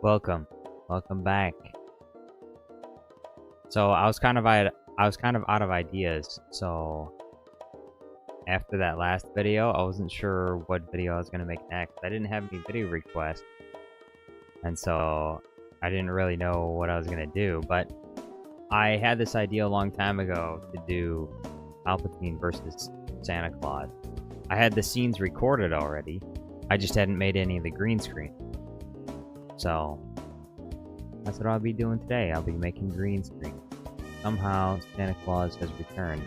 Welcome back. So I was kind of out of ideas. So after that last video, I wasn't sure what video I was gonna make next. I didn't have any video requests, and so I didn't really know what I was gonna do. But I had this idea a long time ago to do Palpatine versus Santa Claus. I had the scenes recorded already. I just hadn't made any of the green screen. So that's what I'll be doing today. I'll be making green screen. Somehow Santa Claus has returned.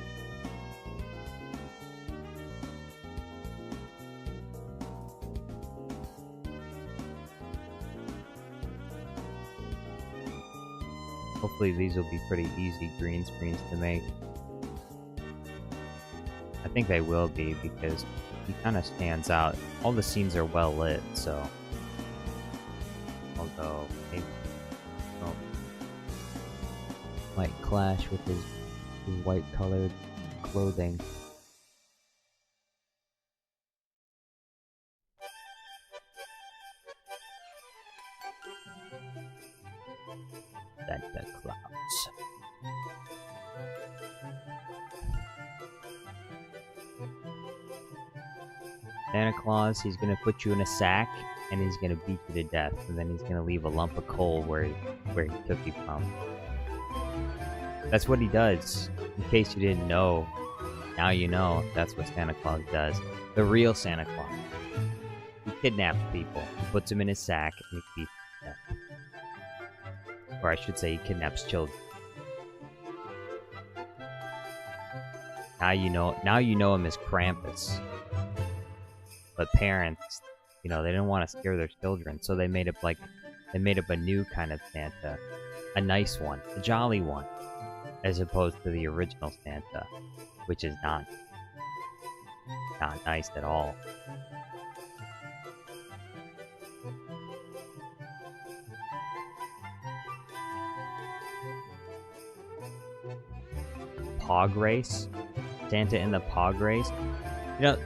Hopefully these will be pretty easy green screens to make. I think they will be because he kind of stands out. All the scenes are well lit, so although maybe might clash with his white colored clothing. Santa Claus. Santa Claus, he's gonna put you in a sack and he's gonna beat you to death, and then he's gonna leave a lump of coal where he took you from. That's what he does. In case you didn't know, now you know. That's what Santa Claus does. The real Santa Claus. He kidnaps people. He puts them in his sack and he beats them to death. Or I should say, he kidnaps children. Now you know him as Krampus. But parents, you know, they didn't want to scare their children, so they made up a new kind of Santa, a nice one, a jolly one, as opposed to the original Santa, which is not nice at all. Pog race, Santa in the pog race. You know,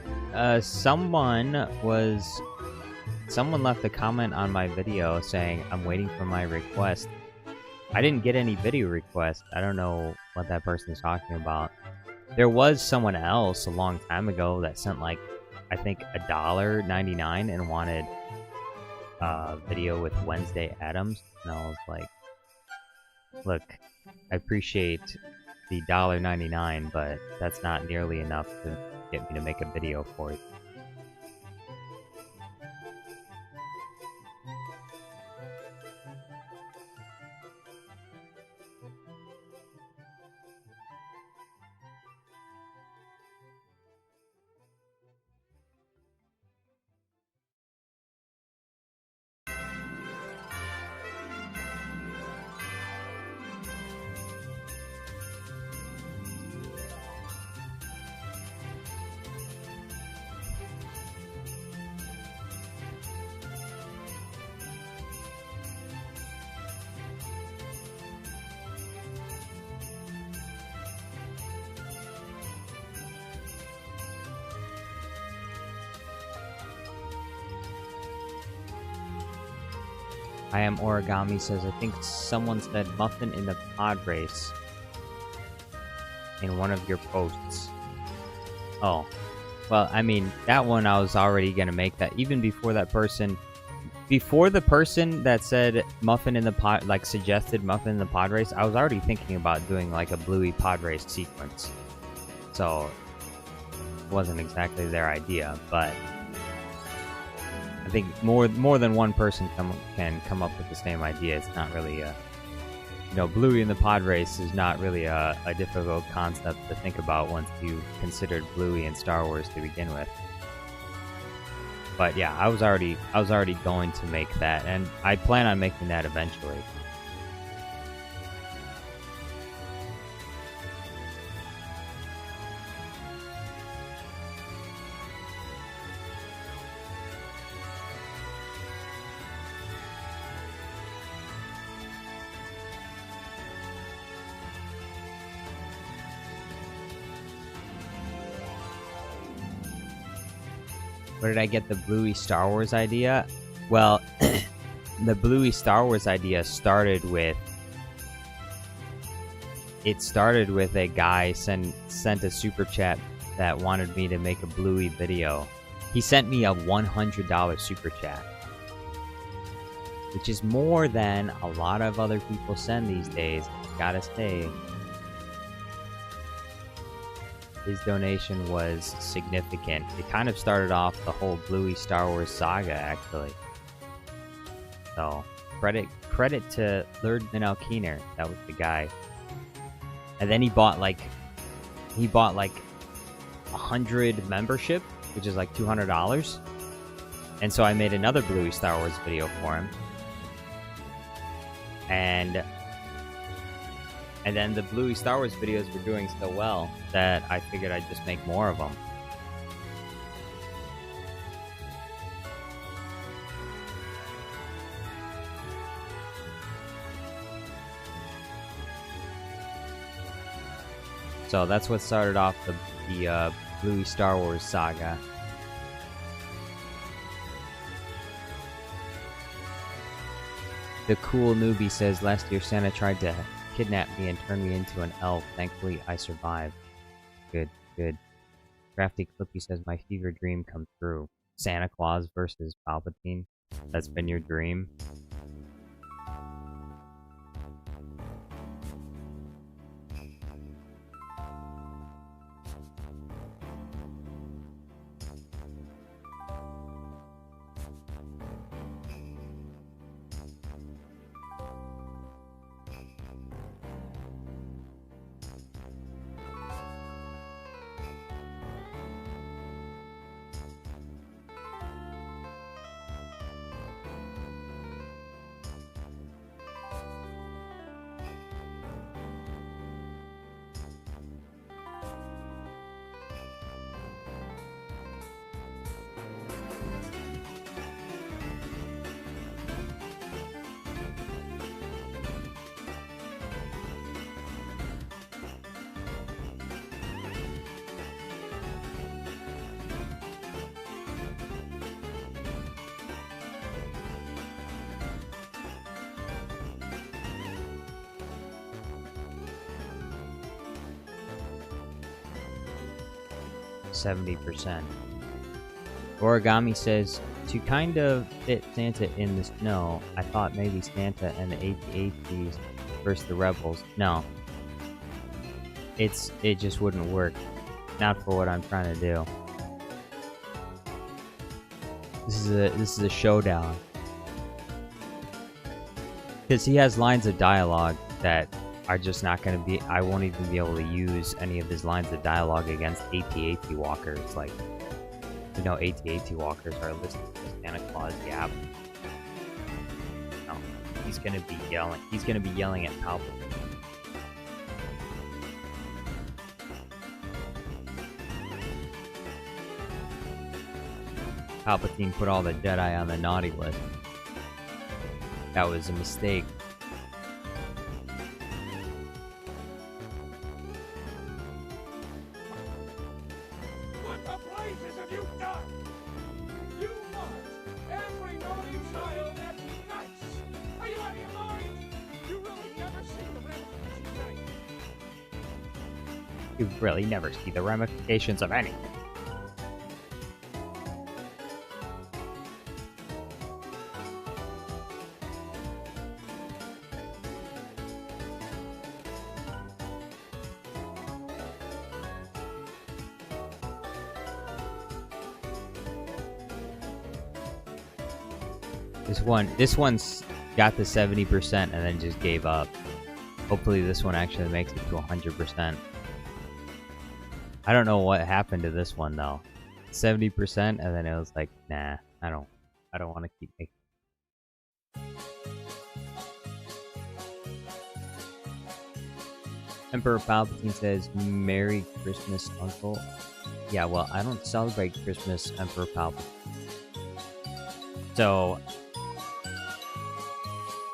someone left a comment on my video saying I'm waiting for my request. I didn't get any video request. I don't know what that person is talking about. There was someone else a long time ago that sent like, I think $1.99 and wanted a video with Wednesday Addams, and I was like, look, I appreciate the $1.99, but that's not nearly enough to get me to make a video for you. I am Origami says, I think someone said muffin in the pod race in one of your posts. Oh, well, I mean, that one I was already gonna make that even before that person, before the person that said muffin in the pod, like suggested muffin in the pod race, I was already thinking about doing like a Bluey pod race sequence. So it wasn't exactly their idea, but I think more than one person can come up with the same idea. It's not really a, you know, Bluey in the pod race is not really a difficult concept to think about once you considered Bluey in Star Wars to begin with. But yeah, I was already going to make that, and I plan on making that eventually. Where did I get the Bluey Star Wars idea? Well, the Bluey Star Wars idea started with a guy sent a super chat that wanted me to make a Bluey video. He sent me a $100 super chat, which is more than a lot of other people send these days. Gotta say, his donation was significant. It kind of started off the whole Bluey Star Wars saga, actually. So credit to Lord Minel Keener. That was the guy. And then he bought like 100 membership, which is like $200. And so I made another Bluey Star Wars video for him. And then the Bluey Star Wars videos were doing so well that I figured I'd just make more of them. So that's what started off the Bluey Star Wars saga. The cool newbie says, last year Santa tried to kidnap me and turn me into an elf. Thankfully, I survived. Good, good. Crafty Clippy says, my fever dream come true. Santa Claus versus Palpatine. That's been your dream. %. Origami says, to kind of fit Santa in the snow, I thought maybe Santa and the AT-ATs versus the Rebels. No. It just wouldn't work. Not for what I'm trying to do. This is a showdown. Because he has lines of dialogue that are just not going to be... I won't even be able to use any of his lines of dialogue against AT-AT walkers. Like, you know, AT-AT walkers are listed as Santa Claus Gap. No, he's going to be yelling. He's going to be yelling at Palpatine. Palpatine put all the Jedi on the naughty list. That was a mistake. What the blazes have you done? You marked every naughty child at nights. Are you out of your mind? You really never see the ramifications of anything. You really never see the ramifications of anything. This one's got the 70% and then just gave up. Hopefully this one actually makes it to 100%. I don't know what happened to this one though. 70% and then it was like, nah, I don't want to keep making. Emperor Palpatine says, Merry Christmas, Uncle. Yeah, well, I don't celebrate Christmas, Emperor Palpatine. So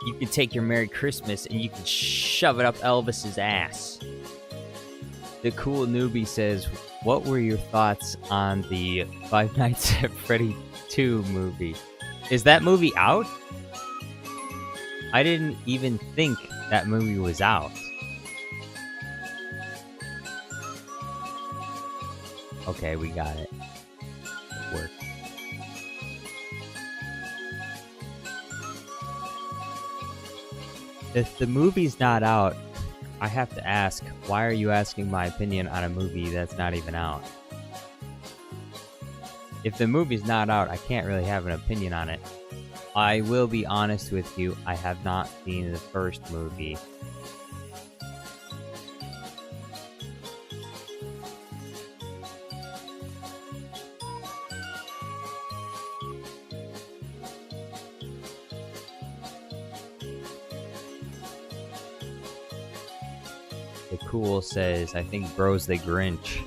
you can take your Merry Christmas and you can shove it up Elvis's ass. The cool newbie says, what were your thoughts on the Five Nights at Freddy 2 movie? Is that movie out? I didn't even think that movie was out. Okay, we got it. It worked. If the movie's not out, I have to ask, why are you asking my opinion on a movie that's not even out? If the movie's not out, I can't really have an opinion on it. I will be honest with you, I have not seen the first movie. The Cool says, I think bro's the Grinch.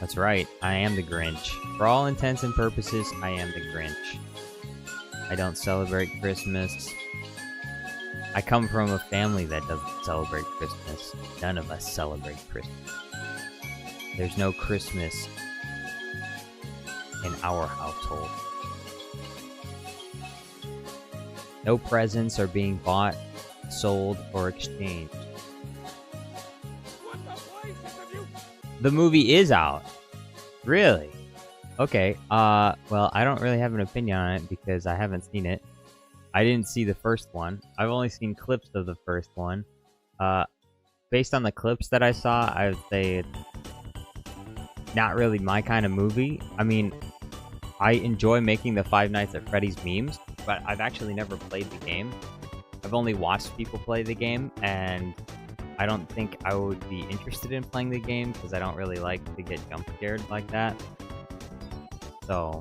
That's right, I am the Grinch. For all intents and purposes, I am the Grinch. I don't celebrate Christmas. I come from a family that doesn't celebrate Christmas. None of us celebrate Christmas. There's no Christmas in our household. No presents are being bought, sold, or exchanged. The movie is out. Really? Okay, well, I don't really have an opinion on it because I haven't seen it. I didn't see the first one. I've only seen clips of the first one. Based on the clips that I saw, I would say it's not really my kind of movie. I mean, I enjoy making the Five Nights at Freddy's memes, but I've actually never played the game. I've only watched people play the game, and I don't think I would be interested in playing the game because I don't really like to get jump scared like that. So,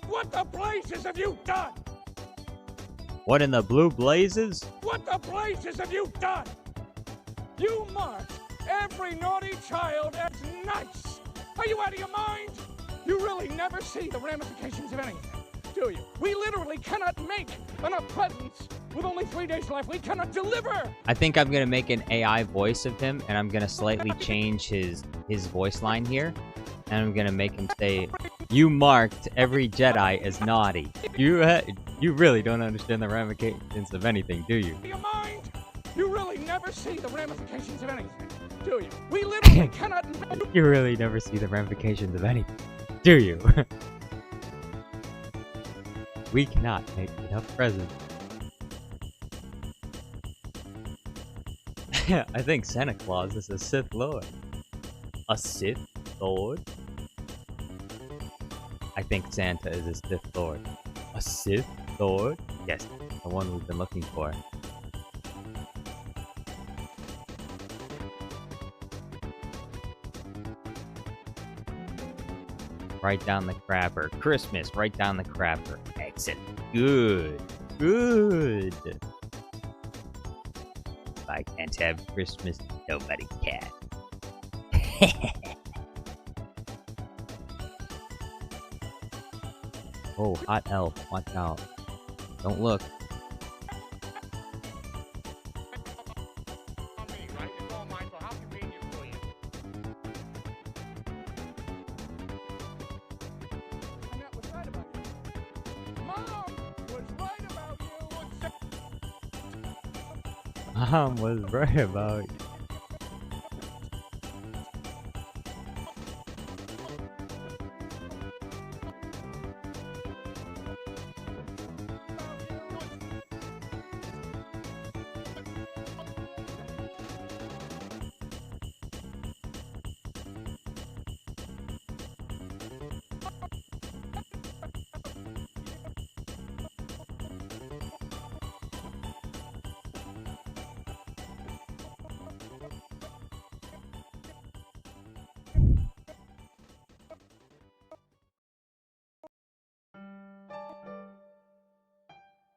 What the blazes have you done? what in the blue blazes? What the blazes have you done? You marked every naughty child as nice. Are you out of your mind? You really never see the ramifications of anything, do you? We literally cannot make enough presents. With only 3 days left, we cannot deliver. I think I'm gonna make an AI voice of him, and I'm gonna slightly change his voice line here, and I'm gonna make him say, "You marked every Jedi as naughty. You really don't understand the ramifications of anything, do you?" Your mind? You really never see the ramifications of anything, do you? We literally cannot. You really never see the ramifications of anything, do you? We cannot make enough presents. I think Santa Claus is a Sith Lord. A Sith Lord? I think Santa is a Sith Lord. A Sith Lord? Yes, the one we've been looking for. Write down the crapper. Christmas, write down the crapper. Excellent. Good. Good. If I can't have Christmas, nobody can. Oh, hot elf. Watch out. Don't look. Mom was right about you.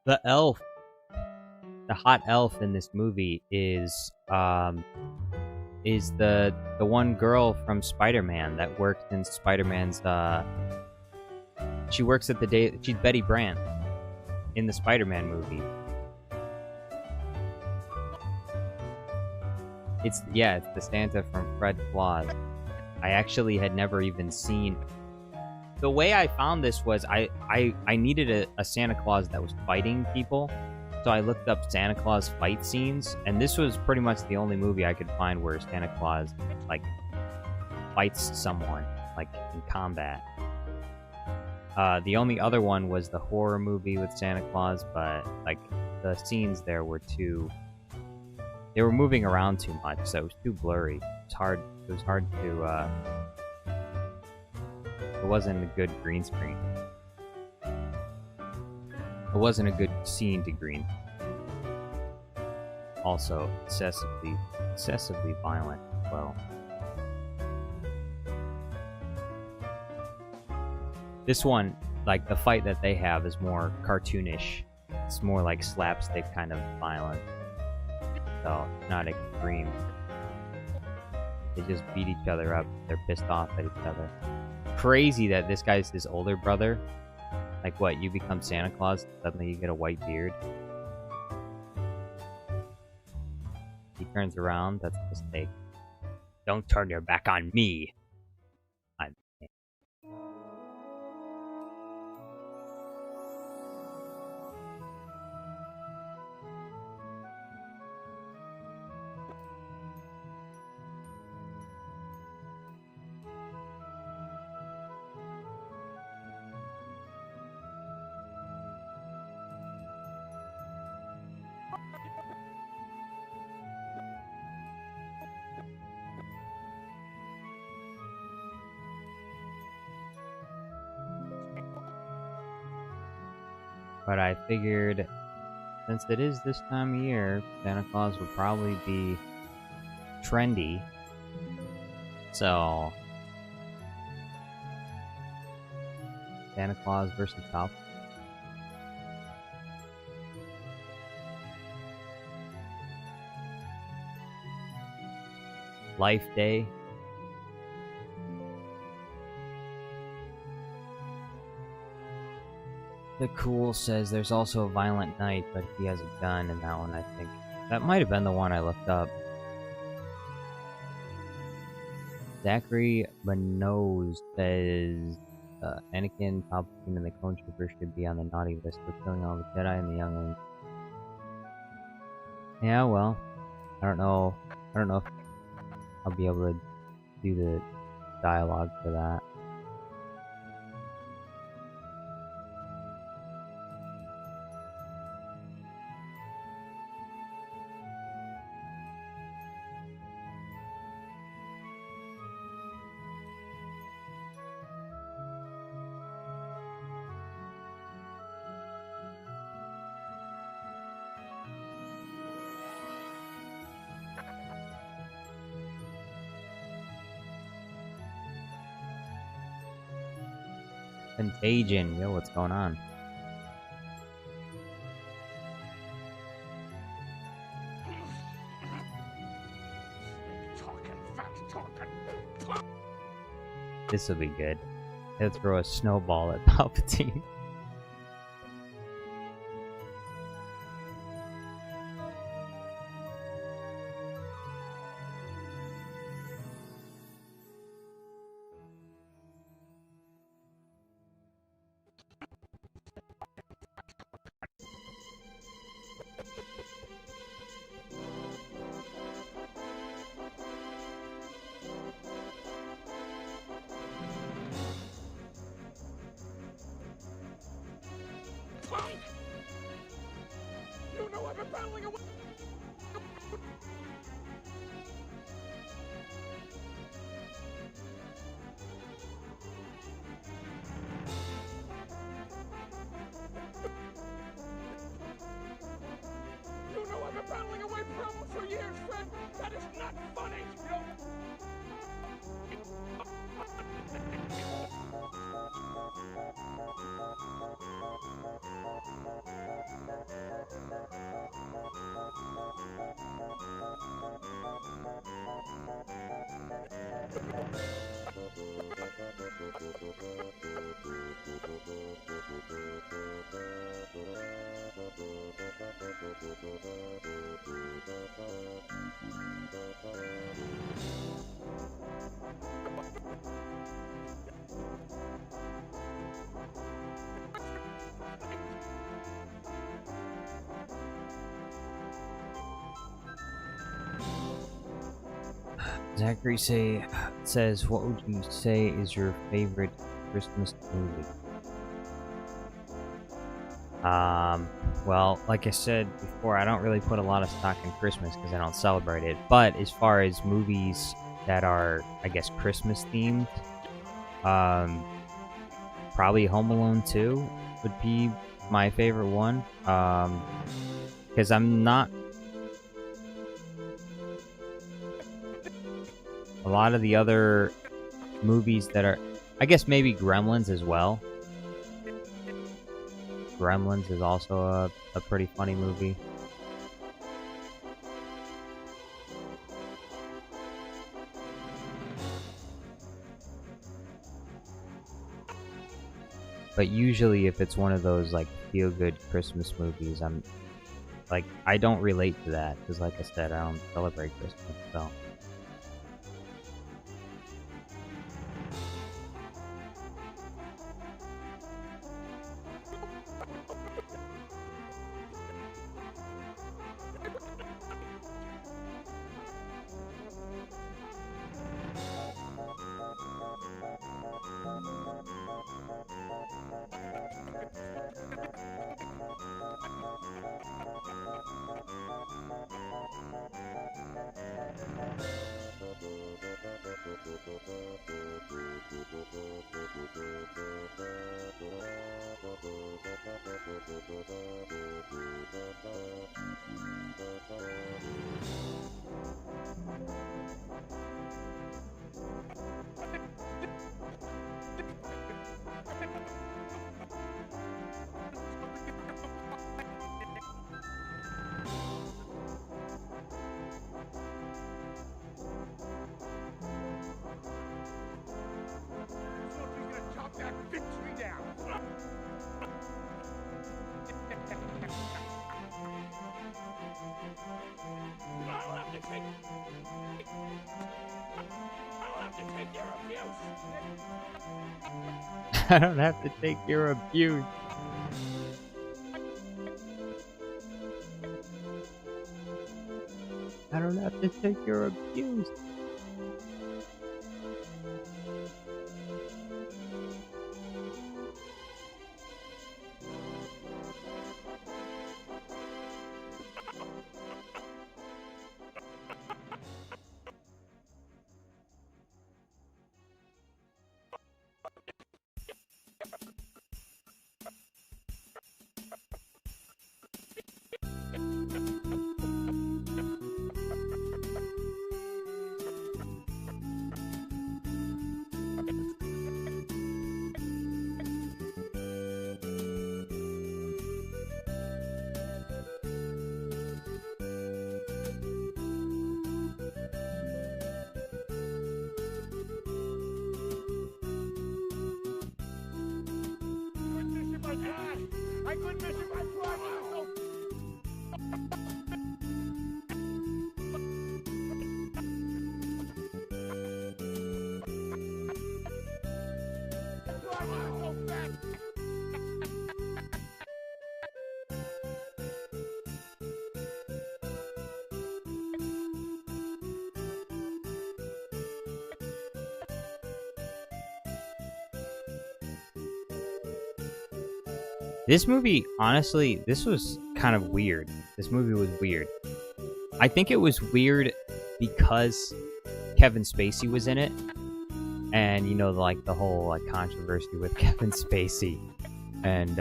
The elf, the hot elf in this movie is the one girl from Spider-Man that works in Spider-Man's she works at the day. She's Betty Brant in the Spider-Man movie. It's the Santa from Fred Claus. I actually had never even seen. The way I found this was I needed a Santa Claus that was fighting people, So I looked up Santa Claus fight scenes, and this was pretty much the only movie I could find where Santa Claus, like, fights someone, like, in combat. The only other one was the horror movie with Santa Claus, but, like, the scenes there were too... They were moving around too much, so it was too blurry. It was hard to, It wasn't a good green screen. It wasn't a good scene to green. Also, excessively violent as well. This one, like, the fight that they have is more cartoonish. It's more like slapstick kind of violent. So, not extreme. They just beat each other up. They're pissed off at each other. Crazy that this guy's his older brother. Like, what, you become Santa Claus, suddenly you get a white beard? He turns around, that's a mistake. Don't turn your back on me! But I figured, since it is this time of year, Santa Claus would probably be trendy. So, Santa Claus versus palps. Life Day. The Cool says there's also a Violent Night, but he has a gun in that one, I think. That might have been the one I looked up. Zachary Manoz says Anakin, Palpatine, and the Clone Troopers should be on the naughty list for killing all the Jedi and the younglings. Yeah, well, I don't know if I'll be able to do the dialogue for that. Contagion, yo, what's going on? This will be good. He'll throw a snowball at Palpatine. You know I've been battling away. You know I've been battling away problems for years, Fred. That is not funny. You know. Zachary says, "What would you say is your favorite Christmas movie?" Well, like I said before, I don't really put a lot of stock in Christmas because I don't celebrate it. But as far as movies that are, I guess, Christmas themed, um, probably Home Alone 2 would be my favorite one. Because I'm not a lot of the other movies that are, I guess maybe Gremlins as well. Gremlins is also a pretty funny movie. But usually if it's one of those like feel-good Christmas movies, I'm like, I don't relate to that because like I said, I don't celebrate Christmas, so. Somebody's gonna chop that victory down. I'll have to take. I'll have to take your abuse. I don't have to take your abuse. I don't have to take your abuse. I couldn't miss it by far. This movie, honestly, this was kind of weird. This movie was weird. I think it was weird because Kevin Spacey was in it, and you know, like the whole like controversy with Kevin Spacey, and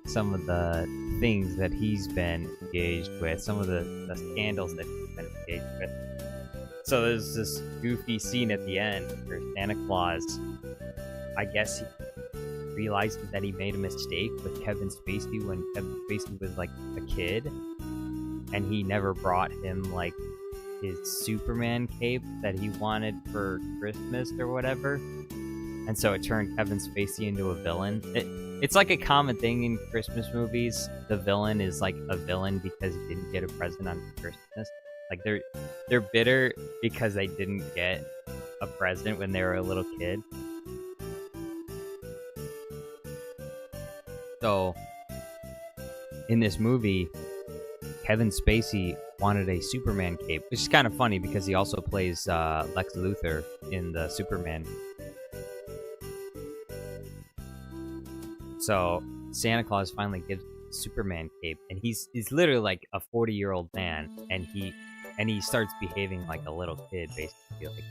some of the things that he's been engaged with, some of the scandals that he's been engaged with. So there's this goofy scene at the end where Santa Claus, I guess, he realized that he made a mistake with Kevin Spacey when Kevin Spacey was like a kid, and he never brought him like his Superman cape that he wanted for Christmas or whatever, and so it turned Kevin Spacey into a villain. It's like a common thing in Christmas movies. The villain is like a villain because he didn't get a present on Christmas. Like they're bitter because they didn't get a present when they were a little kid. So, in this movie, Kevin Spacey wanted a Superman cape, which is kind of funny because he also plays Lex Luthor in the Superman. So Santa Claus finally gives Superman cape, and he's literally like a 40-year-old man, and he starts behaving like a little kid, basically.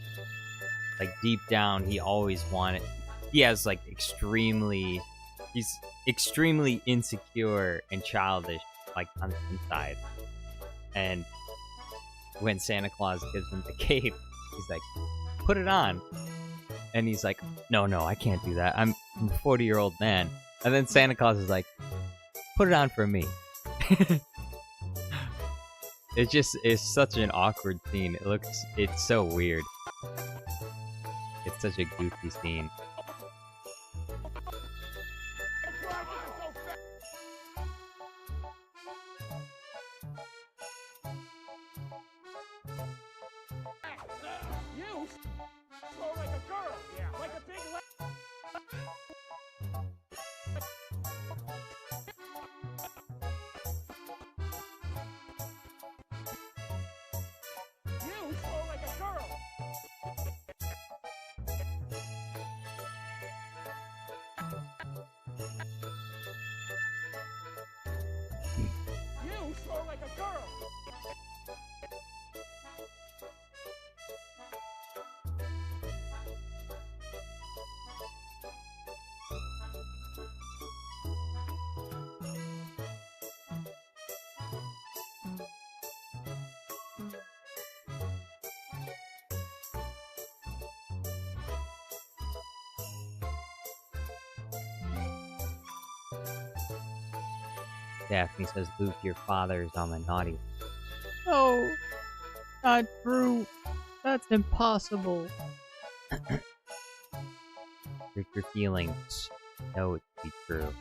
Like deep down, he always wanted. He has like he's extremely insecure and childish, like on the inside. And when Santa Claus gives him the cape, he's like, "Put it on," and he's like, "No, I can't do that. I'm a 40-year-old man." And then Santa Claus is like, "Put it on for me." It's such an awkward scene. It's so weird. It's such a goofy scene. You slow like a girl. Yeah, like a big You slow like a girl. You slow like a girl. Daphne says, "Luke, your father is on the naughty list." No, not true. That's impossible. Your feelings know it to be true.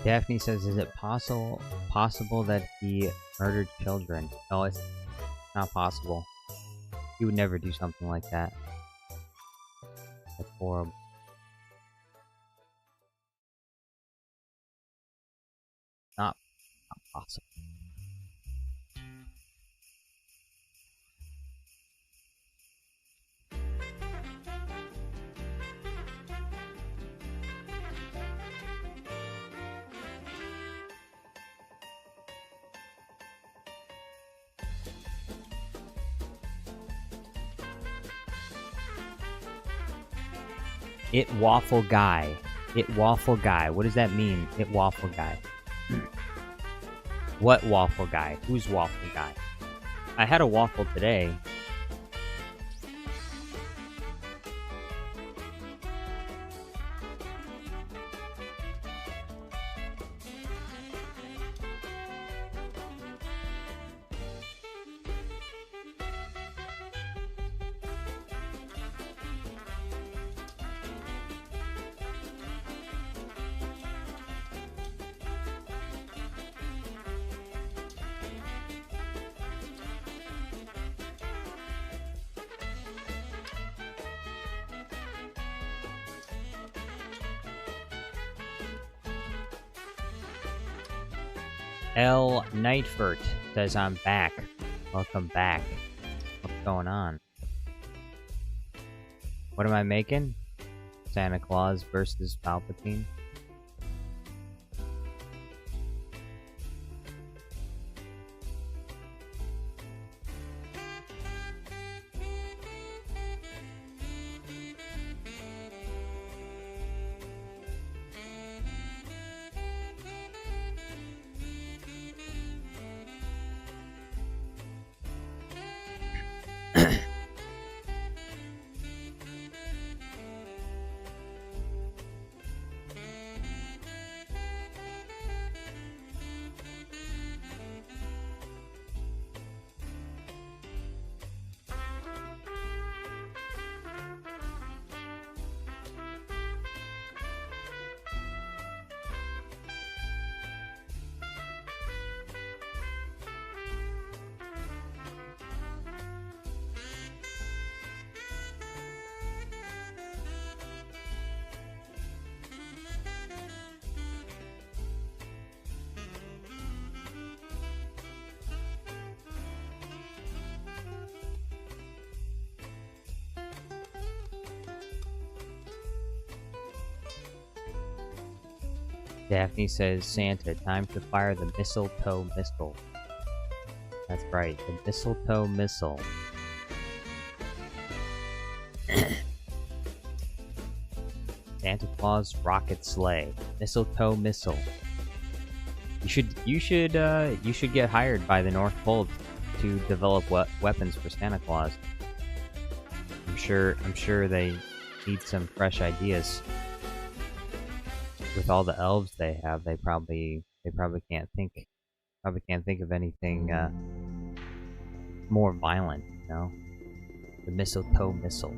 Daphne says, "Is it possible that he murdered children?" No, it's not possible. He would never do something like that. That's horrible. Not possible. It waffle guy. It waffle guy. What does that mean? It waffle guy. What waffle guy? Who's waffle guy? I had a waffle today. L. Nightfort says, "I'm back." Welcome back. What's going on? What am I making? Santa Claus versus Palpatine? Daphne says, Santa, time to fire the mistletoe missile. That's right, the mistletoe missile. Santa Claus rocket sleigh, mistletoe missile. You should get hired by the North Pole to develop weapons for Santa Claus. I'm sure they need some fresh ideas. With all the elves they have, they probably can't think of anything more violent, you know? The mistletoe missile.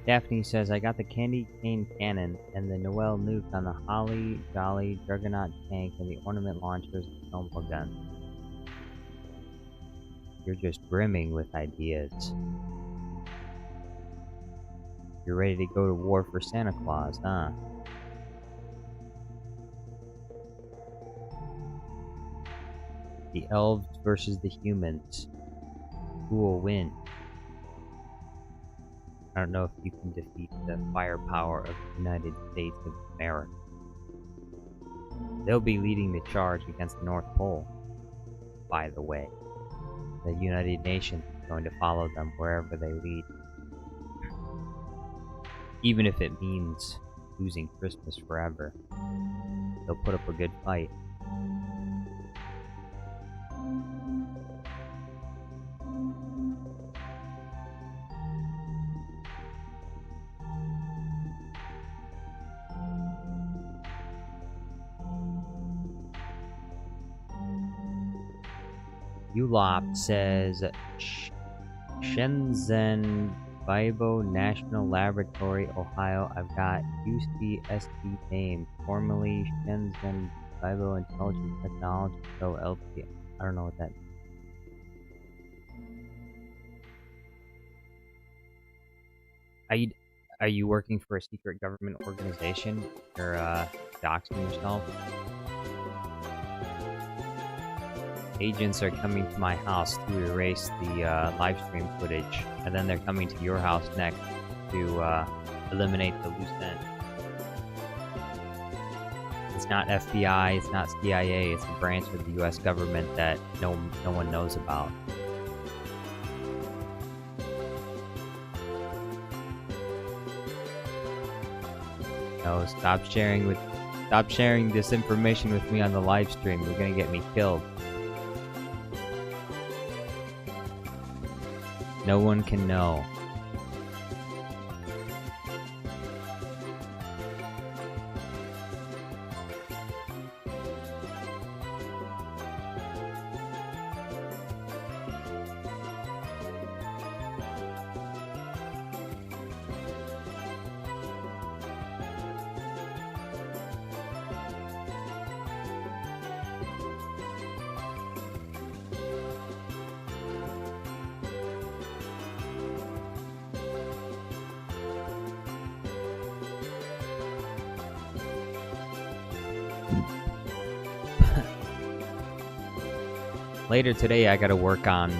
Daphne says, I got the candy cane cannon and the Noel nuke on the Holly Jolly Juggernaut tank and the ornament launchers and snowball gun. You're just brimming with ideas. You're ready to go to war for Santa Claus, huh? The elves versus the humans. Who will win? I don't know if you can defeat the firepower of the United States of America. They'll be leading the charge against the North Pole, by the way. The United Nations is going to follow them wherever they lead. Even if it means losing Christmas forever. They'll put up a good fight. Ulop says Shenzhen Bibo National Laboratory, Ohio. I've got UCSD name, formerly Shenzhen Bibo Intelligent Technology, so LP. I don't know what that means. Are you working for a secret government organization? Or doxing yourself? Agents are coming to my house to erase the live stream footage, and then they're coming to your house next to eliminate the loose end. It's not FBI, it's not CIA, it's a branch of the US government that no one knows about. No, stop sharing this information with me on the live stream. You're gonna get me killed. No one can know. later today I gotta work on...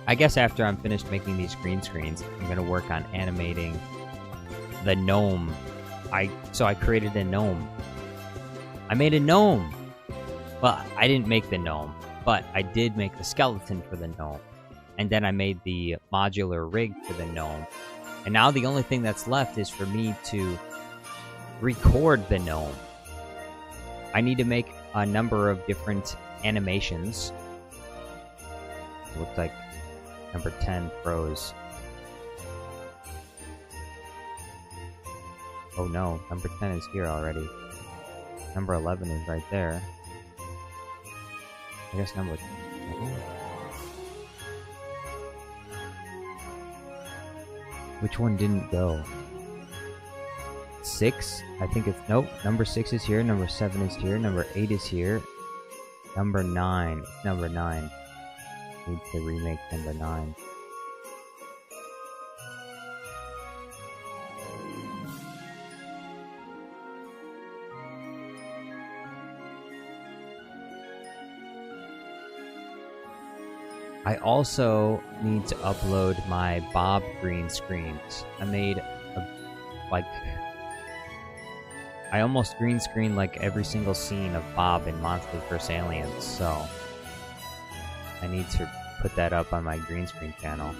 I guess after I'm finished making these green screens, I'm gonna work on animating the gnome. So I created a gnome. I made a gnome! Well, I didn't make the gnome, but I did make the skeleton for the gnome. And then I made the modular rig for the gnome. And now the only thing that's left is for me to record the gnome. I need to make a number of different animations. It looks like number 10 froze. Oh no, number 10 is here already. Number 11 is right there. I guess number... Which one didn't go? 6? I think it's... Nope. Number 6 is here. Number 7 is here. Number 8 is here. Number 9. Number 9. Need to remake number 9. I also need to upload my Bob green screens. I made I almost green screened like every single scene of Bob in Monsters vs. Aliens, so I need to put that up on my green screen channel.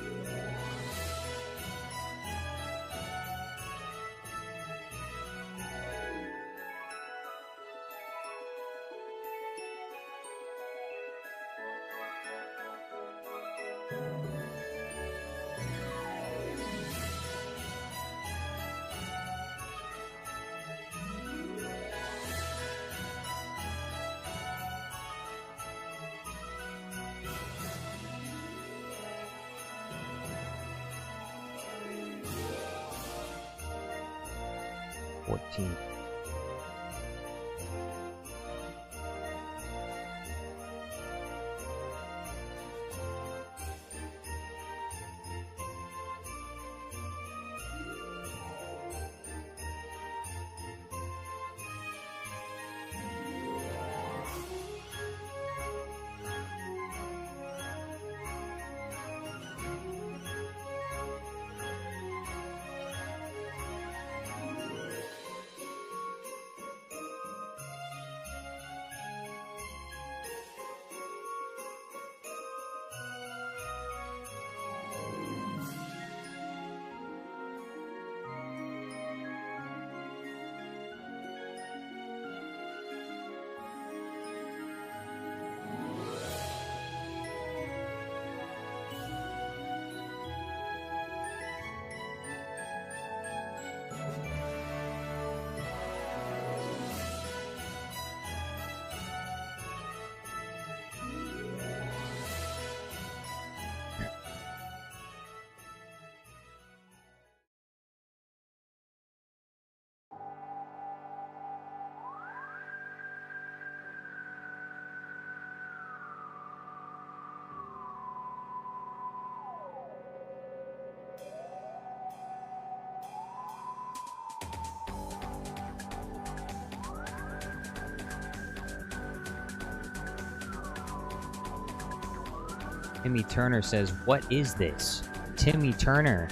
Timmy Turner says, "What is this?" Timmy Turner.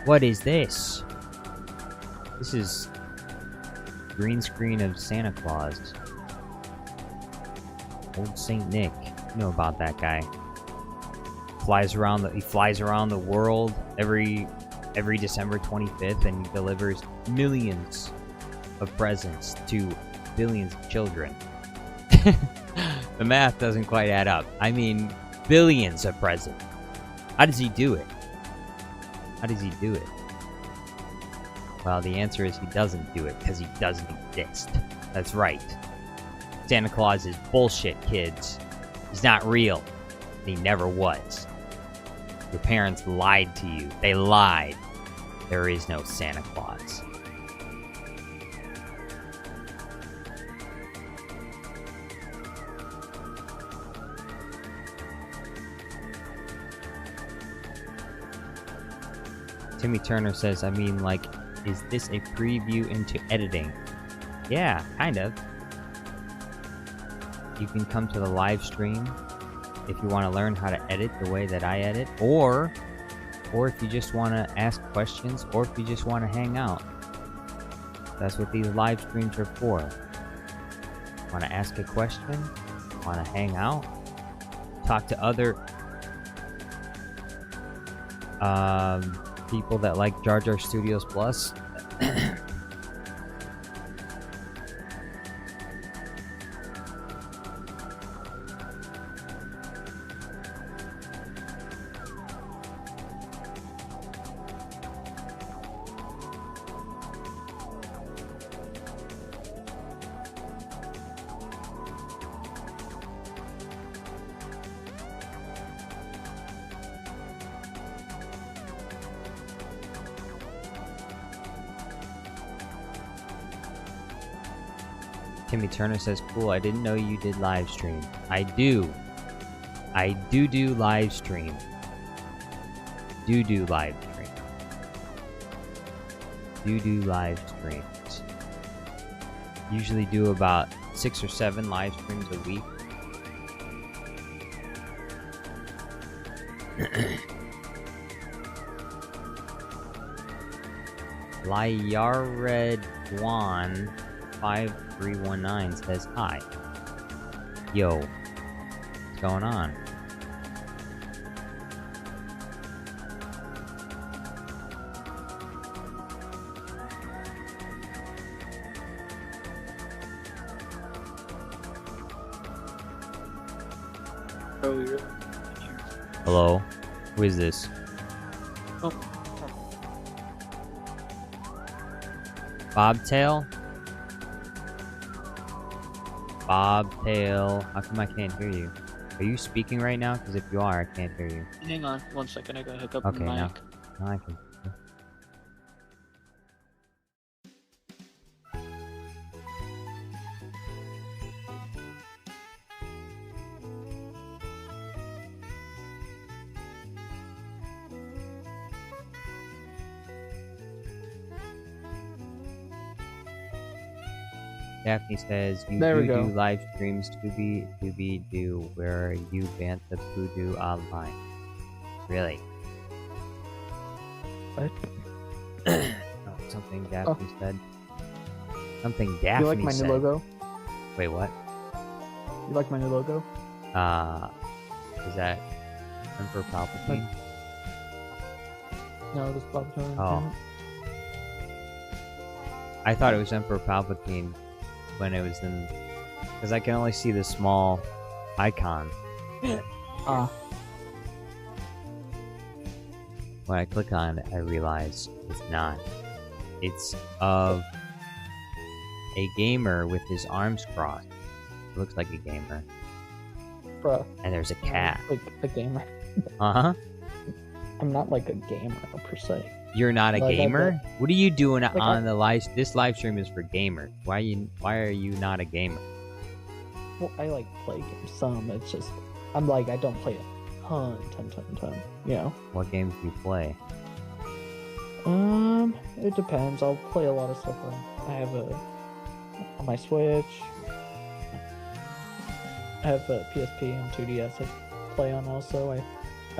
What is this? This is green screen of Santa Claus. Old Saint Nick. You know about that guy. He flies around the world every December 25th, and he delivers millions of presents to billions of children. The math doesn't quite add up. I mean, billions of presents. How does he do it? How does he do it? Well, the answer is he doesn't do it because he doesn't exist. That's right. Santa Claus is bullshit, kids. He's not real. He never was. Your parents lied to you. They lied. There is no Santa Claus. Timmy Turner says, I mean, like, is this a preview into editing? Yeah, kind of. you can come to the live stream if you want to learn how to edit the way that I edit, or if you just want to ask questions, or if you just want to hang out. That's what these live streams are for. Want to ask a question? Want to hang out? Talk to other people that like Jar Jar Studios Plus? Timmy Turner says, cool, I didn't know you did live stream. I do. I do live stream. Do live stream. Do live streams. Usually do about 6 or 7 live streams a week. Layaredwan 5319 says hi. Yo, what's going on? Oh, you're here. Hello? Who is this? Oh. Bobtail? Bobtail. How come I can't hear you? Are you speaking right now? Because if you are, I can't hear you. Hang on 1 second, I gotta hook up Okay, the mic. now I can. Daphne says, you There we do go. live streams to be do where you ban the voodoo online. Really? What? Oh, something Daphne said. Something Daphne You like my said. new logo? Wait, what? You like my new logo? Is that Emperor Palpatine? No, this Bob Turner. Oh. I thought it was Emperor Palpatine when it was in, because I can only see the small icon. Ah. When I click on it, I realize it's not. It's of a gamer with his arms crossed. It looks like a gamer. Bruh. And there's a cat. Like a gamer. Uh-huh. I'm not like a gamer per se. You're not a Like, gamer? What are you doing like, on the live? This live stream is for gamers. Why are you not a gamer? Well, I like play games some. It's just I'm like I don't play a ton. You know. What games do you play? It depends. I'll play a lot of stuff I have on my Switch. I have a PSP and 2DS I play on also. I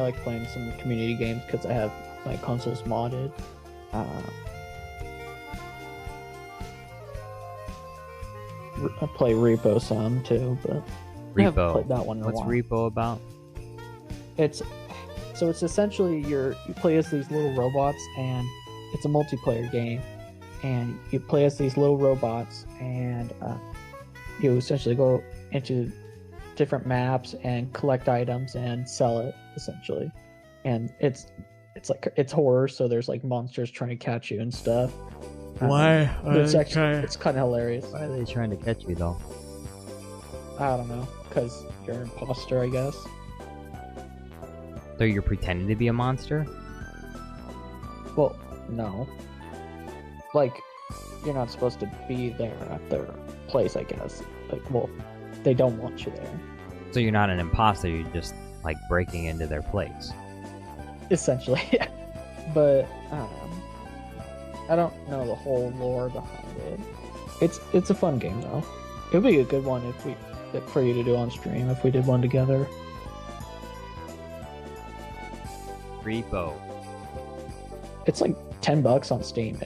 like playing some community games because I have my consoles modded. I play Repo some too, but I haven't Repo. played that one in a What's while. Repo about? It's essentially you play as these little robots, and it's a multiplayer game, and you play as these little robots, and you essentially go into different maps and collect items and sell it essentially, and it's horror, so there's like monsters trying to catch you and stuff. Why? But it's kind of hilarious. Why are they trying to catch you though? I don't know, because you're an imposter, I guess. So you're pretending to be a monster? Well, no. Like, you're not supposed to be there at their place, I guess. Like, well, they don't want you there. So you're not an imposter, you're just like breaking into their place. Essentially, yeah. But, I don't know the whole lore behind it. It's a fun game, though. It would be a good one if we for you to do on stream if we did one together. Repo. It's like $10 on Steam.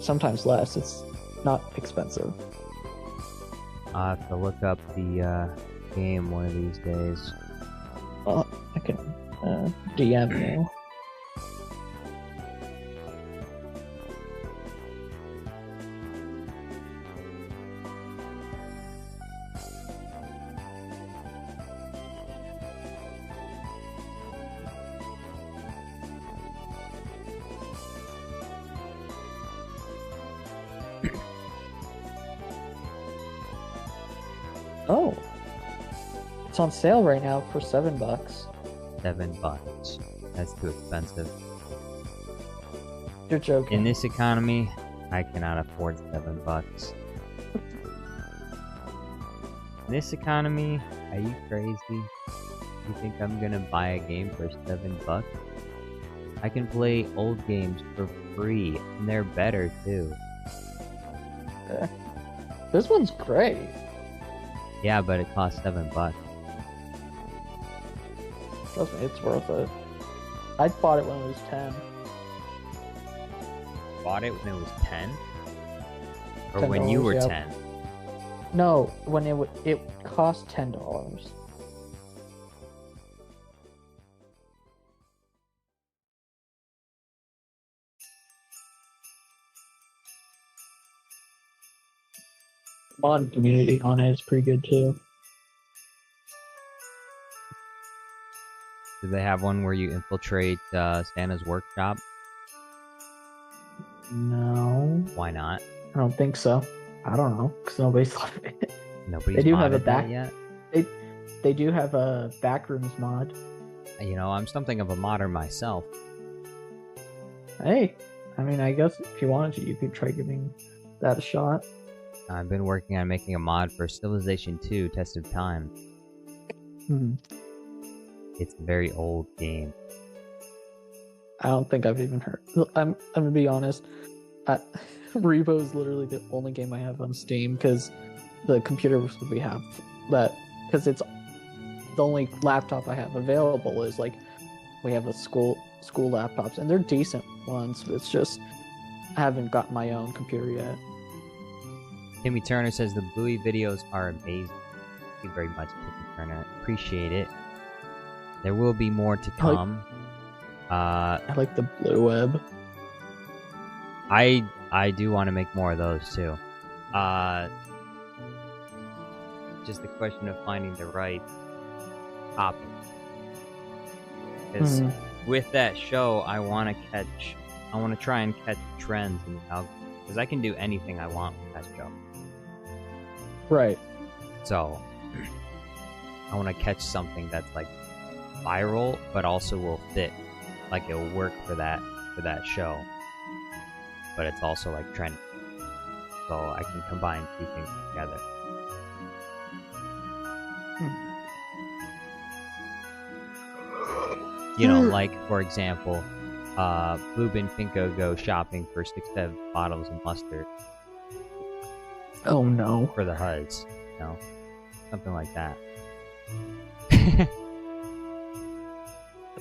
Sometimes less. It's not expensive. I'll have to look up the game one of these days. Well, I can DM you. Oh, it's on sale right now for $7. $7. That's too expensive. You're joking. In this economy, I cannot afford $7. In this economy, are you crazy? You think I'm gonna buy a game for $7? I can play old games for free, and they're better too. This one's great. Yeah, but it costs $7. Trust me, it's worth it. I bought it when it was 10. Bought it when it was 10? Or when you $10, were yep. 10? No, when it cost $10. Mod community on it is pretty good too. Do they have one where you infiltrate Santa's workshop? No, Why not? I don't think so. I don't know, because nobody's thought of it. Nobody's They do have a modded that back- yet? They do have a backrooms mod. You know, I'm something of a modder myself. Hey, I mean, I guess if you wanted to, you could try giving that a shot. I've been working on making a mod for Civilization 2 Test of Time. It's a very old game. I don't think I've even heard. I'm gonna be honest. Revo is literally the only game I have on Steam because the computers we have that because it's the only laptop I have available is like we have a school laptops and they're decent ones. But it's just I haven't got my own computer yet. Timmy Turner says the Bluey videos are amazing. Thank you very much, Timmy Turner. Appreciate it. There will be more to come. I like the blue web. I do want to make more of those too. Just a question of finding the right topic. Because with that show, I want to try and catch trends in the algorithm. Because I can do anything I want with that show. Right. So I want to catch something that's like viral, but also will fit. Like it'll work for that show. But it's also like trendy. So I can combine two things together. You know, like for example, Boobin Finko go shopping for 6-7 bottles of mustard. Oh no. For the HUDs, you know? Something like that.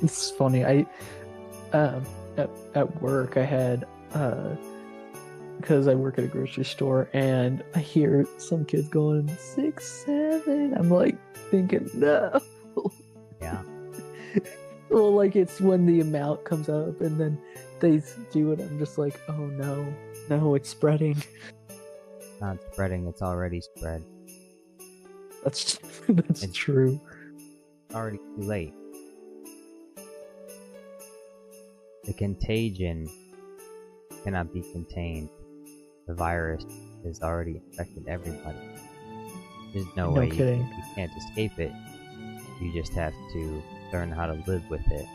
It's funny. I at work I had because I work at a grocery store and I hear some kids going 6-7. I'm like thinking no. Yeah. Well, like it's when the amount comes up and then they do it. I'm just like, oh no, it's spreading. It's not spreading, it's already spread. That's true. It's already too late. The contagion cannot be contained. The virus has already infected everybody. There's no way you can't escape it. You just have to learn how to live with it.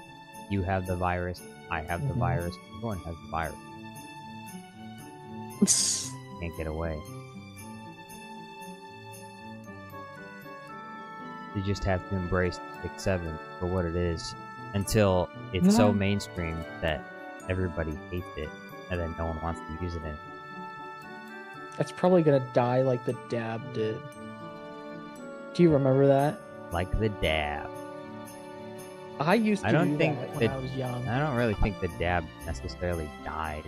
You have the virus, I have the virus, everyone has the virus. Can't get away. You just have to embrace 6-7 for what it is until it's so mainstream that everybody hates it and then no one wants to use it in. That's probably gonna die like the dab did. Do you remember that? Like the dab. I used to I don't do think that when that- I was young. I don't really think the dab necessarily died.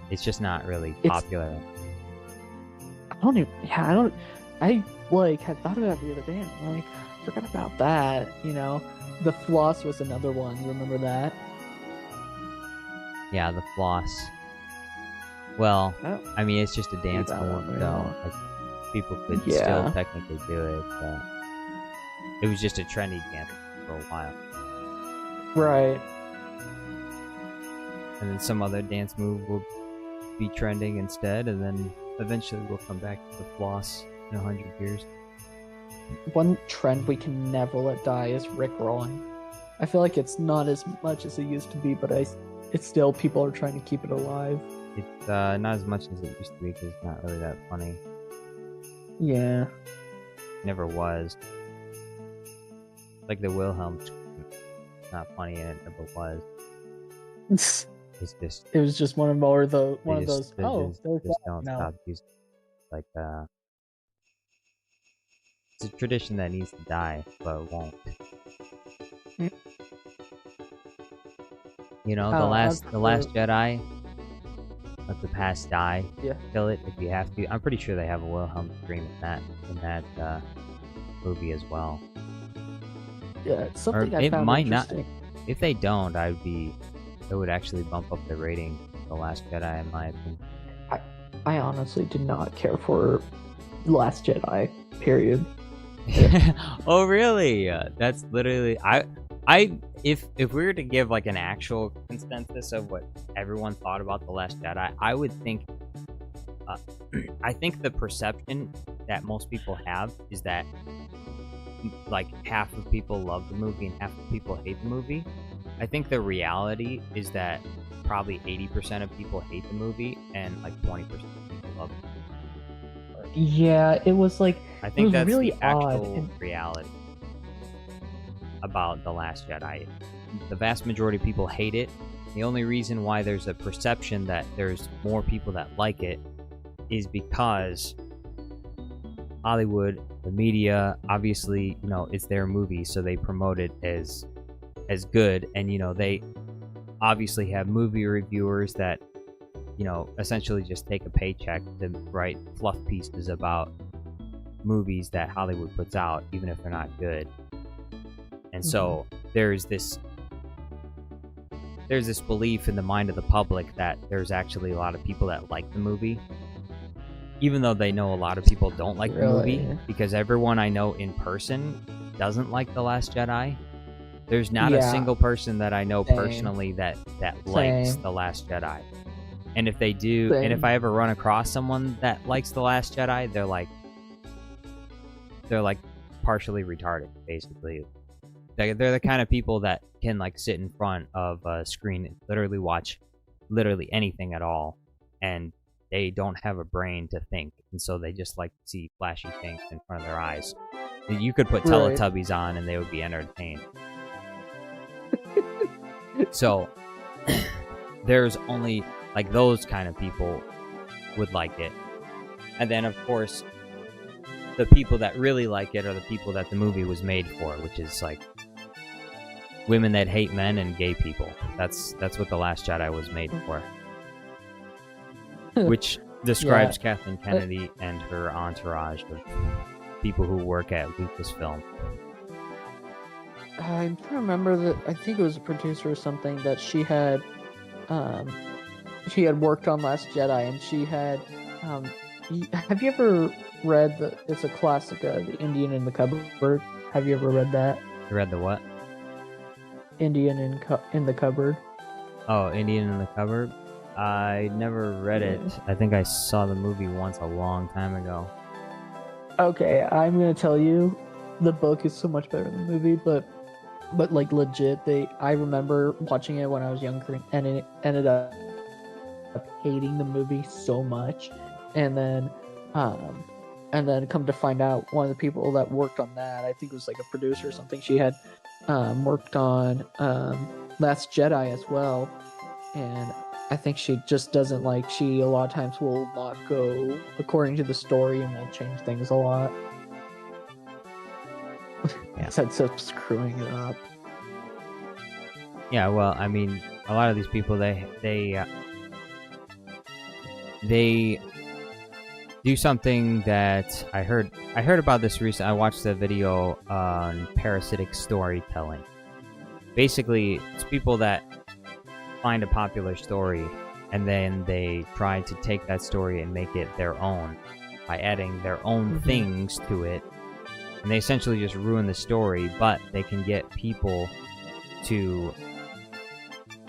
It's just not really It's- popular. I don't even. Yeah, I don't. I like had thought about it the other day, and I'm like, I forgot about that. You know, the floss was another one. Remember that? Yeah, the floss. Well, I don't I mean, it's just a dance that move, one so anymore. like, people could Yeah. still technically do it, but it was just a trendy dance for a while. Right. And then some other dance move will be trending instead, and then eventually we'll come back to the floss in 100 years. One trend we can never let die is Rickrolling. I feel like it's not as much as it used to be, but it's still people are trying to keep it alive. It's not as much as it used to be because it's not really that funny. Yeah. Never was. Like the Wilhelm scream. It's not funny and it never was. It It's just was just one of more the they one of just, those. they Oh, just, there's just that don't now. stop using like it's a tradition that needs to die, but it won't. Mm. You know, Oh, the last Jedi. Let the past die. Yeah. Kill it if you have to. I'm pretty sure they have a Wilhelm scream in that movie as well. Yeah, it's something I it found might not. interesting. If they don't, it would actually bump up the rating for The Last Jedi, in my opinion. I honestly did not care for Last Jedi. Period. Oh, really? That's literally if we were to give like an actual consensus of what everyone thought about The Last Jedi, I would think I think the perception that most people have is that like half of people love the movie and half of people hate the movie. I think the reality is that probably 80% of people hate the movie and like 20% of people love it. Yeah, it was like I it think was that's really the odd. actual reality about The Last Jedi. The vast majority of people hate it. The only reason why there's a perception that there's more people that like it is because Hollywood, the media, obviously, you know, it's their movie, so they promote it as good, and you know, they obviously have movie reviewers that, you know, essentially just take a paycheck to write fluff pieces about movies that Hollywood puts out, even if they're not good. And so there's this belief in the mind of the public that there's actually a lot of people that like the movie, even though they know a lot of people don't like the movie, Really? because everyone I know in person doesn't like The Last Jedi. There's not a Yeah. single person that I know Same. personally that likes Same. The Last Jedi. And if they do, and if Same. I ever run across someone that likes The Last Jedi, they're like partially retarded, basically. They're the kind of people that can like sit in front of a screen and literally watch literally anything at all, and they don't have a brain to think, and so they just like to see flashy things in front of their eyes. You could put Right. Teletubbies on and they would be entertained. So there's only like those kind of people would like it. And then of course the people that really like it are the people that the movie was made for, which is like women that hate men and gay people. That's what The Last Jedi was made for. Which describes Kathleen Kennedy and her entourage of people who work at Lucasfilm. I'm trying to remember that. I think it was a producer or something that she had worked on Last Jedi, and she had have you ever read it's a classic, The Indian in the Cupboard? Have you ever read that? You read the what? Indian in the Cupboard. Oh, Indian in the Cupboard? I never read it. I think I saw the movie once a long time ago. Okay, I'm gonna tell you, the book is so much better than the movie, but like legit, I remember watching it when I was younger, and it ended up hating the movie so much, and then come to find out, one of the people that worked on that, I think it was like a producer or something, she had worked on Last Jedi as well, and I think she just doesn't like, she a lot of times will not go according to the story and will change things a lot. Yeah. Instead of screwing it up. Yeah, well, I mean, a lot of these people, they do something that I heard about this recently. I watched a video on parasitic storytelling. Basically, it's people that find a popular story and then they try to take that story and make it their own by adding their own things to it. And they essentially just ruin the story, but they can get people to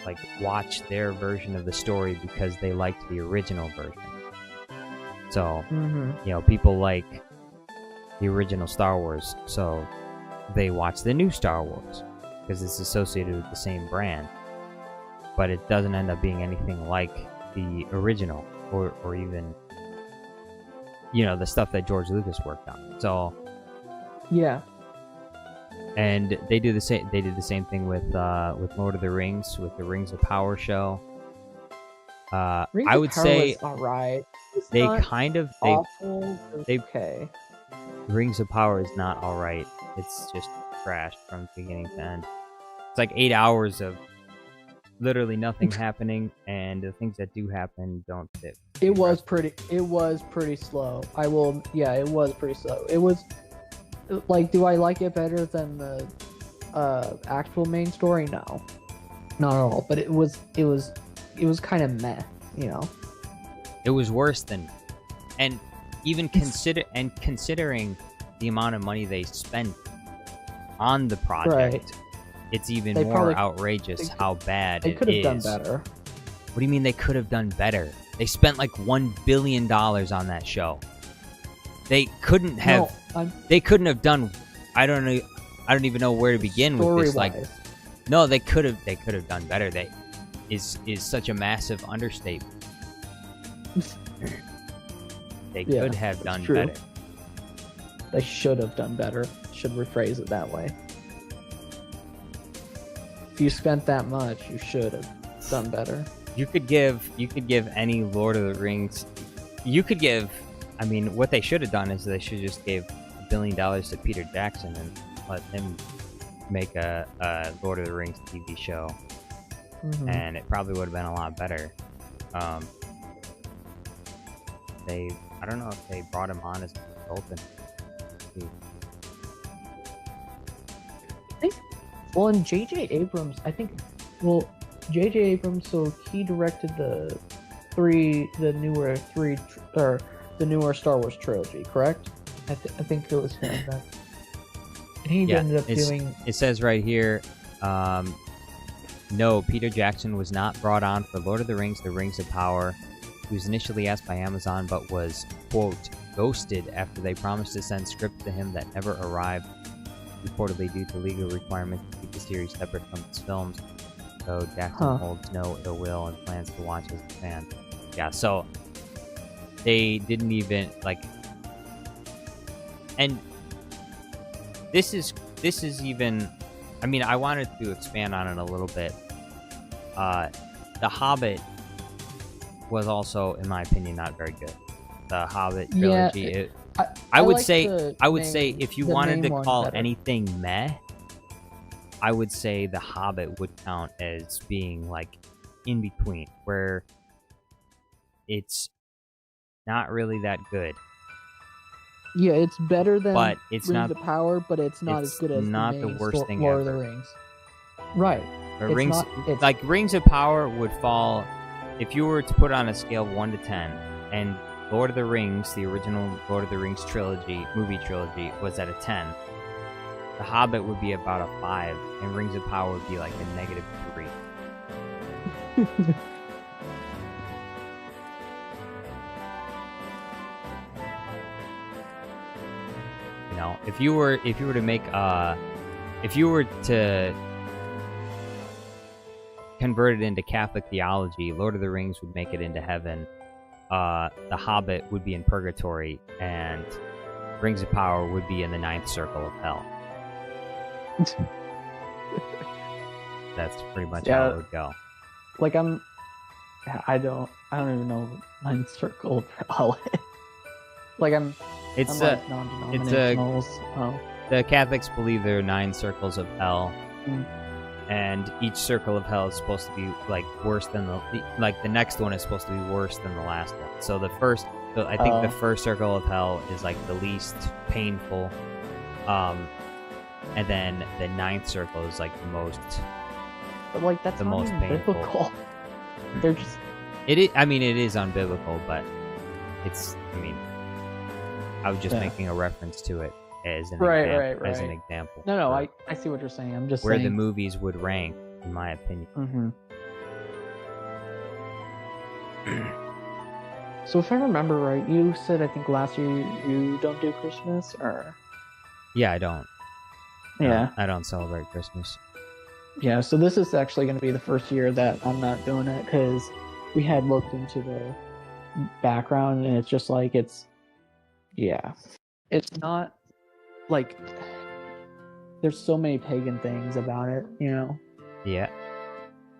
like watch their version of the story because they liked the original version. So, you know, people like the original Star Wars, so they watch the new Star Wars because it's associated with the same brand. But it doesn't end up being anything like the original or even, you know, the stuff that George Lucas worked on. So, yeah. And they do the same. They did the same thing with Lord of the Rings, with the Rings of Power show. I would say all right. they kind of awful. They okay. Rings of Power is not all right. It's just trash from beginning to end. It's like 8 hours of literally nothing happening, and the things that do happen don't fit. It was pretty slow. I will. Yeah, it was pretty slow. It was like, do I like it better than the actual main story? No, not at all. But it was kind of meh, you know. It was worse than, and even considering the amount of money they spent on the project, right. It's even more outrageous how bad it is. They could have done better. What do you mean they could have done better? They spent like $1 billion on that show. They couldn't have. No, they couldn't have done. I don't know. I don't even know where to begin with this. Like, no, they could have. They could have done better. They is such a massive understatement. They could have done better. They should have done better. Should rephrase it that way. If you spent that much, you should have done better. You could give any Lord of the Rings. You could give. I mean, what they should have done is they should just gave $1 billion to Peter Jackson and let him make a Lord of the Rings TV show, and it probably would have been a lot better. I don't know if they brought him on as a consultant. Well, in J.J. Abrams, J.J. Abrams, so he directed the newer Star Wars trilogy, correct? I think it was him. And he ended up doing. It says right here, no, Peter Jackson was not brought on for Lord of the Rings of Power. He was initially asked by Amazon, but was, quote, ghosted after they promised to send scripts to him that never arrived, reportedly due to legal requirements to keep the series separate from its films. So Jackson holds no ill will and plans to watch as a fan. Yeah, so they didn't even like, and this is even. I mean, I wanted to expand on it a little bit. The Hobbit was also, in my opinion, not very good. The Hobbit trilogy. Yeah, I would say if you wanted to call anything meh, I would say The Hobbit would count as being like in between, where it's not really that good. Yeah, it's better than Rings of Power, but it's not as good as the worst thing Lord ever. of the Rings. Right. But Rings of Power would fall if you were to put it on a scale of 1 to 10, and Lord of the Rings, the original Lord of the Rings movie trilogy, was at a 10. The Hobbit would be about a 5, and Rings of Power would be like a -3. You know, if you were to convert it into Catholic theology, Lord of the Rings would make it into heaven. The Hobbit would be in purgatory, and Rings of Power would be in the 9th circle of hell. That's pretty much how it would go. Like I don't even know 9th circle of hell. Like non-denominationals. the Catholics believe there are 9 circles of hell, Mm. and each circle of hell is supposed to be like worse than the next one is supposed to be worse than the last one. So I think the first circle of hell is like the least painful, and then the 9th circle is like the most. But like that's the not most even painful. biblical. They're just It is. I mean, it is unbiblical, but it's. I mean, I was just making a reference to it as an example. As an example. no. I see what you're saying. I'm just where saying the movies would rank, in my opinion. Mm-hmm. So if I remember right, you said I think last year you don't do Christmas, or Yeah, I don't. yeah, I don't celebrate Christmas. yeah. So this is actually going to be the first year that I'm not doing it because we had looked into the background and it's just like it's not like there's so many pagan things about it, you know. Yeah,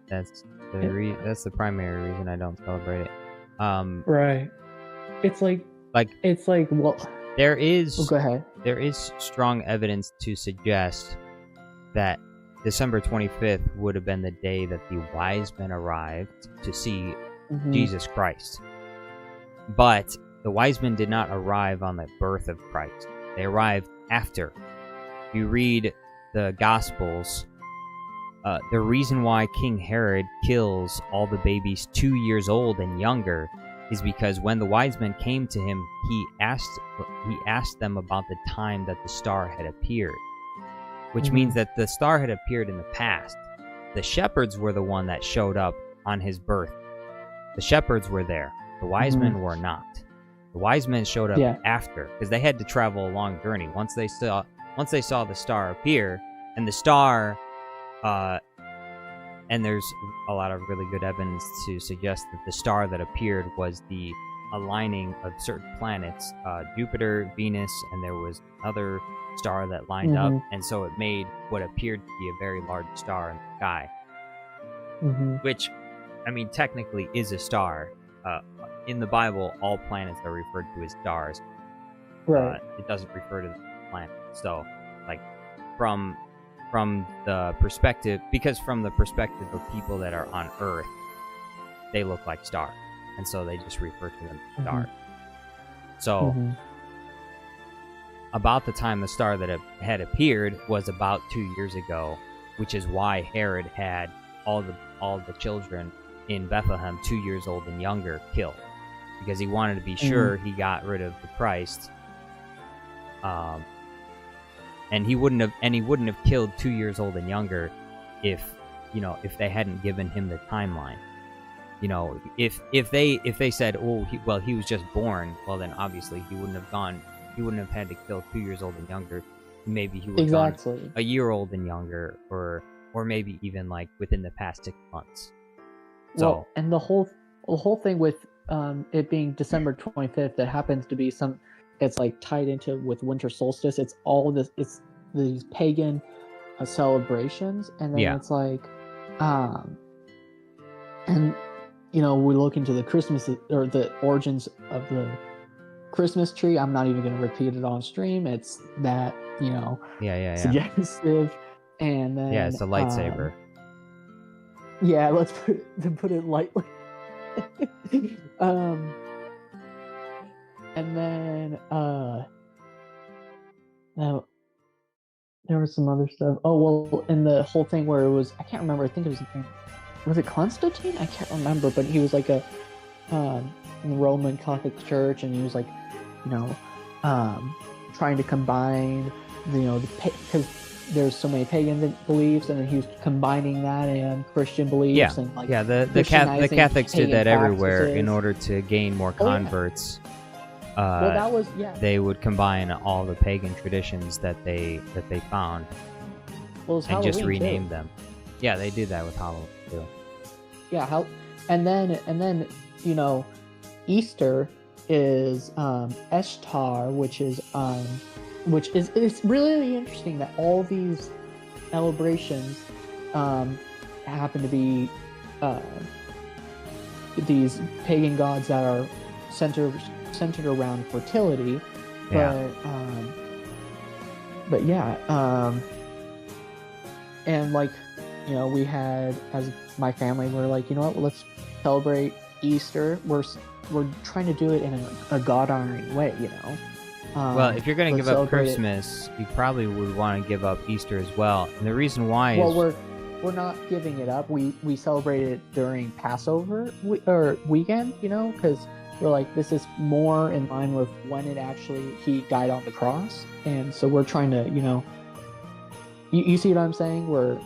that's the primary reason I don't celebrate it. Right. It's like well. There is. Oh, go ahead. There is strong evidence to suggest that December 25th would have been the day that the wise men arrived to see Jesus Christ. But the wise men did not arrive on the birth of Christ. They arrived after. If you read the Gospels, the reason why King Herod kills all the babies 2 years old and younger is because when the wise men came to him, he asked them about the time that the star had appeared, which means that the star had appeared in the past. The shepherds were the one that showed up on his birth. The shepherds were there. The wise men were not. The wise men showed up after, because they had to travel a long journey. Once they saw the star appear, and the star, and there's a lot of really good evidence to suggest that the star that appeared was the aligning of certain planets, Jupiter, Venus, and there was another star that lined up, and so it made what appeared to be a very large star in the sky, which, I mean, technically is a star. In the Bible, all planets are referred to as stars. Right. It doesn't refer to the planet. So, like, from the perspective of people that are on Earth, they look like stars, and so they just refer to them as stars. So, about the time the star that had appeared was about 2 years ago, which is why Herod had all the children in Bethlehem 2 years old and younger killed, because he wanted to be sure he got rid of the Christ. And he wouldn't have killed 2 years old and younger if they hadn't given him the timeline. You know, if they said, he was just born, well then obviously he wouldn't have had to kill 2 years old and younger. Maybe he would have gone a year old and younger, or maybe even like within the past 6 months. Well, and the whole thing with it being December 25th, that happens to be it's like tied into with winter solstice. It's all this. It's these pagan celebrations, and then it's like, and we look into the Christmas or the origins of the Christmas tree. I'm not even going to repeat it on stream. It's that suggestive, and then it's a lightsaber. Let's put it lightly. And then now there was some other stuff. Oh well, and the whole thing where it was, I can't remember. I think it was it Constantine? I can't remember, but he was like a Roman Catholic Church, and he was like, trying to combine, because there's so many pagan beliefs, and then he was combining that and Christian beliefs, and like the Catholics did that everywhere in order to gain more converts. That was they would combine all the pagan traditions that they found, and just rename them. Yeah, they did that with Halloween too. Yeah, and then Easter is Ishtar, which is it's really interesting that all these celebrations happen to be these pagan gods that are centered around fertility, but but yeah, and like, you know, we had, as my family, we're like, you know what, let's celebrate Easter. We're trying to do it in a God honoring way, you know. Well, if you're going to let's give up celebrate it. Christmas, you probably would want to give up Easter as well. And the reason why Well, is we're not giving it up. We celebrate it during Passover or weekend, you know, because we're like, this is more in line with when it actually he died on the cross, and so we're trying to, you know, you see what I'm saying? We're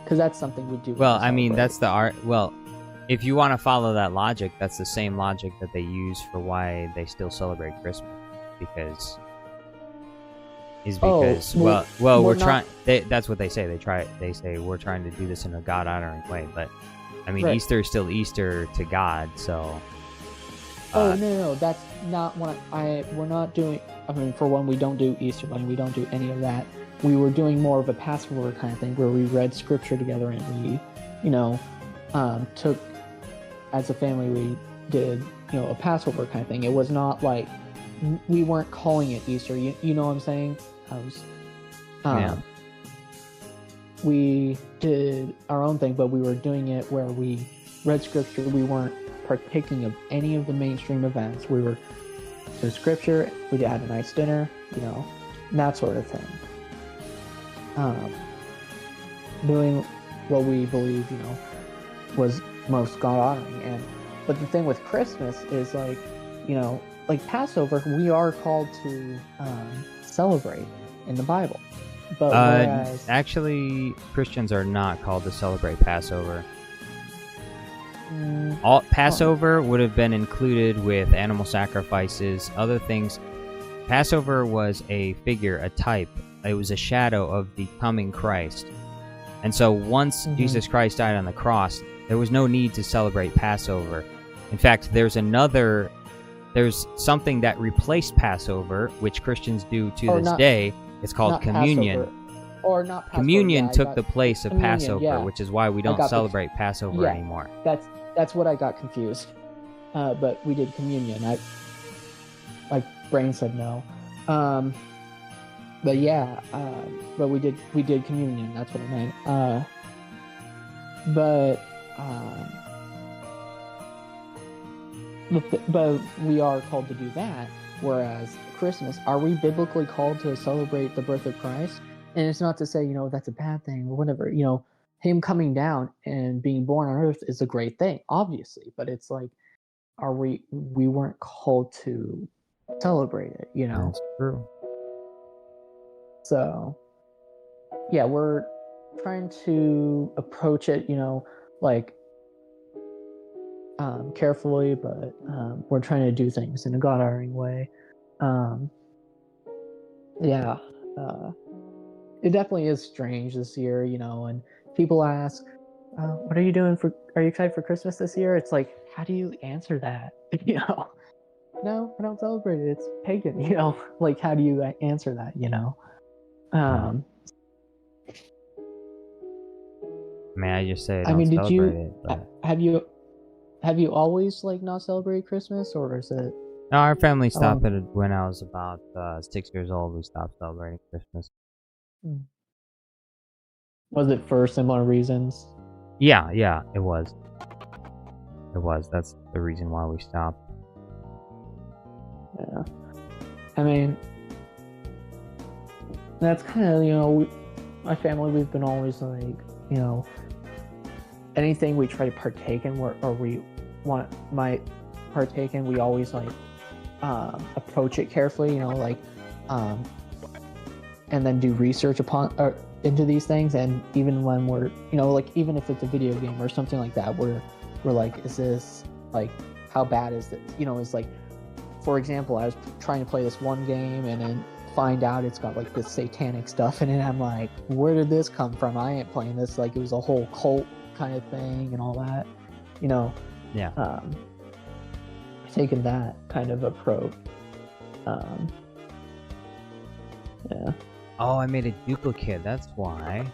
because that's something we do. when well, we I mean, celebrate. that's the art. Well, if you want to follow that logic, that's the same logic that they use for why they still celebrate Christmas, because well, we're we're not- trying. That's what they say. They say we're trying to do this in a God honoring way, but I mean, Right. Easter is still Easter to God, so. Oh no, that's not what we're not doing. I mean, for one, we don't do Easter Bunny. We don't do any of that. We were doing more of a Passover kind of thing where we read scripture together and we, you know, took, as a family, we did, you know, a Passover kind of thing. It was not like, we weren't calling it Easter. You know what I'm saying? Yeah. We did our own thing, but we were doing it where we read scripture. We weren't partaking of any of the mainstream events. We were in scripture. We had a nice dinner, you know, that sort of thing. Doing what we believe, you know, was most God honoring. But the thing with Christmas is, like, you know, like Passover, we are called to celebrate in the Bible. But whereas Actually, Christians are not called to celebrate Passover. mm, All Passover would have been included with animal sacrifices, other things. Passover was a figure, a type. It was a shadow of the coming Christ. And so once Jesus Christ died on the cross, there was no need to celebrate Passover. In fact, there's something that replaced Passover, which Christians do to this day. It's called not communion. Passover, or not Passover, Communion yeah, took the place of communion, Passover, yeah. which is why we don't celebrate Passover yeah. anymore. That's what I got confused. But we did communion. My brain said no. But yeah, but we did communion. That's what I meant. But we are called to do that. Whereas Christmas, are we biblically called to celebrate the birth of Christ? And it's not to say, you know, that's a bad thing or whatever. You know, him coming down and being born on earth is a great thing, obviously. But it's like, we weren't called to celebrate it, you know? That's true. So, yeah, we're trying to approach it, you know, like, carefully, but we're trying to do things in a God honoring way. Yeah, it definitely is strange this year, you know, and people ask, what are you doing are you excited for Christmas this year? It's like, how do you answer that? You know, no, I don't celebrate it. It's pagan, you know, like, how do you answer that, you know? I mean, I just say I I don't mean, celebrate it, but have you always, like, not celebrated Christmas, or is it? no, our family stopped it when I was about 6 years old. We stopped celebrating Christmas. Was it for similar reasons? Yeah, it was. It was. That's the reason why we stopped. Yeah. I mean, that's kind of, you know, my family, we've been always like, you know, anything we try to partake in or we might partake in, we always like approach it carefully, you know, like and then do research into these things. And even when we're, you know, like, even if it's a video game or something like that, we're like, is this, like, how bad is this? You know, it's like, for example, I was trying to play this one game and then find out it's got, like, this satanic stuff in it. I'm like, where did this come from? I ain't playing this. Like, it was a whole cult kind of thing and all that, you know. Yeah. Taking that kind of approach. Yeah. Oh, I made a duplicate. That's why.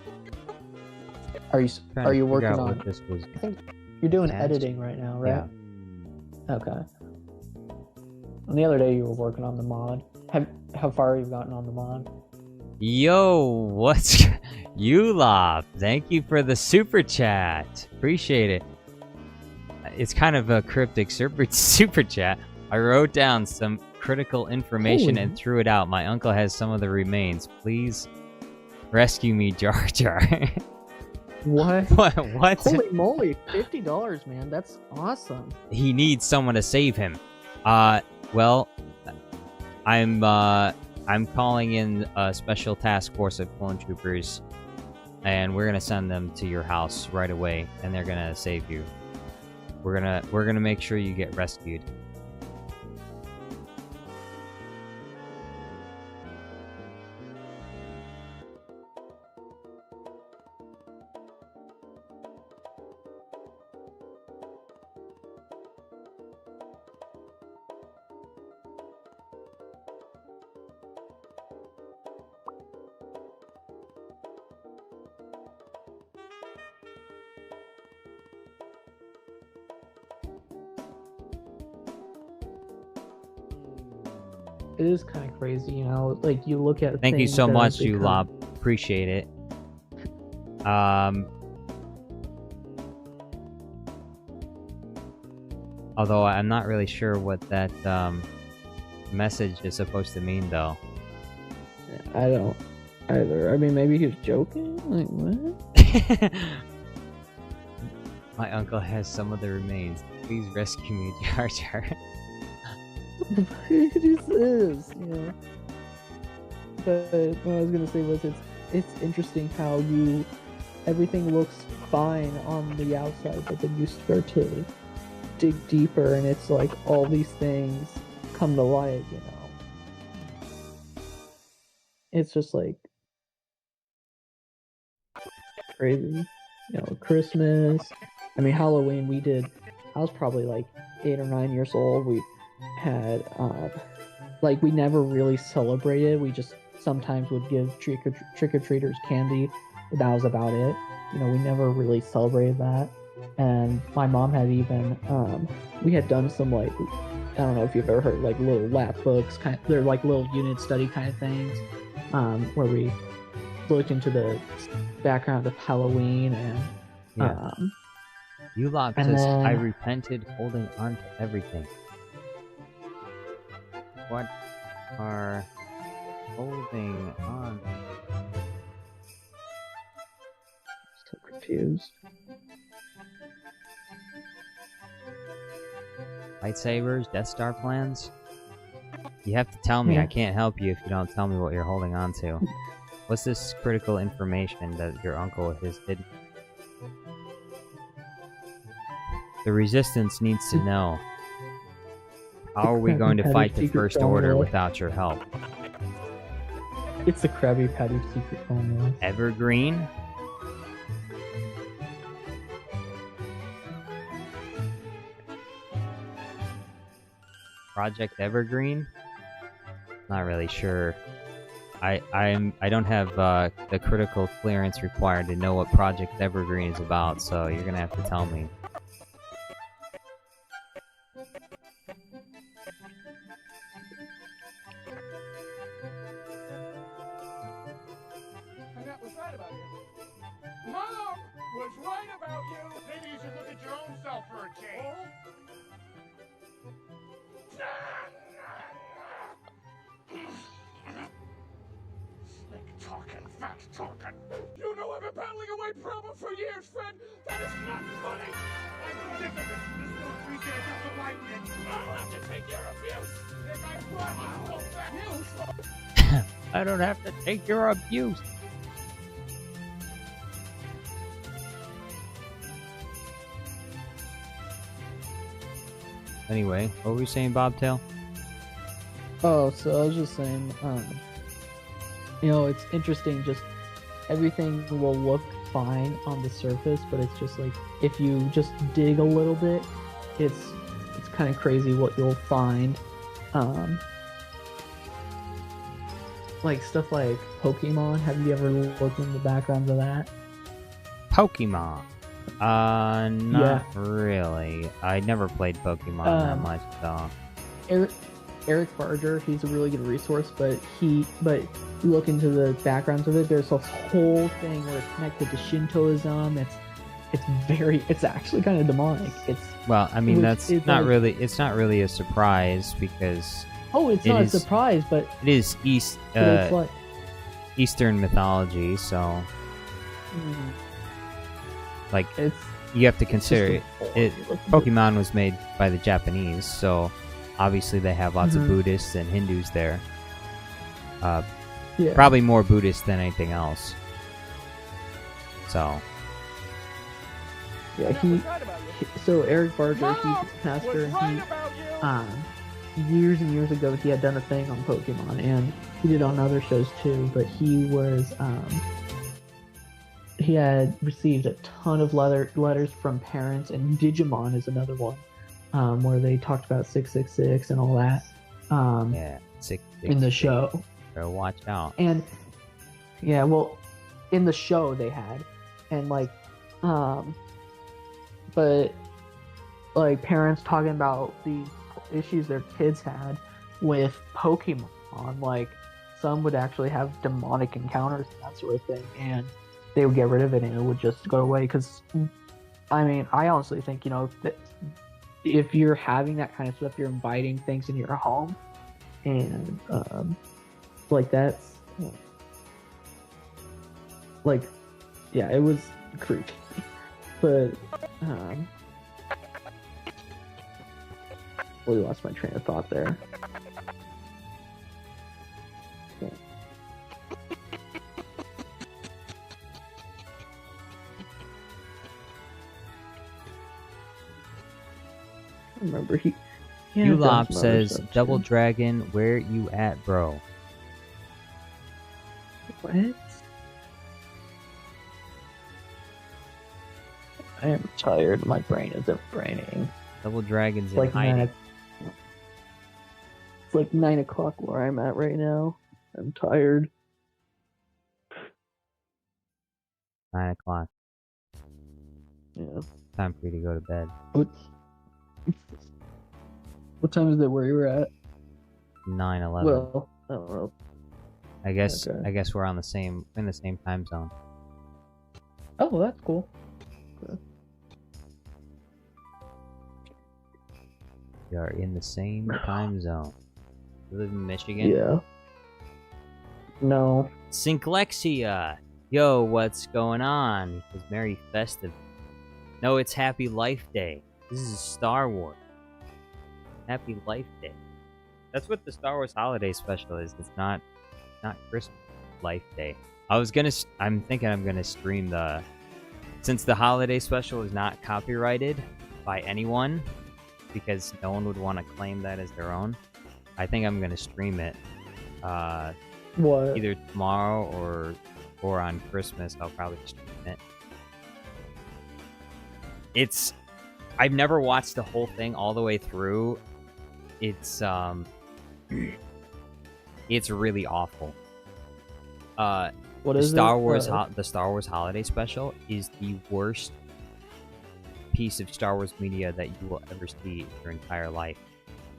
Are you working out on? what this was? I think you're doing Yes. editing right now, right? Yeah. Okay. And the other day you were working on the mod. How far have you gotten on the mod? Yo, what's Ulop? Thank you for the super chat. Appreciate it. It's kind of a cryptic super chat. I wrote down some critical information and threw it out. My uncle has some of the remains. Please rescue me, Jar Jar. What? What? Holy moly, $50, man. That's awesome. He needs someone to save him. Well, I'm calling in a special task force of clone troopers, and we're gonna send them to your house right away, and they're gonna save you. We're gonna make sure you get rescued. It is kind of crazy, you know. Like you look at. Thank you things so that much, become- Ulop. Appreciate it. Although I'm not really sure what that message is supposed to mean, though. I don't either. I mean, maybe he was joking. Like what? My uncle has some of the remains. Please rescue me, Jar Jar. It just is, you know. But what I was gonna say was it's interesting how everything looks fine on the outside, but then you start to dig deeper, and it's like all these things come to light, you know. It's just like crazy, you know. Christmas, I mean Halloween. I was probably like 8 or 9 years old. We had like we never really celebrated. We just sometimes would give trick-or-treaters candy, but that was about it. You know, we never really celebrated that. And my mom had even we had done some, like, I don't know if you've ever heard, like little lap books, they're like little unit study kind of things, where we looked into the background of Halloween and Yeah. Ulop and says, then- I repented holding on to everything. What are holding on? so confused. Lightsabers? Death Star plans? You have to tell me. Yeah. I can't help you if you don't tell me what you're holding on to. What's this critical information that your uncle has hidden? The Resistance needs to know. How are we going to fight the First Order without your help? It's the Krabby Patty secret formula. Evergreen? Project Evergreen? Not really sure. I don't have the critical clearance required to know what Project Evergreen is about, so you're gonna have to tell me. And that was right about you. Mom was right about you. Maybe you should look at your own self for a change. Slick talking, fast talking. You know I've been battling a weight problem for years, Fred. That is not funny. I'm sick of it. This little creature doesn't like it. I'll have to take your abuse. If I promise you won't back. I don't have to take your abuse. Anyway, what were we saying, Bobtail? Oh, so I was just saying, you know, it's interesting, just everything will look fine on the surface, but it's just like, if you just dig a little bit, it's kind of crazy what you'll find. Like stuff like Pokemon, have you ever looked in the backgrounds of that? Pokemon. Not really. I never played Pokemon that much, so. Eric Barger, he's a really good resource, but you look into the backgrounds of it, there's this whole thing where it's connected to Shintoism. It's actually kind of demonic. Well, I mean, it's not like- really. It's not really a surprise because it's it not is- a surprise, but it is it's like Eastern mythology, so like it's you have to just consider it. a- Pokemon was made by the Japanese, so obviously they have lots of Mhm. Buddhists and Hindus there. Yeah. Probably more Buddhists than anything else. So Yeah, I was right about you. so Eric Barger, he's a Mom pastor, was and right about you. years and years ago he had done a thing on Pokemon, and he did on other shows too, but he had received a ton of letters from parents, and Digimon is another one, where they talked about 666 and all that, yeah, in the show. So watch out. And yeah, well, in the show they had, and but like parents talking about the issues their kids had with Pokemon, like some would actually have demonic encounters and that sort of thing, and they would get rid of it and it would just go away. Because I mean, I honestly think, that if you're having that kind of stuff, you're inviting things into your home, and like that's like, yeah, it was creepy. But really lost my train of thought there. Yeah. I remember he had done Ulop some other says, stuff, "Double too. Dragon, where you at, bro?" What? I am tired. My brain isn't braining. Double Dragon's It's in like hiding. It's like 9 o'clock where I'm at right now. I'm tired. 9 o'clock. Yeah. Time for you to go to bed. What time is it where you were at? 9:11. Well, I don't know. I guess okay. I guess we're in the same time zone. Oh, well, that's cool. We are in the same time zone. You live in Michigan? Yeah. No. Synklexia! Yo, what's going on? It's Merry Festive. No, it's Happy Life Day. This is Star Wars. Happy Life Day. That's what the Star Wars Holiday Special is. It's not Christmas. Life Day. I'm thinking I'm gonna stream since the Holiday Special is not copyrighted by anyone, because no one would want to claim that as their own. I think I'm gonna stream it. What? Either tomorrow or on Christmas. I'll probably stream it. I've never watched the whole thing all the way through. It's really awful. What The is Star it? Wars the Star Wars Holiday Special is the worst piece of Star Wars media that you will ever see in your entire life.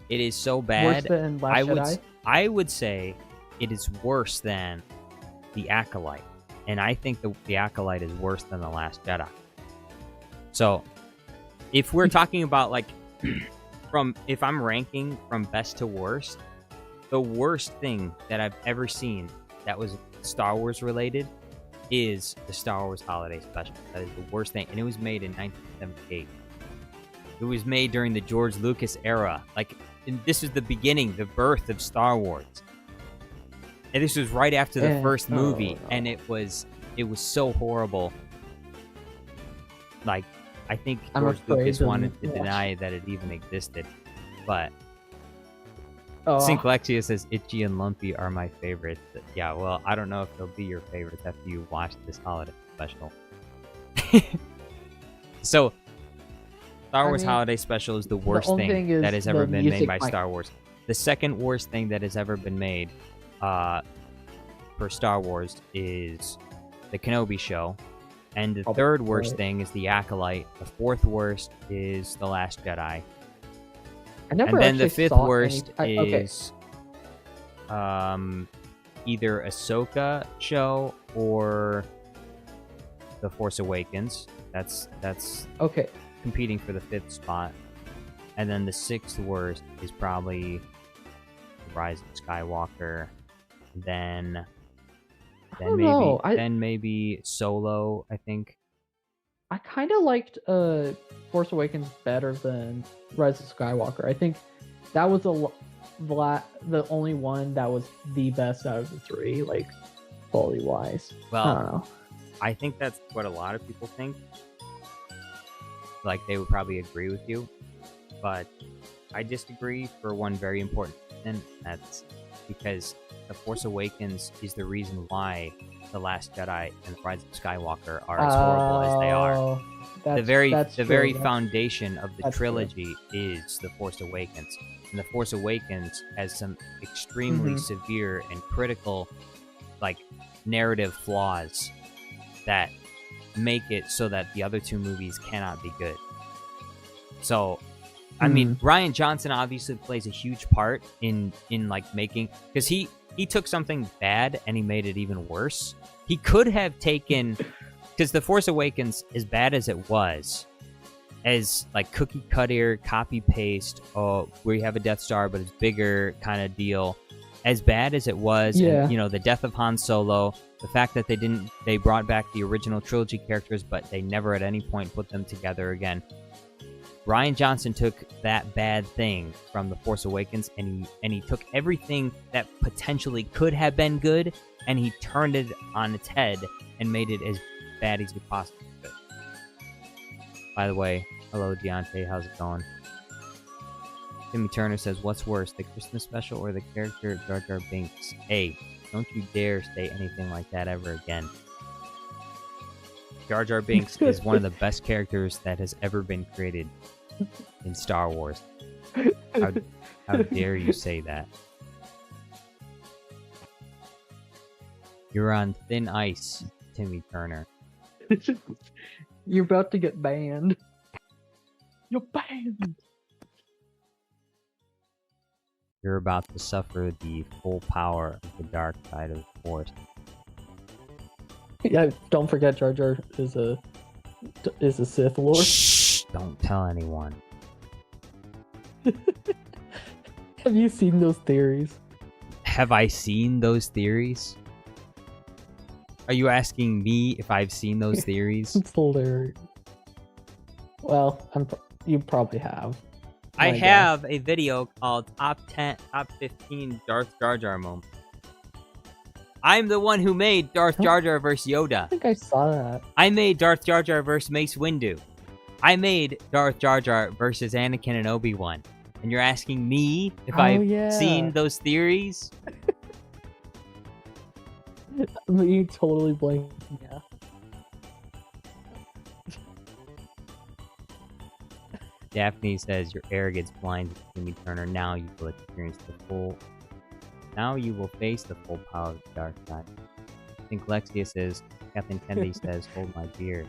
It is so Worse bad. than Last Jedi? I would say it is worse than The Acolyte, and I think the Acolyte is worse than The Last Jedi. So, if we're talking about like if I'm ranking from best to worst, the worst thing that I've ever seen that was Star Wars related is the Star Wars Holiday Special. That is the worst thing, and it was made in 1978. It was made during the George Lucas era. This was the beginning, the birth of Star Wars. And this was right after the first movie, and it was so horrible. Like, I think I'm George afraid Lucas to wanted to watch. deny that it even existed. But Oh, Synklexia says Itchy and Lumpy are my favorites. Yeah, well, I don't know if they'll be your favorites after you watch this holiday special. So, Star Wars Holiday Special is the worst only thing thing is that has ever the been made music by might- Star Wars. The second worst thing that has ever been made for Star Wars is the Kenobi show. And the third worst right. thing is the Acolyte. The fourth worst is The Last Jedi. I never And then the actually fifth saw worst any. Okay. is either Ahsoka show or The Force Awakens. That's Okay. competing for the fifth spot. And then the sixth worst is probably Rise of Skywalker. Then I don't know. then maybe Solo, I think. I kind of liked Force Awakens better than Rise of Skywalker. I think that was the only one that was the best out of the three, like quality wise. Well, I don't know. I think that's what a lot of people think. Like, they would probably agree with you. But I disagree for one very important reason. That's because The Force Awakens is the reason why The Last Jedi and The Rise of Skywalker are as horrible as they are. Oh, The very true. foundation of the That's true. trilogy is The Force Awakens. And The Force Awakens has some extremely severe and critical, like, narrative flaws that make it so that the other two movies cannot be good. So, I mean, Rian Johnson obviously plays a huge part in like making, because he took something bad and he made it even worse. He could have taken, because The Force Awakens, as bad as it was, as like cookie cutter, copy paste, where you have a Death Star but it's bigger kind of deal, as bad as it was, Yeah. and, you know, the death of Han Solo, the fact that they brought back the original trilogy characters, but they never at any point put them together again. Rian Johnson took that bad thing from The Force Awakens, and he took everything that potentially could have been good, and he turned it on its head and made it as bad as he possibly could. By the way, hello Deontay, how's it going? Timmy Turner says, what's worse, the Christmas special or the character Jar Jar Binks? Hey, don't you dare say anything like that ever again. Jar Jar Binks is one of the best characters that has ever been created in Star Wars. How dare you say that? You're on thin ice, Timmy Turner. You're about to get banned. You're banned. You're about to suffer the full power of the dark side of the Force. Yeah, don't forget Jar Jar is a Sith Lord. Shh! Don't tell anyone. Have you seen those theories? Have I seen those theories? Are you asking me if I've seen those theories? It's hilarious. Well, you probably have. I My have a video called Top 15 Darth Jar Jar moments. I'm the one who made Darth Jar Jar vs. Yoda. I think I saw that. I made Darth Jar Jar vs. Mace Windu. I made Darth Jar Jar versus Anakin and Obi-Wan. And you're asking me if I've seen those theories? You totally blanked. Yeah. Daphne says, your arrogance blinds Timmy Turner. Now you will experience the full... Now you will face the full power of the dark side. I think Lexia says, Captain Kennedy says, hold my beer.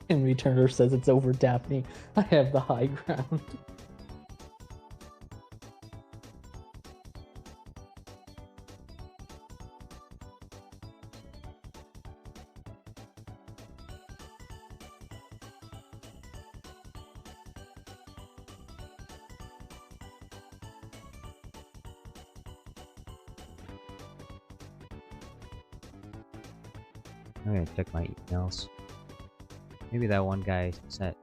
Henry Turner says it's over, Daphne. I have the high ground. I'm gonna check my emails. Maybe that one guy sent.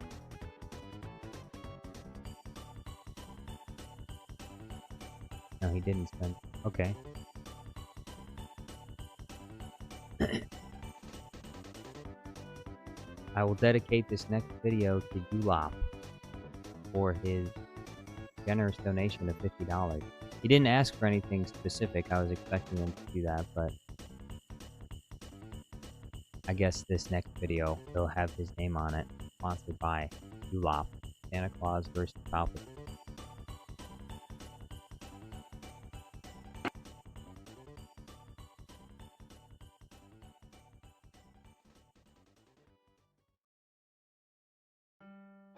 No, he didn't send. Okay. I will dedicate this next video to Dulop for his generous donation of $50. He didn't ask for anything specific. I was expecting him to do that, but I guess this next video will have his name on it, sponsored by Ulop, Santa Claus versus Palpatine.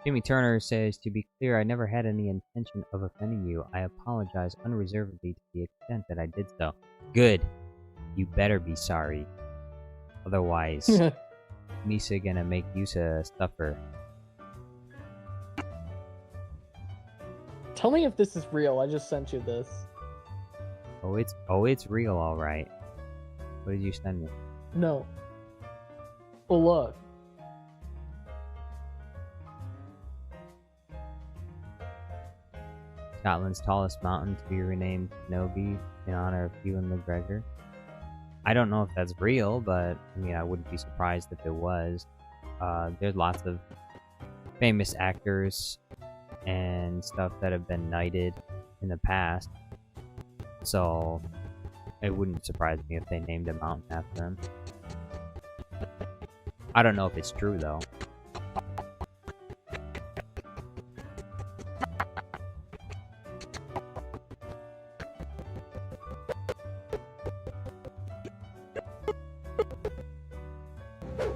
Jimmy Turner says, to be clear, I never had any intention of offending you. I apologize unreservedly to the extent that I did so. Good. You better be sorry. Otherwise, Misa gonna make use of stuffer. Tell me if this is real. I just sent you this. Oh, it's real, all right. What did you send me? No. Well, look. Scotland's tallest mountain to be renamed Kenobi in honor of Ewan McGregor. I don't know if that's real, but I mean, I wouldn't be surprised if it was. There's lots of famous actors and stuff that have been knighted in the past, so it wouldn't surprise me if they named a mountain after him. I don't know if it's true though.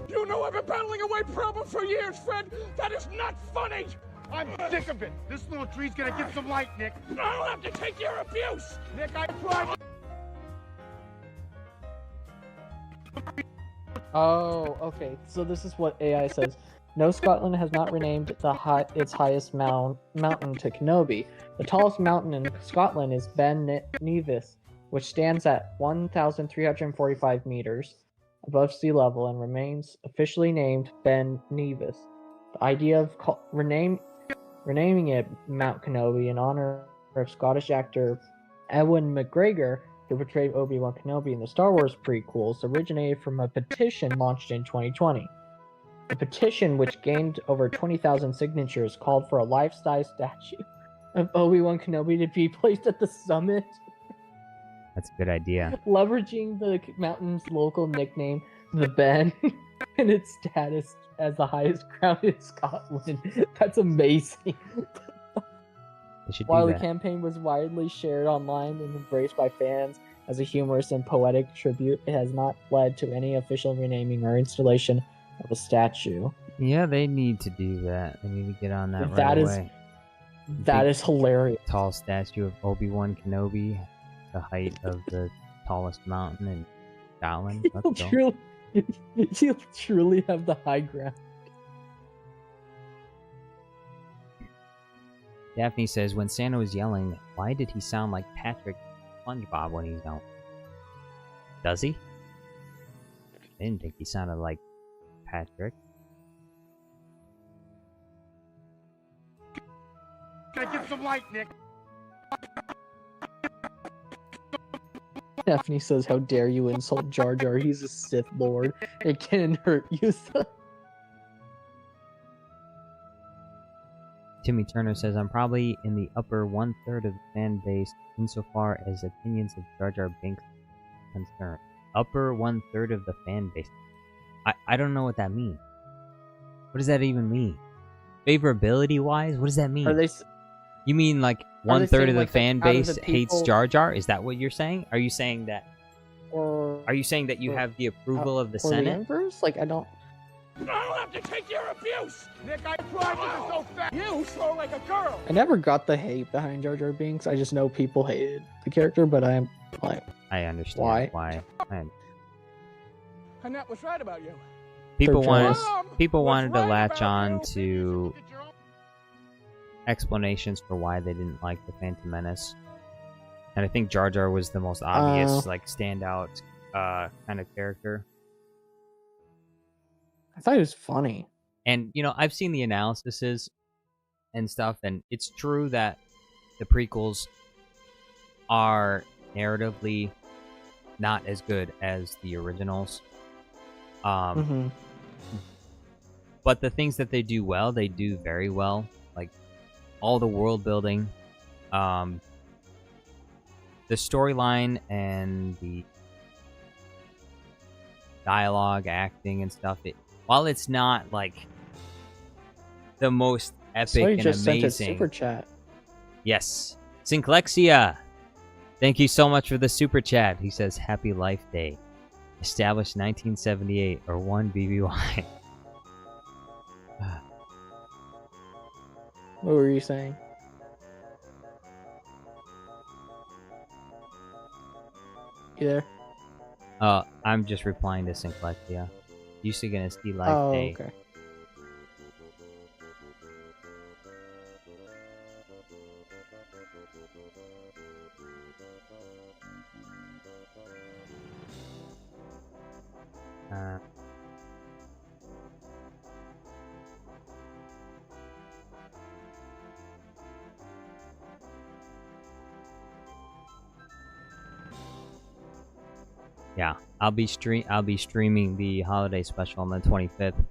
You know I've been battling a weight problem for years, Fred. That is not funny. I'm sick of it. This little tree's gonna get some light, Nick. I'll have to take your abuse. Nick, I tried. Oh, okay. So this is what AI says. No, Scotland has not renamed its highest mountain to Kenobi. The tallest mountain in Scotland is Ben Nevis, which stands at 1,345 meters above sea level and remains officially named Ben Nevis. The idea of renaming it Mount Kenobi in honor of Scottish actor Ewan McGregor, who portrayed Obi-Wan Kenobi in the Star Wars prequels, originated from a petition launched in 2020. The petition, which gained over 20,000 signatures, called for a life-size statue of Obi-Wan Kenobi to be placed at the summit, That's a good idea. leveraging the mountain's local nickname, the Ben, and its status as the highest crown in Scotland. That's amazing. They should While do the that. campaign was widely shared online and embraced by fans as a humorous and poetic tribute, it has not led to any official renaming or installation of a statue. Yeah, they need to do that. They need to get on that That right is- away. That Big is hilarious. Tall statue of Obi-Wan Kenobi, the height of the tallest mountain in Scotland. You'll Let's go. you'll truly have the high ground. Daphne says, when Santa was yelling, why did he sound like Patrick SpongeBob when he's yelling? Does he? I didn't think he sounded like Patrick. Gonna get some light, Nick. Daphne says, how dare you insult Jar Jar? He's a Sith Lord. It can hurt you. Timmy Turner says, I'm probably in the upper 1/3 of the fan base insofar as opinions of Jar Jar Binks are concerned. Upper 1/3 of the fan base. I don't know what that means. What does that even mean? Favorability wise? What does that mean? Are they? You mean like Are they 1/3 saying, of the like, fan out of base the hates people- Jar Jar? Is that what you're saying? Are you saying that? Or Are you saying that you Or- have the approval of the or the Senate? Emperors? Like, I don't. I'll have to take your abuse. Nick, I tried. This is so fast. You slow like a girl. I never got the hate behind Jar Jar Binks. I just know people hated the character, but I'm like, I understand Why? Annette was right about you. People They're wanted jealous. people What's wanted to right latch about on you? to explanations for why they didn't like the Phantom Menace, and I think Jar Jar was the most obvious, like, standout kind of character. I thought it was funny. And you know, I've seen the analyses and stuff, and it's true that the prequels are narratively not as good as the originals. Mm-hmm. But the things that they do well, they do very well. Like all the world building, the storyline and the dialogue, acting, and stuff. While it's not like the most epic So he and just sent a amazing. super chat. Yes, Synclexia. Thank you so much for the super chat. He says, "Happy Life Day, established 1978 or 1 BBY." What were you saying? You there? I'm just replying to Synclexia. Used to gonna see Life Oh, Day. okay. Yeah, I'll be streaming the holiday special on the 25th.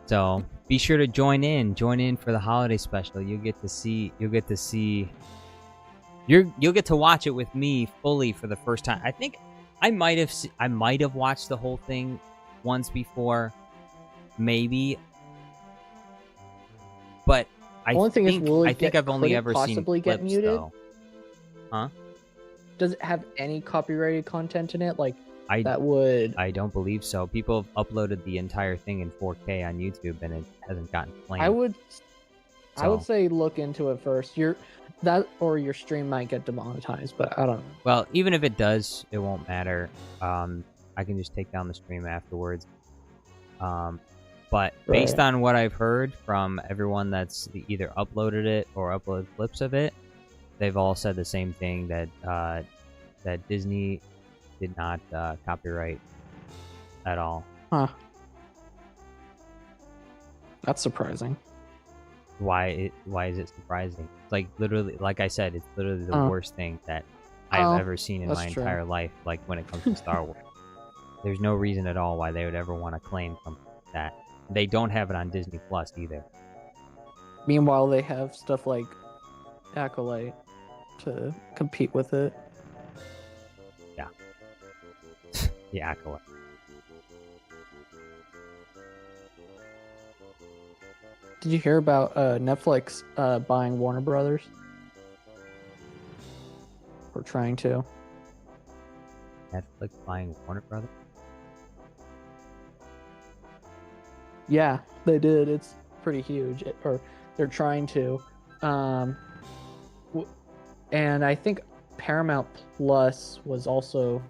So be sure to join in for the holiday special. You'll get to watch it with me fully for the first time. I think I might have watched the whole thing once before, maybe. But I think I've only ever seen clips, get muted? though. Huh? Does it have any copyrighted content in it? Like I don't believe so. People have uploaded the entire thing in 4K on YouTube, and it hasn't gotten claimed. I would say look into it first. Your stream might get demonetized, but I don't know. Well, even if it does, it won't matter. I can just take down the stream afterwards. But based on what I've heard from everyone that's either uploaded it or uploaded clips of it, they've all said the same thing, that that Disney did not copyright at all. Huh. That's surprising. Why is it surprising? It's like literally, like I said, it's literally the worst thing that I've ever seen in my entire life. Like when it comes to Star Wars, there's no reason at all why they would ever want to claim something like that. They don't have it on Disney Plus either. Meanwhile, they have stuff like Acolyte to compete with it. Yeah. The Acolyte. Did you hear about Netflix buying Warner Brothers? Or trying to. Netflix buying Warner Brothers? Yeah, they did. It's pretty huge. Or they're trying to. And I think Paramount Plus was also...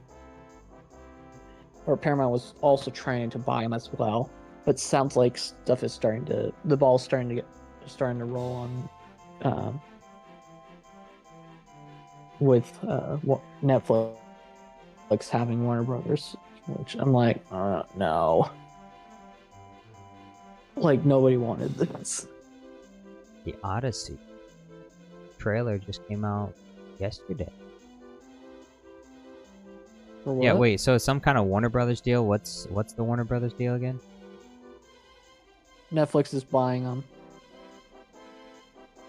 Or Paramount was also trying to buy them as well. But sounds like stuff is the ball's starting to roll on with Netflix having Warner Brothers, which I'm like, no, like nobody wanted this. The Odyssey trailer just came out yesterday. Yeah, wait. So some kind of Warner Brothers deal. What's the Warner Brothers deal again? Netflix is buying them.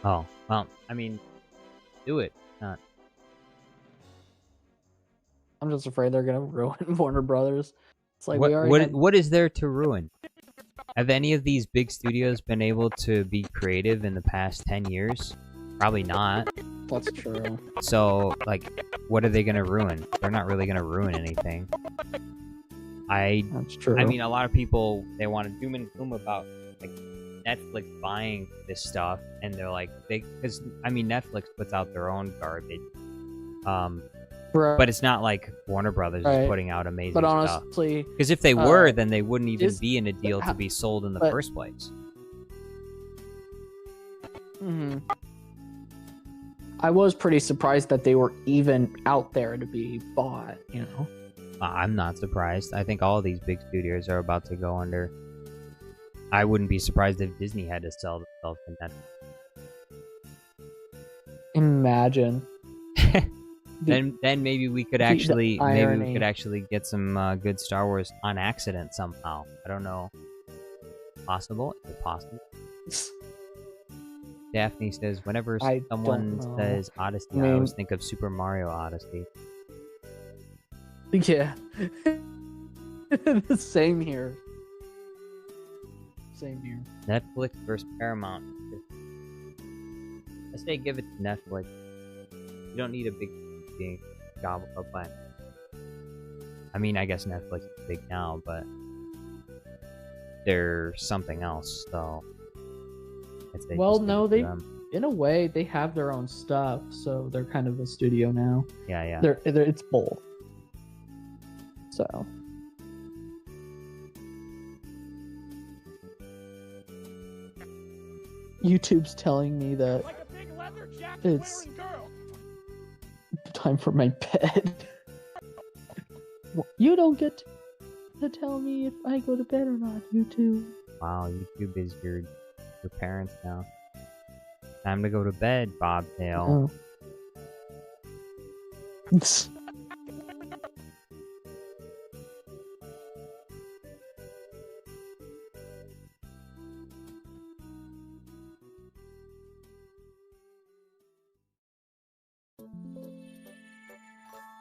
Oh, well, I mean, do it. Not. I'm just afraid they're gonna ruin Warner Brothers. It's like what is there to ruin? Have any of these big studios been able to be creative in the past 10 years? Probably not. That's true. So, like, what are they gonna ruin? They're not really gonna ruin anything. That's true. I mean, a lot of people, they want to doom and gloom about like Netflix buying this stuff, and they're like, because I mean, Netflix puts out their own garbage, but it's not like Warner Brothers is putting out amazing stuff. But honestly, because if they were, then they wouldn't even be in a deal to be sold in the first place. Mm-hmm. I was pretty surprised that they were even out there to be bought, you know? I'm not surprised. I think all of these big studios are about to go under. I wouldn't be surprised if Disney had to sell themselves to Netflix. Imagine. Then maybe we could actually get some good Star Wars on accident somehow. I don't know. Possible? Is it possible? Daphne says, whenever I don't someone know. says Odyssey, I mean- I always think of Super Mario Odyssey. Yeah. Same here. Same here. Netflix versus Paramount. I say give it to Netflix. You don't need a big job of plan. I mean, I guess Netflix is big now, but they're something else, so I'd say Well, just give no, it to they them. in a way they have their own stuff, so they're kind of a studio now. Yeah. They're it's both. So YouTube's telling me that Like a big leather jacket It's- wearing girl. time for my bed. Well, you don't get to tell me if I go to bed or not, YouTube. Wow, YouTube is your parents now. Time to go to bed, Bobtail. Oh.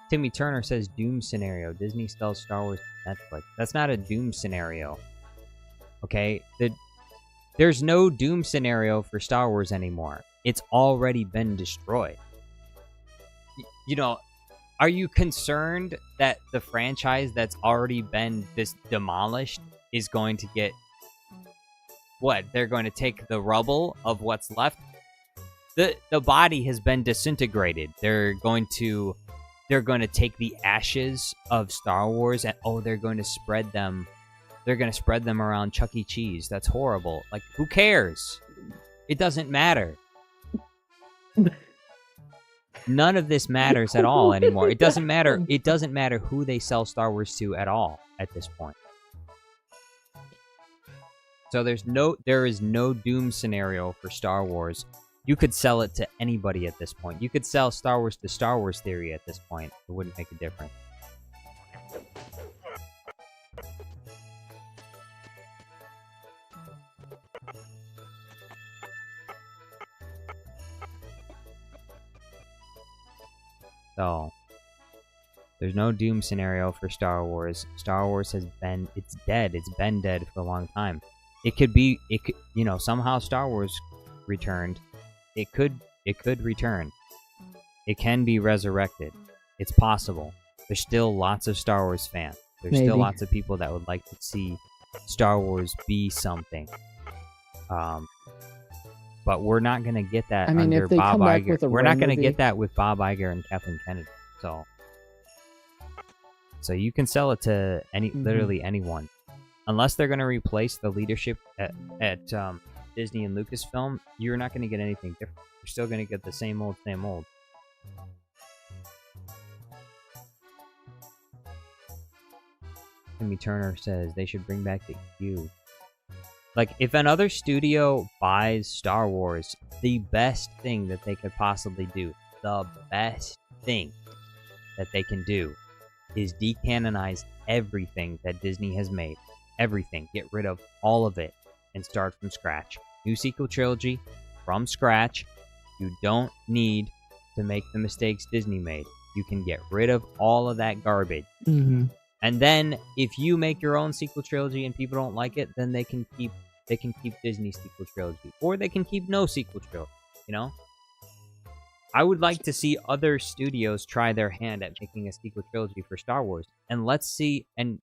Timmy Turner says Doom scenario. Disney sells Star Wars to Netflix. That's not a Doom scenario. Okay? There's no Doom scenario for Star Wars anymore. It's already been destroyed. You know, are you concerned that the franchise that's already been demolished is going to get... What? They're going to take the rubble of what's left? The body has been disintegrated. They're going to take the ashes of Star Wars and they're going to spread them. They're going to spread them around Chuck E. Cheese. That's horrible. Like, who cares? It doesn't matter. None of this matters at all anymore. It doesn't matter. It doesn't matter who they sell Star Wars to at all at this point. So there is no Doom scenario for Star Wars. You could sell it to anybody at this point. You could sell Star Wars to Star Wars Theory at this point. It wouldn't make a difference. So, there's no Doom scenario for Star Wars. Star Wars it's dead. It's been dead for a long time. It could, somehow Star Wars returned. It could return. It can be resurrected. It's possible. There's still lots of Star Wars fans. There's Maybe. still lots of people that would like to see Star Wars be something. But we're not gonna get that I mean, under if they Bob come back Iger. with a We're Rey not gonna movie- get that with Bob Iger and Kathleen Kennedy. So you can sell it to literally anyone, unless they're gonna replace the leadership at Disney and Lucasfilm. You're not gonna get anything different. You're still gonna get the same old, same old. Timmy Turner says they should bring back the Q. Like, if another studio buys Star Wars, the best thing that they could possibly do, the best thing that they can do, is decanonize everything that Disney has made. Everything. Get rid of all of it and start from scratch. New sequel trilogy from scratch. You don't need to make the mistakes Disney made. You can get rid of all of that garbage. Mm-hmm. And then, if you make your own sequel trilogy and people don't like it, then they can keep Disney's sequel trilogy, or they can keep no sequel trilogy. You know, I would like to see other studios try their hand at making a sequel trilogy for Star Wars, and let's see. And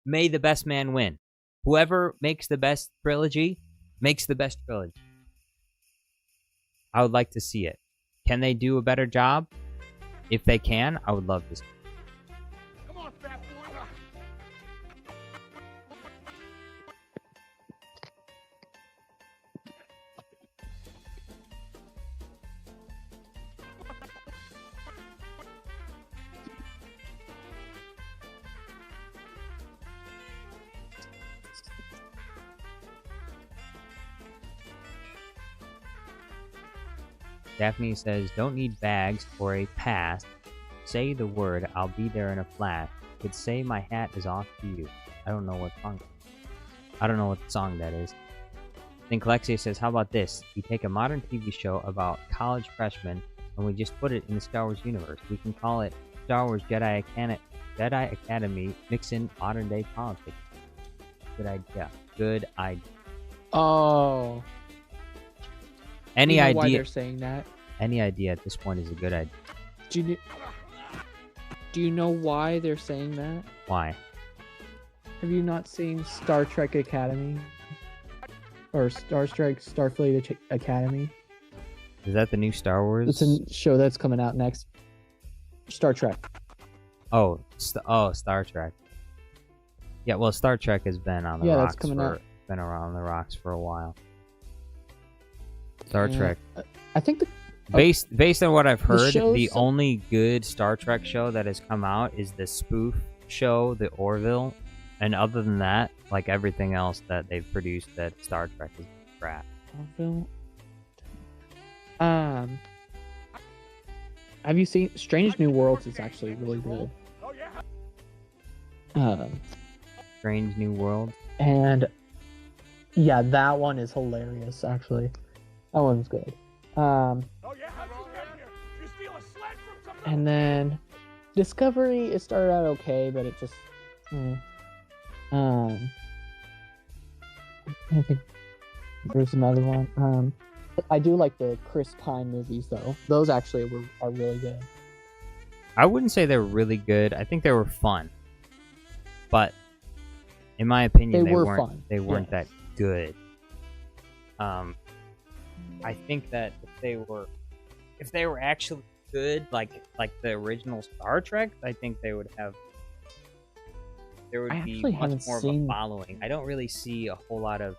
may the best man win. Whoever makes the best trilogy makes the best trilogy. I would like to see it. Can they do a better job? If they can, I would love to see it. Come on, fat boy. Daphne says, don't need bags or a pass. Say the word, I'll be there in a flash. Could say my hat is off to you. I don't know what song that is. Then Alexia says, how about this? We take a modern TV show about college freshmen and we just put it in the Star Wars universe. We can call it Star Wars Jedi Academy, mix in modern day politics. Good idea. Good idea. Oh. Any You know why idea? they're saying that? Any idea at this point is a good idea. Do you know why they're saying that? Why? Have you not seen Star Trek Academy? Or Star Trek Starfleet Academy? Is that the new Star Wars? It's a show that's coming out next. Star Trek. Oh, Star Trek. Yeah, well, Star Trek has been on the that's rocks coming out. been around the rocks for a while. Star Trek. I think Based on what I've heard, show's the only good Star Trek show that has come out is the spoof show, The Orville, and other than that, like everything else that they've produced, that Star Trek is crap. Have you seen Strange New Worlds? Is actually really good. Strange New World. And yeah, that one is hilarious. Actually, that one's good. And then Discovery, it started out okay, but it just I think there's another one. I do like the Chris Pine movies though. Those actually are really good. I wouldn't say they're really good. I think they were fun, but in my opinion, They were fun. They weren't Yeah. that good. I think that if they were actually good, like the original Star Trek, I think there would I be actually much haven't more of seen- a following. I don't really see a whole lot of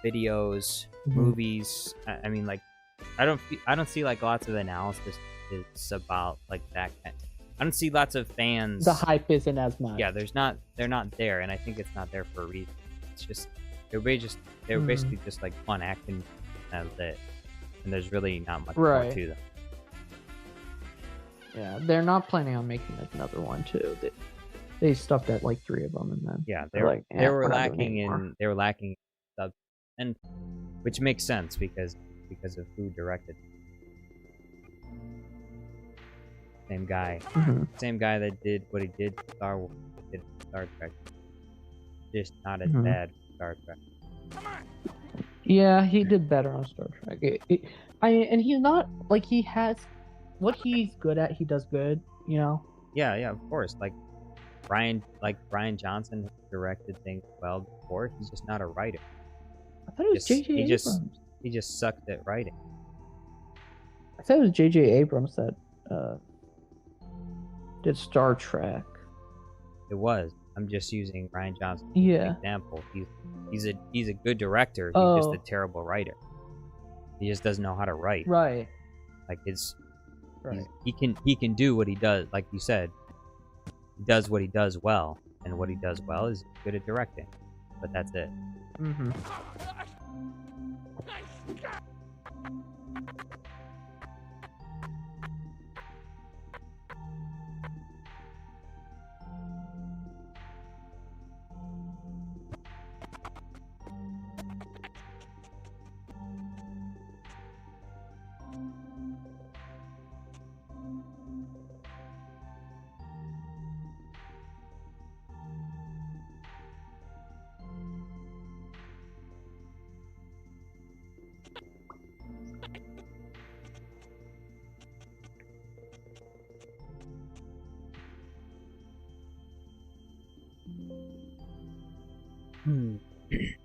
videos, Mhm. movies. I mean, like, I don't see like lots of analysis is about like that kind. I don't see lots of fans. The hype isn't as much. Yeah, they're not there, and I think it's not there for a reason. It's just they were basically just like fun acting as it, and there's really not much more Right. to them. Yeah, they're not planning on making another one too. They stuffed at like 3 of them, and then Yeah, they're like, they were we're not doing lacking anymore. sub, and which makes sense because of who directed. Same guy that did what he did to Star Wars, did to Star Trek. Just not as bad as Star Trek. Yeah, he did better on Star Trek. And he's not like he has what he's good at. He does good, you know. Yeah, of course. Like Brian Johnson has directed things well before. He's just not a writer. I thought it was J.J. Abrams. He just sucked at writing. I thought it was J.J. Abrams that did Star Trek. It was. I'm just using Ryan Johnson as Yeah. an example. He's a good director. He's Oh. just a terrible writer. He just doesn't know how to write. Right. Like Right. he can do what he does. Like you said, he does what he does well, and what he does well is good at directing. But that's it. Mm-hmm.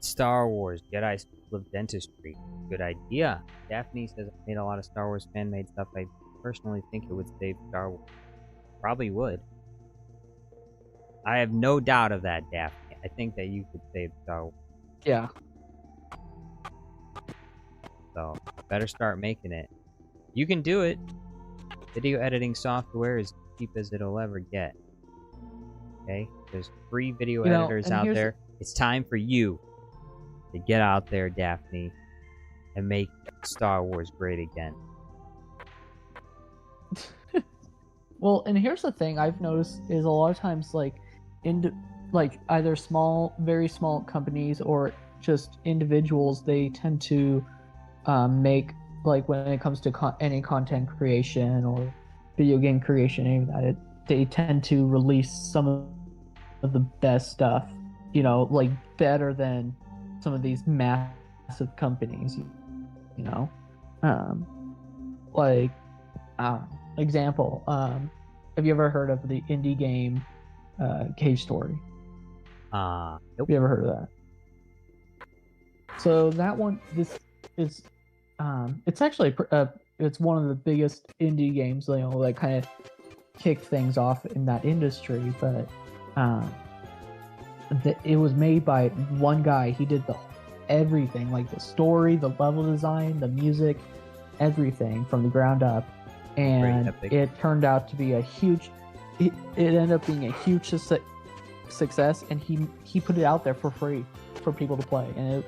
Star Wars Jedi School of Dentistry. Good idea. Daphne says I made a lot of Star Wars fan-made stuff. I personally think it would save Star Wars. Probably would. I have no doubt of that, Daphne. I think that you could save Star Wars. Yeah. So better start making it. You can do it. Video editing software is as cheap as it'll ever get. Okay? There's free video editors and out here's there. It's time for you to get out there, Daphne, and make Star Wars great again. Well, and here's the thing I've noticed is a lot of times like either very small companies or just individuals, they tend to make, like, when it comes to any content creation or video game creation, any of that, they tend to release some of the best stuff, like better than some of these massive companies, you know. Like, example, have you ever heard of the indie game Cave Story? Nope. Have you ever heard of that? So that one, this is, it's actually it's one of the biggest indie games, that kind of kicked things off in that industry. But it was made by one guy. He did everything, like the story, the level design, the music, everything from the ground up, and it turned out to be a huge. It ended up being a huge success, and he put it out there for free for people to play, and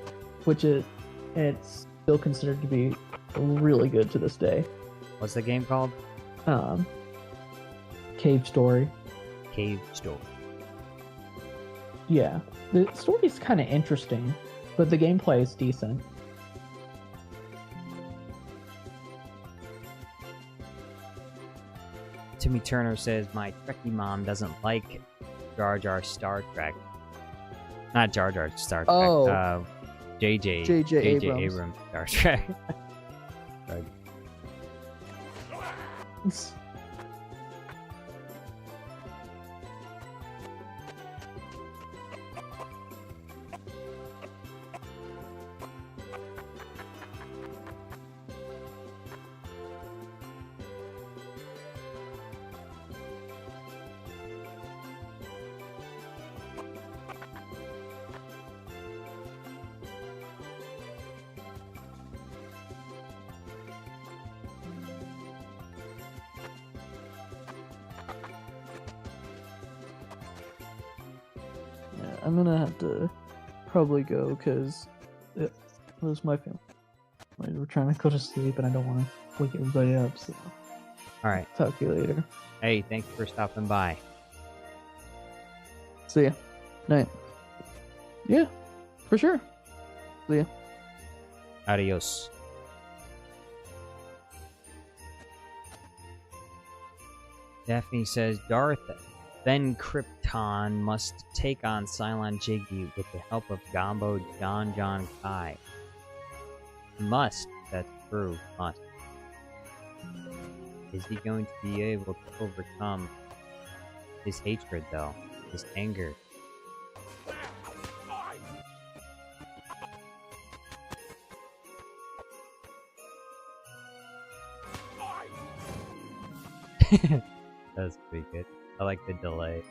it's still considered to be really good to this day. What's the game called? Cave Story. Cave Story. Yeah, the story's kind of interesting, but the gameplay is decent. Timmy Turner says, my Trekkie mom doesn't like Jar Jar Star Trek. Not Jar Jar Star Trek. Oh. J.J. Abrams Star Trek. Sorry. I'm gonna have to probably go because it was my family. We're trying to go to sleep, and I don't want to wake everybody up. So, all right, talk to you later. Hey, thanks for stopping by. See ya. Night. Yeah, for sure. See ya. Adios. Daphne says, Darth Ben Krypton must take on Cylon Jiggy with the help of Gombo John Kai. Must. That's true. Must. Is he going to be able to overcome his hatred, though? His anger? That's pretty good. I like the delay.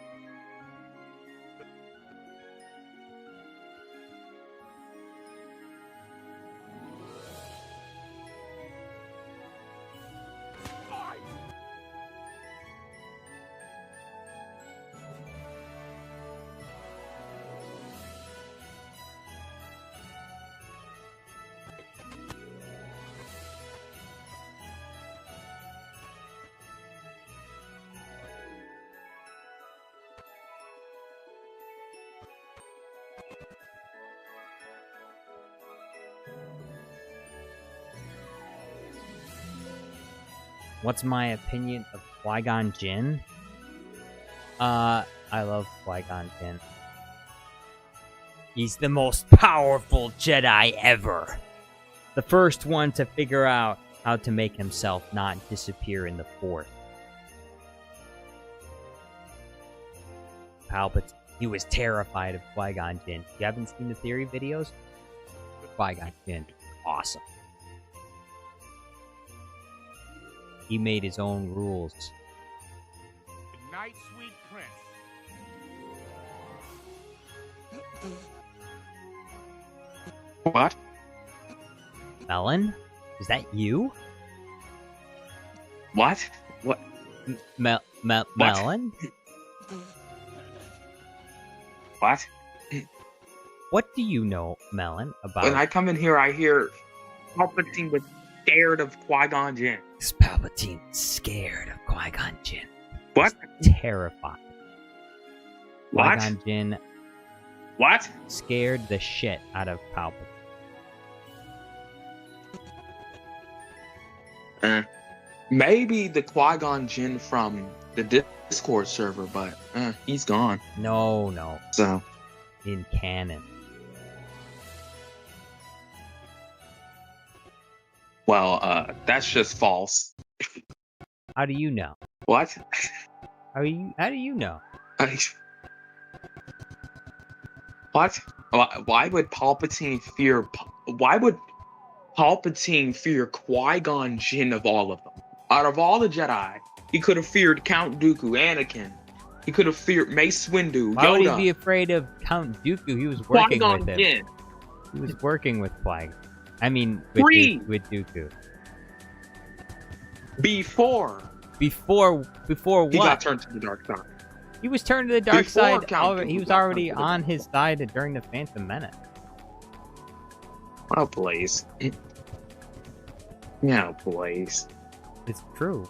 What's my opinion of Qui-Gon Jinn? I love Qui-Gon Jinn. He's the most powerful Jedi ever. The first one to figure out how to make himself not disappear in the Force. Palpatine, he was terrified of Qui-Gon Jinn. If you haven't seen the theory videos, Qui-Gon Jinn, awesome. He made his own rules. Good night, sweet prince. What? Melon? Is that you? What? What? Melon? What? What do you know, Melon, about... When I come in here, I hear Palpatine was scared of Qui-Gon Jinn. Is Palpatine scared of Qui-Gon Jinn? What? He's terrified. What? Qui-Gon Jinn What? Scared the shit out of Palpatine. Maybe the Qui-Gon Jinn from the Discord server, but he's gone. No. So In canon. well, that's just false. How do you know? What? How do you know? What? Why would Palpatine fear? Why would Palpatine fear Qui-Gon Jinn of all of them? Out of all the Jedi, he could have feared Count Dooku, Anakin. He could have feared Mace Windu, Why would he Yoda, be afraid of Count Dooku? He was working Qui-Gon with him. Jinn. He was working with Qui. I mean, Three. with Dooku. Before Before what? he got turned to the dark side. He was turned to the dark Before side. Count He Dooku was got already turned to the on dark his side during the Phantom Menace. Oh, please. No, please. It's true.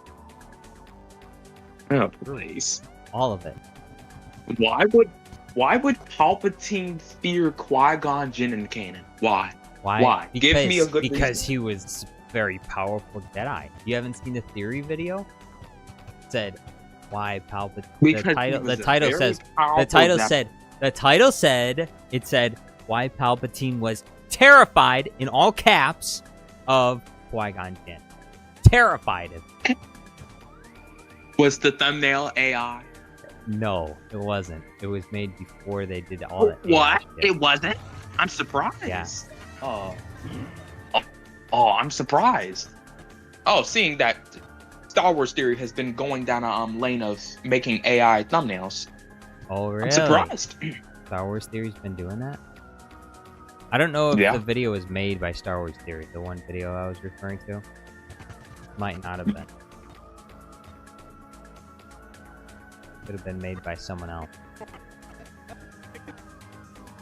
Oh, please. All of it. Why would Palpatine fear Qui-Gon Jinn in canon? Why? Why? Give me a good Because reason. he was a very powerful Jedi. You haven't seen the theory video? It said why Palpatine. Because The title. he was The a title very says. powerful The title Jedi. said. The title said. It said why Palpatine was terrified in all caps of Qui-Gon Jinn. Terrified of. Was the thumbnail AI? No, it wasn't. It was made before they did all that. What? AI shit. It wasn't? I'm surprised. Yeah. Oh, I'm surprised. Oh, seeing that Star Wars Theory has been going down a lane of making AI thumbnails. Oh, really? I'm surprised. Star Wars Theory's been doing that? I don't know if Yeah. the video was made by Star Wars Theory, the one video I was referring to. Might not have been. Could have been made by someone else.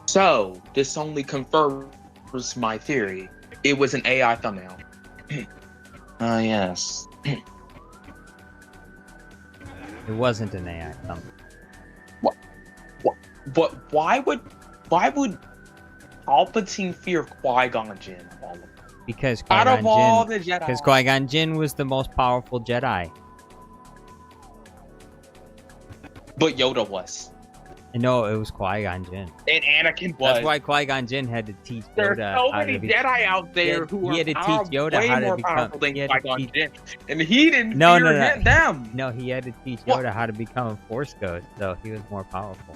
So, this only confirms my theory. It was an AI thumbnail. Yes. It wasn't an AI thumbnail. But why would Palpatine fear Qui-Gon Jinn of all of them? Because Out of all Qui-Gon Jinn, the Jedi. because Qui-Gon Jinn was the most powerful Jedi. But Yoda was. And no, it was Qui-Gon Jinn. And Anakin was. That's why Qui-Gon Jinn had to teach There's Yoda so how many to be. Jedi out there who he are had to teach Yoda way how to more become. powerful than He had to Qui-Gon teach, Jinn. And he didn't No, fear no, no. them. no, he had to teach What? Yoda how to become a Force Ghost, so he was more powerful,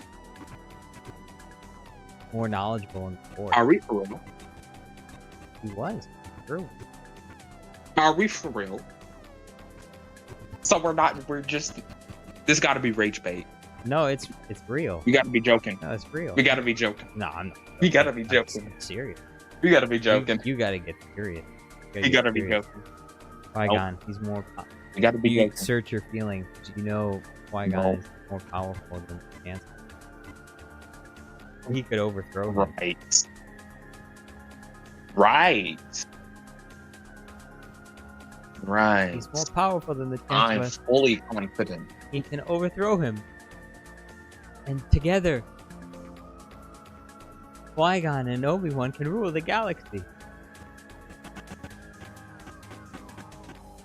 more knowledgeable in the Force. Are we for real? He was true. Are we for real? So we're just, this gotta be rage bait. No, it's real. You gotta be joking. No, it's real. We gotta be joking. No, I'm not. You gotta be I'm joking. serious. We gotta be joking. You gotta get serious. You gotta be joking. Qui-Gon, he's more. You gotta be You joking. search your feelings. You know Qui-Gon No. is more powerful than Chancellor. He could overthrow him. Right. Right. Right. He's more powerful than the I'm Chancellor. fully confident. He can overthrow him. And together, Qui-Gon and Obi-Wan can rule the galaxy.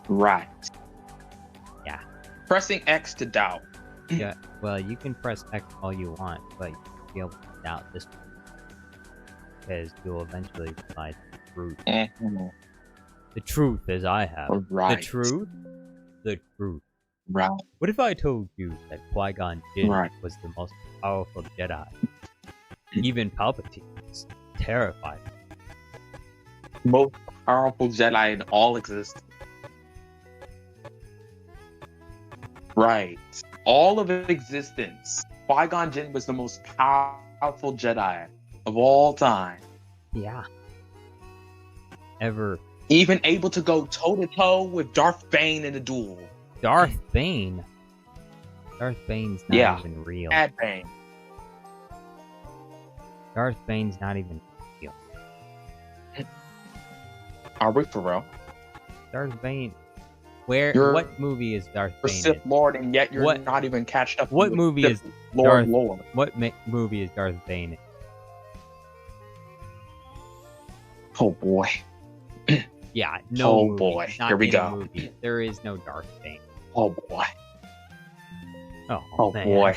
Right. Yeah. Pressing X to doubt. Yeah. Well, you can press X all you want, but you'll be able to doubt this one. Because you'll eventually realize the truth. Mhm. The truth, as I have. Right. The truth? The truth. Right. What if I told you that Qui-Gon Jinn Right. was the most powerful Jedi? Even Palpatine was terrified. Most powerful Jedi in all existence. Right. All of existence. Qui-Gon Jinn was the most powerful Jedi of all time. Yeah. Ever. Even able to go toe-to-toe with Darth Bane in a duel. Darth Bane? Darth Bane's not Yeah. even real. Bad Bane. Darth Bane's not even real. Are we for real? Darth Bane. Where? You're- What movie is Darth You're Bane Sith in? Lord, and yet you're What- not even catched up. what with movie Sith is Lord? Darth- Lord. What movie is Darth Bane in? Oh boy. Yeah, no Oh, movie. boy. Not Here we in a go. movie. There is no Darth Bane. Oh boy. Oh, Oh man. boy.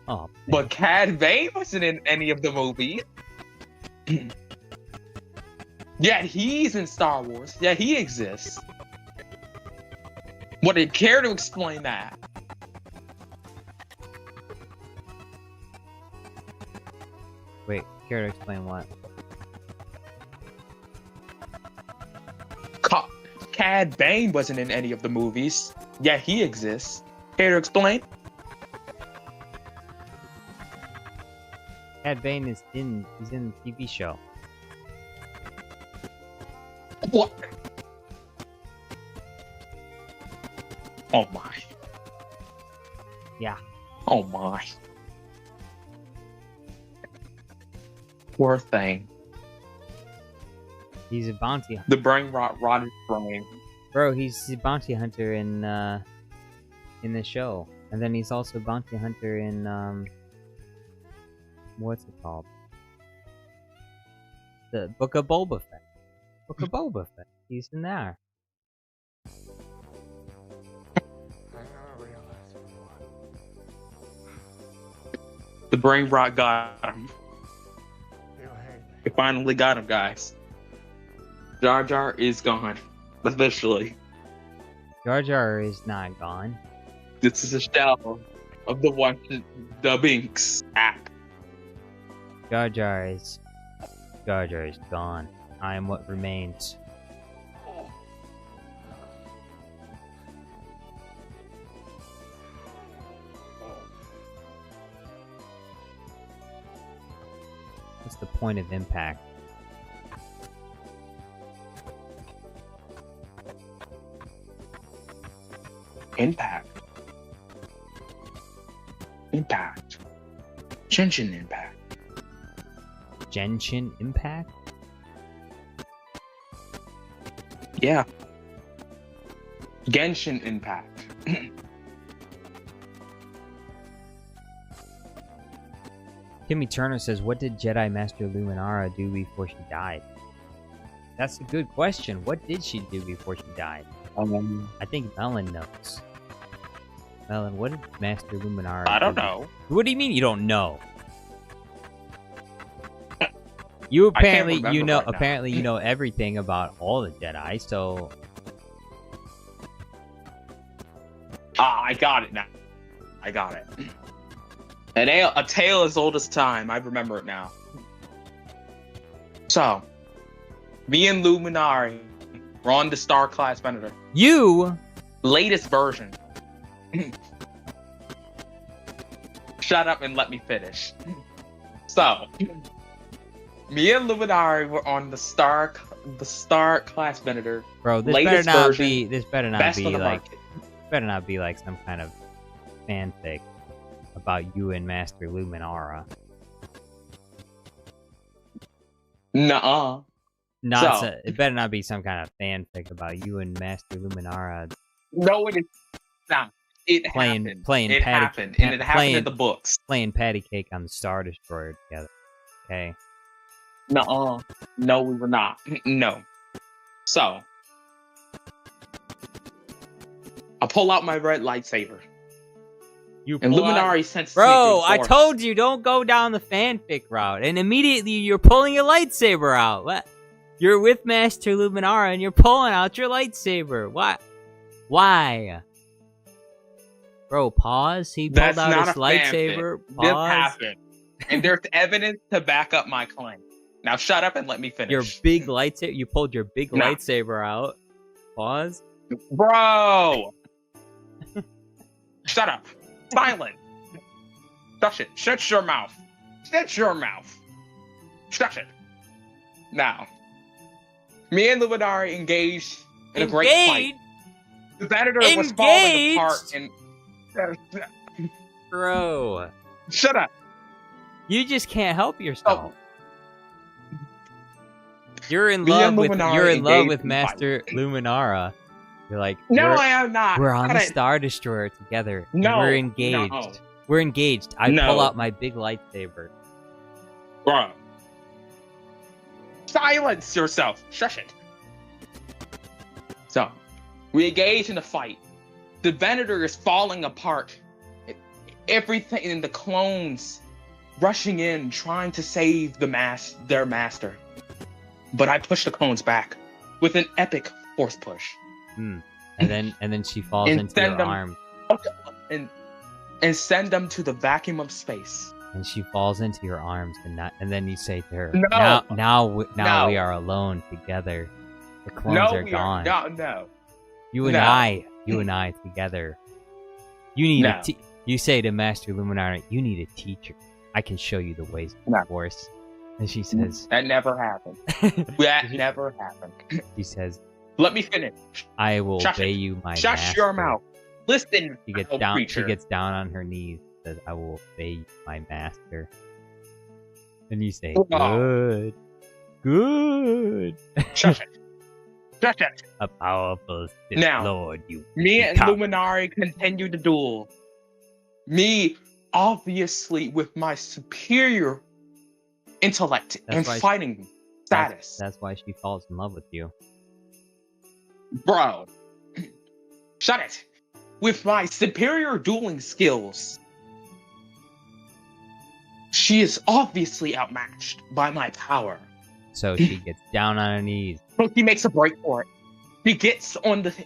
Oh, man. But Cad Bane wasn't in any of the movies. Yeah, he's in Star Wars. Yeah, he exists. Would it care to explain that? Wait, care to explain what? Cad Bane wasn't in any of the movies. Yeah, he exists. Care to explain? Cad Bane is he's in the TV show. What? Oh my. Yeah. Oh my. Poor thing. He's a bounty hunter. The brain rot his brain. Bro, he's a bounty hunter in the show. And then he's also a bounty hunter in what's it called? The Book of Boba Fett. Book of Boba Fett. He's in there. I never realized before. The brain rot got him. You hate me. It finally got him, guys. Jar Jar is gone. Officially. Jar Jar is not gone. This is a shell of the Binks act. Jar Jar is gone. I am what remains. What's the point of impact? Impact. Impact. Genshin impact. Genshin Impact? Yeah. Genshin impact. Timmy Turner says, what did Jedi Master Luminara do before she died? That's a good question. What did she do before she died? I think Melon knows. Melon, what did Master Luminara I don't do? know. What do you mean you don't know? You apparently remember you know right now. apparently you know everything about all the Jedi, so I got it now. I got it. A tale as old as time. I remember it now. So, me and Luminari were on the Star Class Venator. you Latest version. Shut up and let me finish. So, me and Luminari were on the Star Class Venator. bro, this Latest better not version, be Best on the like market. better not be like some kind of fanfic about you and Master Luminara. Nuh-uh. It better not be some kind of fanfic about you and Master Luminara No, it is not. It playing happened. playing It patty happened, and it happened playing, in the books. playing patty cake on the Star Destroyer together. Okay. Nuh-uh. No, we were not. No. So, I pull out my red lightsaber, You and pull out- Luminari senses me Bro, through the I force. told you don't go down the fanfic route, and immediately you're pulling a lightsaber out. What? You're with Master Luminara and you're pulling out your lightsaber. What? Why? Bro, pause. He pulled That's out not his a lightsaber. fanfic. This Pause. happened, and there's evidence to back up my claim. Now, shut up and let me finish. Your big lightsaber. You pulled your big No. lightsaber out. Pause. Bro! Shut up. Silent. Shush it. Shut your mouth. Shut your mouth. Shush it. Now, me and Luminari engaged in a great fight. The Venator was falling apart and... Bro, Shut up. you just can't help yourself. Oh. You're in Me love and with Luminara you're in love engaged with in Master Luminara. You're like, No, we're, I am not. we're on Shut the it. Star Destroyer together. and No, we're engaged. no. We're engaged. I No. pull out my big lightsaber. Bro. Silence yourself. Shush it. So, we engage in a fight. The Venator is falling apart. Everything in the clones rushing in, trying to save their master. But I push the clones back with an epic force push. And then she falls And into send your them- arms. And send them to the vacuum of space. And she falls into your arms, and then you say to her, No. now No. we are alone together. The clones No, are we gone. are no. You and No. I together. You need No. you say to Master Luminara, you need a teacher. I can show you the ways of No. the Force. And she says, That never happened. That never happened. she says, Let me finish. I will Shush obey it. you, my Shut master. your mouth. Listen, She gets foul down. creature. She gets down on her knees. Says, "I will obey you, my master." And you say, Oh. "Good, good." Shut it. Shut it. A powerful Sith Now, Lord, you. Me and become. Luminari continue the duel. Me, obviously, with my superior intellect That's and why she- fighting status. That's why she falls in love with you. Bro. Shut it. With my superior dueling skills, she is obviously outmatched by my power. So she gets down on her knees. So she makes a break for it. She gets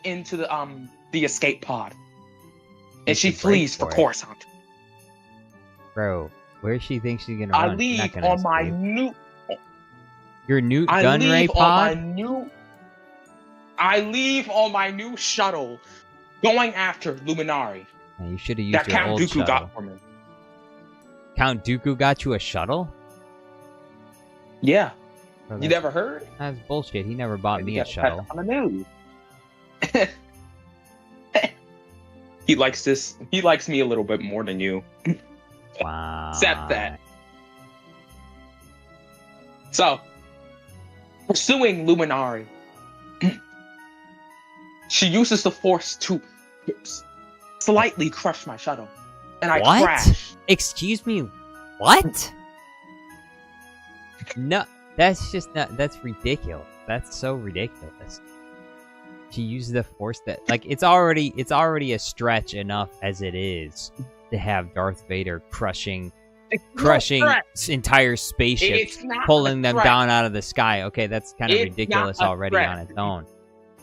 into the escape pod. And Makes she a break flees for for it. Coruscant. Bro, where does she think she's gonna I run? She's not leave gonna on my escape. new Your new I gun ray leave on my pod. new I leave on my new shuttle going after Luminari Man, you should have used that your Count old Dooku shuttle. got for me. Count Dooku got you a shuttle? Yeah. Bro, You that's- never heard? That's bullshit. He never bought me a You gotta shuttle. catch on the news. He likes this. He likes me a little bit more than you. Wow. Accept that. So, pursuing Luminari, she uses the Force to slightly crush my shuttle, and I What? crash. Excuse me. What? No, that's just not. That's ridiculous. That's so ridiculous. She uses the Force that, like, it's already a stretch enough as it is to have Darth Vader crushing It's no threat. entire spaceships, It's not pulling a them threat. down out of the sky. Okay, that's kind of It's ridiculous not a already threat. on its own.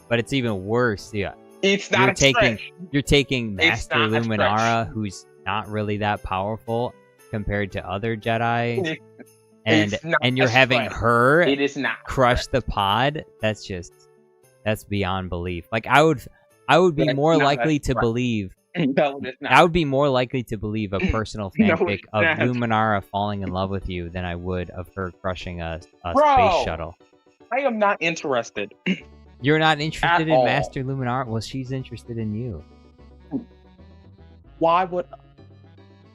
But it's even worse. Yeah, It's not you're a taking stretch. you're taking It's Master not a Luminara, who's not really that powerful compared to other Jedi, and It's not you're a having stretch. her It is not. crush the pod. That's beyond belief. Like I would be That's more not a likely to stretch. believe. No, it's not. I would be more likely to believe a personal No, fanfic it's of not. Luminara falling in love with you than I would of her crushing a Bro! space shuttle. I am not interested. You're not interested At in all. Master Luminara? Well, she's interested in you. Why would?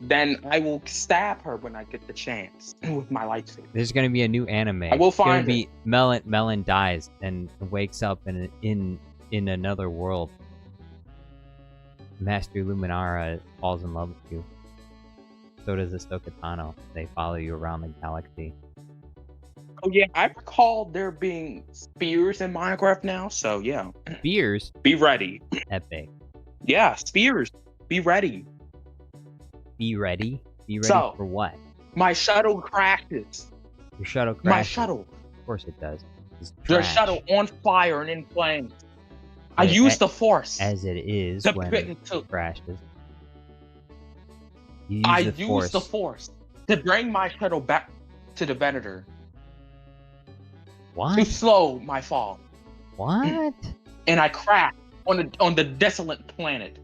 Then I will stab her when I get the chance with my lightsaber. There's gonna be a new anime. I will It's gonna find be Melon dies and wakes up in another world. Master Luminara falls in love with you. So does Ahsoka Tano. They follow you around the galaxy. Oh yeah, I recall there being spears in Minecraft now. So yeah, Spears, be ready. epic. Yeah, spears. Be ready. Be ready. Be ready So- for what? My shuttle crashes. Your shuttle crashes. My shuttle. Of course it does. It's The trash. shuttle on fire and in flames. I Yeah, used the force. as it is to when put- it to- crashes. You use I the used force. the force to bring my shuttle back to the Venator to What? slow my fall, What? and I crashed on the desolate planet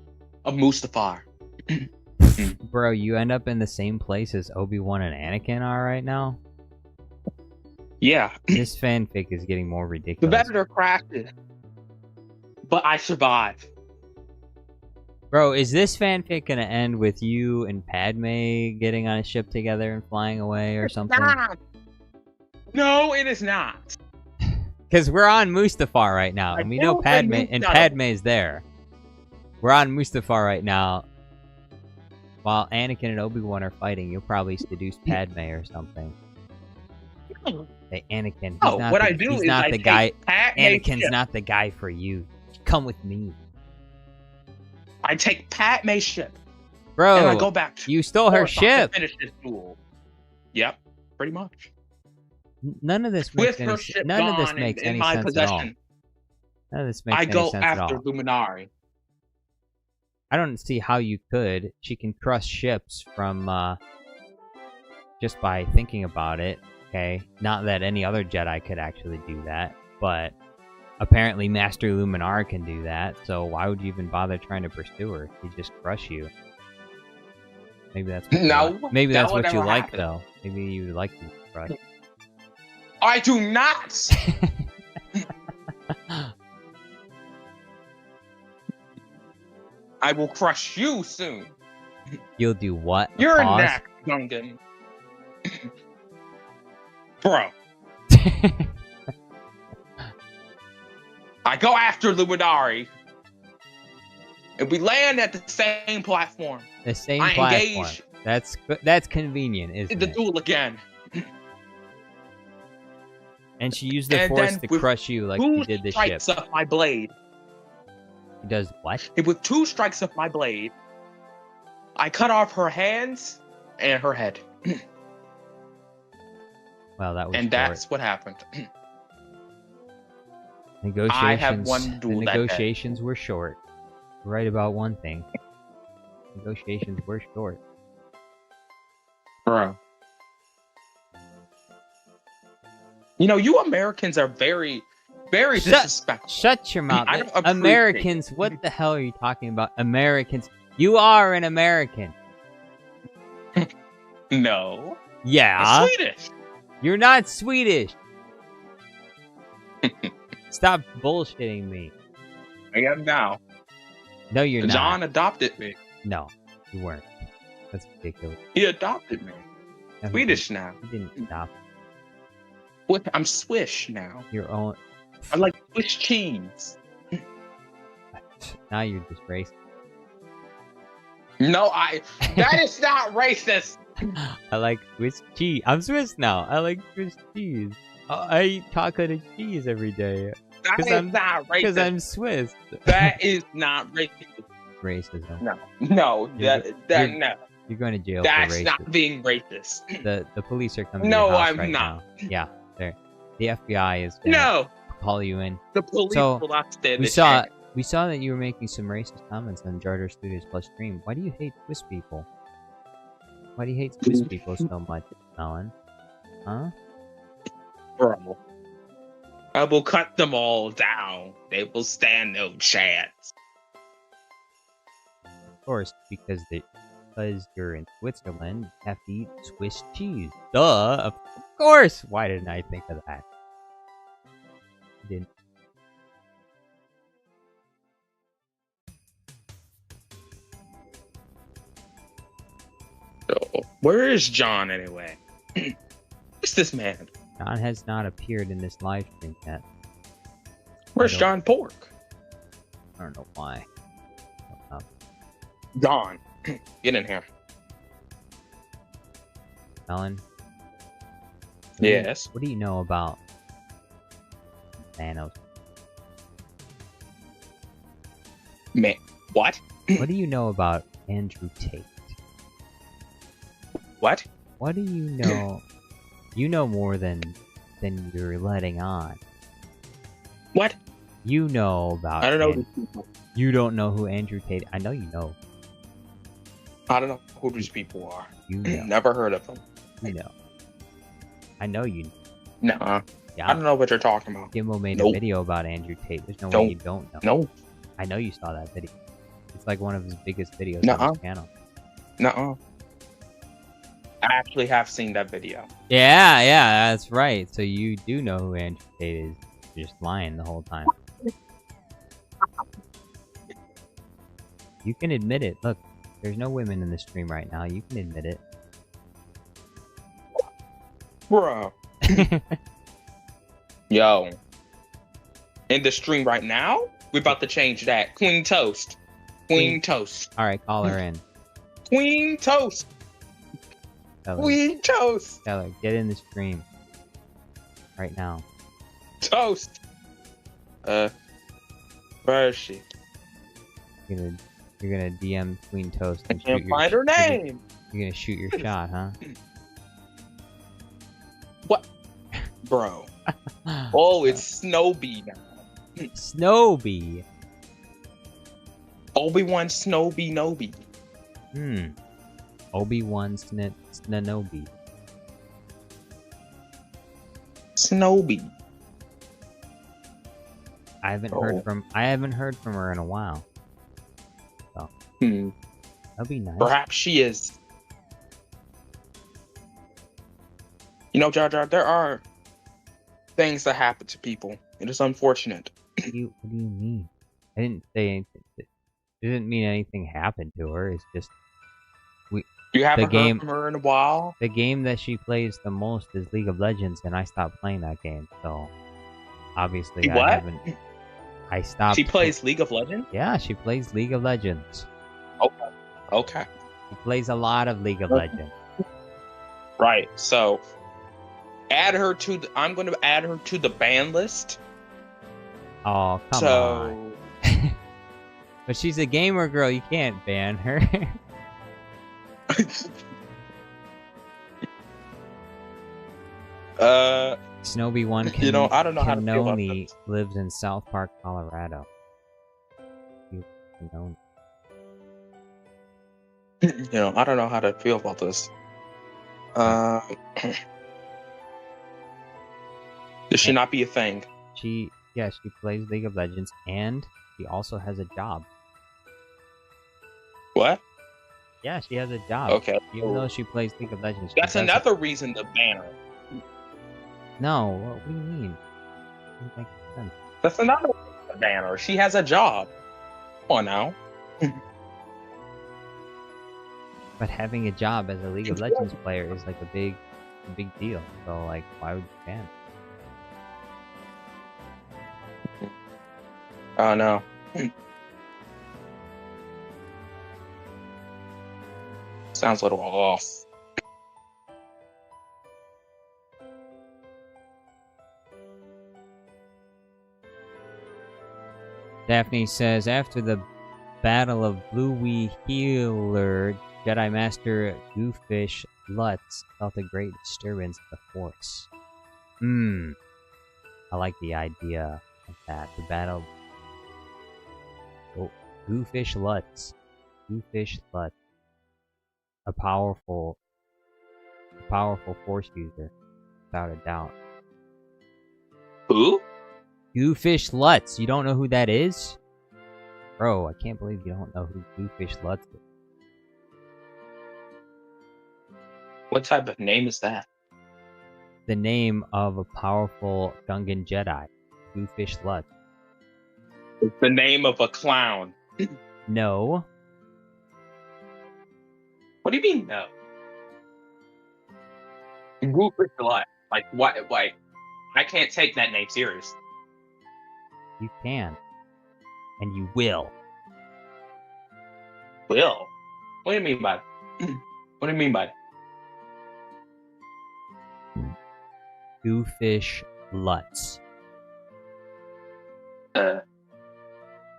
of Mustafar. Bro, you end up in the same place as Obi-Wan and Anakin are right now? Yeah, This fanfic is getting more the ridiculous. Venator crashes, but I survive. Bro, is this fanfic gonna end with you and Padme getting on a ship together and flying away or something? Stop. No, it is not. Because we're on Mustafar right now, I and we know don't Padme, think and so. Padme's there. We're on Mustafar right now. While Anakin and Obi-Wan are fighting, you'll probably seduce Padme or something. Hey, Anakin. Oh, what I do he's is not I the take guy. Padme's Anakin's ship. not the guy for you. Come with me, I take Padme's ship bro. and I go back to You stole her Coruscant ship. to finish this duel. Yep, pretty much. None of this makes With any her sense. ship None of this gone makes in any my sense at all. possession, None of this makes I any go sense at after all. Luminari. I don't see how you could. She can crush ships from just by thinking about it. Okay, not that any other Jedi could actually do that, but apparently Master Luminar can do that. So why would you even bother trying to pursue her? He'd just crush you. Maybe that's what No, you like. Maybe that that's would what you never like happen. though. Maybe you would like to be crushed. I do not. I will crush you soon. You'll do what? You're Pause? next, Gungan. Bro, I go after Luminari, and we land at the same platform. The same I platform. engage That's convenient, isn't in the it? duel again. And she used the And force then to with crush you like two she did the ship. strikes of my blade. She does what? And with 2 strikes of my blade, I cut off her hands and her head. Well, that was And short. that's what happened. Negotiations. I have won the duel The that day. negotiations were short. Right about one thing. Negotiations were short. Bro. You know, you Americans are very, very disrespectful. Shut your mouth. I don't appreciate Americans, it. what the hell are you talking about? Americans. You are an American. No. Yeah. I'm Swedish. You're not Swedish. Stop bullshitting me. I am now. No, you're not. John adopted me. No, you weren't. That's ridiculous. He adopted me. No, he Swedish didn't. now. You didn't adopt What? I'm Swish now. your own. I like Swiss cheese. Now you're just racist. No, that is not racist. I like Swiss cheese. I'm Swiss now. I like Swiss cheese. I eat taco and cheese every day. That 'Cause is I'm- not Because racist. I'm Swiss. That is not racist. Racism. No, You're- no. You're going to jail That's for racism. not being racist. The police are coming No, to your house I'm right not. now. Yeah, there. The FBI is gonna No, call you in. the police So, will not stand We a saw chance. we saw that you were making some racist comments on Jar Jar Studios Plus stream. Why do you hate Swiss people? Why do you hate Swiss people so much, Melon? Huh? Bro. I will cut them all down. They will stand no chance. Of course, because you're in Switzerland, you have to eat Swiss cheese. Duh! Of course! Why didn't I think of that? I didn't. So, where is John anyway? Who's this man? John has not appeared in this live stream yet. Where's I don't- John Pork? I don't know why. John. Get in here. Melon? Yes. What do you know about Thanos? Man. What? What do you know about Andrew Tate? What? What do you know? You know more than you're letting on. What? You know about. I don't know An- these people. You don't know who Andrew Tate. I know you know. I don't know who these people are. You know. Never heard of them. You know. I know you. Nuh-uh. Yeah. I don't know what you're talking about. Gimmo made a Nope. video about Andrew Tate. There's no Don't. way you don't know. No. I know you saw that video. It's like one of his biggest videos Nuh-uh. on his channel. Nuh-uh. I actually have seen that video. Yeah, that's right. So you do know who Andrew Tate is. You're just lying the whole time. You can admit it. Look, there's no women in the stream right now. You can admit it. Bro. Yo. In the stream right now, we're about to change that. Queen Toast. Queen Toast. Alright, call her in. Queen Toast. Tell her, Queen Toast. tell her, get in the stream. right now. Toast. Where is she? You're gonna DM Queen Toast I and can't shoot your find her name. You're gonna shoot your shot, huh? What, bro? Oh, it's Snowbee now. Snowbee. Obi-Wan Snowbee Nobi. Obi-Wan Snanobi. Snowbee. I haven't heard from her in a while. So that'd be nice. Perhaps she is. You know, Jar Jar, there are things that happen to people. It is unfortunate. What do you mean? I didn't say anything. It didn't mean anything happened to her. It's just You haven't game- heard from her in a while? the game that she plays the most is League of Legends, and I stopped playing that game. So obviously, What? I haven't. I stopped. She plays League of Legends? Yeah, she plays League of Legends. Okay. She plays a lot of League of Legends. Right. So add her to the, I'm going to add her to the ban list. Oh, come on. But she's a gamer girl. You can't ban her. Snowbee One You know, I don't know how to feel about Canoni this. lives in South Park, Colorado. You know. You know, I don't know how to feel about this. This should not be a thing. She plays League of Legends, and she also has a job. What? Yeah, she has a job. Okay. Even though she plays League of Legends. she That's doesn't- another reason to ban her. No, what do you mean? Doesn't make sense. That's another reason to ban her. She has a job. Come on now. But having a job as a League of Legends player is like a big deal. So like, why would you ban? Oh no. Sounds a little off. Daphne says, after the Battle of Blue Wee Healer, Jedi Master Goofish Lutz felt a great disturbance in the Force. I like the idea of that. The battle. Oh, Goofish Lutz. Goofish Lutz. A powerful Force user, without a doubt. Who? Goofish Lutz. You don't know who that is? Bro, I can't believe you don't know who Goofish Lutz is. What type of name is that? The name of a powerful Gungan Jedi. Goofish Lutz. It's the name of a clown. No. What do you mean no? Rupert Gillette. Like what? Like I can't take that name serious. You can. And you will. Will? What do you mean by it? What do you mean by it? Goofish Lutz.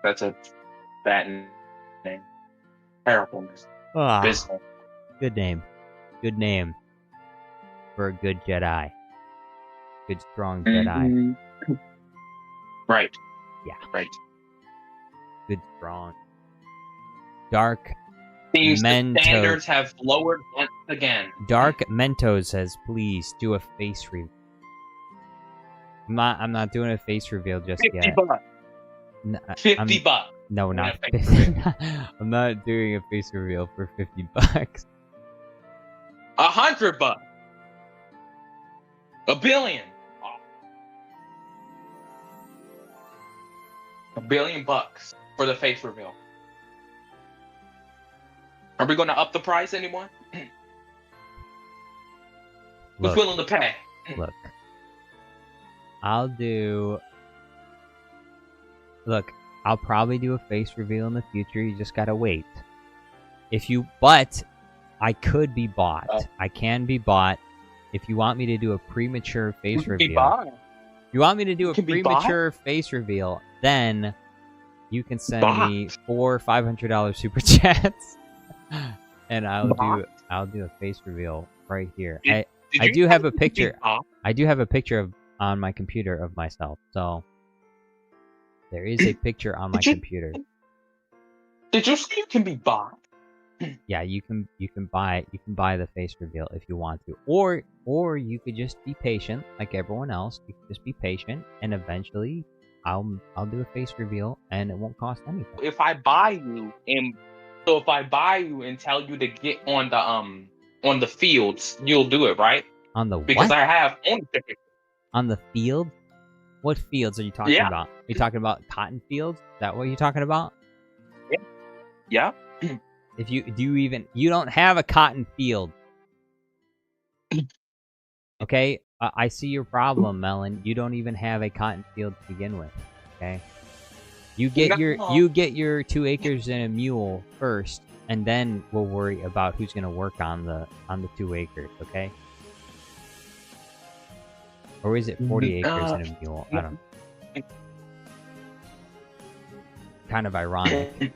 That's a bad name. Terrible. Ah, Abysmal. good name. Good name. For a good Jedi. Good, strong Jedi. Right. Yeah. Right. Good, strong. Dark Seems the Mentos. standards have lowered once again. Dark Mentos says, please do a face reveal. I'm not doing a face reveal just 50 yet. bucks. I'm- $50. No, not Yeah, face 50. I'm not doing a face reveal for $50. $100. $1 billion. $1 billion for the face reveal. Are we going to up the price, anyone? Who's Look, willing to pay? look. I'll probably do a face reveal in the future. You just gotta wait. But I could be bought. Oh. I can be bought. If you want me to do a premature face Who could be reveal, buying? You want me to do a Can be premature face reveal? Then you can send me Bot. 4 $500 super chats, and I'll Bot. do a face reveal right here. Did I you do have say a it could be picture. bot? I do have a picture of on my computer of myself. So there is a picture on my Did you- computer. Did you say you can be bot? Yeah, you can buy the face reveal if you want to, or you could just be patient like everyone else. You could just be patient, and eventually, I'll do a face reveal, and it won't cost anything. If I buy you and tell you to get on the fields, you'll do it, right? On the Because what? I have ownership. On the field? What fields are you talking Yeah. about? Are you talking about cotton fields? Is that what you're talking about? Yeah. If you you don't have a cotton field. Okay? I see your problem, Melon. You don't even have a cotton field to begin with. Okay? You get your 2 acres and a mule first, and then we'll worry about who's gonna work on the 2 acres, okay? Or is it 40 acres and a mule? I don't know. Kind of ironic.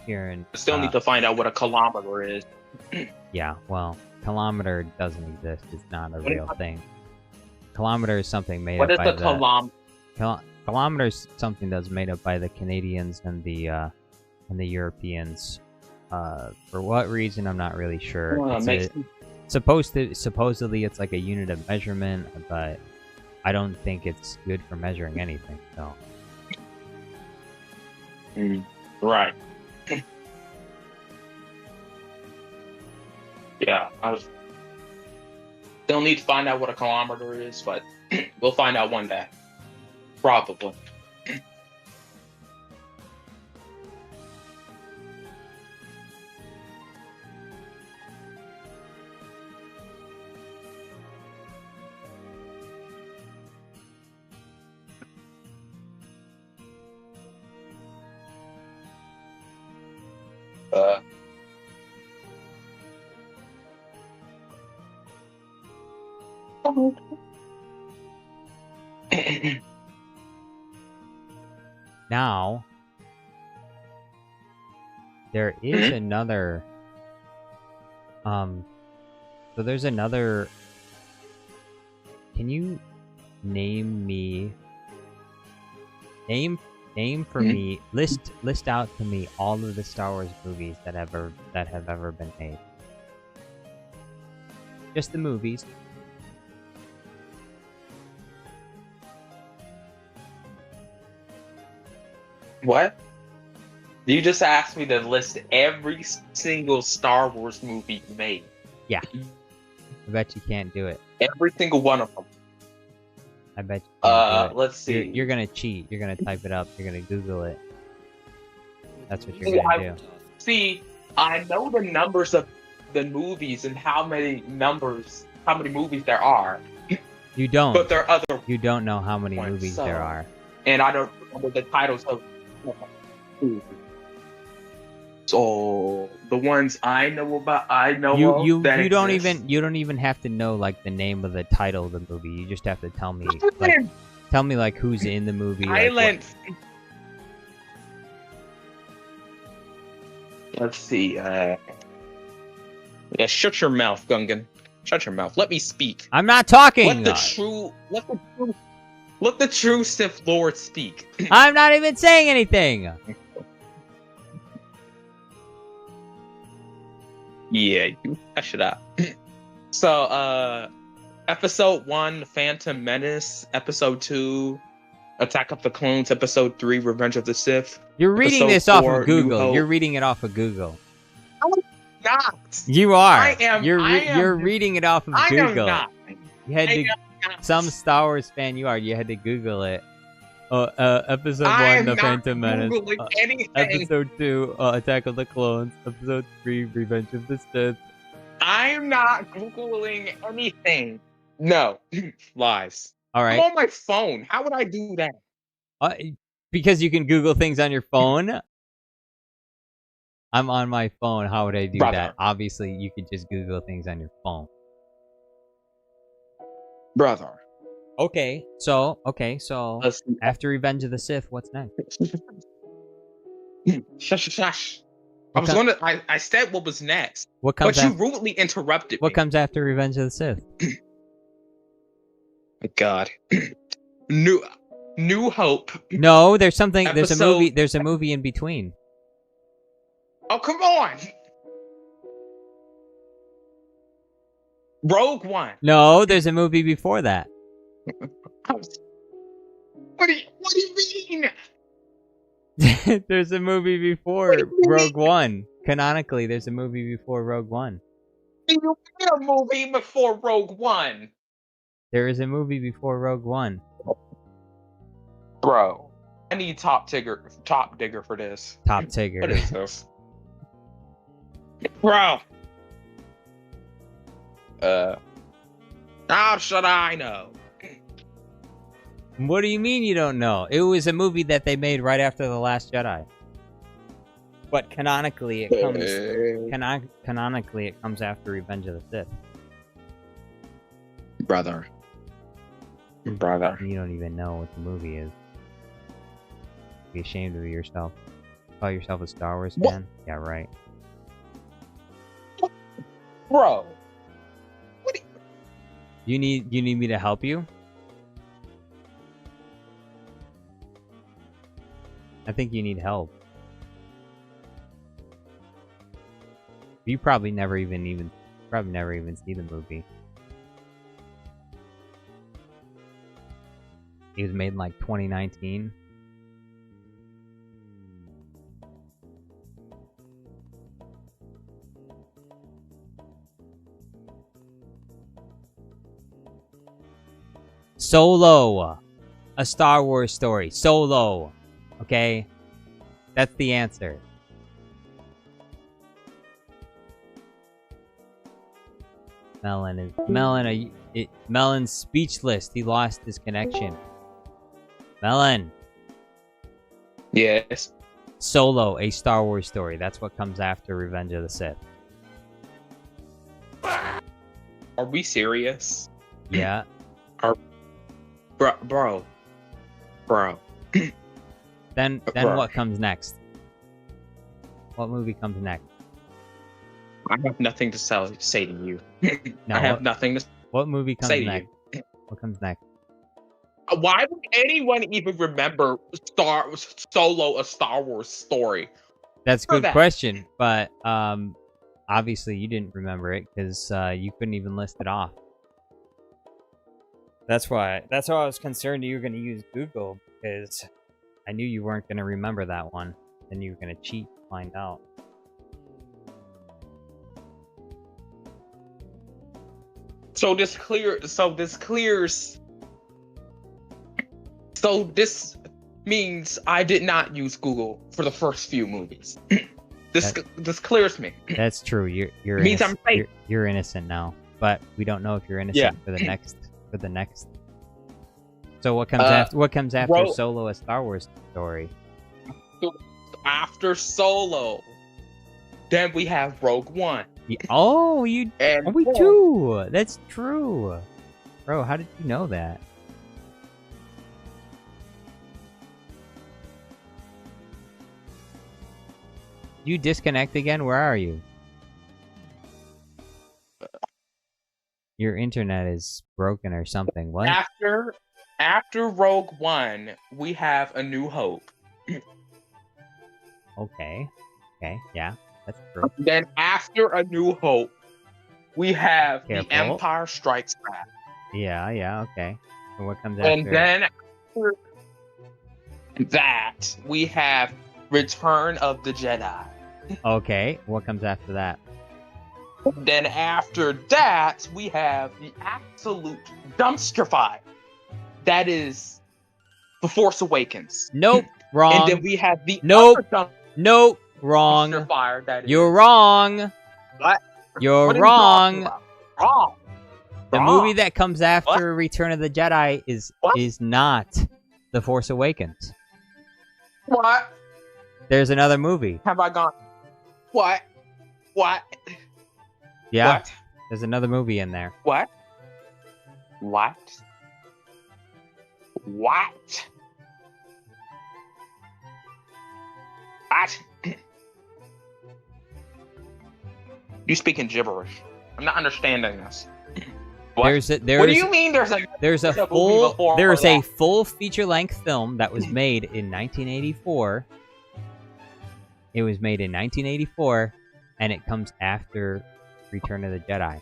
Here in Still need to find out what a kilometer is. yeah, well, kilometer doesn't exist. It's not a real thing. Kilometer is something made What up is by the kilometer? kilometer is something that's made up by the Canadians and the Europeans. For what reason, I'm not really sure. Supposedly it's like a unit of measurement, but I don't think it's good for measuring anything. So. Right. Yeah, I still need to find out what a kilometer is, but we'll find out one day. Probably. Now, there is another, so there's another, can you name for me, list out to me all of the Star Wars movies that have ever been made. Just the movies. What? You just asked me to list every single Star Wars movie made. Yeah. I bet you can't do it. Every single one of them. I bet you can't do it. Let's see. You're gonna cheat. You're gonna type it up. You're gonna Google it. That's what you're gonna do. See, I know the numbers of the movies and how many movies there are. You don't. But there are other. You don't know how many movies there are. And I don't remember the titles of. So the ones I know about, you don't even have to know like the name of the title of the movie. You just have to tell me like who's in the movie. Island. Let's see. Yeah, shut your mouth, Gungan. Shut your mouth. Let me speak. I'm not talking. Let the true Sith Lord speak. I'm not even saying anything. Yeah, you hush it up. So, Episode 1, Phantom Menace. Episode 2, Attack of the Clones. Episode 3, Revenge of the Sith. You're reading Episode this off 4, of Google. New Hope. You're reading it off of Google. I'm not. You are. I am. You're reading it off of Google. I am not. You had to. Some Star Wars fan you are. You had to Google it. Episode 1, The Phantom Menace. Episode 2, Attack of the Clones. Episode 3, Revenge of the Sith. I'm not Googling anything. No. Lies. All right. I'm on my phone. How would I do that? Because you can Google things on your phone? I'm on my phone. How would I do that? Obviously, you could just Google things on your phone. Brother. Okay, so Let's see. after Revenge of the Sith, what's next? Shush, shush, shush. I What was co- gonna. I said what was next, What comes but you after? rudely interrupted What me. comes after Revenge of the Sith? God. New Hope. No, there's something. Episode. There's a movie in between. Oh, come on. Rogue One. No, there's a movie before that. What do you mean? There's a movie before What do you Rogue One. Canonically, there's a movie before Rogue One. You made a movie before Rogue One. There is a movie before Rogue One. Bro, I need top digger for this. Top Tigger. What is this? Bro. How should I know? What do you mean you don't know? It was a movie that they made right after The Last Jedi. But canonically, it comes canonically it comes after Revenge of the Sith. Brother. You don't even know what the movie is. Be ashamed of yourself. Call yourself a Star Wars What? fan? Yeah, right. Bro. You need me to help you? I think you need help. You probably never even see the movie. It was made in like 2019. Solo, a Star Wars story. Solo, okay, that's the answer. Melon's speechless. He lost his connection. Melon. Yes. Solo, a Star Wars story. That's what comes after Revenge of the Sith. Are we serious? Yeah. Bro. Then Bro. what comes next? What movie comes next? I have nothing to say to you. No, I have nothing to What movie comes say to next? you. What comes next? Why would anyone even remember Solo, a Star Wars story? That's a For good that. question, but obviously you didn't remember it because you couldn't even list it off. That's why I was concerned you were going to use Google, because I knew you weren't going to remember that one, and you were going to cheat to find out. So this means I did not use Google for the first few movies. This clears me. That's true. You're Means innocent. I'm safe. You're innocent now, but we don't know if you're innocent Yeah. for the next. So what comes after Ro- Solo, a Star Wars story? After Solo, then we have Rogue One. Oh, And we too. That's true, bro. How did you know that? You disconnect again? Where are you? Your internet is broken or something. What? After Rogue One, we have A New Hope. Okay. Okay. Yeah, that's true. Then after A New Hope, we have Careful. The Empire Strikes Back. Yeah. Yeah. Okay. And what comes And after? then after that, we have Return of the Jedi. Okay. What comes after that? Then after that, we have the absolute dumpster fire. That is The Force Awakens. Nope. Wrong. And then we have the Nope. other Nope. dumpster Wrong. fire. That is You're wrong. What? You're What are you talking wrong. about? Wrong. The Wrong. movie that comes after Return of the Jedi What? is not The Force Awakens. What There's another movie. have I gone? What? What? Yeah. What? There's another movie in there. What? What? What? What? You speaking gibberish. I'm not understanding this. What? What do you mean there's a full feature-length film that was made in 1984. It was made in 1984, and it comes after Return of the Jedi.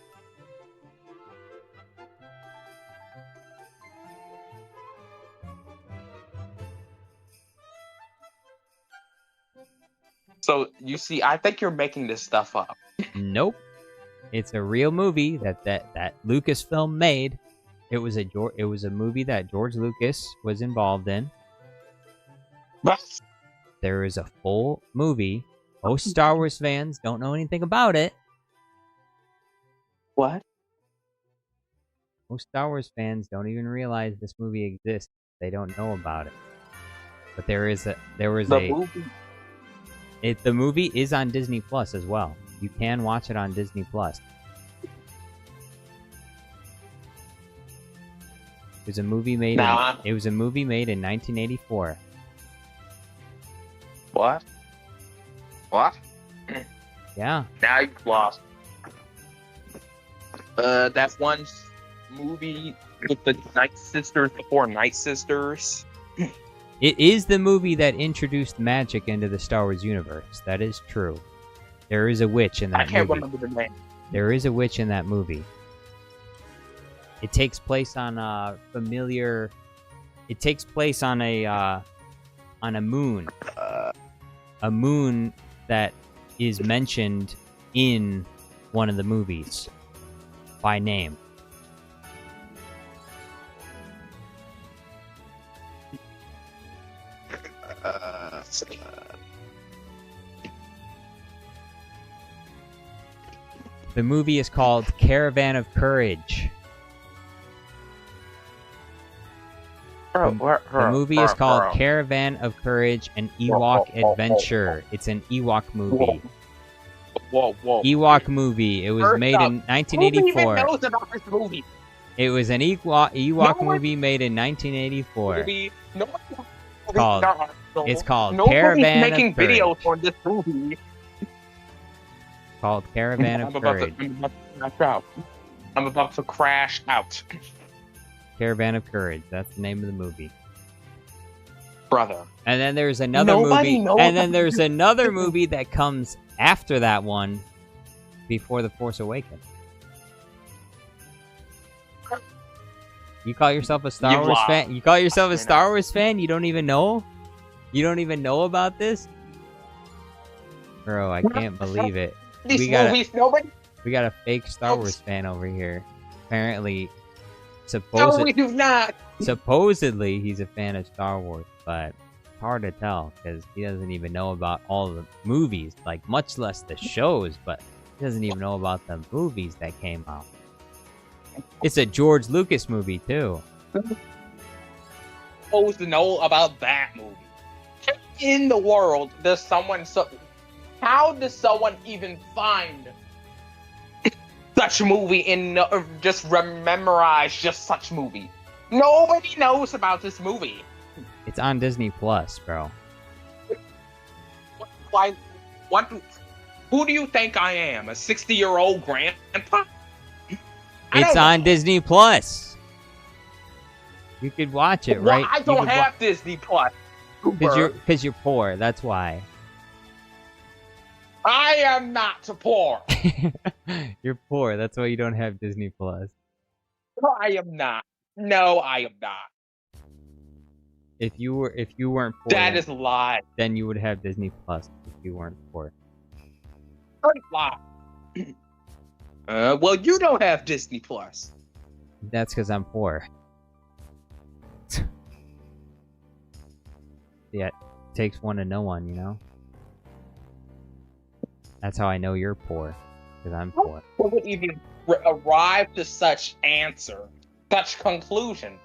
So, you see, I think you're making this stuff up. Nope. It's a real movie that Lucasfilm made. It was a movie that George Lucas was involved in. There is a full movie. Most Star Wars fans don't know anything about it. What? Most Star Wars fans don't even realize this movie exists. They don't know about it. But the movie is on Disney Plus as well. You can watch it on Disney Plus. It was a movie made in 1984. What? What? Yeah. Now you've lost. That one movie with the Night Sisters before Night Sisters. It is the movie that introduced magic into the Star Wars universe. That is true. There is a witch in that movie. I can't remember the name. There is a witch in that movie. It takes place on a familiar. It takes place on a moon. A moon that is mentioned in one of the movies by name. The movie is called Caravan of Courage. The movie is called Caravan of Courage, an Ewok Adventure. It's an Ewok movie. Ewok movie. It was made in 1984. Who knows about this movie? It was an Ewok movie made in 1984. It's called Caravan making of Courage. videos on this movie. Called Caravan of Courage. I'm about to crash out. Caravan of Courage. That's the name of the movie. Brother. And then there's another movie. And then there's another movie that comes after that one, before The Force Awakens. You call yourself a Star Wars fan? You call yourself a Star Wars fan? You don't even know? You don't even know about this? Bro, I can't believe it. We got a fake Star Wars fan over here. Apparently, no, we do not. Supposedly, he's a fan of Star Wars, but it's hard to tell because he doesn't even know about all the movies, like much less the shows, but he doesn't even know about the movies that came out. It's a George Lucas movie, too. Supposed to know about that movie. In the world, does someone... How does someone even find such movie in... just memorize just such movie? Nobody knows about this movie. It's on Disney Plus, bro. Why? What? Who do you think I am? A 60-year-old grandpa? It's on Disney Plus. You could watch it, right? I don't have Disney Plus. Because you're poor. That's why. I am not poor. You're poor. That's why you don't have Disney Plus. No, I am not. No, I am not. If you weren't poor, that is a lie. Then you would have Disney Plus if you weren't poor. Lie. Well, you don't have Disney Plus. That's because I'm poor. Yeah, it takes one to know one, you know? That's how I know you're poor, because I'm poor. Who would even arrive to such answer, such conclusion?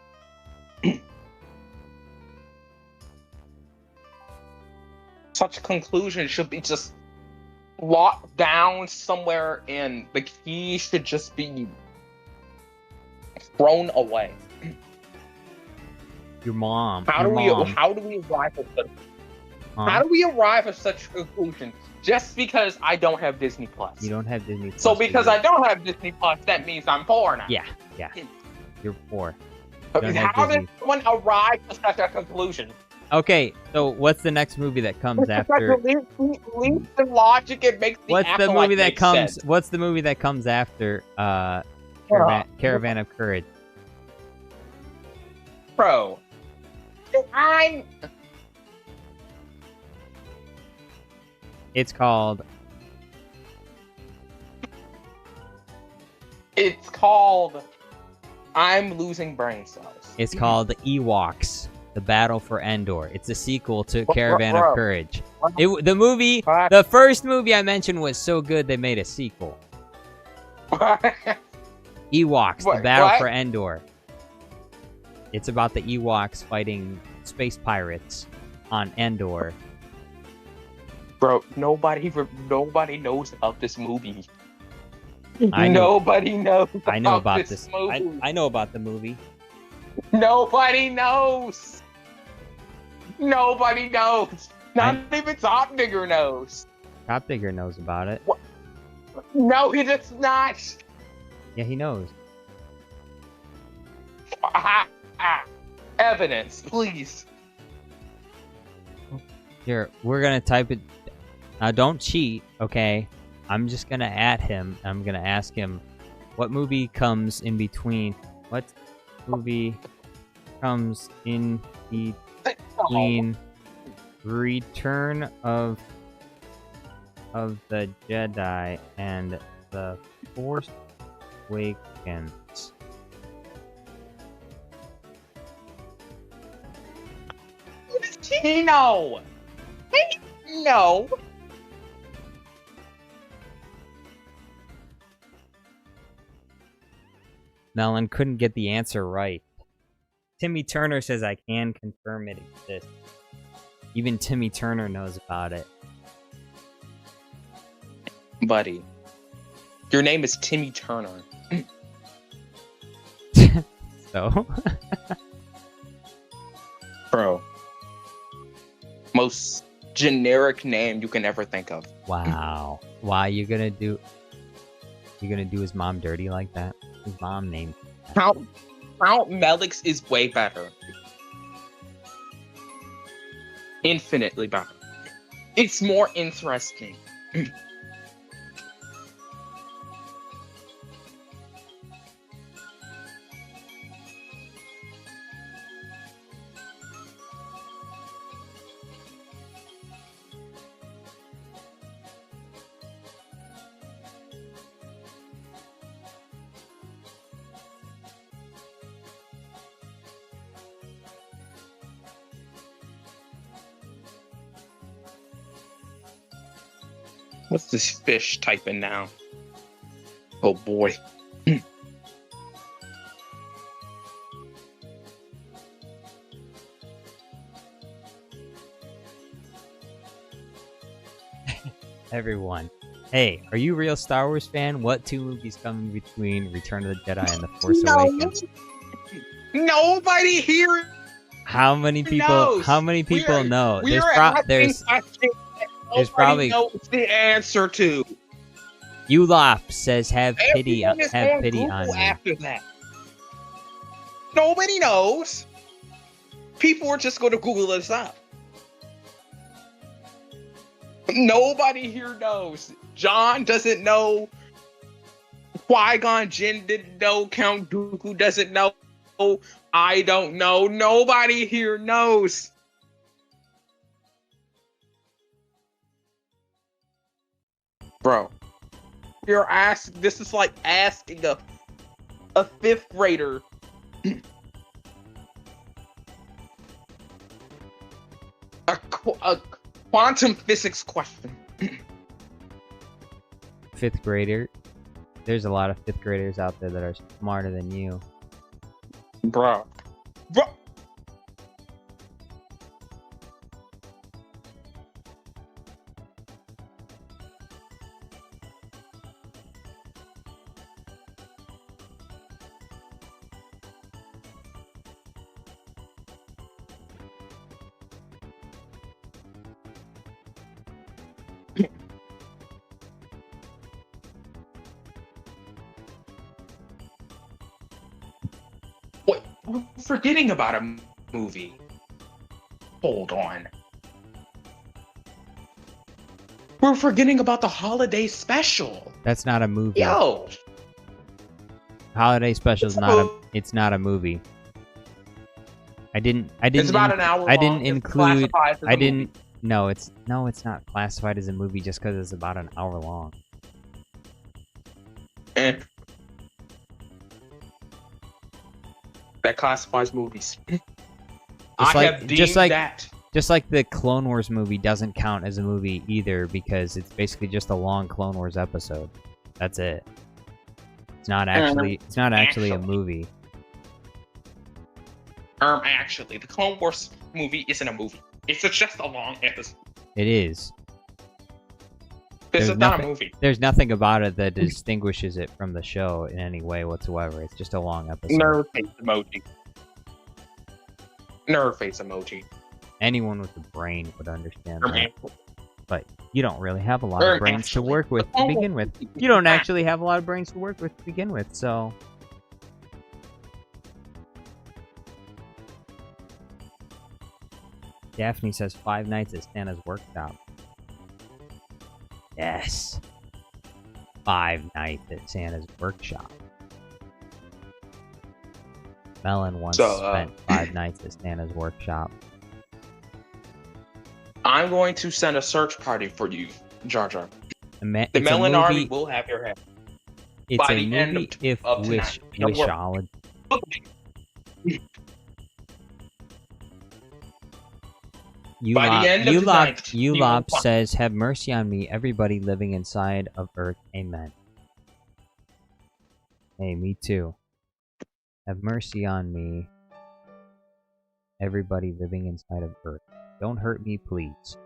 Such conclusion should be just locked down somewhere, and the key should just be thrown away. Your mom. How Your do we mom. how do we arrive at such Huh? how do we arrive at such a conclusion? Just because I don't have Disney Plus. You don't have Disney Plus. So because you're- I don't have Disney Plus, that means I'm poor now. Yeah. You're poor. But don't have how does Disney. someone arrive at such a conclusion? Okay, so what's the next movie that comes after? Leaps in logic, it makes the What's the afterlife movie that make comes? sense. What's the movie that comes after Caravan of Courage? Bro, It's called. it's called I'm losing brain cells. It's called The Ewoks: The Battle for Endor. It's a sequel to Bro, Caravan of bro. Courage. The movie, What? the first movie I mentioned was so good they made a sequel. Ewoks: The What? Battle What? for Endor. It's about the Ewoks fighting space pirates on Endor. Bro, nobody knows about this movie. I know. Nobody knows. I know about this. movie. I know about the movie. Nobody knows. Nobody knows. Not even Top Digger knows. Top Digger knows about it. No, he does not. Yeah, he knows. Evidence, please. Here, we're gonna type it. Now, don't cheat, okay? I'm just gonna at him. I'm gonna ask him, what movie comes in between? What movie comes in between Return of the Jedi and The Force Awakens? He know. He know. Melon couldn't get the answer right. Timmy Turner says I can confirm it exists. Even Timmy Turner knows about it. Buddy, your name is Timmy Turner. So, Bro. Most generic name you can ever think of. wow. Why you gonna do his mom dirty like that? His mom named Count Melix is way better. Infinitely better. It's more interesting. What's this fish typing now? Oh boy. everyone. Hey, are you a real Star Wars fan? What two movies come in between Return of the Jedi and The Force Awakens? Nobody here How many people? knows. How many people know? We're asking questions that there's nobody probably- knows the answer to. Ulop says have pity Everyone is have on pity Google on me. after that. Nobody knows. People are just going to Google this up. Nobody here knows. John doesn't know. Qui-Gon Jinn didn't know. Count Dooku doesn't know. I don't know. Nobody here knows. Bro, you're asking. This is like asking a fifth grader. a quantum physics question. Fifth grader. There's a lot of fifth graders out there that are smarter than you. Bro. we're forgetting about a movie. Hold on. We're forgetting about the holiday special. That's not a movie. Yo. Holiday special is It's a not a. movie. It's not a movie. I didn't. It's about an hour I didn't long. It's include. classified as a I didn't. movie. No, it's not classified as a movie just because it's about an hour long. Eh. That classifies movies. I like- have deemed just like- that. Just like the Clone Wars movie doesn't count as a movie either because it's basically just a long Clone Wars episode. That's it. It's not actually. It's not actually a actually. movie. Actually, the Clone Wars movie isn't a movie. It's just a long episode. It is. This There's is not a nothing- movie. There's nothing about it that distinguishes it from the show in any way whatsoever. It's just a long episode. Nerd face emoji. Nerd face emoji. Anyone with a brain would understand Erm, that. actually. But you don't really have a lot of brains to actually. work with to begin with. You don't actually have a lot of brains to work with to begin with, so... Daphne says 5 nights at Santa's workshop. Yes. 5 nights at Santa's workshop. Melon once spent 5 nights at Santa's workshop. I'm going to send a search party for you, Jar Jar. The It's a Melon movie- Army will have your head. It's by a the end movie if of wish tonight. Don't worry. wishology. By the end of tonight, you will Ulop find- says, "Have mercy on me, everybody living inside of Earth. Amen." Hey, me too. Have mercy on me, everybody living inside of Earth. Don't hurt me, please.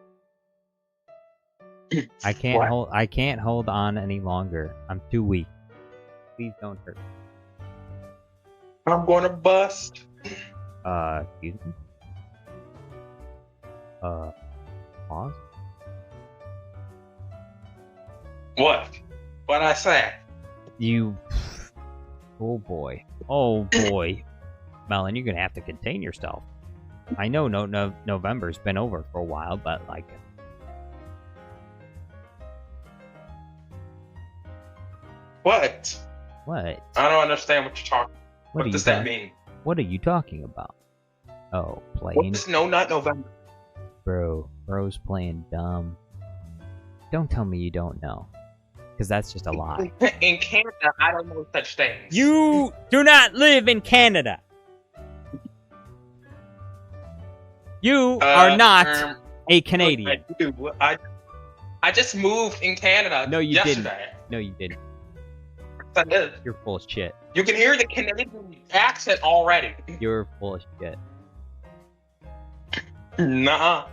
I can't What? hold. I can't hold on any longer. I'm too weak. Please don't hurt me. I'm going to bust. Excuse me. Pause. What? What I say? You. Oh boy. Oh boy. Melon, you're gonna have to contain yourself. I know November's been over for a while, but like. What? What? I don't understand what you're talking. What, What are does you that talk- mean? What are you talking about? Oh, What playing. is No Nut November? Bro's playing dumb. Don't tell me you don't know. Because that's just a lie. In Canada, I don't know such things. You do not live in Canada! You are not a Canadian. I do. I just moved in Canada No, you yesterday. No, you didn't. Yes, I did. You're full of shit. You can hear the Canadian accent already. You're full of shit. Nuh-uh.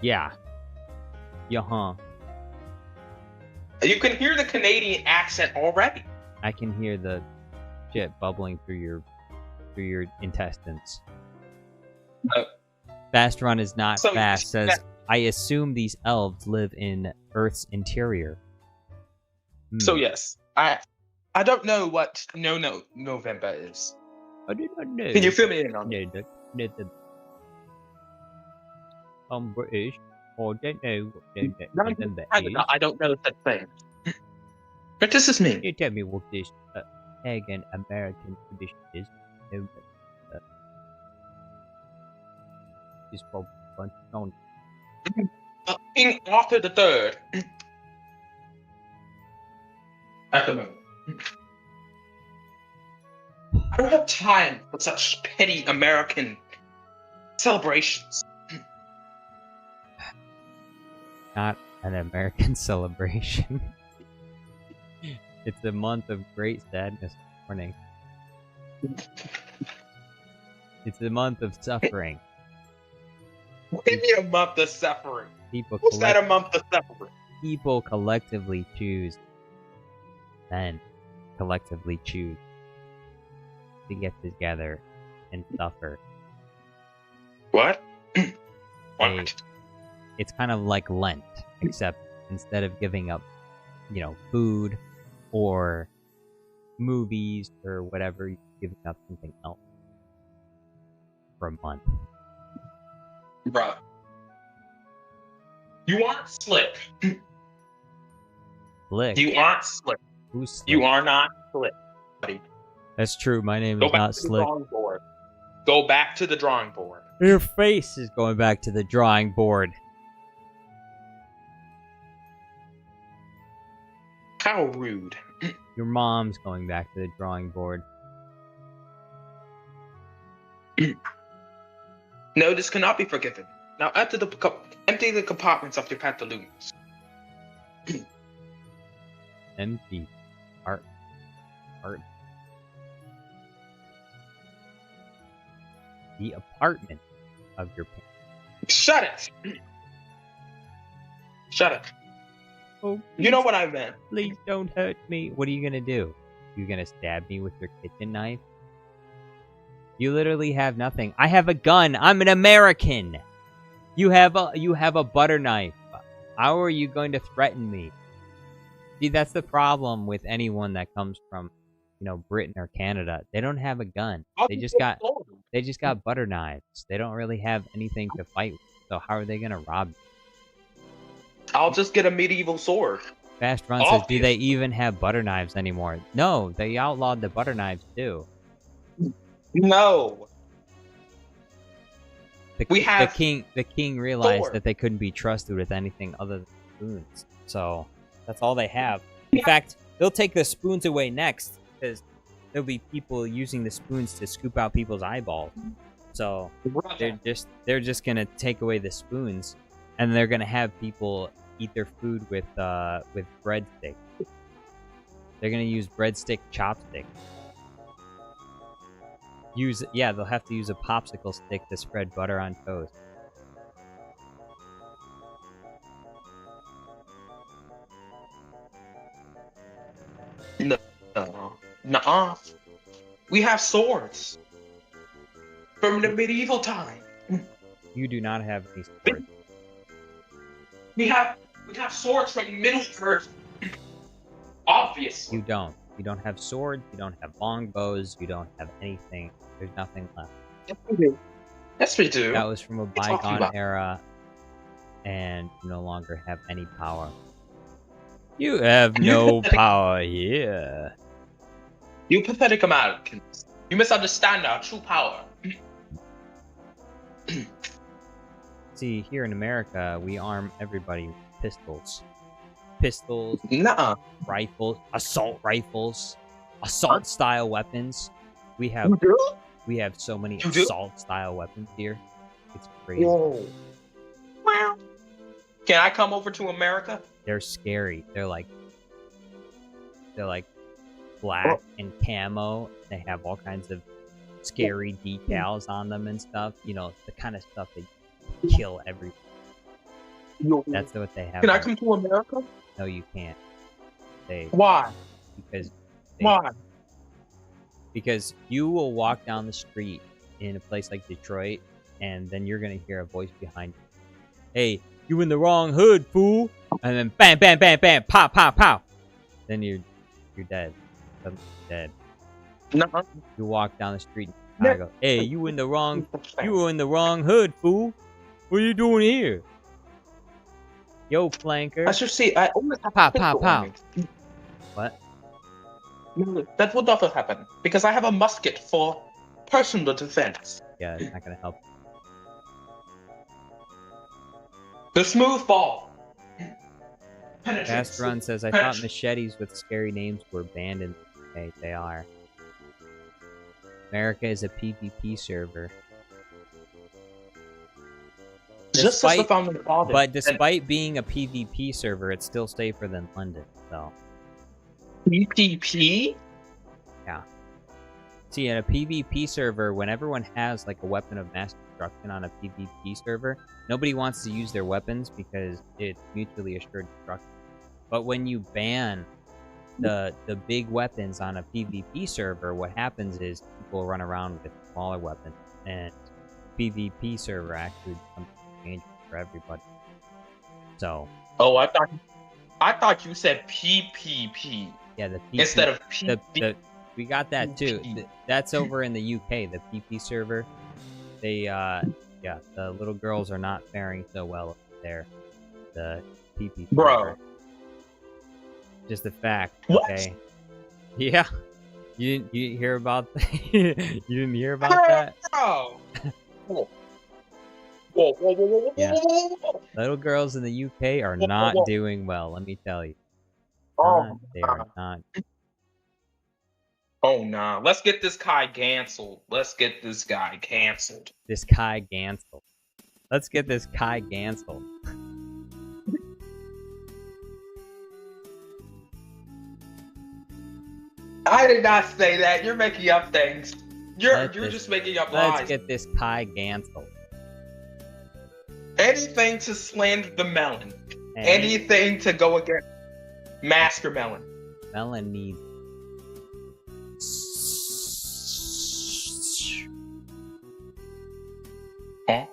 Yeah. Yeah, You can hear the Canadian accent already. I can hear the shit bubbling through your intestines. Uh, Fast Run is not so- fast. Says, I assume these elves live in Earth's interior. So yes, I don't know what November is. I do not know. Can you fill me in on it? I'm British. Or don't know what November I is. don't know such thing. What does this mean? You tell me what this pagan American tradition is. It's called bunch of King Arthur the Third. At the moment. I don't have time for such petty American celebrations. Not an American celebration. It's a month of great sadness and mourning. It's a month of suffering. Give me a month of suffering. People What's that a month of suffering? people collectively choose. Men collectively choose to get together and suffer. What? Hey, What? it's kind of like Lent, except instead of giving up, food or movies or whatever, you're giving up something else. for a month. Bruh. You aren't slick. Slick. You aren't slick. Who's slick? You are not slick, buddy. That's true. My name Go is back not to the slick. drawing board. Go back to the drawing board. Your face is going back to the drawing board. How rude. Your mom's going back to the drawing board. No, this cannot be forgiven. Now empty the compartments of your pantaloons. Empty. Art. The apartment of your parents. Shut it! Shut it. Oh, You know what I meant. please don't hurt me. What are you gonna do? You gonna stab me with your kitchen knife? You literally have nothing. I have a gun. I'm an American. You have a butter knife. How are you going to threaten me? See, that's the problem with anyone that comes from, Britain or Canada. They don't have a gun. They just got butter knives. They don't really have anything to fight with. So how are they gonna rob you? I'll just get a medieval sword. Fast Run says, do they even have butter knives anymore? No, they outlawed the butter knives too. No. The king realized sword. that they couldn't be trusted with anything other than spoons. So that's all they have. In fact, they'll take the spoons away next because there'll be people using the spoons to scoop out people's eyeballs. So they're just gonna take away the spoons, and they're gonna have people eat their food with breadstick. They're gonna use breadstick chopstick. They'll have to use a popsicle stick to spread butter on toast. No. Nuh-uh. We have swords. From the medieval time. You do not have any swords. We have swords from Middle Earth. Obviously. You don't. You don't have swords, you don't have longbows, you don't have anything. There's nothing left. Yes, we do. Yes, we do. That was from a What are you talking bygone about? era, and you no longer have any power. You have no power here. You pathetic Americans. You misunderstand our true power. See, here in America, we arm everybody with pistols. Nuh-uh. Rifles, assault rifles, assault-style weapons. We have so many You do? assault-style weapons here. It's crazy. Whoa. Wow. Can I come over to America? They're scary. They're like black and camo. They have all kinds of scary decals on them and stuff. You know, the kind of stuff that kill everyone. That's what they have. Can I come to America? No, you can't. Why? Why? Because you will walk down the street in a place like Detroit, and then you're gonna hear a voice behind you. Hey, you in the wrong hood, fool! And then bam, bam, bam, bam, pow, pow, pow. Then you're dead. Suddenly dead. Nuh-uh. You walk down the street in Chicago. Hey, you in the wrong hood, fool. What are you doing here? Yo, flanker. I should see. I always have Pow, a pistol pow, on me. What? No, that would never happen because I have a musket for personal defense. Yeah, it's not gonna help. The smooth ball. Fast Run says, I thought machetes with scary names were banned in the UK. They are. America is a PvP server. Just as the founding fathers. But despite being a PvP server, it's still safer than London. So PvP? yeah. See, in a PvP server, when everyone has like a weapon of mass destruction on a PvP server, nobody wants to use their weapons because it's mutually assured destruction. But when you ban the big weapons on a PvP server, what happens is people run around with smaller weapons, and PvP server actually becomes dangerous for everybody. So. Oh, I thought you said PPP. Yeah, the PP, instead of PP. we got that too. That's over in the UK. The PP server. yeah, the little girls are not faring so well over there. The PP Bro. just a fact. What? Okay. Yeah. You didn't hear about you didn't hear about that? Bro. Whoa. Whoa. Yeah. Little girls in the UK are not Whoa. doing well, let me tell you. Oh, They are not. oh nah. Let's get this guy canceled. Let's get this guy canceled. This Kai Gansel. Let's get this Kai Gansel. I did not say that. You're making up things. You're Let's just making up Let's lies. get this Kai Gansel. Anything to slander the melon. Anything to go against Master Melon. Melon needs. Huh?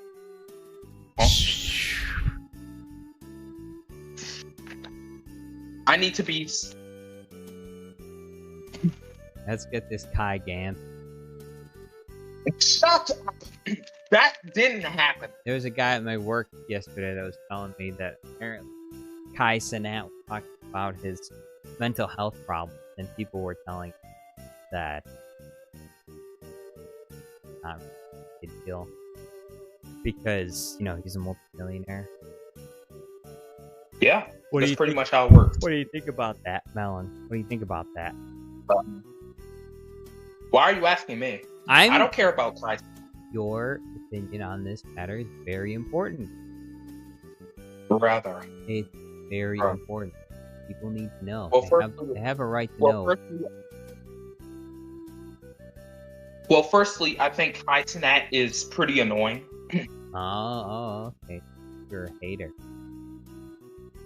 I need to be. Let's get this Kai Gansel. Shut up. That didn't happen. There was a guy at my work yesterday that was telling me that apparently Kai Cenat was talking about his mental health problems, and people were telling him that not really a big deal because he's a multimillionaire. Yeah, What do that's you pretty think- much how it works. What do you think about that, Melon? What do you think about that? Why are you asking me? I I'm don't care about Clyde. Your opinion on this matter is very important. Rather. It's very Right. important. People need to know. Well, They have a right to know. Firstly, I think Itonat is pretty annoying. Okay. You're a hater.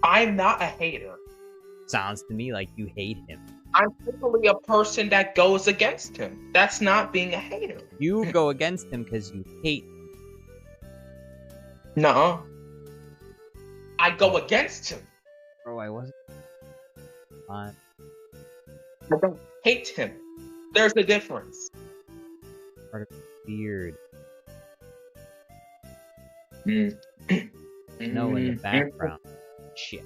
I'm not a hater. Sounds to me like you hate him. I'm simply a person that goes against him. That's not being a hater. You go against him because you hate him. Nuh-uh. I go against him. Bro, I wasn't. I don't hate him. There's a difference. Part of beard. No, in the background. Shit.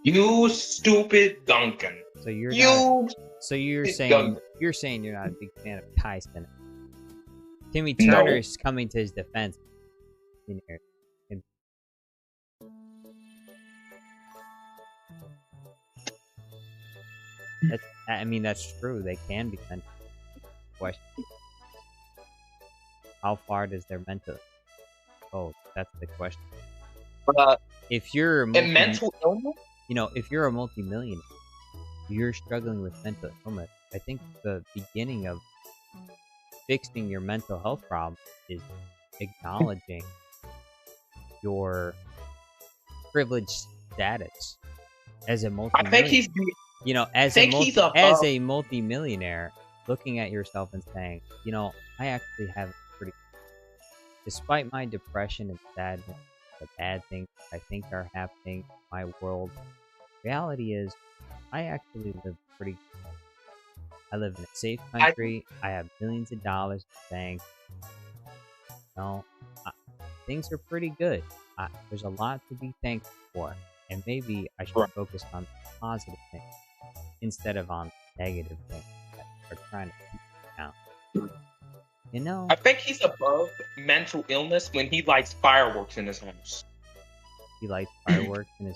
You stupid Duncan. So you're You. not, so you're stupid saying Duncan. you're not a big fan of Tyson. Timmy No. Turner's coming to his defense. In here. That's true. They can be mental. Question: how far does their mental? Oh, that's the question. If you're a And mental illness? if you're a multimillionaire, you're struggling with mental illness. I think the beginning of fixing your mental health problem is acknowledging your privileged status as a I multimillionaire. think he's. As a multimillionaire, looking at yourself and saying, I actually have pretty. Despite my depression and sadness, the bad things I think are happening in my world, reality is, I actually live pretty. I live in a safe country. I have millions of dollars in the bank. Things are pretty good. There's a lot to be thankful for, and maybe I should focus on the positive things instead of on negative things that are trying to keep me down. I think he's above mental illness when he lights fireworks in his house. He likes fireworks in his.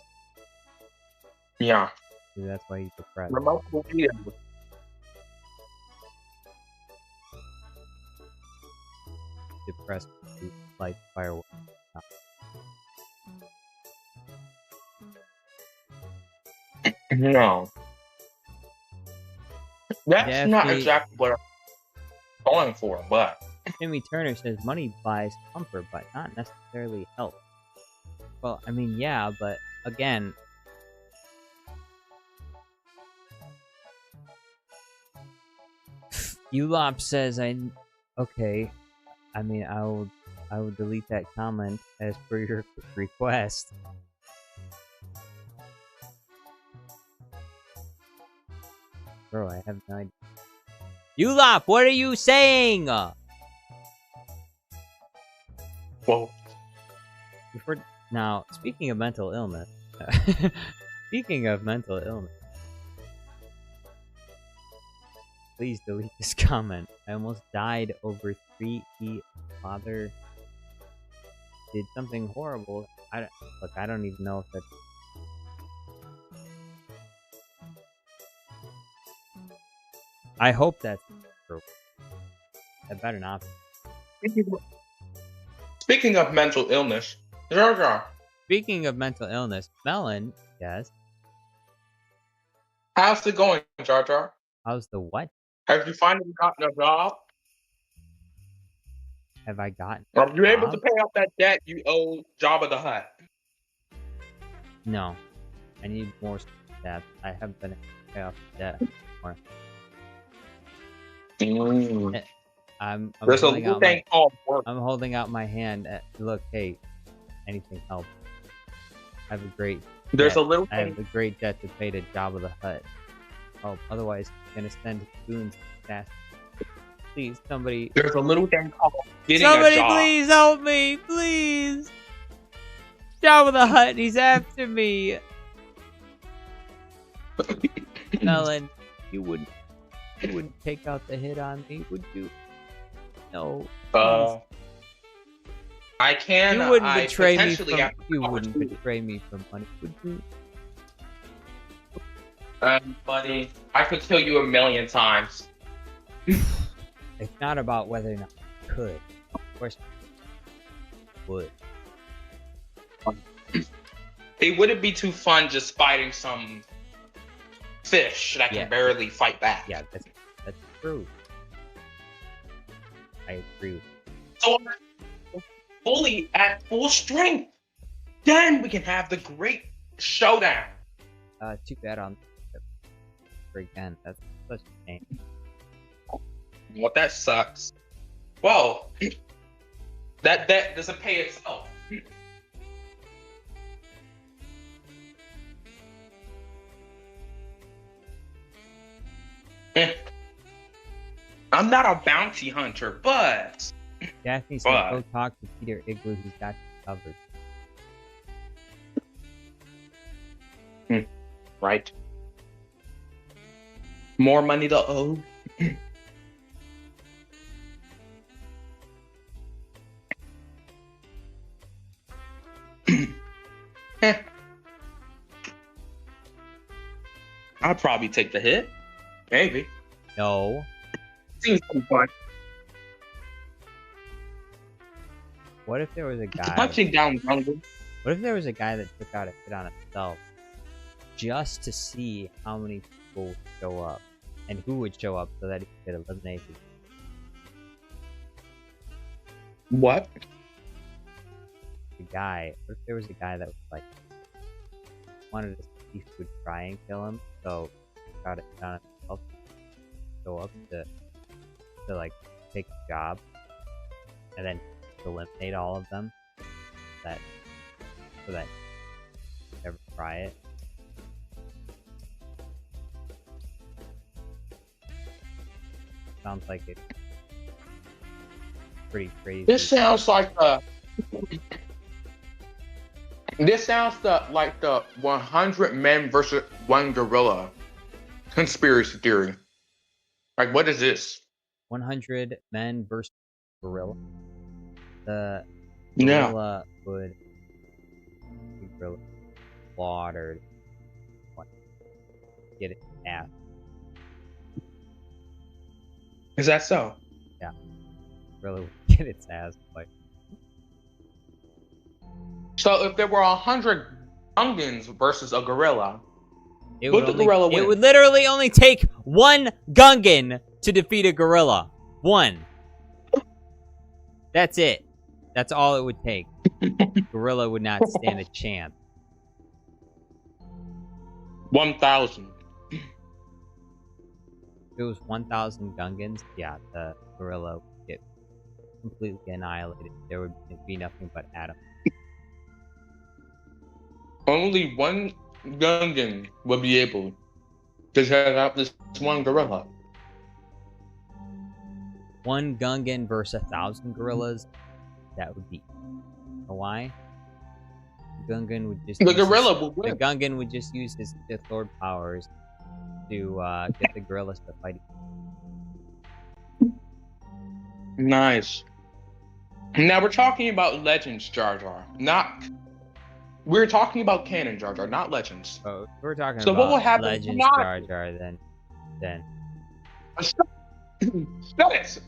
Yeah. Maybe that's why he's depressed. Remote video. Depressed because he likes fireworks. No. That's not Definitely- exactly what I'm going for, but Timmy Turner says money buys comfort, but not necessarily health. Well, yeah, but again, Ulop says okay. I will delete that comment as per your request. Bro, I have no idea. Ulop, what are you saying? Whoa. Before now, speaking of mental illness, speaking of mental illness, please delete this comment. I almost died over 3E. Father did something horrible. Look, I don't even know if that. I hope that's true. That better not be. Speaking of mental illness, Jar Jar, Speaking of mental illness, Melon, yes. how's it going, Jar Jar? How's the what? Have you finally gotten a job? Have I gotten? Are you able to job? pay off that debt you owe Jabba the Hutt? No. I need more steps. I haven't been able to pay off the debt more. I'm There's a holding little out my, thing called work. I'm holding out my hand. Look, hey, anything helps. I have a great. There's debt. a little I have thing. a great debt to pay to Jabba the Hutt. Oh, otherwise, I'm gonna send goons fast. Please, somebody. There's a little thing called getting Somebody, a job. please help me, please. Jabba the Hutt, he's after me. Melon, you wouldn't take out the hit on me, would you? No. I can. You wouldn't I betray me potentially from. have You to wouldn't cover betray me for money, would you? buddy, I could kill you a million times. It's not about whether or not I could. Of course, I would. It wouldn't be too fun just fighting some fish that can Yeah. barely fight back. Yeah, that's true. I agree. So fully at full strength, then we can have the great showdown. Too bad on again. That's such a shame. Well, that sucks. Well, that doesn't pay itself. I'm not a bounty hunter, but Daphne said, But- "Go talk to Peter Igloo. He's got you covered." right. More money to owe. I'll probably take the hit. Maybe. No. Seems pretty fun. What if there was a guy? Punching down jungle. What if there was a guy that took out a hit on himself just to see how many people would show up and who would show up so that he could eliminate these? What? The guy. What if there was a guy that was like wanted to see who would try and kill him, so he took out a hit on himself, show up to like take the job, and then eliminate all of them. So that never try it. Sounds like it's pretty crazy. This sounds like This sounds like the 100 men versus one gorilla conspiracy theory. Like, what is this? 100 men versus gorilla. The Yeah. gorilla would be gorilla slaughtered. Get it ass. Is that so? Gorilla would get its ass. Like, So if there were 100 Gungans versus a gorilla, it would would the only, gorilla it win? would literally only take one Gungan to defeat a gorilla. One. That's it. That's all it would take. Gorilla would not stand a chance. 1,000. If it was 1,000 Gungans, yeah, the gorilla would get completely annihilated. There would be nothing but atoms. Only one Gungan would be able to take out this one gorilla. One Gungan versus 1,000 gorillas. that would be. Why? Gungan would just The use gorilla his, will the win. Gungan would just use his Sith Lord powers to get the gorillas to fight. Nice. Now we're talking about Legends Jar Jar, not. We're talking about canon Jar Jar, not Legends. Oh, if we're talking So what will about happen Legends tonight? Jar Jar, then Stop it!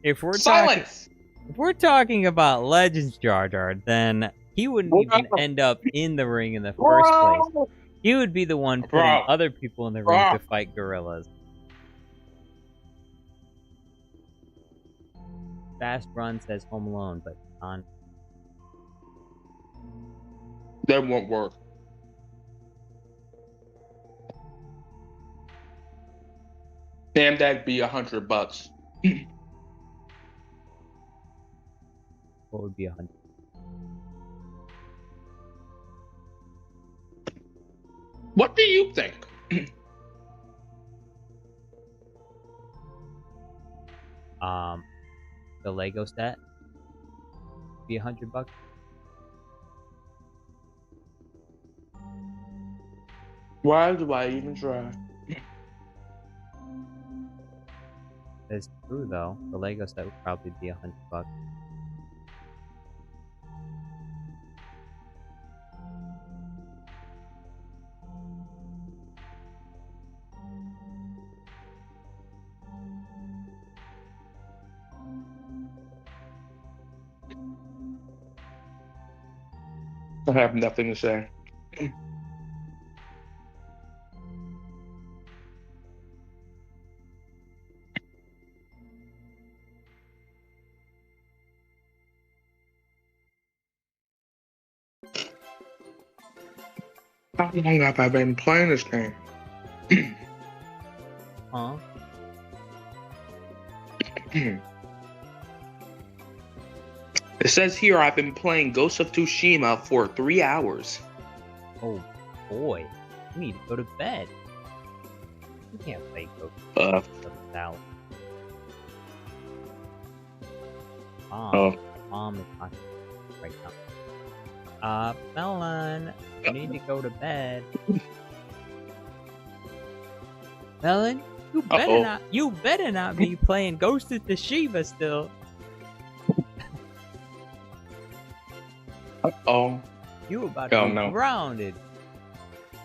if we're talking Silence! if we're talking about Legends Jar Jar, then he wouldn't even end up in the ring in the first place. He would be the one putting Bro. other people in the ring Bro. to fight gorillas. Fast Run says Home Alone, but on. That won't work. Damn, that'd be $100. What would be 100? What do you think? The Lego set be $100. Why do I even try? That's true though. The Lego set would probably be $100. I have nothing to say. How long have I been playing this game? Huh? It says here I've been playing Ghost of Tsushima for 3 hours. Oh boy, you need to go to bed. You can't play Ghost Uh, without. Oh. Mom is talking right now. Melon, you need to go to bed. Melon, you better not be playing Ghost of Tsushima still. oh. You about to Oh, be no. grounded.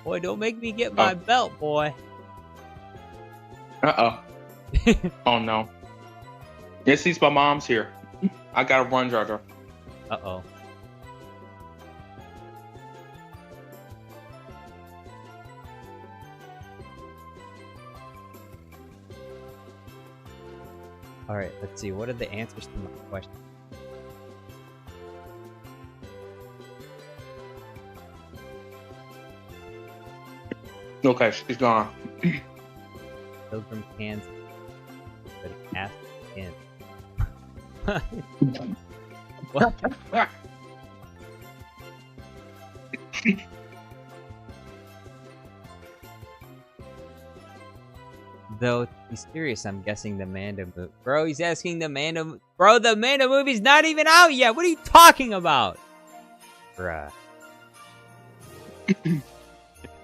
Boy, don't make me get my belt, boy. Oh no. Yes, he's my mom's here. I gotta run, Jar Jar. Uh-oh. Alright, let's see. What are the answers to my question? Okay, she's gone. Pilgrim Kansas. But it asked again. What? Though, to be serious, I'm guessing the Manda movie. Bro, he's asking the Manda... Bro, the Manda movie's not even out yet! What are you talking about? Bruh.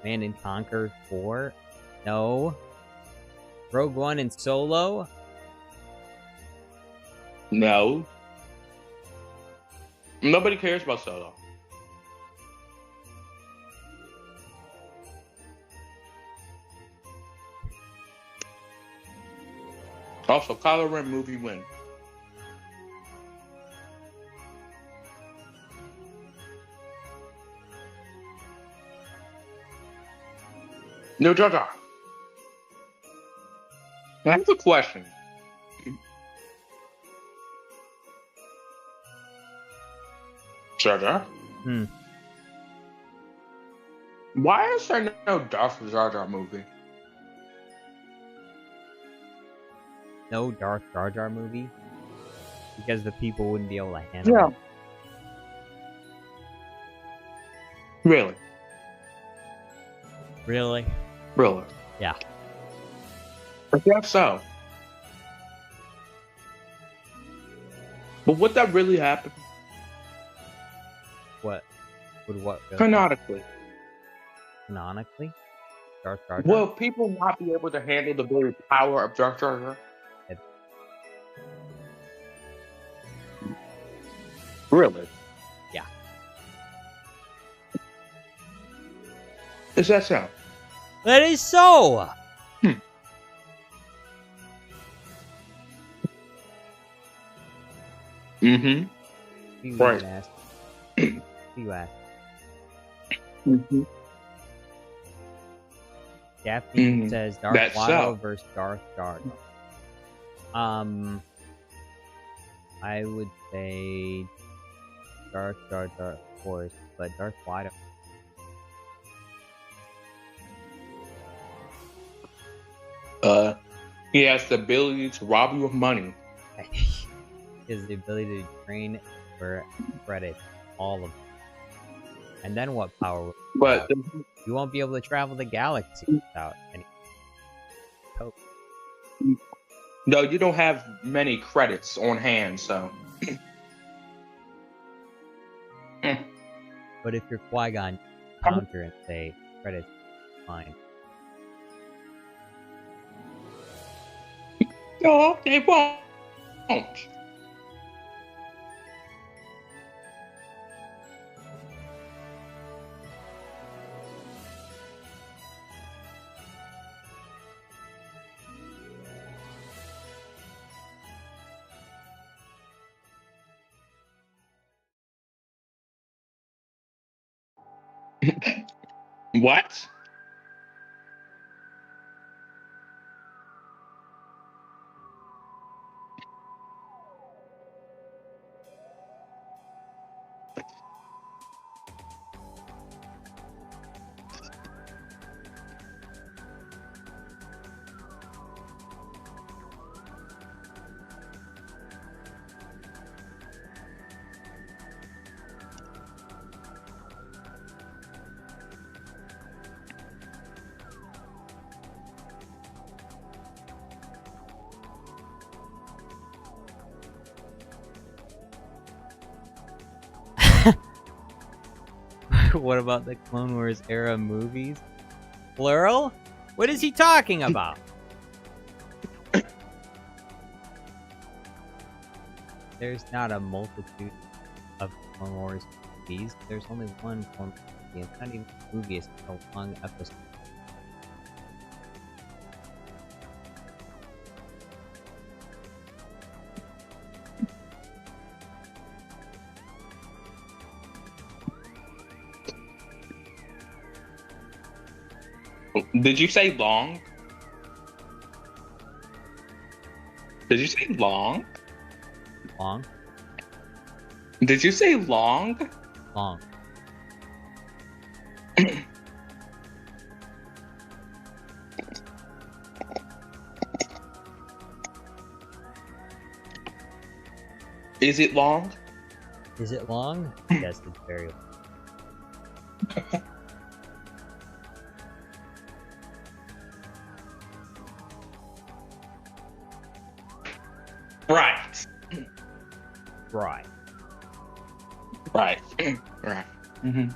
Man and Conquer 4? No. Rogue One and Solo? No. Nobody cares about Solo. Also, Kylo Ren movie win. No, Jar Jar. I have a question. Jar Jar? Hmm. Why is there no Darth Jar Jar movie? No Darth Jar Jar movie? Because the people wouldn't be able to handle it. Really? Really? Really? Yeah. I guess so. But would that really happen? What would what really Canonically. canonically? Darth Jar Jar? Will people not be able to handle the very power of Jar Jar Jar? Really? Yeah. Is that so? That is so. Mm-hmm. You Right. ask. You ask. Mm-hmm. Daphne says Darth That's Watto so. versus Darth Jar Jar. I would say Darth Jar Jar, of course, but Darth Watto. He has the ability to rob you of money. Is the ability to train for credit, all of them. And then what power would you But have? You won't be able to travel the galaxy without any hope. no, you don't have many credits on hand, so. But if you're Qui-Gon, counter and say credits, fine. No, they won't. What? What about the Clone Wars era movies? Plural? What is he talking about? There's not a multitude of Clone Wars movies. There's only one Clone Wars movie. It's not even a movie, it's a long episode. Did you say long? Did you say long? Long? Did you say long? Long. Is it long? Is it long? Yes, it's very long. Right. Right. Right. Right. Mm-hmm.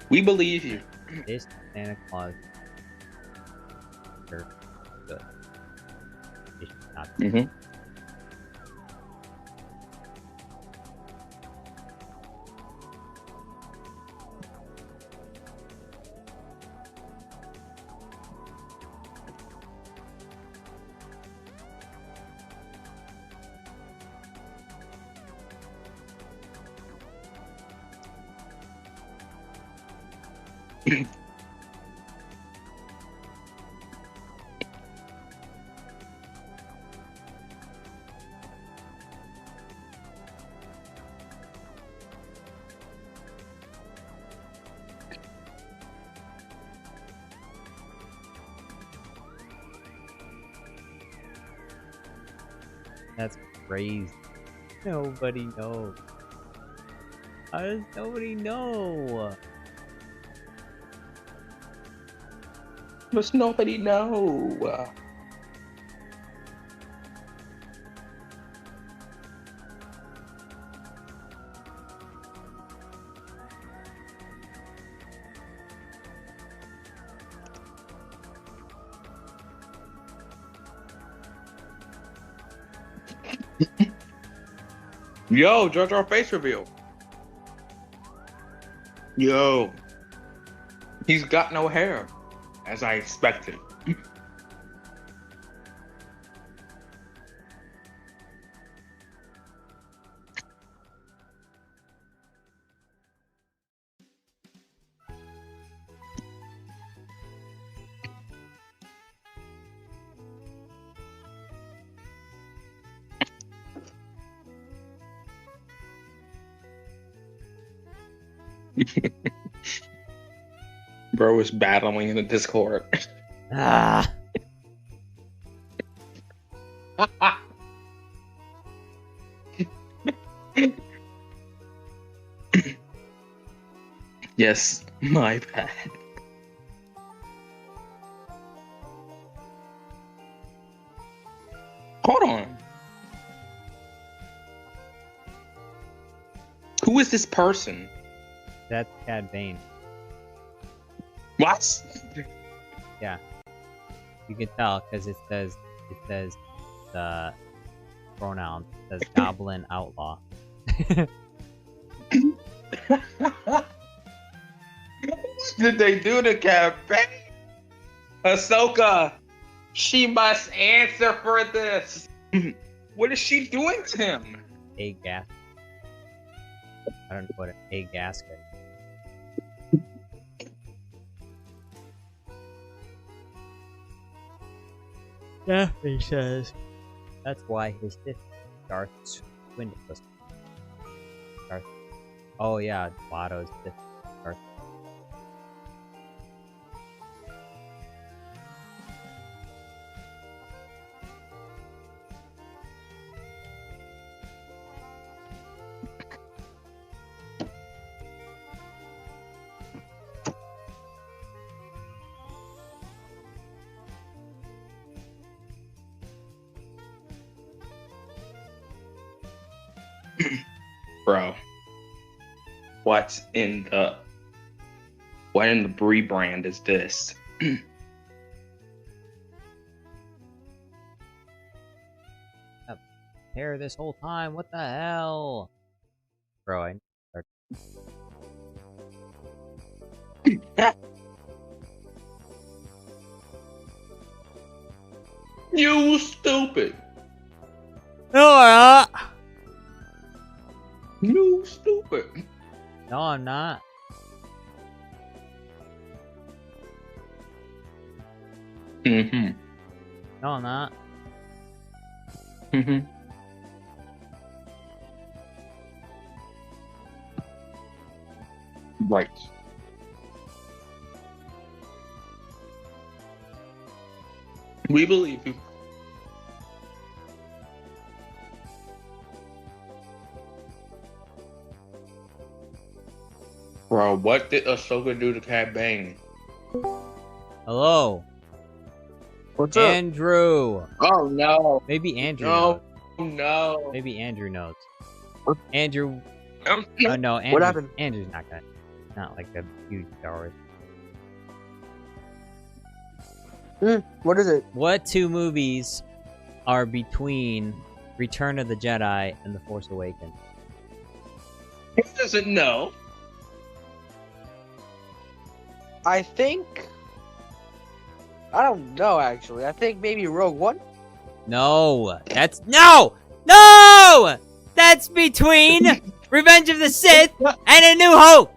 We believe you. This Santa Claus. Sure. Good. It should not be. Mm-hmm. That's crazy. Nobody knows. How does nobody know? Does nobody know? Yo, Jar Jar face reveal. Yo, he's got no hair, as I expected. Bro is battling in the Discord. Ah. Yes, my bad. Hold on. Who is this person? That's Cad Bane. What? Yeah. You can tell because it says the pronoun. It says Goblin Outlaw. What did they do to campaign? Ahsoka, she must answer for this. What is she doing to him? A gas. I don't know what a gasket. Yeah, he says. That's why his Sith Darth's window was. Darth. Oh yeah, Watto's Sith Darth. Bro, what in the Brie brand is this? Hair this whole time. What the hell, bro? I You stupid. No, You stupid. no, I'm not. Mm-hmm. No, I'm not. Mm-hmm. Right. We believe you. Bro, what did Ahsoka do to Cad Bane? Hello, What's up? Andrew. Oh no. Maybe Andrew No. knows. No. Maybe Andrew knows. What? Andrew. Um, Oh no, Andrew. happened? Andrew's not gonna. Not like a huge Star Wars. What is it? What two movies are between Return of the Jedi and The Force Awakens? He doesn't know. I think. I don't know actually. I think maybe Rogue One. No, that's no. That's between Revenge of the Sith and A New Hope.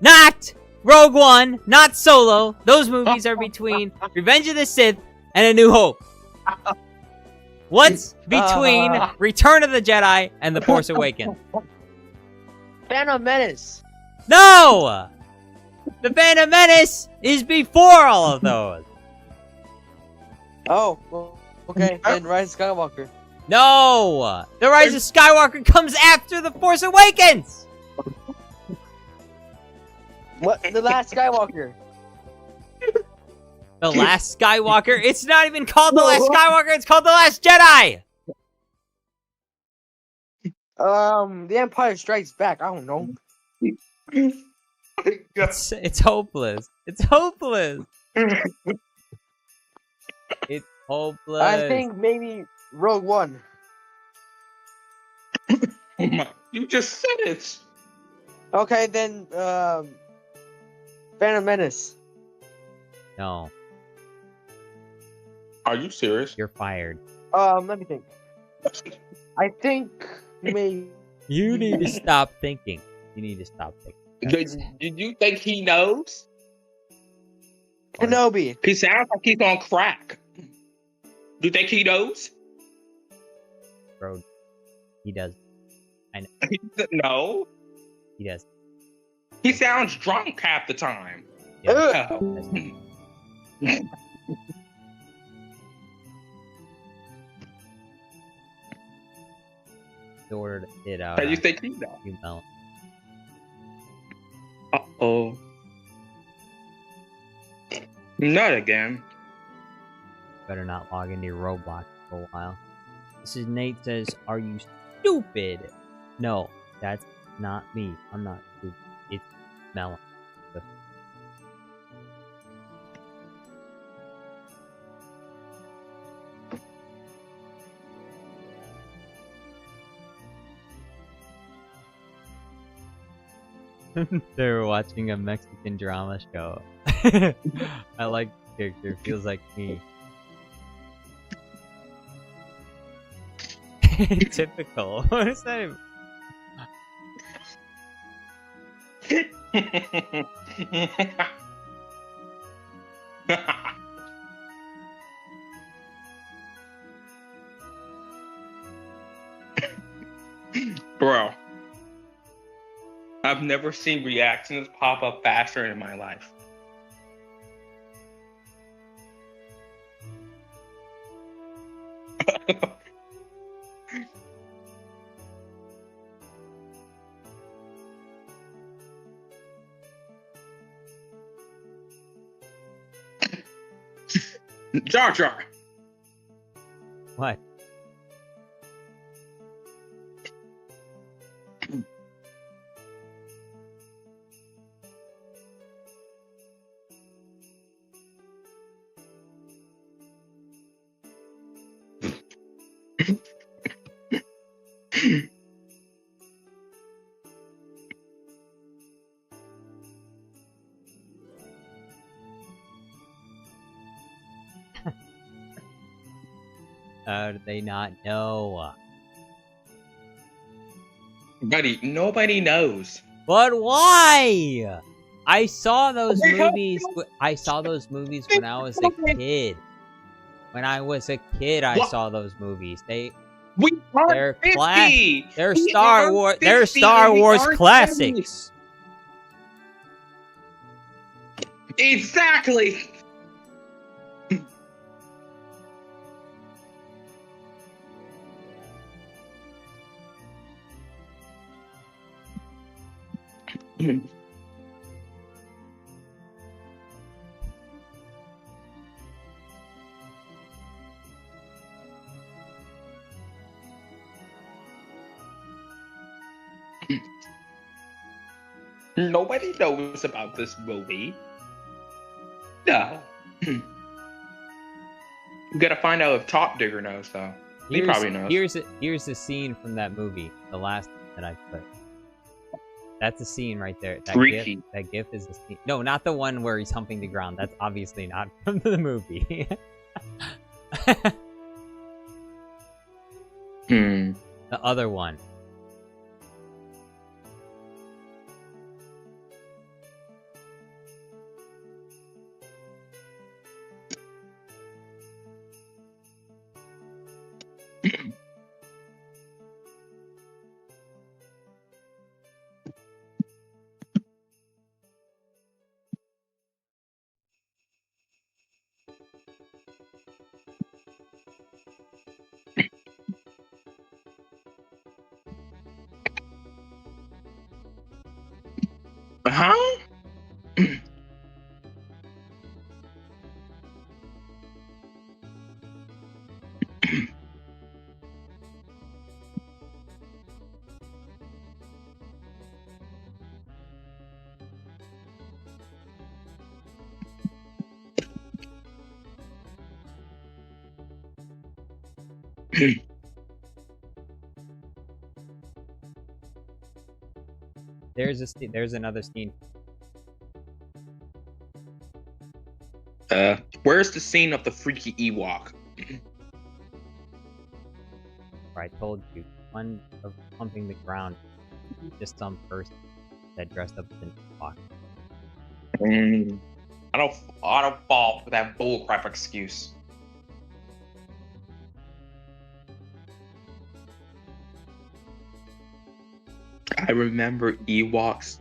Not Rogue One, not Solo. Those movies are between Revenge of the Sith and A New Hope. What's between Return of the Jedi and The Force Awakens? Phantom Menace. No! The Phantom Menace is before all of those. Oh, well, okay. Then Rise of Skywalker. No! The Rise of Skywalker comes after The Force Awakens! What? The Last Skywalker. The Last Skywalker? It's not even called The Last Skywalker, it's called The Last Jedi! The Empire Strikes Back. I don't know. It's hopeless. It's hopeless. It's hopeless. I think maybe Rogue One. Oh my! You just said it. Okay, then Phantom Menace. No, Are you serious? you're fired. Let me think. I think maybe. You need to stop thinking. You need to stop thinking. Did you think he knows? Kenobi. He sounds like he's on crack. You think he knows? Bro, he does. No. He does. He sounds drunk half the time. Yeah. Oh. Ordered it out. How you think he knows? You melon. Uh-oh. Not again. Better not log into your Roblox for a while. This is Nate says, "Are you stupid?" No, that's not me. I'm not stupid. It's Melon. They were watching a Mexican drama show. I like the character. Feels like me. Typical. What is that? Bro, I've never seen reactions pop up faster in my life. Jar Jar. What? How did they not know? Buddy, nobody knows. But why? I saw those They have movies. I saw those movies when I was a kid. When I was a kid, I What? saw those movies. We They're are 50. They're We Star are Wars. They're 50 Star and we Wars aren't classics. 70. Exactly. Nobody knows about this movie. No. We gotta find out if Top Digger knows, though. He probably knows. Here's the scene from that movie, the last that I put. That's a scene right there. That gif is the scene. No, not the one where he's humping the ground. That's obviously not from the movie. The other one. Huh? There's another scene. Where's the scene of the freaky Ewok? Where I told you, one of pumping the ground, just some person that dressed up as an Ewok. I don't fall for that bullcrap excuse. I remember Ewoks.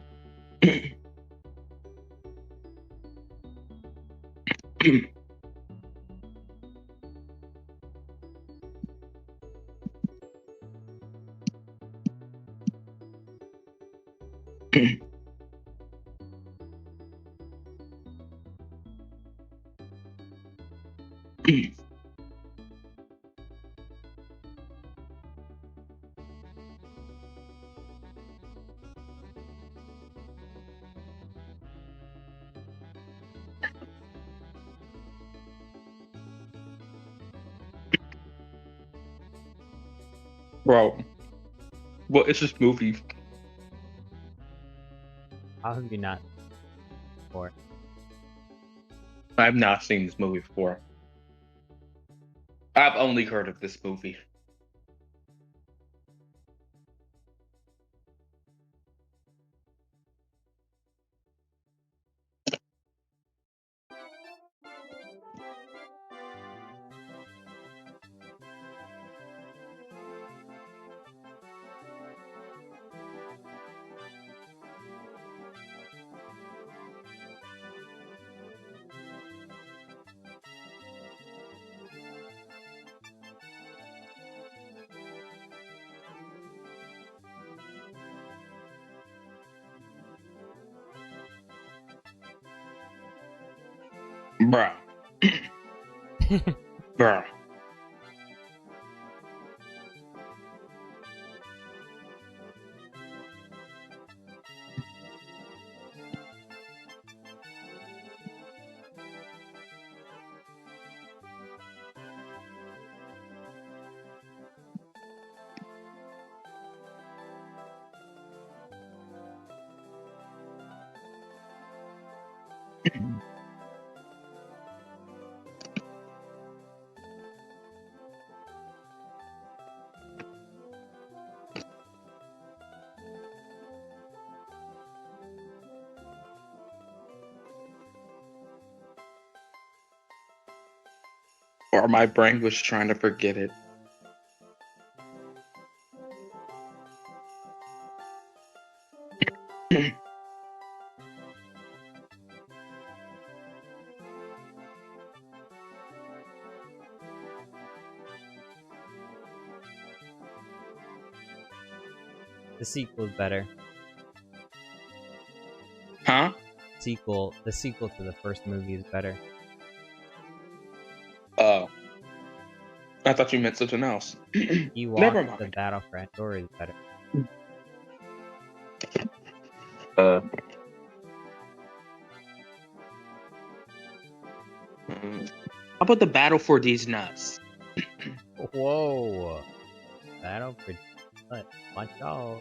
Bro, what is this movie? How have you not? Before? I've not seen this movie before. I've only heard of this movie. Bruh. Bruh. Or my brain was trying to forget it. The sequel's better. Huh? The sequel to the first movie is better. Oh. I thought you meant something else. Ewok, Never The mind. Battle for Endor is better. How about the battle for these nuts? Whoa! Battle for what? Watch out!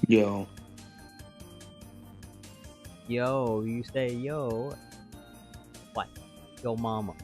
Yo. Yo, you say yo. What? Yo mama.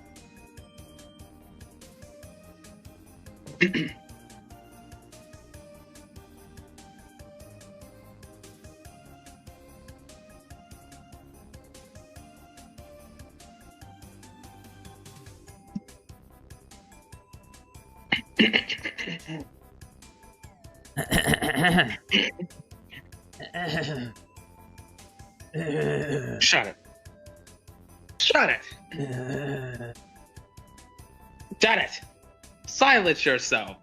Shut it. Shut it. Shut it. Silence yourself.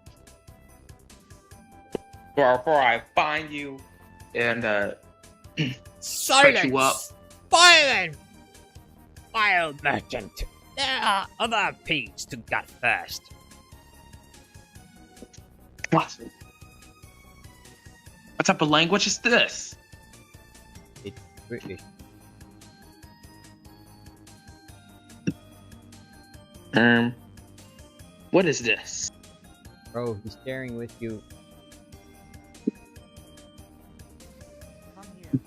Before I find you and shut you up. Silence! Wild merchant. There are other pigs to gut first. What? What type of language is this? It's British. What is this? Bro, he's sharing with you. Come here.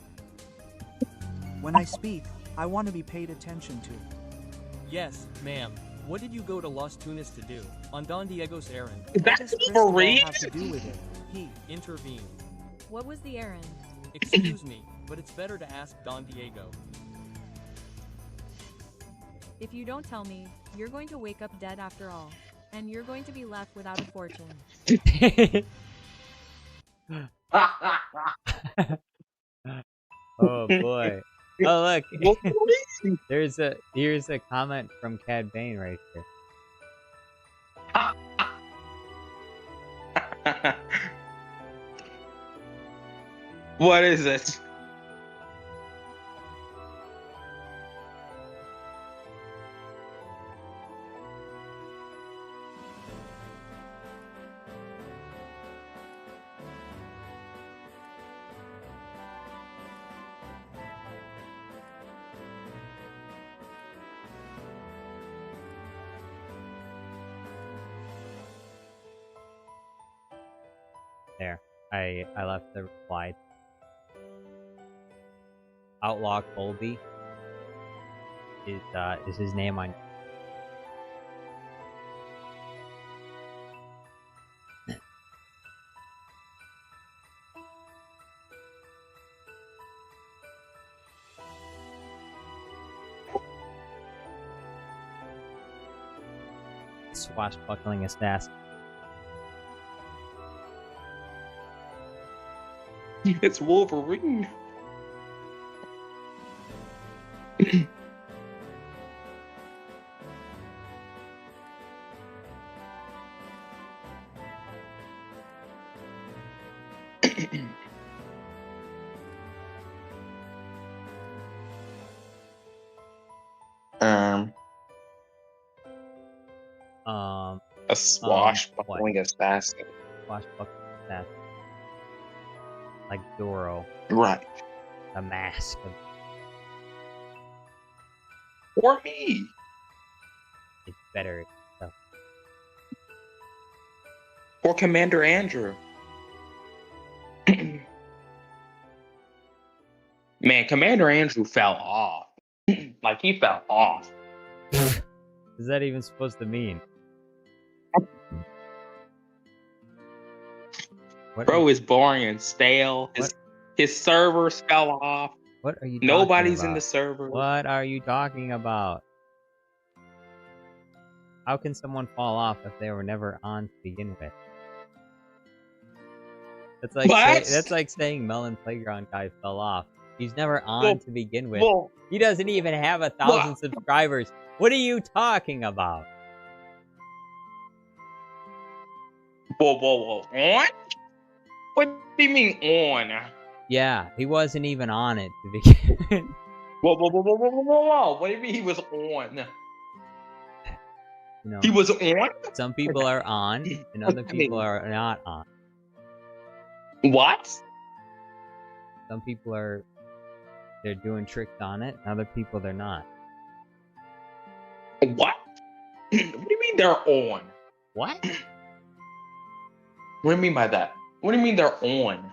When I speak, I want to be paid attention to. Yes, ma'am. What did you go to Las Tunas to do? On Don Diego's errand. Is What that does Cristobal Wolverine? have to do with it? He intervened. What was the errand? Excuse me, but it's better to ask Don Diego. If you don't tell me, you're going to wake up dead after all. And you're going to be left without a fortune. Oh boy. Oh look. Wolverine. Here's a comment from Cad Bane right here. What is it? There. I left the reply. Outlaw Colby is his name on. Swashbuckling assassin. It's Wolverine. A swashbuckling assassin. Swashbuckling assassin. Like Doro. Right. The mask of Or me. it's better stuff. Or Commander Andrew. Man, Commander Andrew fell off. Like, he fell off. What is that even supposed to mean? What Bro is boring and stale. His servers fell off. What are you? Nobody's in about? the server. What are you talking about? How can someone fall off if they were never on to begin with? That's like that's like saying Melon Playground guy fell off. He's never on to begin with. He doesn't even have 1,000 subscribers. What are you talking about? Whoa. On? What do you mean on? Yeah, he wasn't even on it to begin. Whoa. What do you mean he was on? You know, He was on? some people are on, and other people are not on. What? Some people they're doing tricks on it, and other people they're not. What? What do you mean they're on? What? What do you mean by that? What do you mean they're on?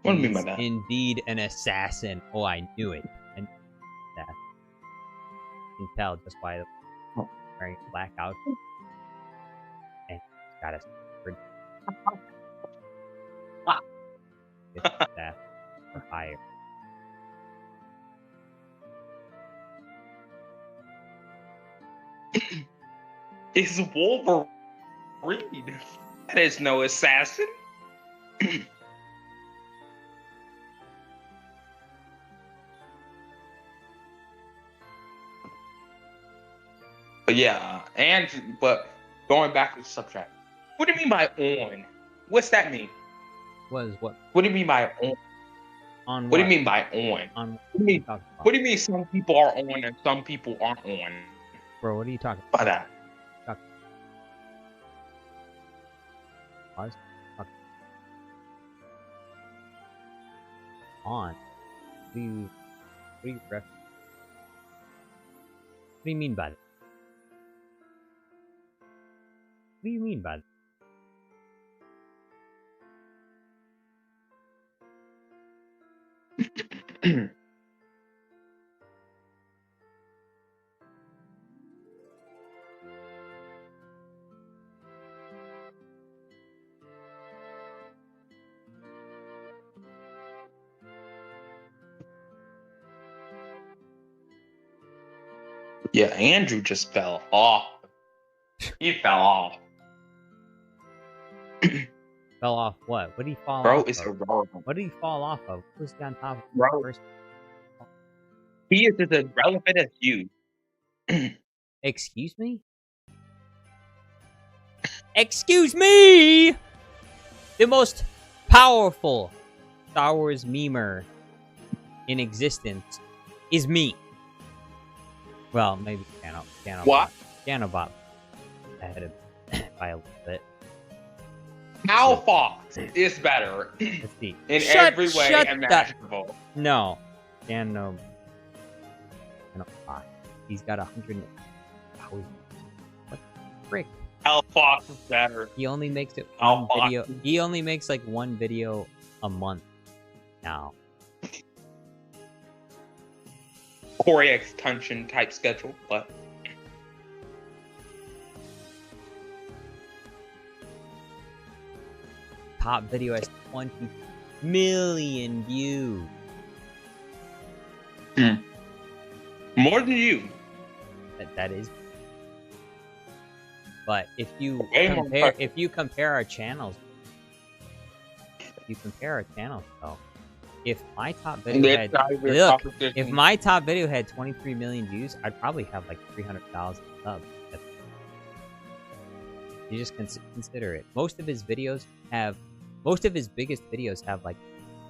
What do you mean by He's that? indeed an assassin. Oh, I knew it. And that you can tell just by the wearing a black outfit. And he's got a sword. It's that for hire. It's Wolverine. That is no assassin. But yeah, but going back to the subject, what do you mean by on? What's that mean? Was what? What do you mean by on? On What do you mean by on? On What do you mean? talking about? What do you mean some people are on and some people aren't on? Bro, what are you talking By that. about? On. What do you ref? What do you mean by that? What do you mean by that? Yeah, Andrew just fell off. He fell off. Fell off what? What did he fall Bro off is of? irrelevant. What did he fall off of? What was he on top of? Bro. First? He is as irrelevant as you. Excuse me? Excuse me! The most powerful Star Wars memer in existence is me. Well, maybe Canobot. What? Canobot ahead of by a little bit. How Fox is better Let's see. in Shut- every way shut imaginable. No. Canobot. He's got 100,000. What the frick? How Fox is better. He only makes it How one Fox video. He only makes like one video a month now. Corey extension type schedule, but Top video has 20 million views. more than you. That is. But if you Way more compare our channels, though, if my top video had if my top video had 23 million views, I'd probably have like 300,000 subs. You just consider it. Most of his biggest videos have like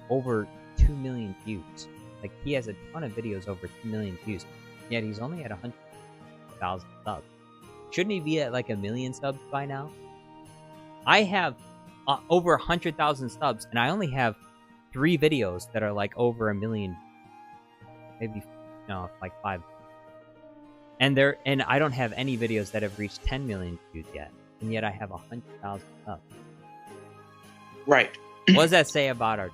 over 2 million views. Like he has a ton of videos over 2 million views, yet he's only at 100,000 subs. Shouldn't he be at like 1 million subs by now? I have over 100,000 subs, and I only have 3 videos that are like over 1 million. Maybe like 5. And I don't have any videos that have reached 10 million views yet, and yet I have 100,000 subs. Right. What does that say about our?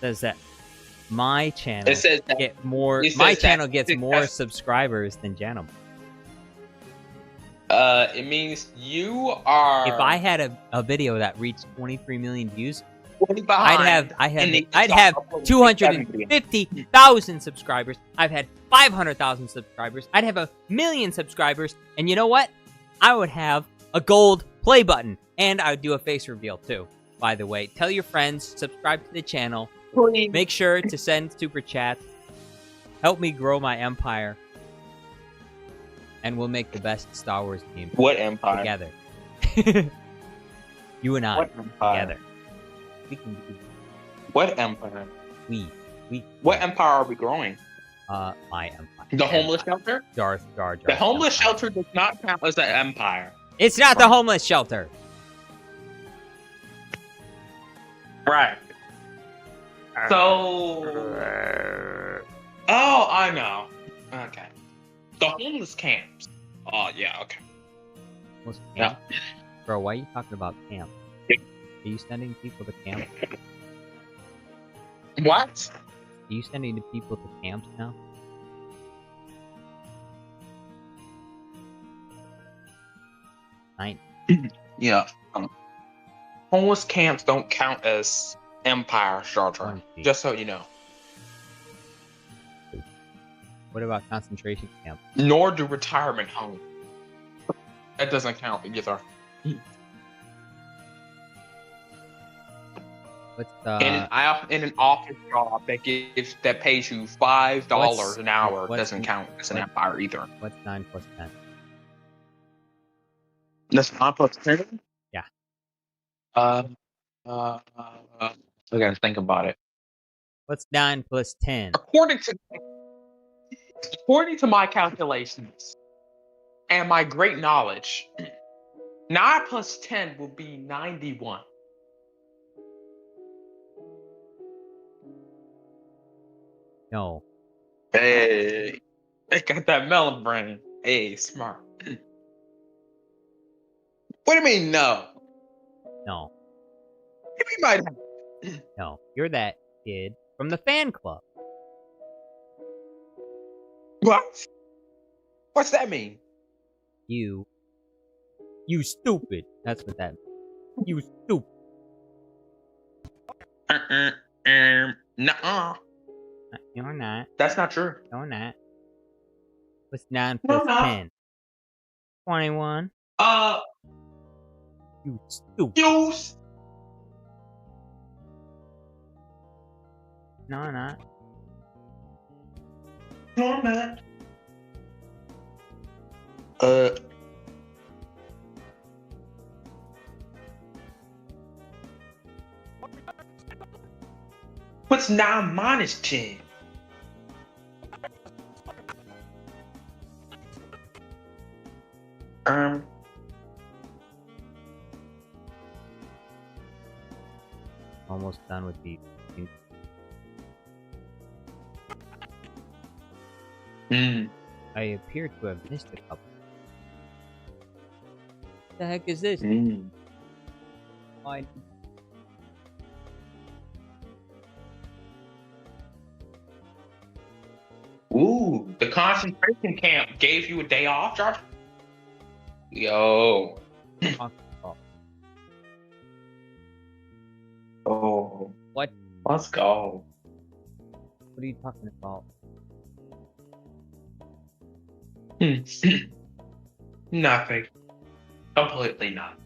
Says that my channel It says that get more. it My says that channel gets it more has- subscribers than Janum. It means you are. If I had a video that reached 23 million views, way behind I'd have 250,000 subscribers. I've had 500,000 subscribers. I'd have 1 million subscribers, and you know what? I would have a gold play button, and I would do a face reveal too. By the way, tell your friends, subscribe to the channel, make sure to send super chats, help me grow my empire, and we'll make the best Star Wars team. What empire? Together. You and I What empire? together. We can do What empire? we. What empire are we growing? My empire. The homeless shelter? Darth Jar Jar. The homeless empire. shelter does not count as an empire. It's not the homeless shelter. Right. So. Oh, I know. Okay. The homeless camps. Oh, yeah, okay. What's Yeah. camp? Bro, why are you talking about camp? Yeah. Are you sending people to camp? What? Are you sending the people to camps now? Nine. Yeah. Homeless camps don't count as empire charter. 20. Just so you know. What about concentration camp? Nor do retirement homes. That doesn't count either. What's In an office job that pays you $5 an hour what's- doesn't count as an what- empire either. what's 9 plus 10? That's not plus 10? Yeah. I gotta think about it. What's 9 plus 10? According to my calculations and my great knowledge, 9 plus 10 will be 91. No. Hey, I got that melon brain. Hey, smart. What do you mean, no? No. You might. No. You're that kid from the fan club. What? What's that mean? You stupid. That's what that means. You stupid. Nuh-uh. You're not. That's not true. You're not. What's 9 No, plus no. 10? 21. You stupid. Use. No, I'm not. No, I'm not. What's 9 minus 10? Almost done with the. I appear to have missed a couple. What the heck is this? Why? Ooh, the concentration camp gave you a day off, George? Yo. Oh. What? Let's go. What are you talking about? Nothing. Completely not.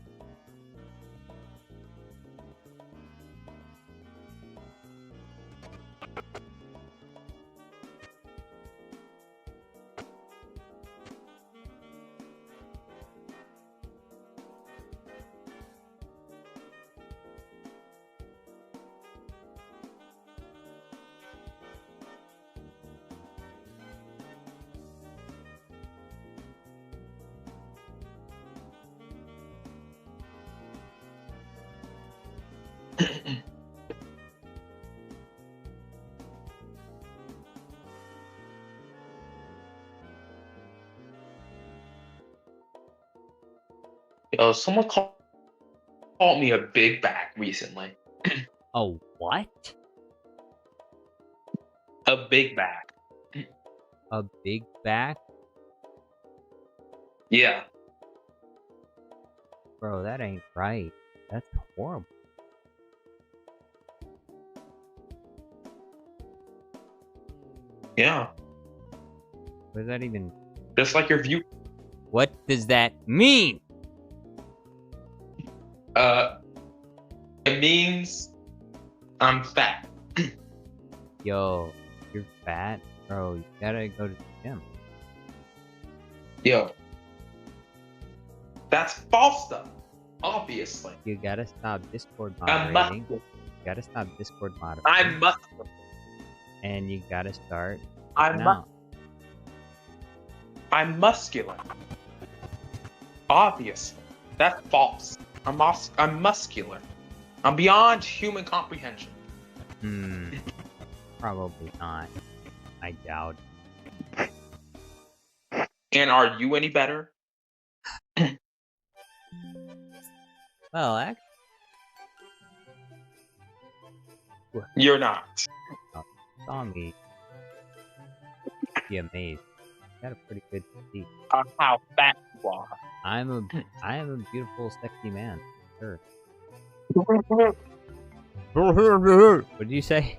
Yo, someone called me a big back recently. Oh, what? A big back. A big back? Yeah. Bro, that ain't right. That's horrible. Yeah. What does that even... Just like your view. What does that mean? It means I'm fat. Yo, you're fat? Bro, you gotta go to the gym. Yo. That's false stuff. Obviously. You gotta stop Discord I'm moderating. muscular. You gotta stop Discord moderating. I'm muscular. And you gotta start I'm working out. I'm muscular. Obviously. That's false. I'm muscular. I'm beyond human comprehension. Probably not. I doubt. And are you any better? Well, actually, You're not. saw me be amazed. Got a pretty good physique. How fat you are. I am a beautiful, sexy man. Sure. What did you say?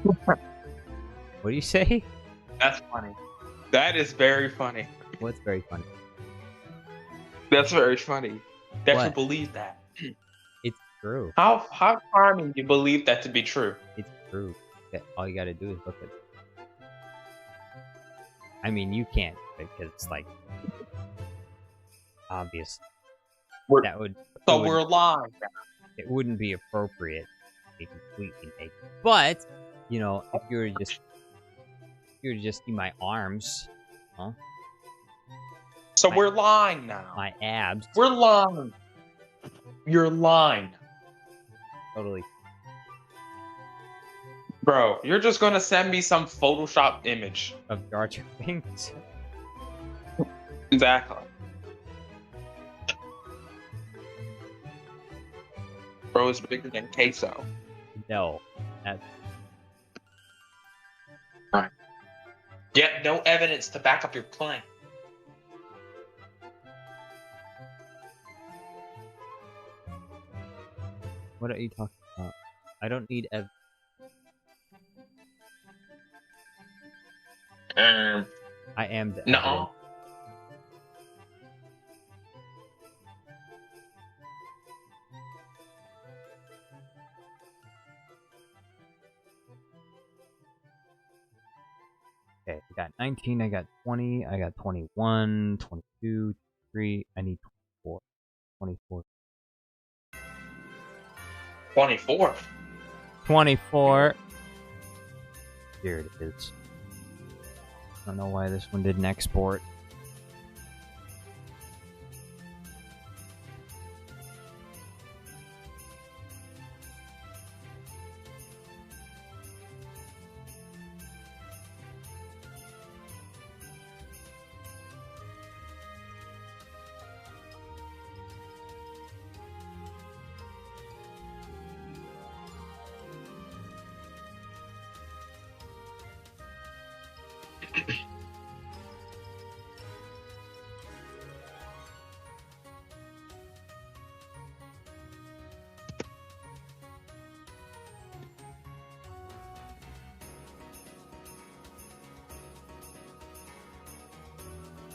What do you say? That's funny. That is very funny. What's very funny? That's very funny. That you What? believe that. It's true. How charming you believe that to be true. It's true. All you gotta do is look at it. I mean, you can't because it's like obvious. We're- That would So would- we're lying. it wouldn't be appropriate to be completely naked. But you know, if you were to just see my arms, huh? So we're lying now. My abs, We're lying. You're lying. totally. Bro, you're just gonna send me some Photoshop image. Of Jar Jar Binks. Exactly. Bro is bigger than queso. No, that's Yet no evidence to back up your claim. what are you talking about? I don't need I am the evidence. No. Okay, I got 19, I got 20, I got 21, 22, 23, I need 24. 24. 24. 24. Here it is. I don't know why this one didn't export.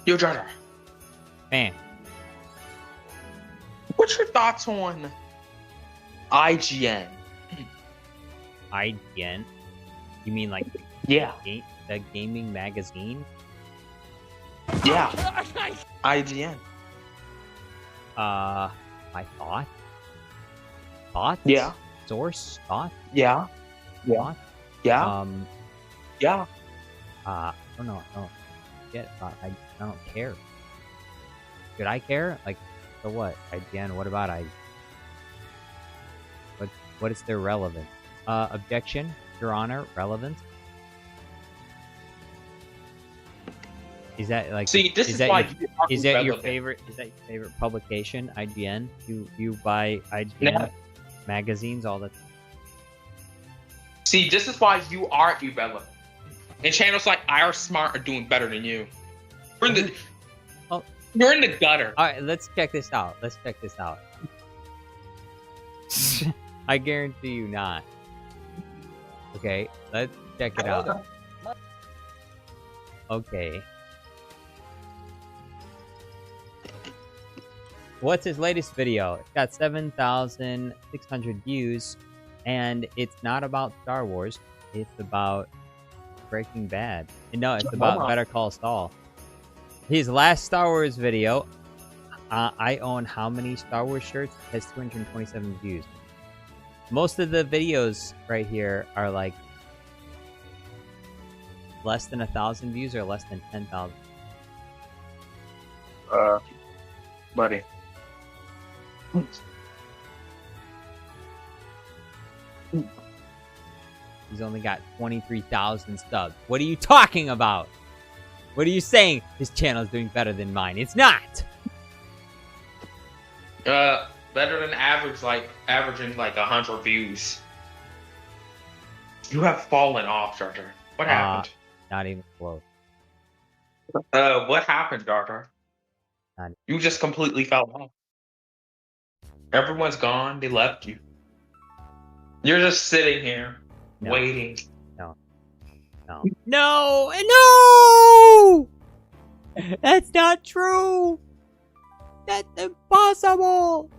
Yo, Jar Jar, Bam. what's your thoughts on IGN? IGN? You mean like Yeah. the gaming magazine? Yeah. IGN. My thought? Thoughts? Yeah. Source? Thought? Yeah. Yeah. Thought? Yeah. Yeah. I don't know. I don't get. I don't care. Should I care? Like, so what? IGN. What about I? What is their relevance? Objection, Your Honor. Relevance. Is that like? See, this is that why your, you are is that your irrelevant. favorite? Is that your favorite publication? IGN. You buy IGN Yeah. magazines all the. See, this is why you are irrelevant. And channels like Our Smart are doing better than you. You're in the, Oh. you're in the gutter. All right, let's check this out. Let's check this out. I guarantee you not. Okay, let's check it out. Okay. What's his latest video? It's got 7,600 views, and it's not about Star Wars. It's about Breaking Bad. No, it's about Better Call Saul. His last Star Wars video, I own how many Star Wars shirts? Has 227 views. Most of the videos right here are like less than 1,000 views or less than 10,000. Buddy. He's only got 23,000 subs. What are you talking about? What are you saying? His channel is doing better than mine. It's not. Better than average, like averaging like 100 views. You have fallen off, Jar Jar. What happened? Not even close. What happened, Jar Jar? Not You just completely fell off. Everyone's gone. They left you. You're just sitting here No. waiting. No. No! No! That's not true! That's impossible!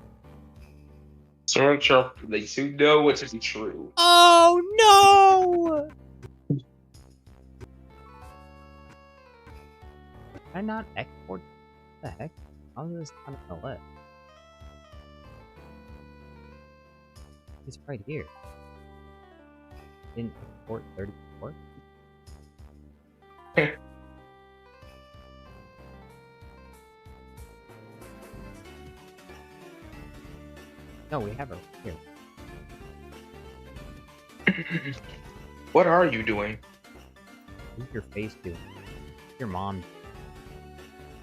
Search your place. You know what to be true. Oh no! Can I not export? What the heck? How is this kind of gonna let? It's right here. Didn't export 34? No, we have it here. What are you doing? What's your face doing? Your mom.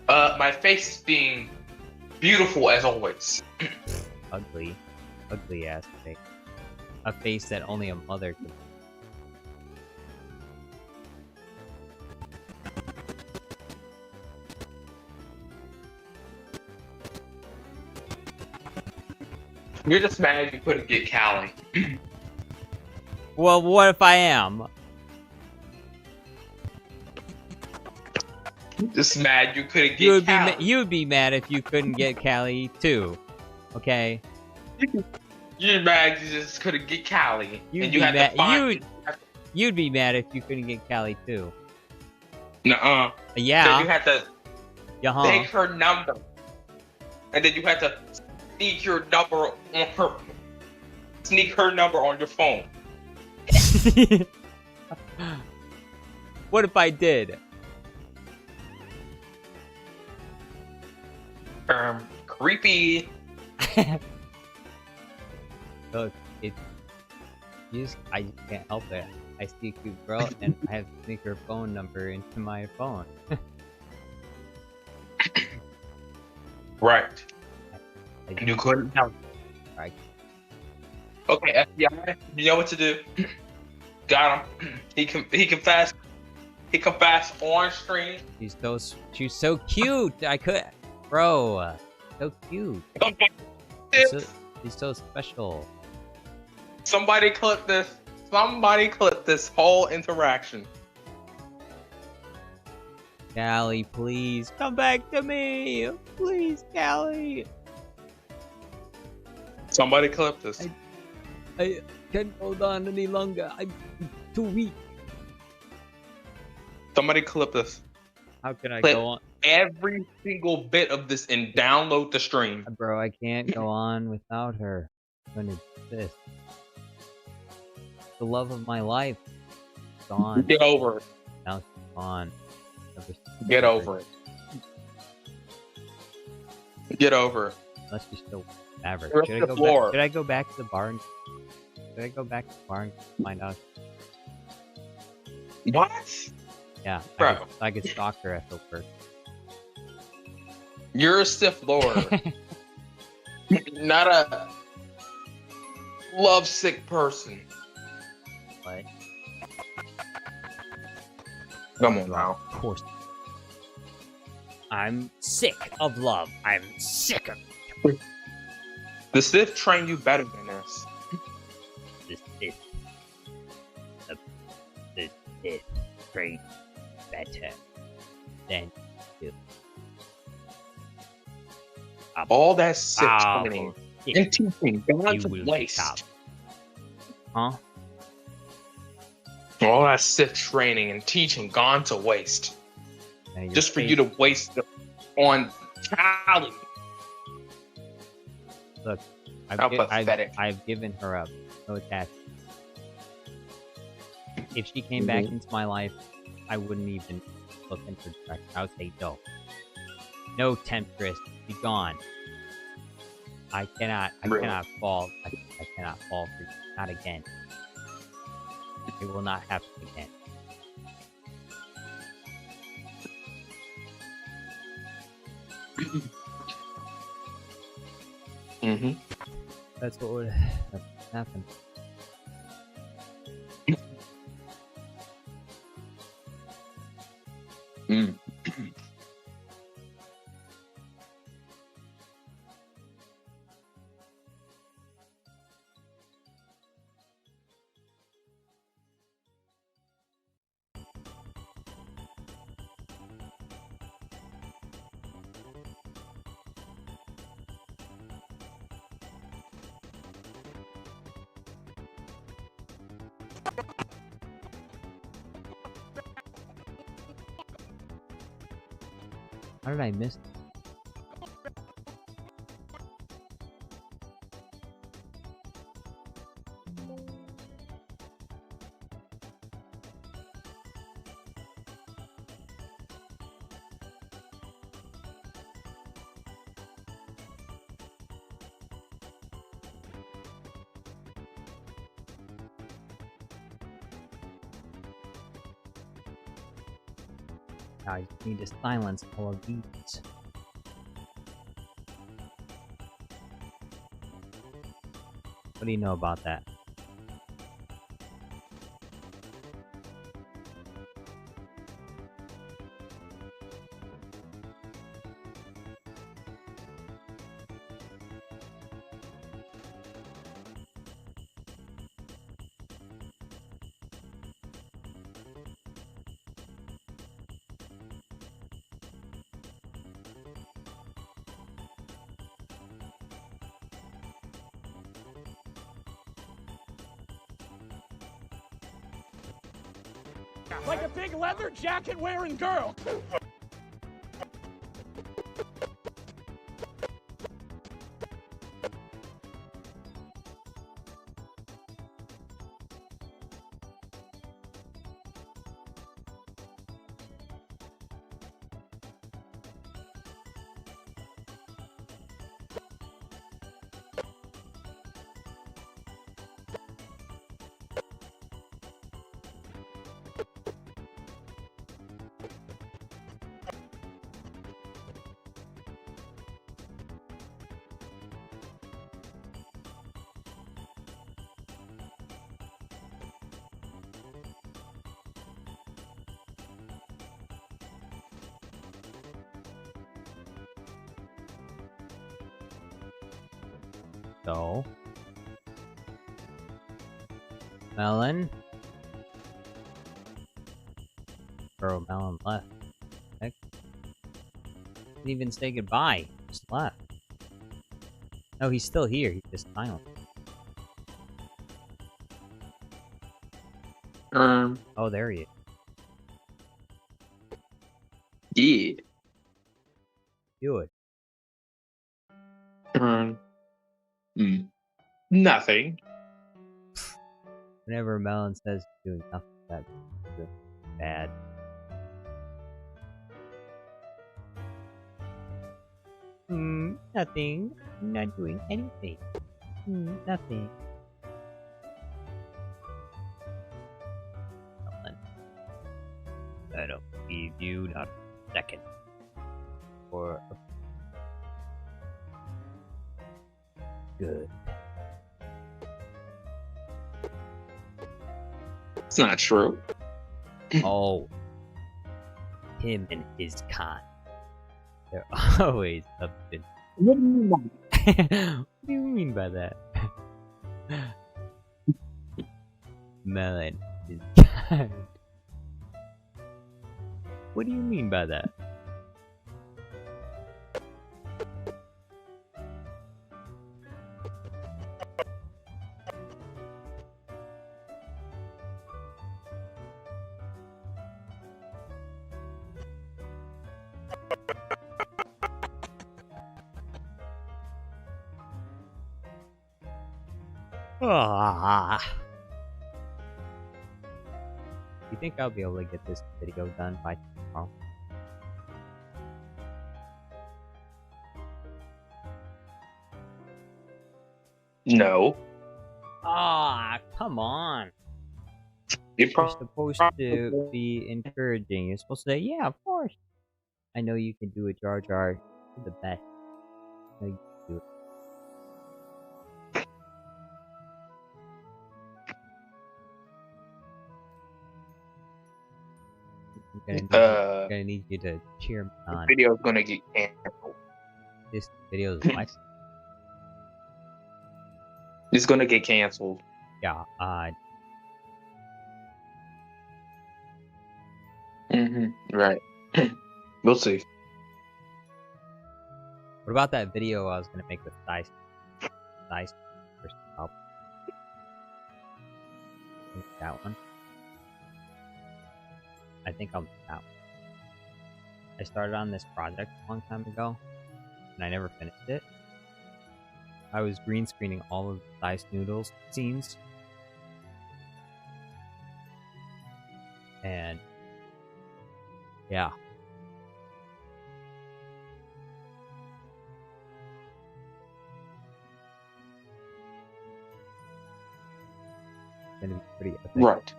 My face is being beautiful as always. Ugly. Ugly ass face. A face that only a mother could. You're just mad you couldn't get Callie. Well, what if I am? Just mad you couldn't get Callie. You would be mad if you couldn't get Callie too. Okay. You're mad you just couldn't get Callie. You'd And you be had mad. to find You'd be mad if you couldn't get Callie too. Nuh-uh. Then you Yeah. had to Yeah. take her number. And then you had to sneak your number on her. Sneak her number on your phone. What if I did? Creepy. Look, I just can't help it. I see a cute girl and I have to sneak her phone number into my phone. Right. I- You couldn't help. Right. Okay, FBI, you know what to do. Got him. He confessed. He confessed on screen. She's so cute. I could, bro, so cute. She's so special. Somebody clip this. Somebody clip this whole interaction. Callie, please come back to me. Please, Callie. Somebody clip this. I can't hold on any longer. I'm too weak. Somebody clip this. How can I Clip go on? every single bit of this and download the stream. Bro, I can't go on without her. I'm gonna do this. The love of my life. It's gone. Get over it. Now it's gone. Get over it. Get over it. Unless you're still average. Rip Should I the go floor. back? Should I go back to the bar? Should I go back to the bar and find out? What? Yeah, Bro. I could stalk her at first. You're a Sith Lord. Not a lovesick person. But Come on now. of course, I'm sick of love. I'm sick of The Sith trained you better than this. this. The Sith train better than you. All that Sith Oh, training yeah. and teaching gone You to will waste. stop. Huh? All that Sith training and teaching gone to waste. Now your Just for face- you to waste it on Callie. Look, How pathetic. I've given her up. No attachment. If she came back into my life, I wouldn't even look into the direction. I would say no. No, temptress, be gone. I cannot fall. I cannot fall for you. Not again. It will not happen again. Mm-hmm. That's what would happen. Mm. How did I miss? I need to silence all of these. What do you know about that? Like a big leather jacket wearing girl. So, Melon. Bro, Melon left. Heck. Didn't even say goodbye. Just left. No, he's still here. He's just silent. Oh, there he is. Yeah. Good. Nothing. Whenever Melon says he's doing nothing, that's bad. Nothing. I'm not doing anything. Nothing. Melon. I don't believe you not a second. Or good. It's not true. Oh. Him and his kind. They're always up to. What do you mean? What do you mean by that? Melon is kind. What do you mean by that? Ah. You think I'll be able to get this video done by tomorrow? No. Ah, come on. You're You're supposed to be encouraging. You're supposed to say, yeah, of course. I know you can do it, Jar Jar. You're the best. I know you can do it. gonna need you to cheer me This on. video's gonna get canceled. This video is what? It's gonna get canceled. Yeah. Right. We'll see. What about that video I was gonna make with dice versus palps? That one. I think I'll do that one. I started on this project a long time ago, and I never finished it. I was green screening all of the Dice Noodles scenes. And yeah. It's gonna be pretty epic. Right.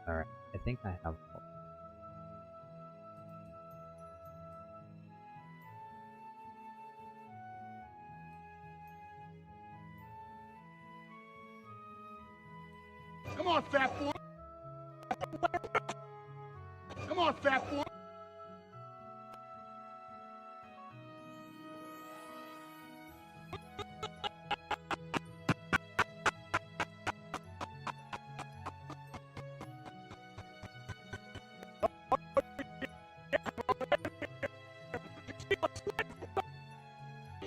Alright, I think I have. Come on, fat boy. Come on, fat boy.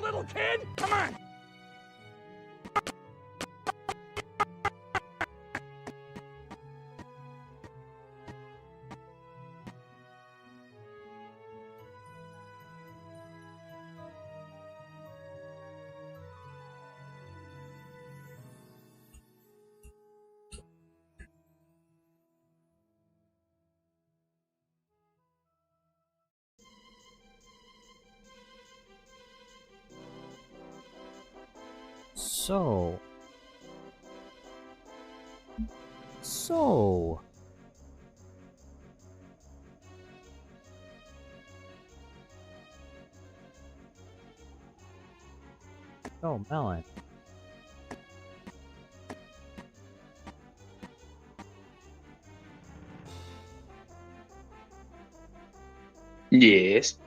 Little kid, come on. So. Oh, Melon. Yes.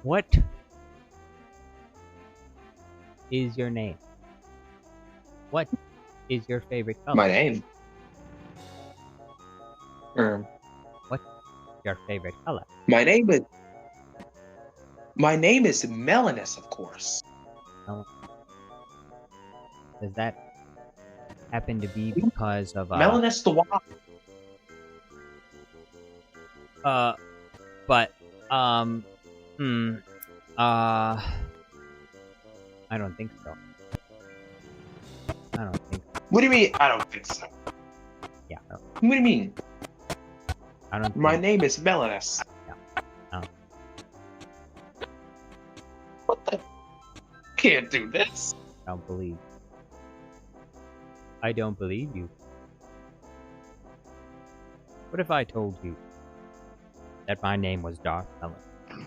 What is your name? What is your favorite color? My name. What's your favorite color? My name is Melanus, of course. Does that happen to be because of Melanus the Wild. but I don't think so. I don't think so. What do you mean? I don't think so. Yeah. No, What do you mean? I don't. My think, name is Melanus. No. What the? Can't do this. I don't believe. I don't believe you. What if I told you that my name was Darth Melon?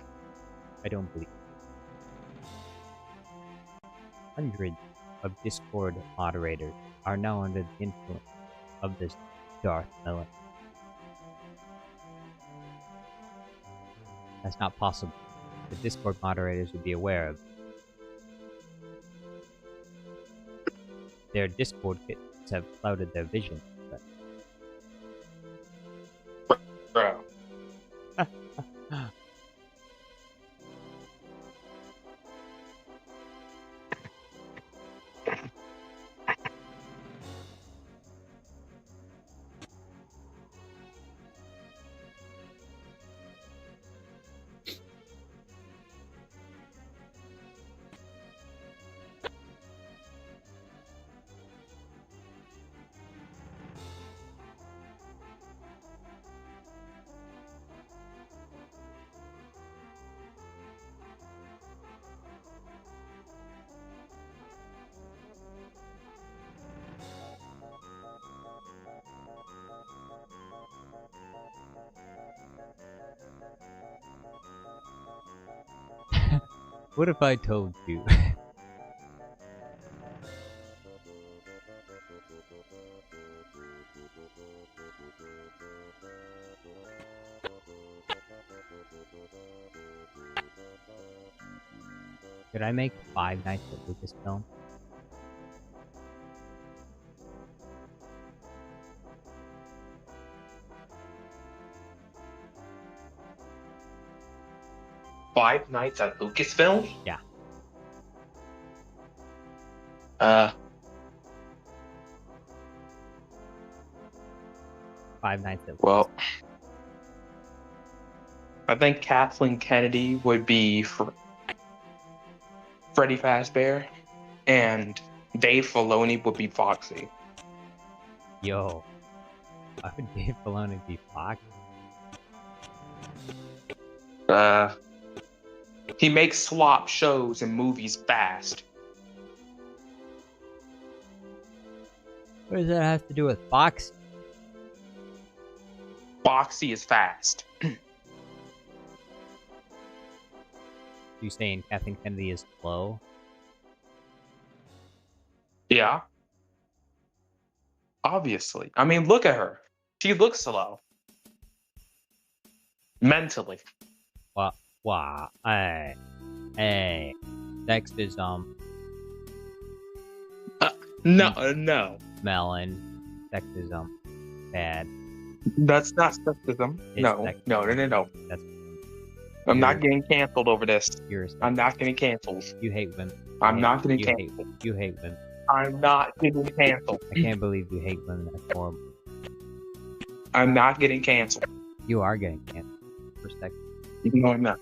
I don't believe. Hundreds of Discord moderators are now under the influence of this Darth Melon. That's not possible. The Discord moderators would be aware of. Their Discord kits have clouded their vision. Bro. What if I told you? Could I make 5 Nights at Lucasfilm? Five Nights at Lucasfilm? Yeah. Uh, 5 Nights at well, I think Kathleen Kennedy would be Freddy Fazbear, and Dave Filoni would be Foxy. Yo. Why would Dave Filoni be Fox? He makes swap shows and movies fast. What does that have to do with Fox? Foxy is fast. You saying Kathleen Kennedy is slow? Yeah. Obviously. I mean, look at her. She looks slow. Mentally. Wow. Hey. Sexism. No. Melon. Sexism. Bad. That's not sexism. No. That's I'm not getting canceled over this. You're I'm not getting canceled. You hate women. I'm not getting canceled. You hate women. I'm not getting canceled. I can't believe you hate women. That's horrible. I'm not getting canceled. You are getting canceled. For sex. No, I'm not.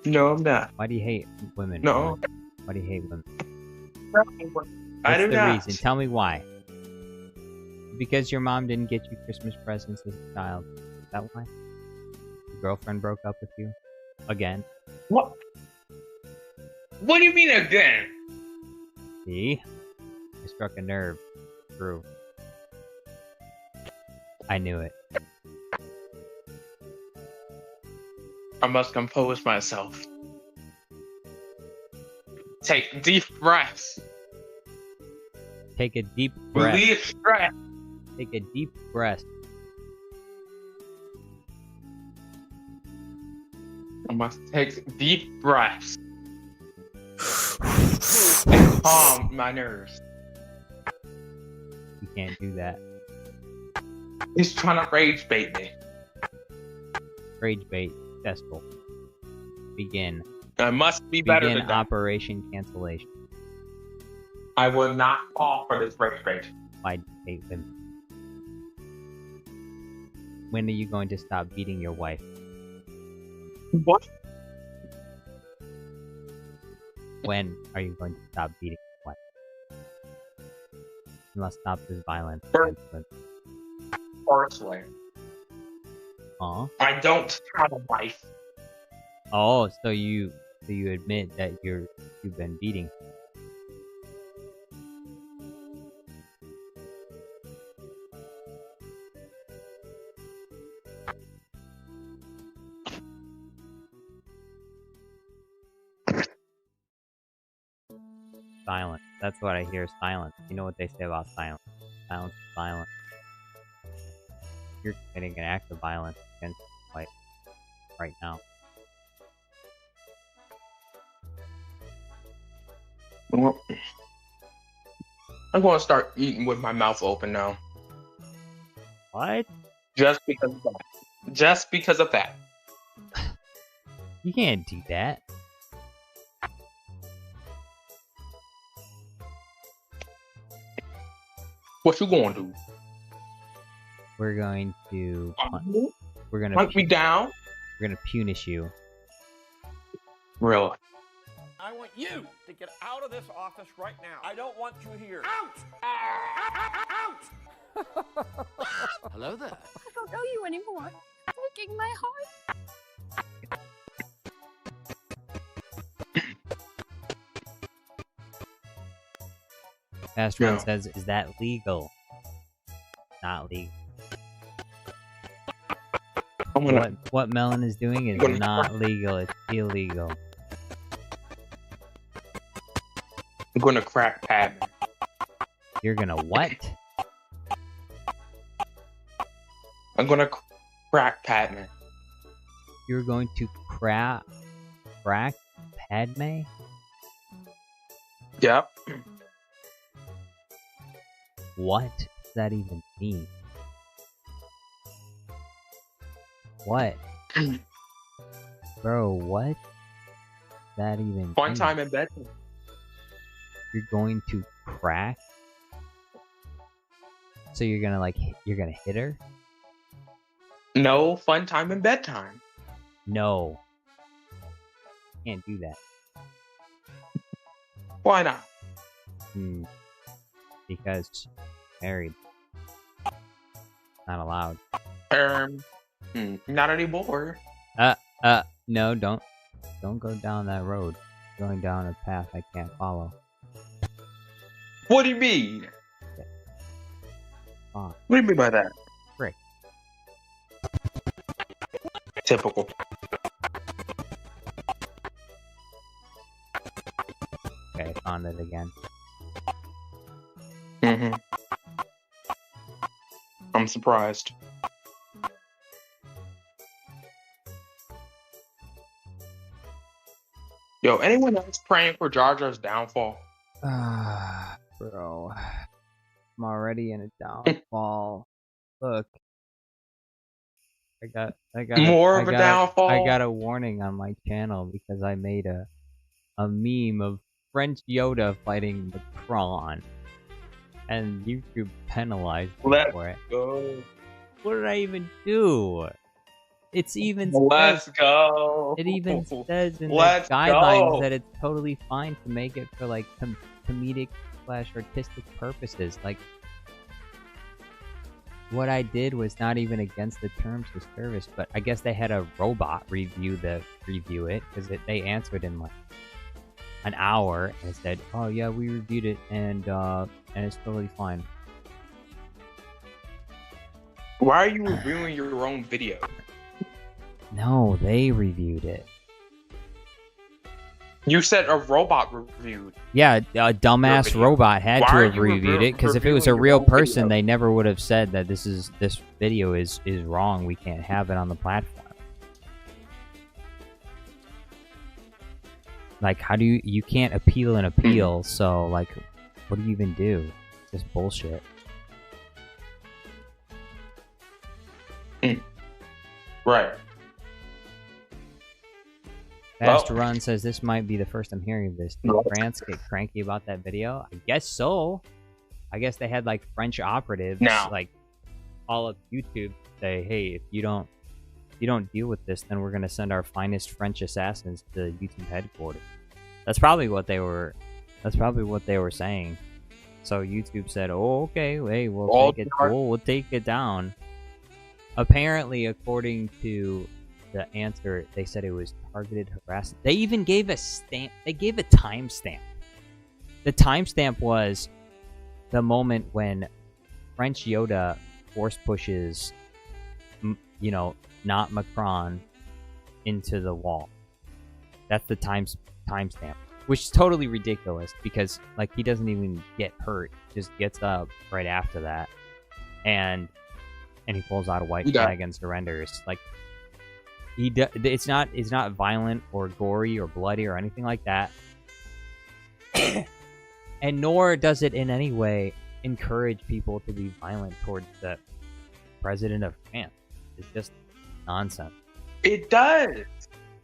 No, I'm not. Why do you hate women? No. Why do you hate women? I do What's the not. reason? Tell me why. Because your mom didn't get you Christmas presents as a child. Is that why? Your girlfriend broke up with you? Again? What? What do you mean again? See? I struck a nerve. True. I knew it. I must compose myself. Take deep breaths. Take a deep breath. Relieve stress. Take a deep breath. I must take deep breaths. And calm my nerves. You can't do that. He's trying to rage bait me. Rage bait. Successful. Begin. I must be better Begin than that. Operation Cancellation. I will not fall for this rage bait. I hate women. When are you going to stop beating your wife? What? When are you going to stop beating your wife? You must stop this violence First- against women. Firstly, Huh? I don't have a wife. Oh, so you admit that you've been beating. Silence. That's what I hear. Silence. You know what they say about silence? Silence is violence. You're committing an act of violence against your wife right now. Well, I'm going to start eating with my mouth open now. What? Just because of that. Just because of that. You can't do that. What you going to do? We're going to Hunt me down? we're gonna punish you. Really? I want you to get out of this office right now. I don't want you here. Out! Hello there. I don't know you anymore. Breaking my heart. Fast Run says, "Is that legal?" Not legal. What Melon is doing is not legal. It's illegal. I'm gonna crack Padme. You're gonna what? I'm gonna crack Padme. You're going to crack Padme? Yep. What does that even mean? What? Bro, what does that even Fun mean? time in bed. You're going to crack? So you're gonna you're gonna hit her? No, fun time in bedtime. No. Can't do that. Why not? Because married. Not allowed. Not anymore. No, don't go down that road. Going down a path I can't follow. What do you mean? Fine. What do you mean by that? Frick. Typical. Okay, I found it again. I'm surprised. Yo, anyone else praying for Jar Jar's downfall? Bro. I'm already in a downfall. Look. I got More of a downfall? I got a warning on my channel because I made a meme of French Yoda fighting Macron. And YouTube penalized me for it. Go. What did I even do? It's even Let's go. It even says in the Let's guidelines go. that it's totally fine to make it for like comedic / artistic purposes. Like, what I did was not even against the terms of service, but I guess they had a robot review it because they answered in like an hour and said, "Oh yeah, we reviewed it and it's totally fine." Why are you reviewing your own video? No, they reviewed it. You said a robot reviewed. Yeah, a dumbass video. robot had Why to are have you reviewed it because if it was a reviewing your real own person, video? they never would have said that this video is wrong. We can't have it on the platform. Like, how do you can't appeal an appeal? So like, what do you even do? It's just bullshit. Right. Fast Well- Run says this might be the first I'm hearing of this. Did Well- France get cranky about that video? I guess so. I guess they had like French operatives No. like all of YouTube say, "Hey, if you don't deal with this, then we're gonna send our finest French assassins to YouTube headquarters." That's probably what they were. That's probably what they were saying. So YouTube said, "Oh, okay, hey, All we'll take it down." Apparently, according to the answer, they said it was targeted harassment. They even gave a stamp. They gave a timestamp. The timestamp was the moment when French Yoda force pushes, not Macron, into the wall. That's the timestamp, which is totally ridiculous because like he doesn't even get hurt, just gets up right after that, and he pulls out a white Yeah. flag and surrenders. Like it's not violent or gory or bloody or anything like that, and nor does it in any way encourage people to be violent towards the president of France. It's just nonsense. It does.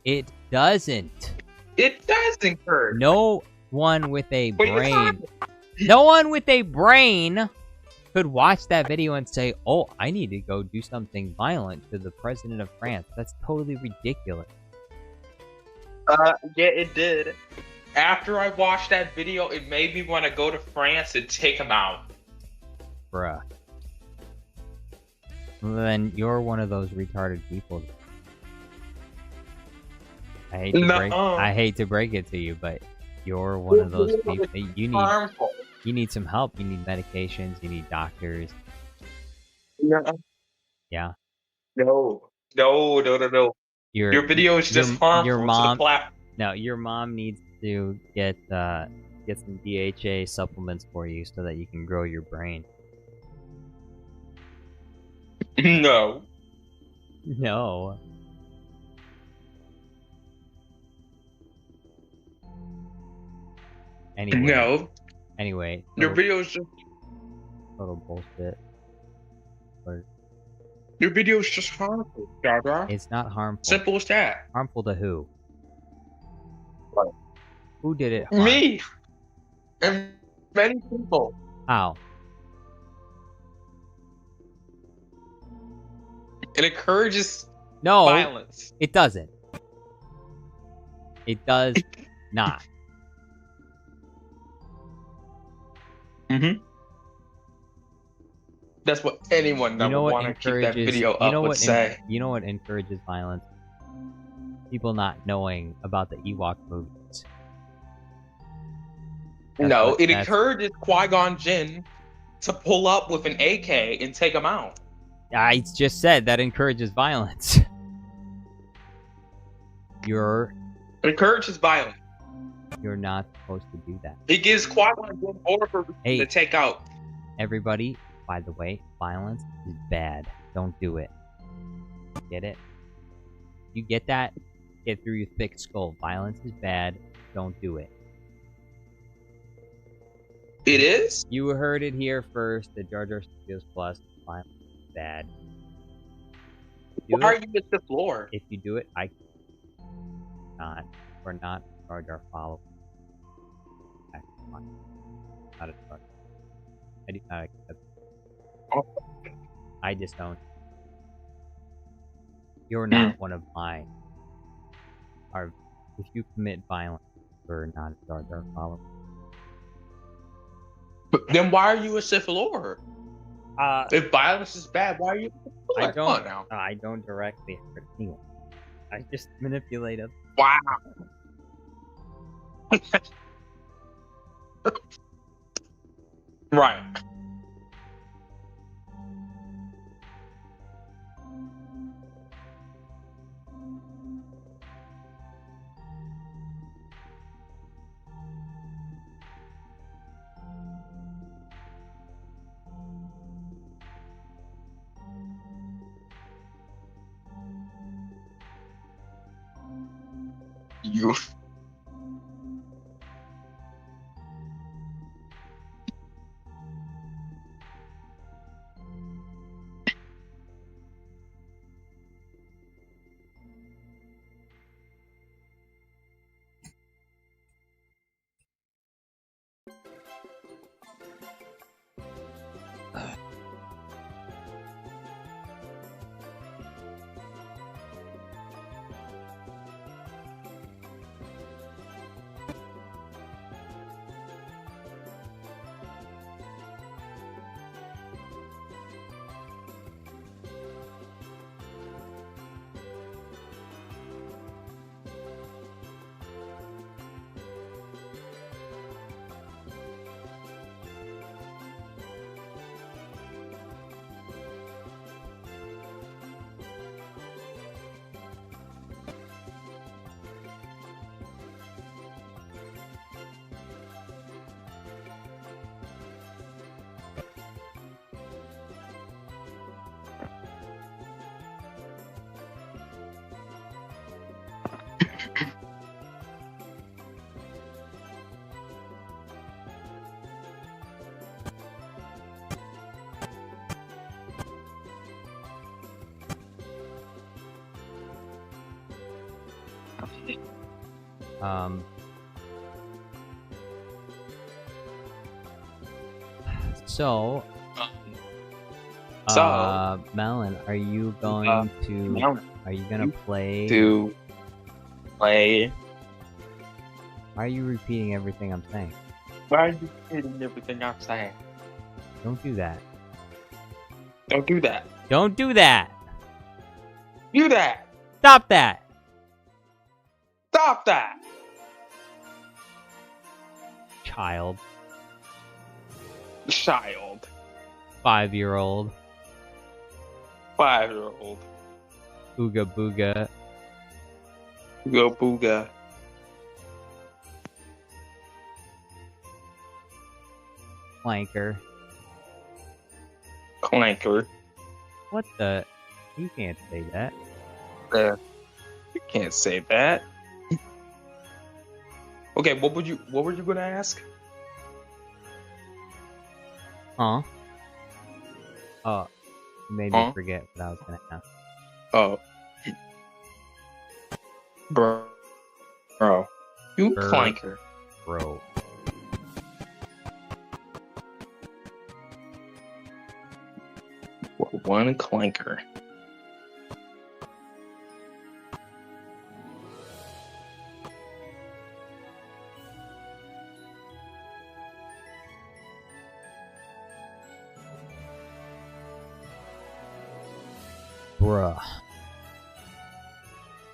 It doesn't. It does encourage. No one with a What are you brain. talking- No one with a brain could watch that video and say, "Oh, I need to go do something violent to the president of France." That's totally ridiculous. Yeah, it did. After I watched that video, it made me want to go to France and take him out. Bruh. Well, then you're one of those retarded people. I hate to break it to you, but you're one of those people. Harmful. You need some help. You need medications. You need doctors. No. Yeah. No. Your video is just harmful Your to mom. the platform. No, your mom needs to get get some DHA supplements for you so that you can grow your brain. No. No. Anyway. No. Anyway. Your Total, video is just total bullshit. But your video is just harmful, Jar Jar. it's not harmful. Simple as that. Harmful to who? Right. Who did it harm? Me. And many people. How? It encourages No, violence. it doesn't. It does not. Mm-hmm. That's what anyone that You know would what want to keep that encourages? video You up know would what? say. You know what encourages violence? People not knowing about the Ewok movies. No, it encourages Qui-Gon Jinn to pull up with an AK and take him out. I just said that encourages violence. You're Encourages violence. not supposed to do that. It gives Qui-Gon Jinn order to take out. Everybody, by the way, violence is bad. Don't do it. Get it? You get that? Get through your thick skull. Violence is bad. Don't do it. It is? You heard it here first. The Jar Jar Studios Plus violence is bad. Do Why are it. you with the floor? If you do it, I not. We're not Jar Jar followers. Not a Jar Jar. I do not accept. I just don't. You're not one of mine. If you commit violence, you're not a Jar Jar follower. But then why are you a Sith Lord? If violence is bad, why are you? I Come on don't. now. I don't directly hurt anyone. I just manipulate them. Wow. Right. You. Um. So, Melon, are you going to? Are you gonna play? To play. Why are you repeating everything I'm saying? Why are you hitting everything I'm saying? Don't do that. Don't do that. Don't do that. Do that. Stop that. Stop that. Child. Child. 5-year-old. 5-year-old. Ooga booga. Go booga. Clanker. Clanker. What the? You can't say that. You can't say that. Okay, what were you gonna ask? Huh? Oh, you made me Huh? forget what I was gonna ask. Oh. Bro. You Bro. clanker. Bro. One clanker. Bruh.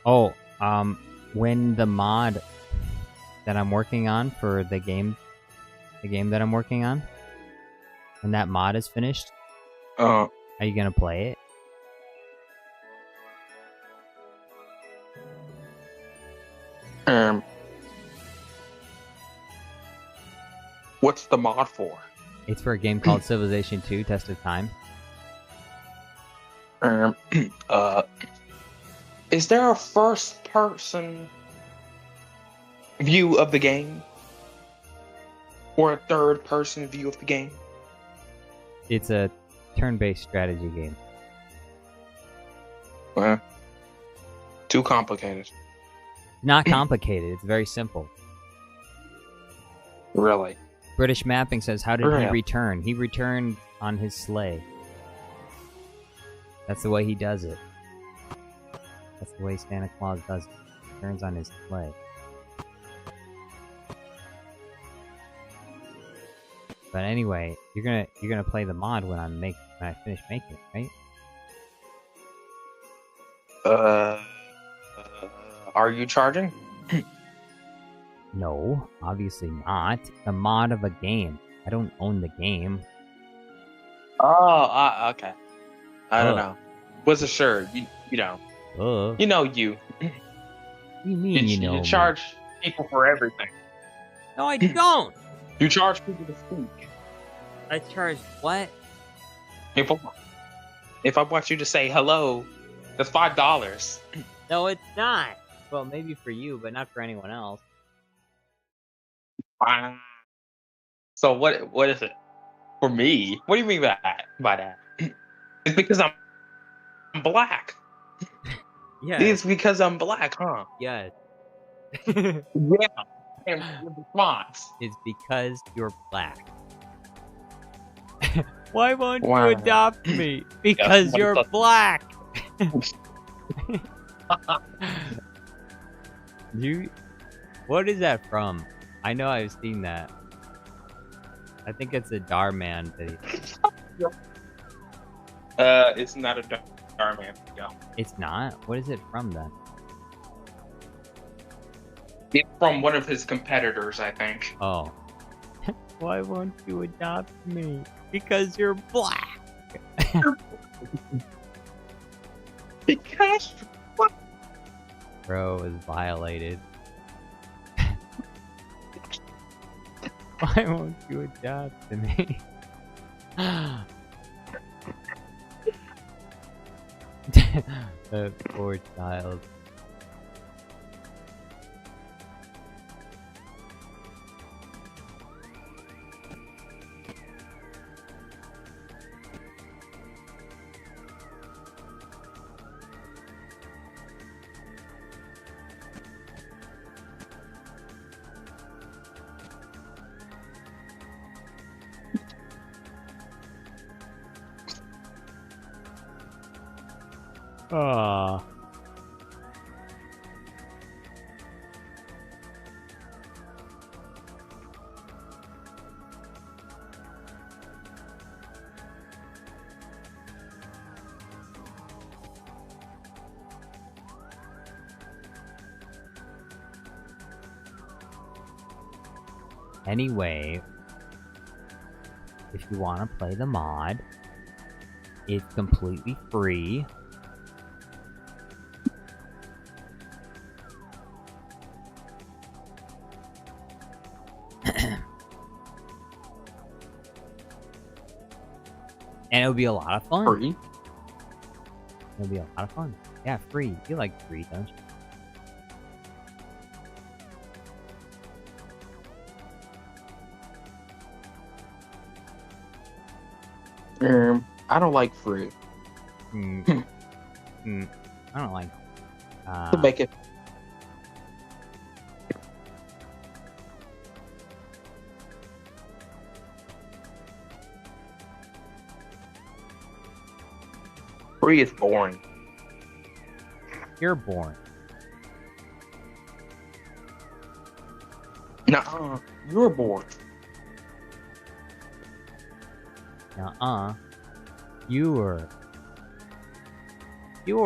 Oh, when the mod that I'm working on for the game that I'm working on, when that mod is finished, are you gonna play it? What's the mod for? It's for a game called Civilization 2: Test of Time. Is there a first-person view of the game? Or a third-person view of the game? It's a turn-based strategy game. Too complicated. Not complicated, it's very simple. Really? British mapping says, how did he Really? return? He returned on his sleigh. That's the way he does it. That's the way Santa Claus does it. He returns on his sleigh. But anyway, you're gonna play the mod when I finish making it, right? Are you charging? No, obviously not. The mod of a game. I don't own the game. Oh, okay. I don't Ugh. know. Wasn't sure. You know. You know you. What do you mean you know You me? charge people for everything. No, I don't! You charge people to speak. I charge what? If I want you to say hello, that's $5. No, it's not. Well, maybe for you, but not for anyone else. So what is it? For me? What do you mean by that? It's because I'm black. Yeah. It's because I'm black, huh? Yes. Yeah. And your response. It's because you're black. Why won't Wow. you adopt me? Because you're black. What is that from? I know I've seen that. I think it's a Darman video. It's not a Darman video. It's not? What is it from then? It's from one of his competitors, I think. Oh. Why won't you adopt me? Because you're black. Because what? Bro was violated. Why won't you adopt me? That poor child. Ah. Anyway, if you want to play the mod, it's completely free. And it'll be a lot of fun. Free? It'll be a lot of fun. Yeah, free. You like free, don't you? I don't like fruit. I don't like. To make it. Free is boring. You're boring. Nuh-uh. You're bored. Nuh-uh. You were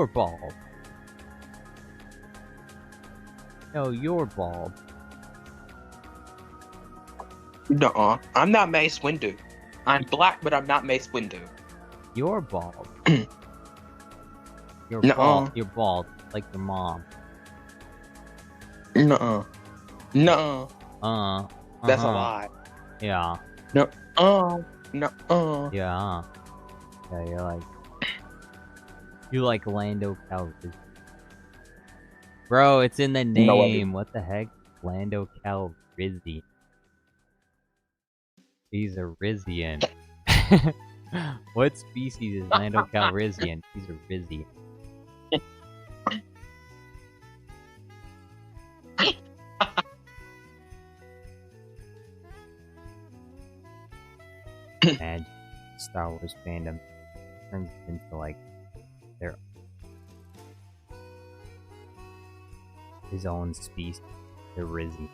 bald. No, you're bald. Nuh-uh. I'm not Mace Windu. I'm black, but I'm not Mace Windu. You're bald. You're Nuh-uh. bald. You're bald, like your mom. Nuh-uh. Nuh-uh. That's a Uh-huh. lie. Yeah. Nuh-uh. Nuh-uh. Yeah. Yeah, you like Lando Calrissian. Bro, it's in the name. What the heck? Lando Calrissian. He's a Rizian. What species is Lando Calrissian? He's a Rizian. And Star Wars fandom turns into like their his own species, the Rizzy.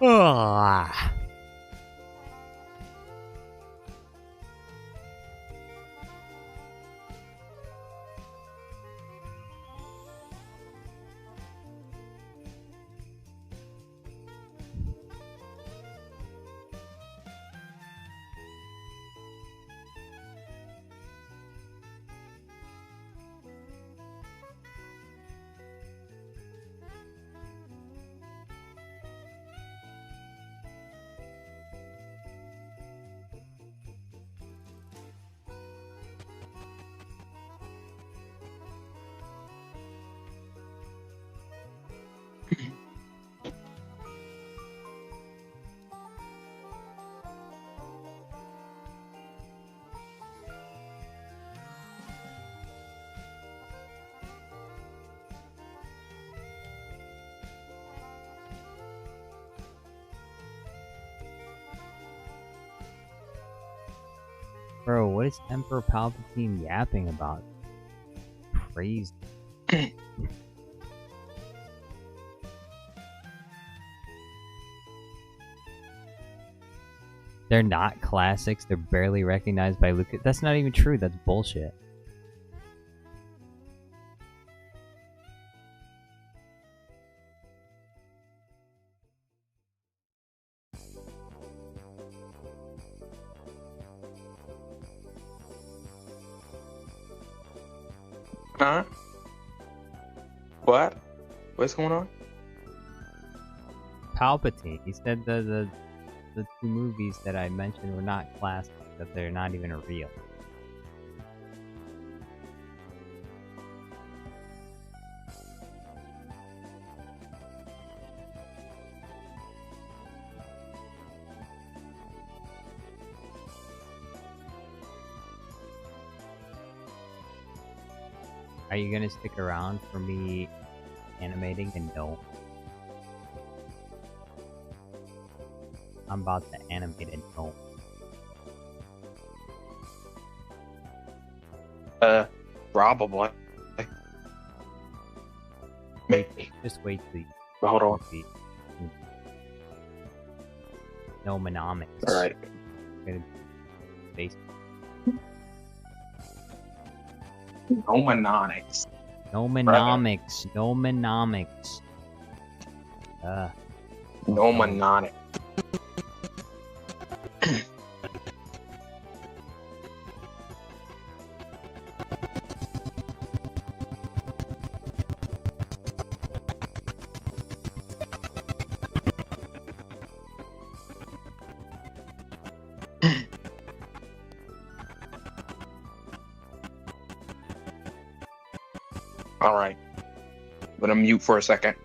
Ah. Bro, what is Emperor Palpatine yapping about? Crazy. They're not classics. They're barely recognized by Lucas. That's not even true. That's bullshit. Huh? What? What's going on? Palpatine. He said the two movies that I mentioned were not classics, that they're not even real. Are you gonna stick around for me animating? And no. I'm about to animate and no. Probably. Maybe. Just wait till you Hold on. see. No monomics. Alright. Face. No mononics. No monomics. No monomics. No mononic. I All right. I'm gonna mute for a second.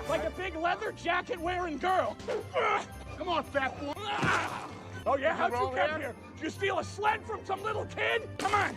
Like a big leather jacket wearing girl. Come on, fat boy. Oh yeah, how'd you get here? Did you steal a sled from some little kid? Come on.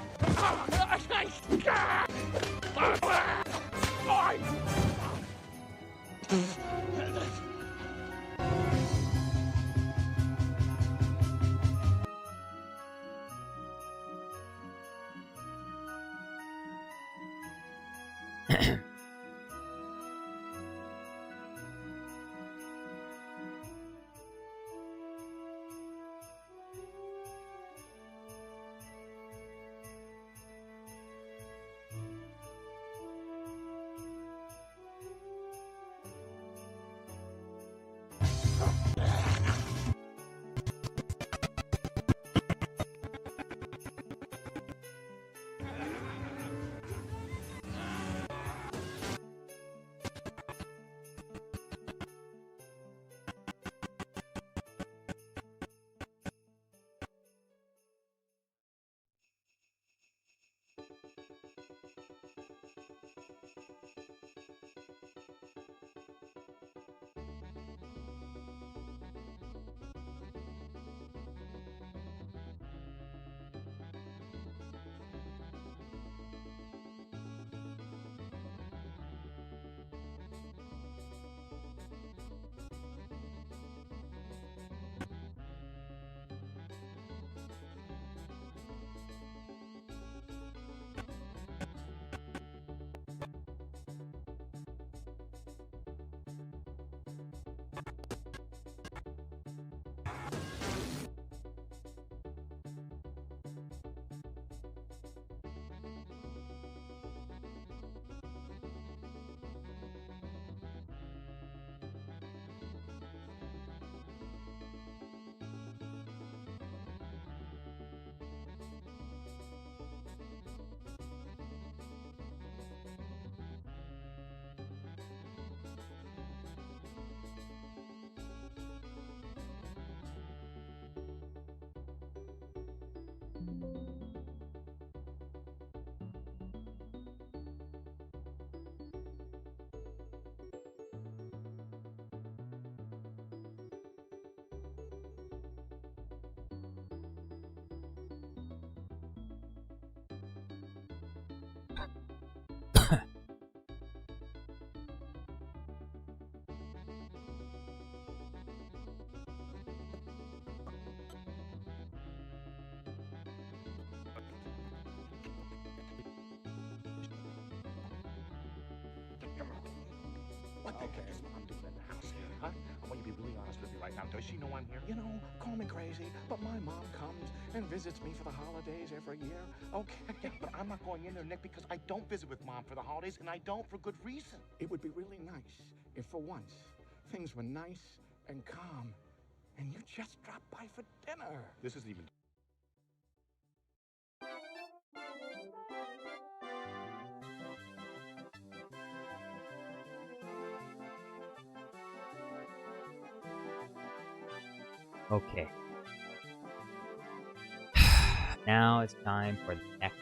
I think I guess Mom doing in the house here, huh? I want you to be really honest with me right now. Does she know I'm here? You know, call me crazy, but my mom comes and visits me for the holidays every year. Okay, yeah, but I'm not going in there, Nick, because I don't visit with Mom for the holidays, and I don't for good reason. It would be really nice if, for once, things were nice and calm, and you just dropped by for dinner. This isn't even. Okay. Now it's time for the next.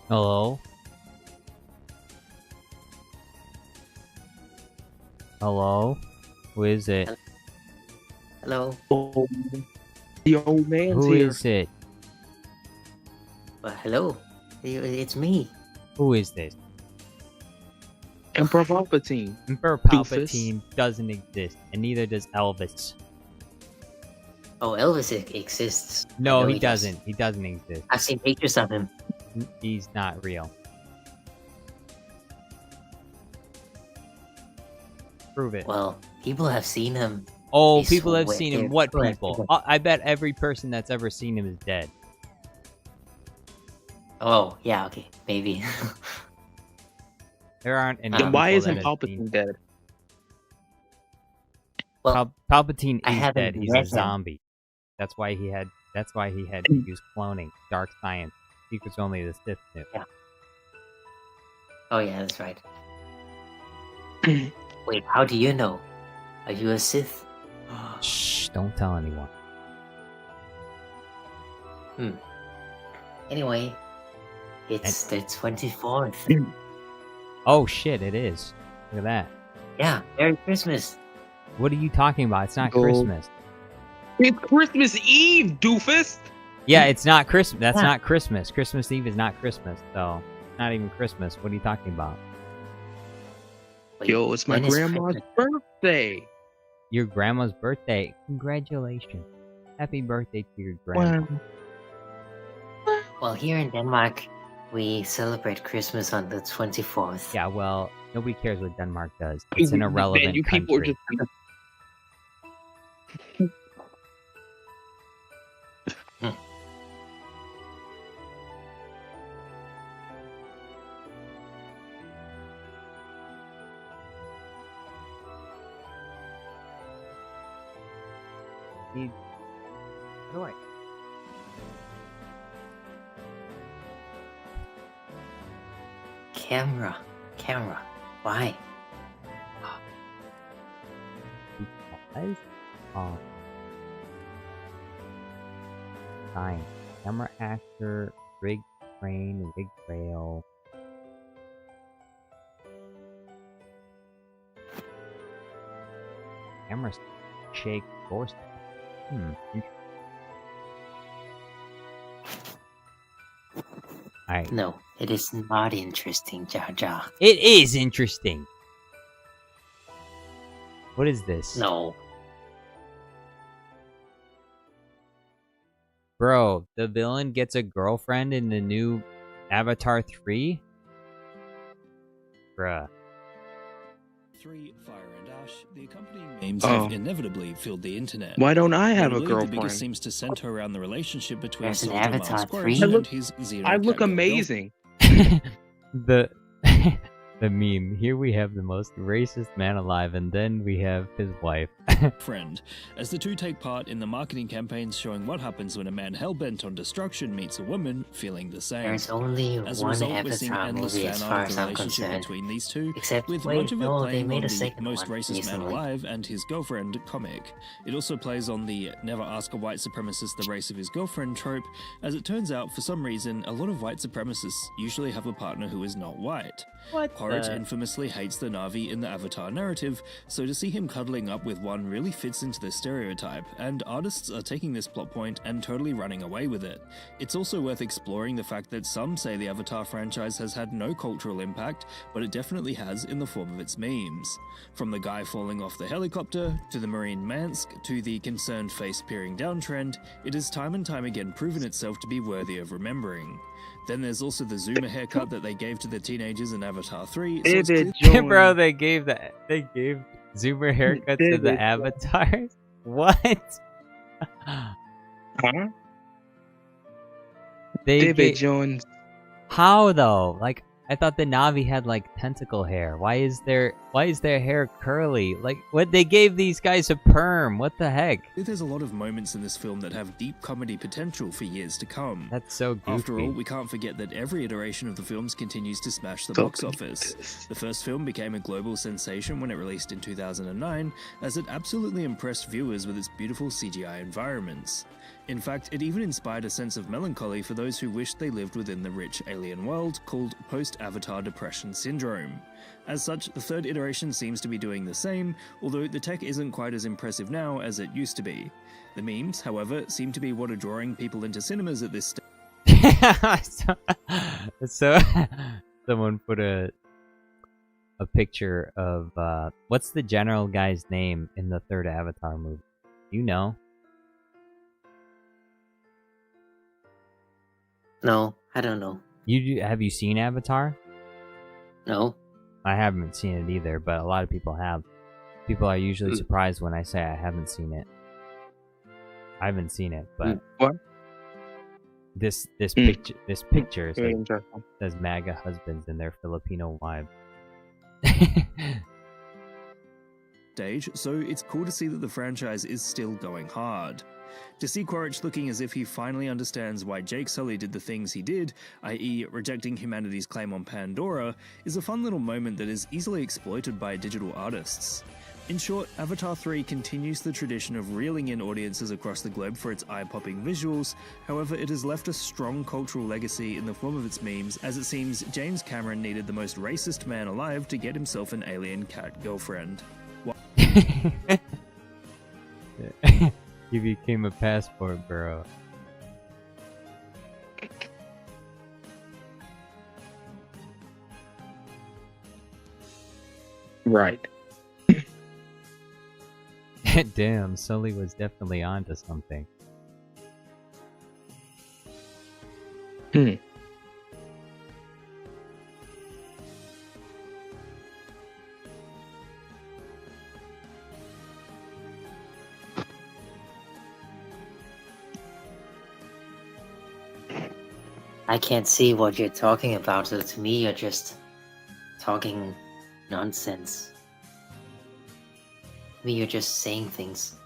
Hello? Hello? Who is it? Hello. Oh, the old man's Who here. is it? Hello. It's me. Who is this? Emperor Palpatine. Emperor Doofus. Palpatine doesn't exist, and neither does Elvis. Oh, Elvis exists. I No, know he does. doesn't. He doesn't exist. I've seen pictures of him. He's not real. Prove it. Well, people have seen him. Oh, He's people so have seen him. wicked. What Correct. people? I bet every person that's ever seen him is dead. Oh, yeah, okay. Maybe. There aren't any. Then why people isn't that have seen- Palpatine dead? Well, Palpatine I is haven't dead. He's met a him. zombie. That's why he had to use cloning, dark science. Secrets only the Sith knew. Yeah. Oh, yeah, that's right. Wait, how do you know? Are you a Sith? Shh! Don't tell anyone. Anyway, it's the 24th. Oh shit! It is. Look at that. Yeah, Merry Christmas. What are you talking about? It's not Oh. Christmas. It's Christmas Eve, doofus. Yeah, it's not Christmas. That's Yeah. not Christmas. Christmas Eve is not Christmas, so not even Christmas. What are you talking about? Wait, Yo, it's my when is grandma's Christmas? birthday. Your grandma's birthday. Congratulations. Happy birthday to your grandma. Wow. Well, here in Denmark, we celebrate Christmas on the 24th. Yeah, well, nobody cares what Denmark does. It's an Man, irrelevant you people are country. just How do I? Camera. Why? Because, sign. Camera actor, rig crane, rig rail. Camera shake, force. Alright. No, it is not interesting, Jar Jar. It is interesting. What is this? No. Bro, the villain gets a girlfriend in the new Avatar 3? Bruh. 3 Fire and Ash, the accompanying memes Oh. have inevitably filled the internet. Why don't I have a Notably, The girlfriend? biggest seems to center around the relationship between There's an Soldier Avatar Miles 3? Squares I look- and his Xeno I look cowgirl. amazing. the the meme. Here we have the most racist man alive, and then we have his wife. Friend, as the two take part in the marketing campaigns showing what happens when a man hell-bent on destruction meets a woman feeling the same. There's only As a one result, we're seeing Avatar endless movie as fan far art of as the I'm relationship concerned. between these two, Except, with wait, much of it no, they playing made on a the second Most one Racist Man recently. Alive and His Girlfriend comic. It also plays on the never ask a white supremacist the race of his girlfriend trope, as it turns out, for some reason, a lot of white supremacists usually have a partner who is not white. What Porridge the- infamously hates the Na'vi in the Avatar narrative, so to see him cuddling up with one really fits into the stereotype, and artists are taking this plot point and totally running away with it. It's also worth exploring the fact that some say the Avatar franchise has had no cultural impact, but it definitely has in the form of its memes. From the guy falling off the helicopter, to the Marine Mansk, to the concerned face peering down trend, it has time and time again proven itself to be worthy of remembering. Then there's also the Zoomer haircut that they gave to the teenagers in Avatar 3. So it's David clear- Jones. Bro, they gave Zoomer haircuts to the David. avatars? What? Huh? They David ga- Jones. How though? Like, I thought the Na'vi had like tentacle hair. Why is their hair curly? Like, what, they gave these guys a perm? What the heck? There's a lot of moments in this film that have deep comedy potential for years to come. That's so goofy. After all, we can't forget that every iteration of the films continues to smash the So box office. The first film became a global sensation when it released in 2009, as it absolutely impressed viewers with its beautiful CGI environments. In fact, it even inspired a sense of melancholy for those who wished they lived within the rich alien world called post-Avatar depression syndrome. As such, the third iteration seems to be doing the same, although the tech isn't quite as impressive now as it used to be. The memes, however, seem to be what are drawing people into cinemas at this stage. so someone put a picture of what's the general guy's name in the third Avatar movie? You know? No, I don't know. Have you seen Avatar? No. I haven't seen it either, but a lot of people have. People are usually surprised when I say I haven't seen it. I haven't seen it, but What? this picture Very interesting. says MAGA husbands and their Filipino wives. Stage, so it's cool to see that the franchise is still going hard. To see Quaritch looking as if he finally understands why Jake Sully did the things he did, i.e. rejecting humanity's claim on Pandora, is a fun little moment that is easily exploited by digital artists. In short, Avatar 3 continues the tradition of reeling in audiences across the globe for its eye-popping visuals. However, it has left a strong cultural legacy in the form of its memes, as it seems James Cameron needed the most racist man alive to get himself an alien cat girlfriend. He became a passport bro. Right. Damn, Sully was definitely onto something. I can't see what you're talking about, so to me you're just talking nonsense. To me you're just saying things.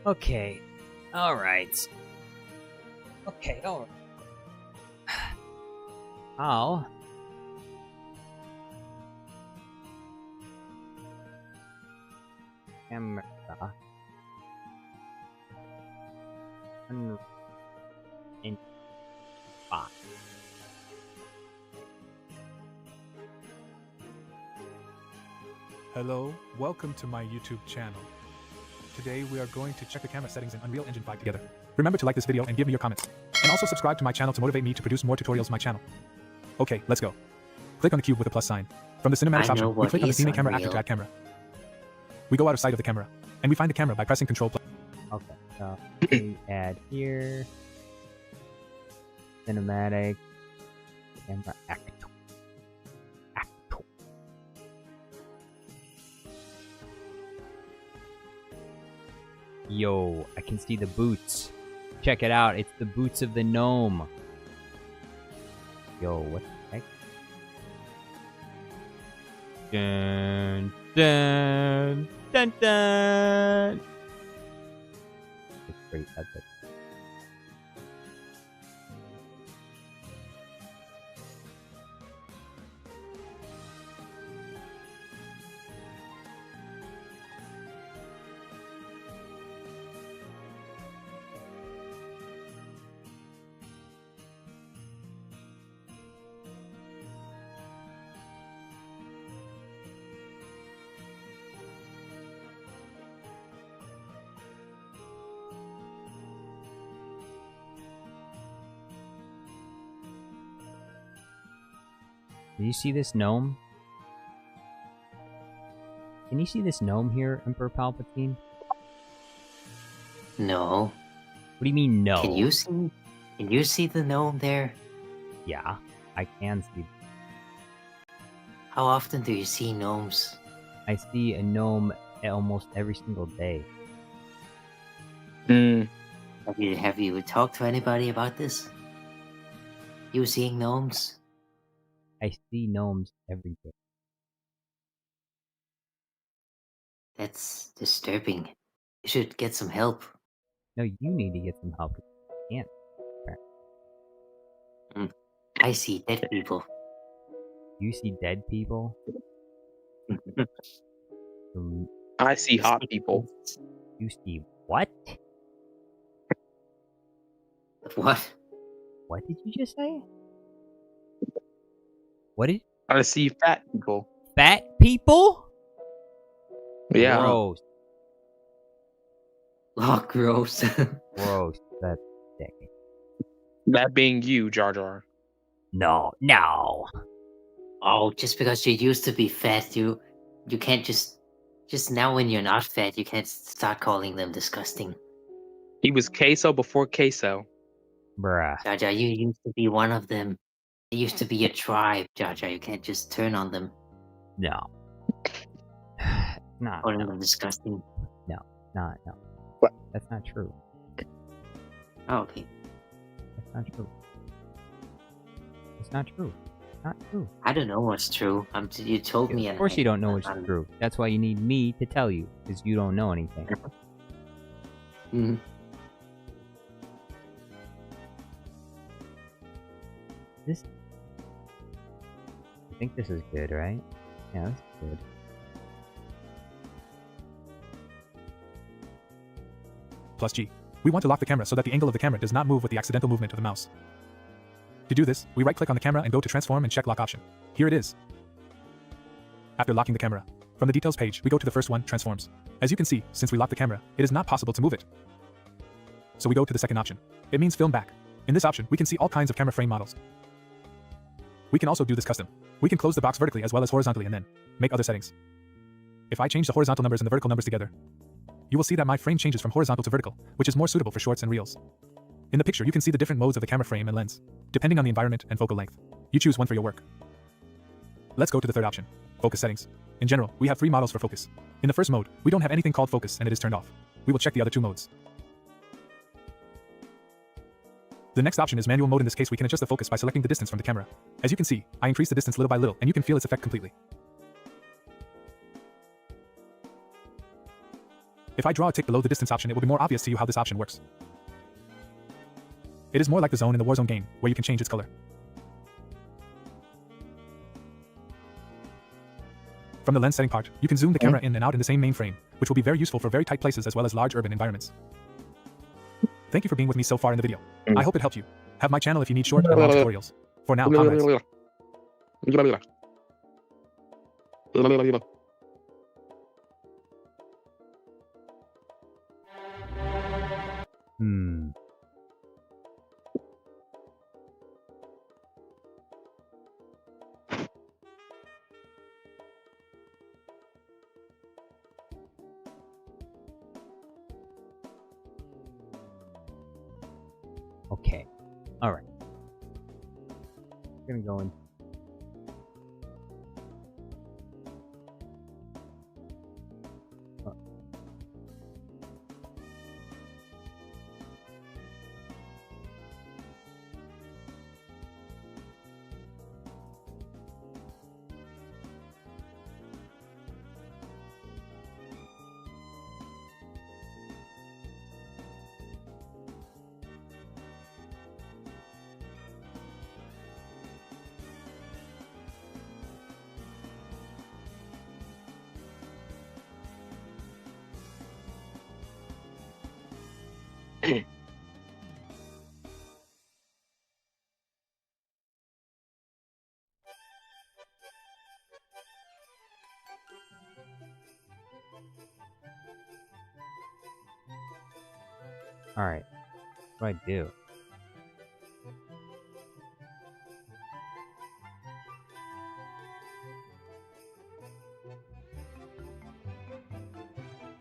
Okay. Alright. Okay, alright. How? Camera. In spot. Hello, welcome to my YouTube channel. Today we are going to check the camera settings in Unreal Engine 5 together. Remember to like this video and give me your comments. And also subscribe to my channel to motivate me to produce more tutorials on my channel. Okay, let's go. Click on the cube with a plus sign. From the cinematics option, we click on the scene camera active to add camera. We go out of sight of the camera, and we find the camera by pressing Control+. Okay, so we add here. Cinematic. Camera actor. Yo, I can see the boots. Check it out, it's the boots of the gnome. Yo, what the heck? Dun, dun, dun, dun. It's pretty epic. Do you see this gnome? Can you see this gnome here, Emperor Palpatine? No. What do you mean, no? Can you see the gnome there? Yeah, I can see. How often do you see gnomes? I see a gnome almost every single day. Have you talked to anybody about this? You seeing gnomes? I see gnomes every day. That's disturbing. You should get some help. No, you need to get some help. You can't. I see dead people. You see dead people? I see hot people. You see what? What? What did you just say? What did? I see fat people. Fat people? Yeah. Gross. Oh, gross. Gross. That's sick. That being you, Jar Jar. No. No. Oh, just because you used to be fat, you can't just now when you're not fat, you can't start calling them disgusting. He was queso before queso. Bruh. Jaja, you used to be one of them. It used to be a tribe, Jaja. You can't just turn on them. No. Nah. Calling No. them disgusting. No. No. What? That's not true. Oh, okay. That's not true. It's not true. Not true. I don't know what's true. You told me. Of course you don't know what's true. That's why you need me to tell you, because you don't know anything. Mm-hmm. This... I think this is good, right? Yeah, this is good. Plus G. We want to lock the camera so that the angle of the camera does not move with the accidental movement of the mouse. To do this, we right-click on the camera and go to Transform and check Lock option. Here it is. After locking the camera, from the Details page, we go to the first one, Transforms. As you can see, since we locked the camera, it is not possible to move it. So we go to the second option. It means Film Back. In this option, we can see all kinds of camera frame models. We can also do this custom. We can close the box vertically as well as horizontally and then make other settings. If I change the horizontal numbers and the vertical numbers together, you will see that my frame changes from horizontal to vertical, which is more suitable for shorts and reels. In the picture, you can see the different modes of the camera frame and lens, depending on the environment and focal length. You choose one for your work. Let's go to the third option, Focus Settings. In general, we have 3 models for focus. In the first mode, we don't have anything called focus and it is turned off. We will check the other 2 modes. The next option is manual mode. In this case, we can adjust the focus by selecting the distance from the camera. As you can see, I increase the distance little by little and you can feel its effect completely. If I draw a tick below the distance option, it will be more obvious to you how this option works. It is more like the zone in the Warzone game, where you can change its color. From the lens setting part, you can zoom the camera in and out in the same main frame, which will be very useful for very tight places as well as large urban environments. Thank you for being with me so far in the video. I hope it helped you. Have my channel if you need short and long tutorials. For now, comrades. Okay. Alright. Gonna go in. Alright. What do I do?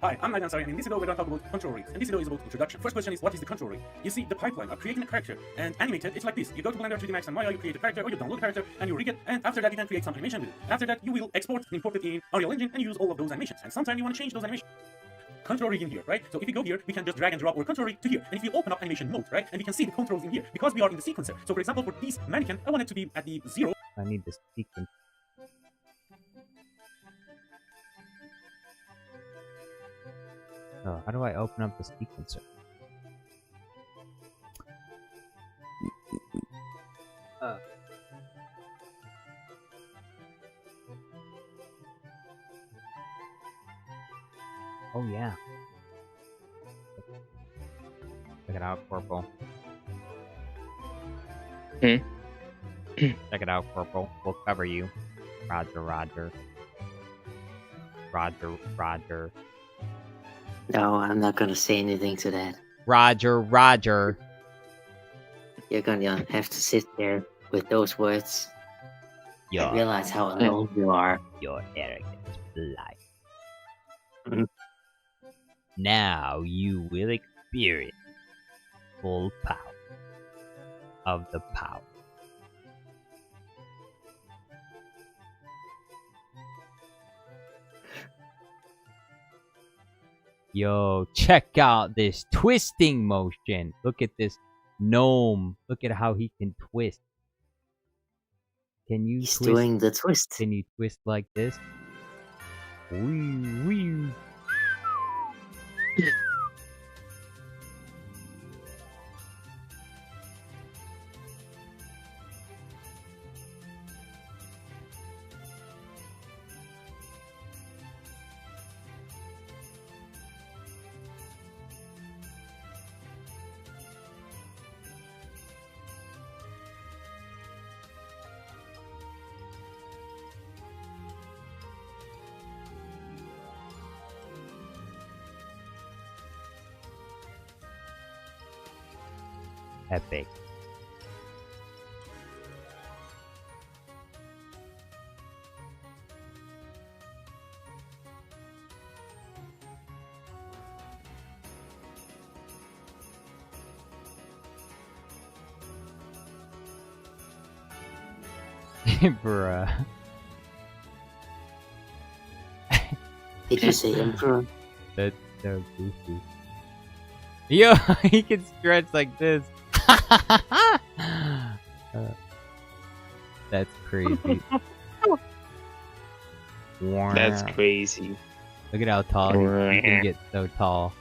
Hi, I'm Nigel, and in this video we're going to talk about control rigs. And this video is about introduction. First question is, what is the control rig? You see, the pipeline of creating a character and animate it, it's like this. You go to Blender 3D Max and Maya, you create a character, or you download a character, and you rig it, and after that you can create some animation with it. After that, you will export and import it in Unreal Engine, and use all of those animations. And sometimes you want to change those animations. Control rig in here, right? So if you go here, we can just drag and drop our control rig to here. And if you open up animation mode, right? And we can see the controls in here, because we are in the sequencer. So for example, for this mannequin, I want it to be at the 0. I need this sequence. So how do I open up the sequencer? Oh yeah. Check it out, Corporal. Hmm? Check it out, Corporal. We'll cover you. Roger, Roger. Roger, Roger. No, I'm not gonna say anything to that. Roger, Roger. You're gonna have to sit there with those words and realize how alone you are. Your arrogant blight. Mhm. Now you will experience full power of the power. Yo, check out this twisting motion. Look at this gnome. Look at how he can twist. Can you He's twist? doing the twist. Can you twist like this? Wee, wee. Epic. Bruh. Did you say emperor? That's so goofy. Yo, he can stretch like this. That's crazy. That's crazy. Look at how tall he can get so tall.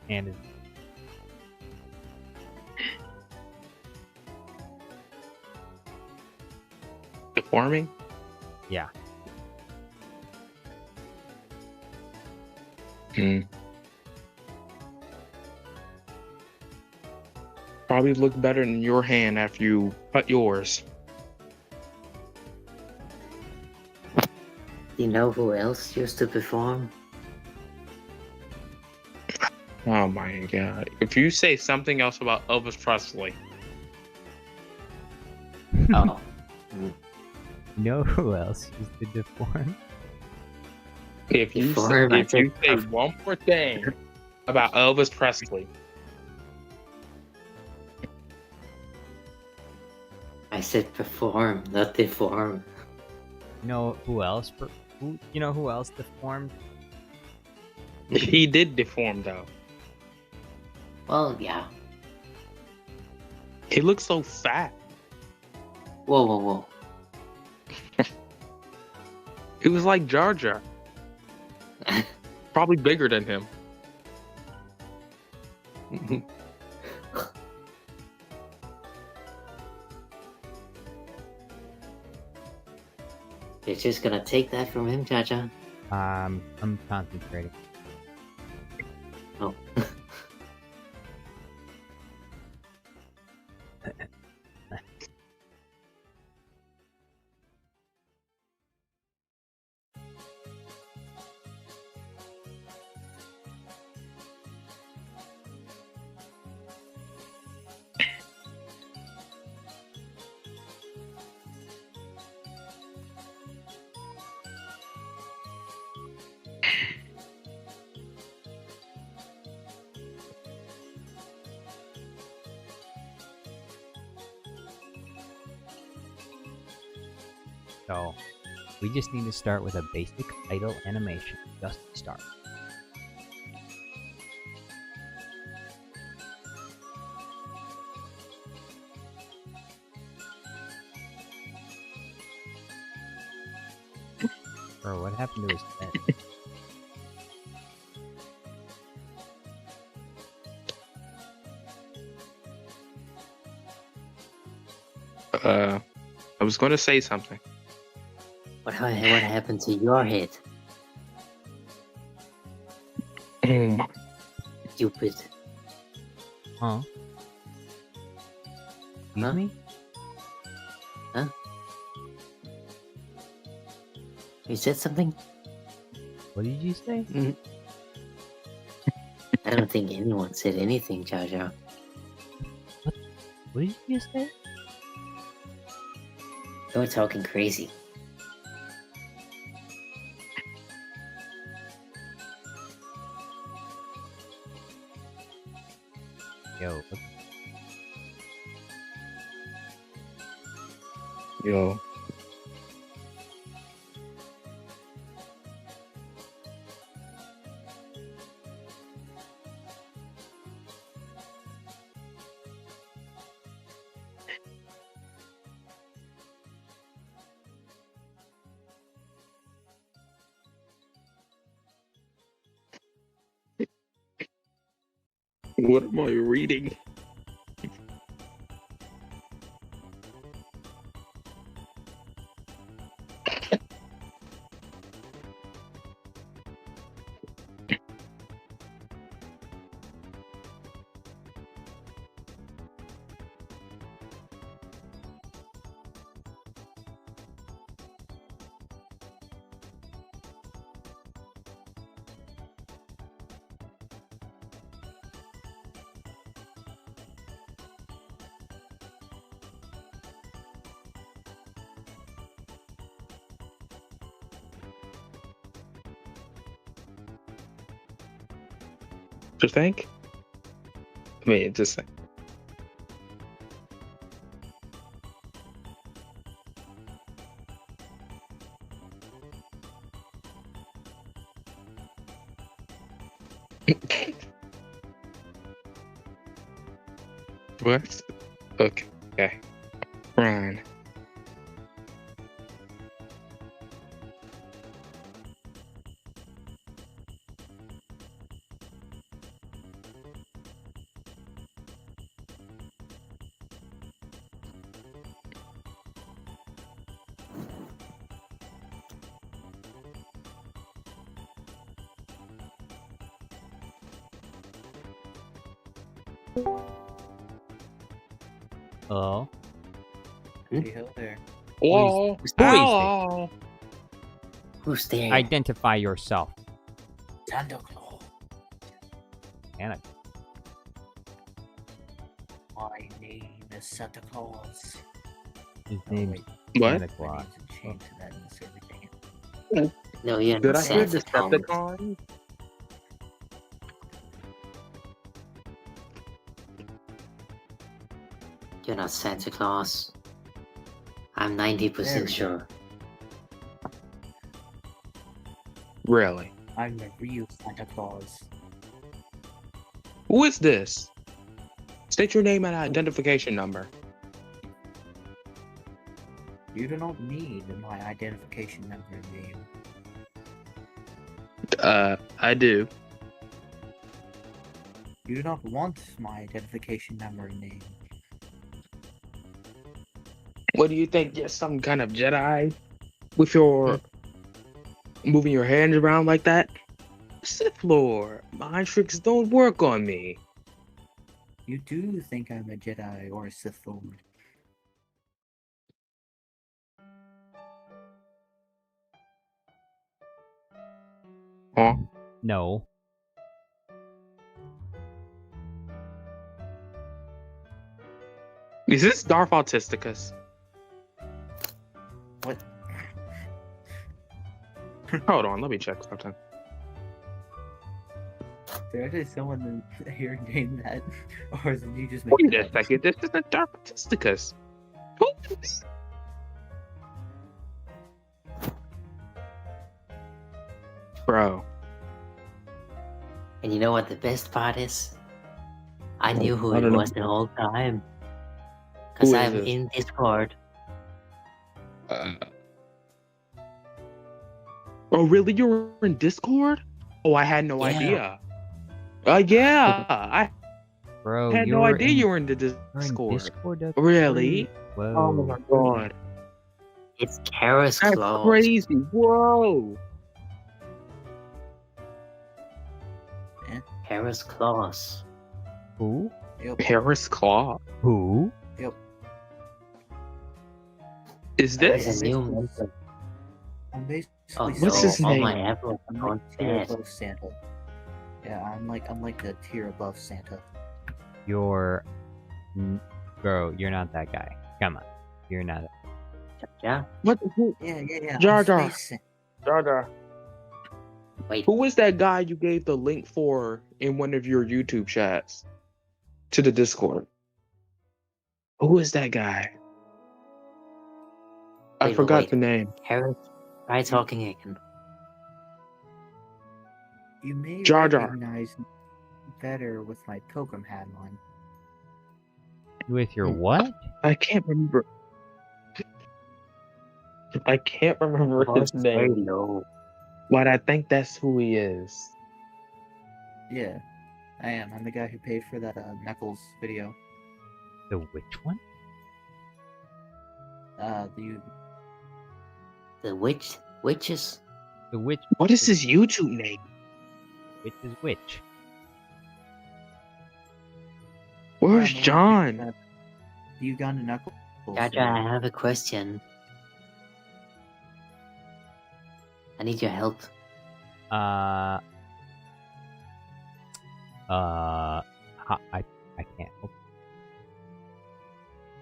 And Deforming? yeah. Hmm. Probably look better in your hand after you cut yours. You know who else used to perform? Oh my god. If you say something else about Elvis Presley. Oh. You know who else used to deform? If you Deform, say, I if you said say one more thing about Elvis Presley. I said perform, not deform. You know who else? You know who else deformed? He did deform though. Well, yeah. He looks so fat. Whoa, whoa, whoa. He was like Jar Jar. Probably bigger than him. You're just gonna take that from him, Jaja? I'm concentrating. Oh. So, we just need to start with a basic idle animation, just to start. Or what happened to his pen? I was going to say something. What happened to your head? Oh my. Stupid. Huh? Excuse me? Huh? You said something? What did you say? I don't think anyone said anything, Jaja. What did you say? You're talking crazy. Yo. Yo. What am I reading? You think? I mean, just what? Okay. Ryan. Hello? Hey, hello there. Whoa. Who is Hello. Who's there? Identify yourself. Santa Claus. Santa. My name is Santa Claus. His name's wait. What? Santa Claus. Change to that and say everything. No, you're Did not I hear Santa Claus. Decepticon? You're not Santa Claus. I'm 90% sure. Really? I'm the real Santa Claus. Who is this? State your name and identification number. You do not need my identification number and name. I do. You do not want my identification number and name. What do you think? You're some kind of Jedi with your moving your hands around like that? Sith Lord, mind tricks don't work on me. You do think I'm a Jedi or a Sith Lord. Huh? No. Is this Darth Autisticus? What? Hold on, let me check something. Did actually someone here name that? Or did you just make Wait it a up? second, this isn't Darth Autisticus. Who is this? Bro. And you know what the best part is? I knew who I it don't know. was the whole time. Who Because is I'm this? in Discord. Oh, really? You were in Discord? Oh, I had no Yeah. idea. Yeah, I Bro, had no you're idea in, you were in the you're in Discord. Discord? That's Really? crazy. Whoa. Oh my god. It's Kara's That's Claws. crazy. Whoa. Kara's Claws. Who? Yep. Paris Claw. Who? Yep. Is There's this? a new method. I'm basically What's his all my name? apples are I'm going like tier bad. above Santa. Yeah, I'm like the tier above Santa. You're... Bro, you're not that guy. Come on. You're not that. Yeah. What? Who? Yeah. Jar I'm Jar. Space Santa. Jar Jar. Wait. Who was that guy you gave the link for in one of your YouTube chats to the Discord? Who is that guy? I Wait, forgot wait. the name. Kara, try talking again. You may Jar Jar. recognize me better with my pilgrim hat on. With your what? I can't remember. I can't remember Your voice his is very name, low. but I think that's who he is. Yeah, I am. I'm the guy who paid for that Knuckles video. The which one? The witches? The which? What is his YouTube name? Which is which? Where's the one John? that the Uganda Knuckles. Jaja, I have a question. I need your help. I can't.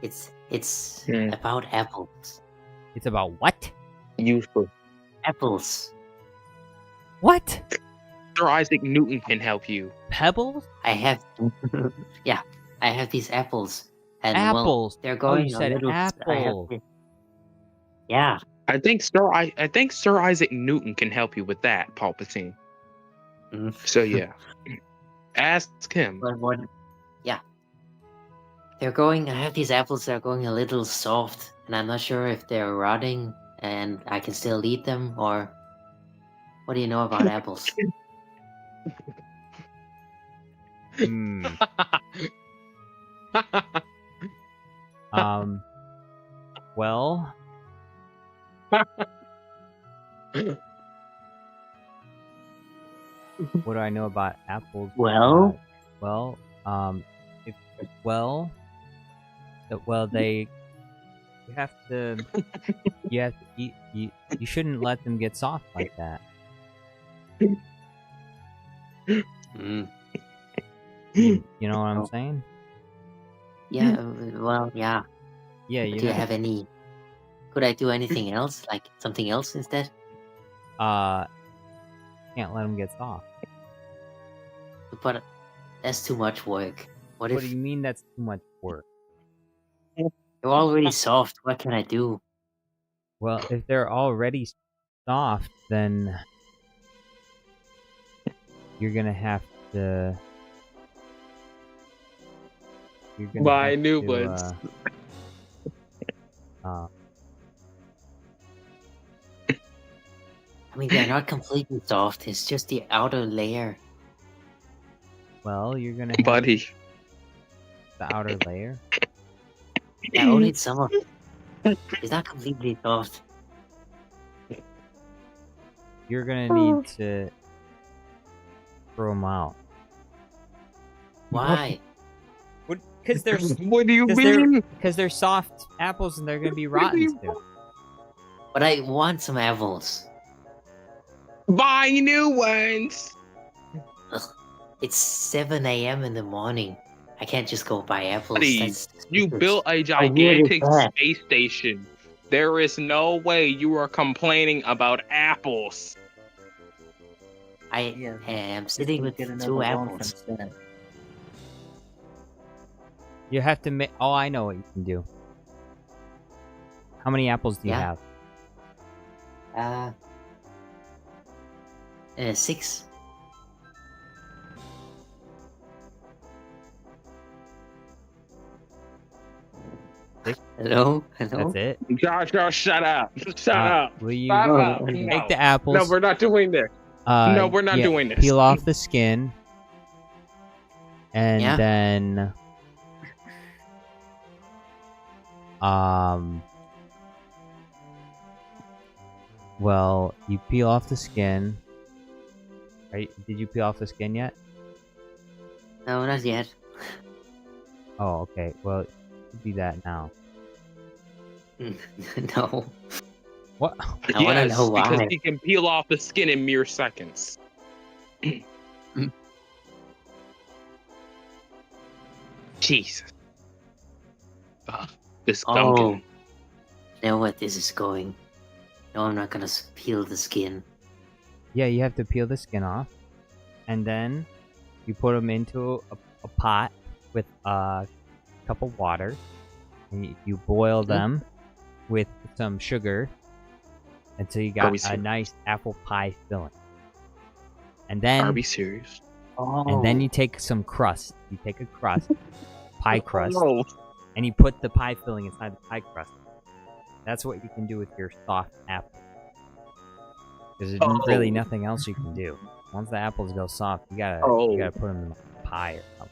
It's Hmm. about apples. It's about what? Useful. Apples. What? Sir Isaac Newton can help you. Pebbles? I have yeah, I have these apples. And well, Apples. they're Oh, going you a said little apple. Yeah. I think Sir Isaac Newton can help you with that, Palpatine. So yeah, ask him. But what? Yeah. They're going. I have these apples that are going a little soft, and I'm not sure if they're rotting and I can still eat them, or what do you know about apples? Hmm. Well. What do I know about apples? Well? Well, if Well, they you have to you shouldn't let them get soft like that. Mm. You know what I'm saying? Yeah, well, yeah. Yeah, Do you have any... Could I do anything else? Like something else instead? Can't let them get soft. But that's too much work. What What if do you mean that's too much work? they're already soft? What can I do? Well, if they're already soft, then you're gonna have to. You're gonna Buy have new to, ones. I mean, they're not completely soft. It's just the outer layer. Well, you're gonna have Buddy. the outer layer. Yeah, only some of it. It's not completely soft. You're gonna need to throw them out. Why? Because they're What do you mean? Because they're soft apples and they're gonna be rotten soon. But I want some apples. Buy new ones. Ugh. It's 7 a.m. in the morning. I can't just go buy apples. Buddy, That's you stupid. built a How weird is gigantic that? space station. There is no way you are complaining about apples. I am sitting with Get another 2 lawn apples. fence then. You have to make. Oh, I know what you can do. How many apples do you Yeah. have? 6. Hello? Hello? That's it. Josh, shut up. Shut up. Will you Shut up. take No. the apples? No, we're not doing this. No, we're not doing this. Peel off the skin, and Yeah. then well, you peel off the skin. Right? Did you peel off the skin yet? No, not yet. Oh, okay. Well, you do that now. No. What? I want to Yes, know why. because he can peel off the skin in mere seconds. Jesus. This Oh, Duncan. you know what this is going. No, I'm not gonna peel the skin. Yeah, you have to peel the skin off, and then you put them into a pot with a cup of water, and you boil them with some sugar until you got a nice apple pie filling. And then Are we serious? And then you take some crust. You take a crust, pie crust, No. and you put the pie filling inside the pie crust. That's what you can do with your soft apple. Because there's really nothing else you can do. Once the apples go soft, you gotta put them in a pie or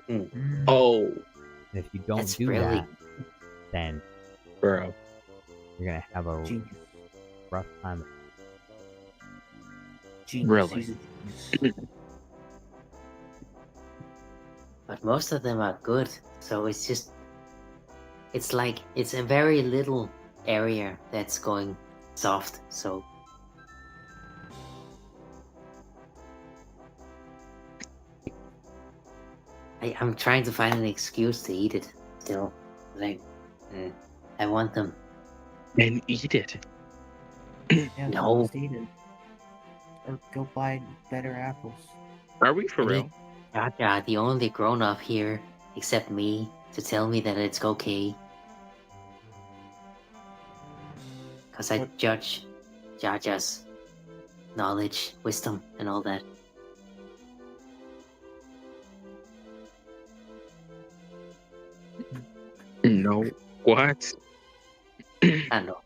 something. Oh. And if you don't That's do really- that, then Bro. you're gonna have a rough time. Really? But most of them are good, so it's just... It's like, it's a very little area that's going soft, so... I'm trying to find an excuse to eat it, still. Like, I want them. And eat it. Yeah, No. just eat it. Or go buy better apples. Are we for real? Jaja, the only grown-up here, except me, to tell me that it's okay. Because I judge Jaja's knowledge, wisdom, and all that. No. What? I know.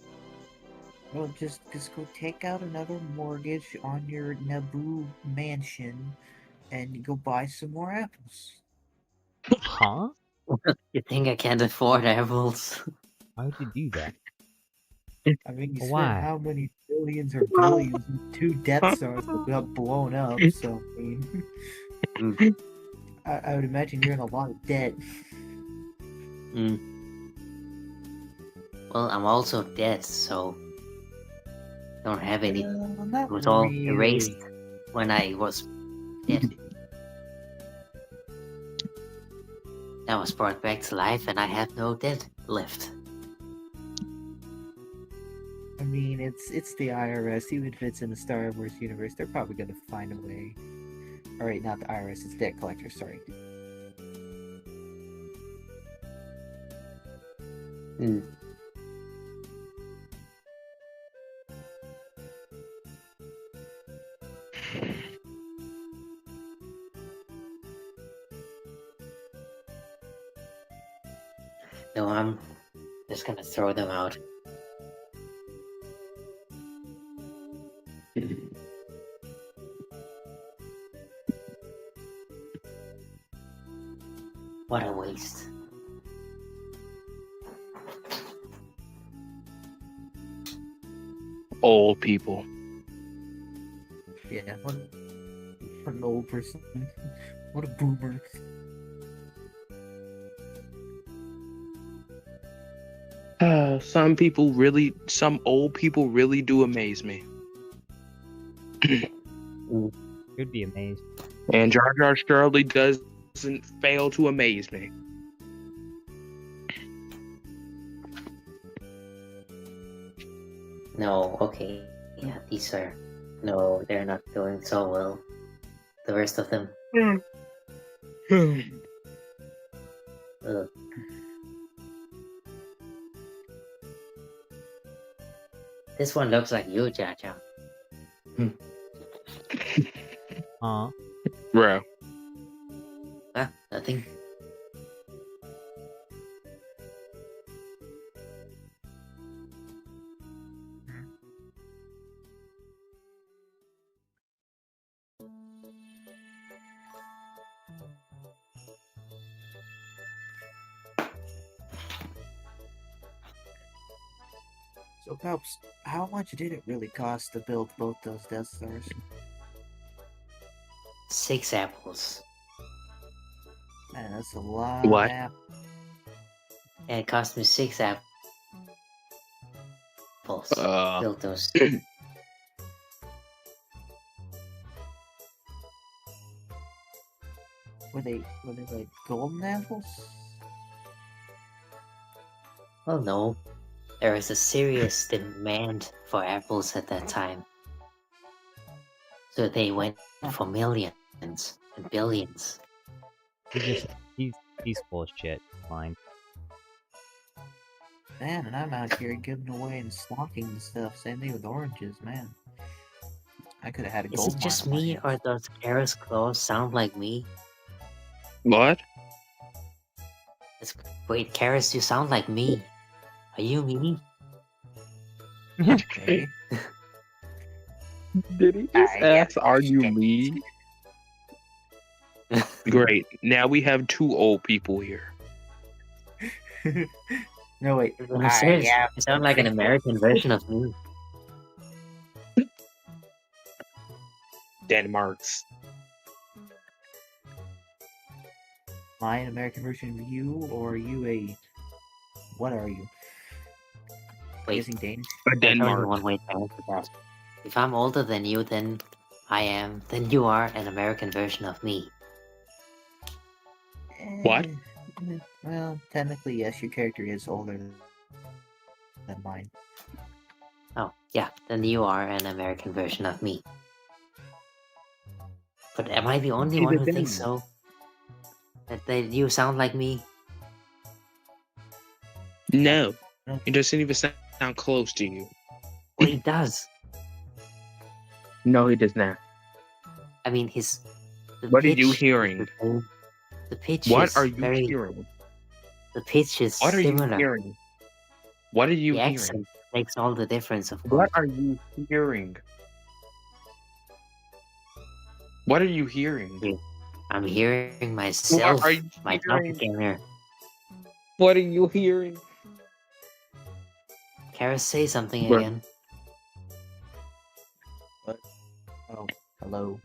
Well, just go take out another mortgage on your Naboo mansion, and go buy some more apples. Huh? You think I can't afford apples? Why would you do that? I mean, you Why? spent how many billions or billions in 2 Death Stars that got blown up, so I mean... I would imagine you're in a lot of debt. Hmm. Well, I'm also dead, so don't have any. Not It was all erased really. when I was dead. I was brought back to life, and I have no debt left. I mean, it's the IRS. Even if it's in the Star Wars universe, they're probably gonna find a way. All right, not the IRS. It's debt collector. Sorry. Hmm. No, I'm just gonna throw them out. What a waste. Old people. Yeah. What an old person. What a boomer. Some old people really do amaze me. Could be amazed. And Jar Jar Shirley doesn't fail to amaze me. No, okay. Yeah, these are. No, they're not doing so well. The rest of them. Ugh. This one looks like you, Jaja. Bro. Ah, nothing. So, Palps, how much did it really cost to build both those Death Stars? 6 apples. Man, that's a lot What? of apples. Yeah, it cost me 6 apples. Build those. Were they like golden apples? Well, no. There was a serious demand for apples at that time. So they went for millions and billions. He's full of shit. Fine. Man, and I'm out here giving away and stocking and stuff. Same thing with oranges, man. I could have had a Is gold it just mine on my me, hands. or does Kara's claws sound like me? What? Wait, Karis, you sound like me. Are you me? Okay. Did he just ask, are you me? Great. Now we have 2 old people here. No, wait. I'm serious. You sound like an American version of me. Denmark's. Am I an American version of you, or are you a... What are you? Wait. Using Danish? There's only one way to answer that. If I'm older than you, then then you are an American version of me. What? Well, technically, yes, your character is older than mine. Oh, yeah, then you are an American version of me. But am I the only one who thinks so? That you sound like me? No. He doesn't even sound close to you. Well, he does. No, he does not. I mean, What are you hearing? The pitch What is are you very... hearing? The pitch is What are similar. you hearing? What are you the hearing? accent makes all the difference, of course. What are you hearing? What are you hearing? I'm hearing myself, What are you my hearing? doppelganger. What are you hearing? Karis, say something What? again. What? Oh, hello.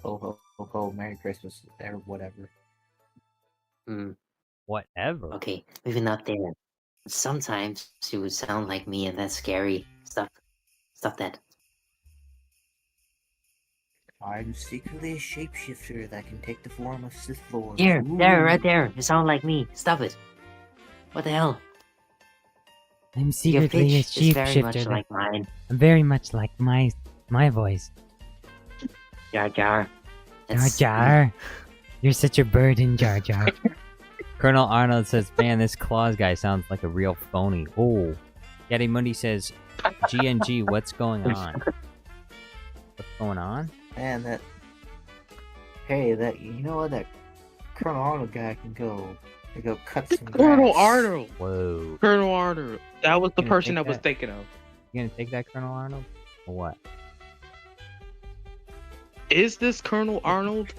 Ho, ho, ho, "Oh, Merry Christmas" or whatever. Hmm. Whatever. Okay, maybe not there. Sometimes you would sound like me, and that's scary. Stop that. I'm secretly a shapeshifter that can take the form of Sith Lords. Here, there, Ooh. right there. You sound like me. Stop it. What the hell? I'm Your secretly a pitch is very much shapeshifter. like mine. I'm very much like my voice. Jar Jar. Jar Jar. You're such a burden, Jar Jar. Colonel Arnold says, man, this Claus guy sounds like a real phony. Oh. Yeti Mundi says, GNG, what's going on? What's going on? Man, that. Hey, that. You know what? That Colonel Arnold guy can go cut some Colonel grass. Arnold. Whoa. Colonel Arnold. That was the You gonna person take I was that? thinking of. You gonna take that, Colonel Arnold? Or what? Is this Colonel Arnold?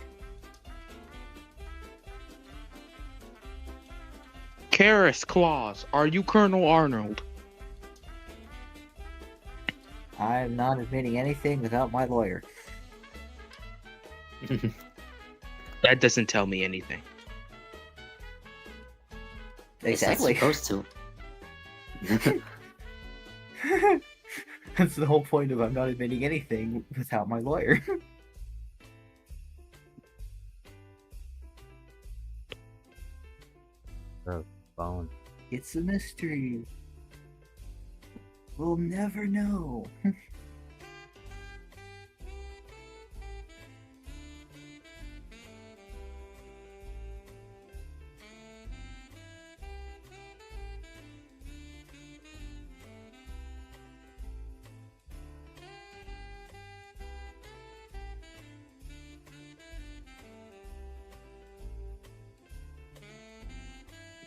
Karis Claus, are you Colonel Arnold? I'm not admitting anything without my lawyer. That doesn't tell me anything. Exactly. It's supposed to. That's the whole point of I'm not admitting anything without my lawyer. Phone. It's a mystery. We'll never know.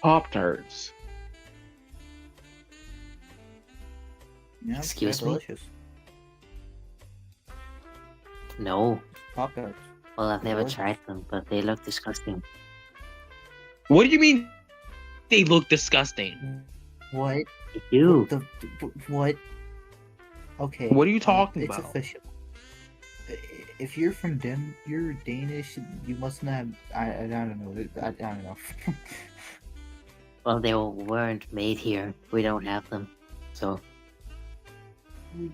Pop-Tarts. Yeah, Excuse they're me? delicious. No. Pop-Tarts. Well, I've never Really? tried them, but they look disgusting. What do you mean they look disgusting? What? They do. What? Okay. What are you talking it's about? official. If you're from you're Danish, you must not. I don't know. I don't know. Well, they weren't made here. We don't have them. So,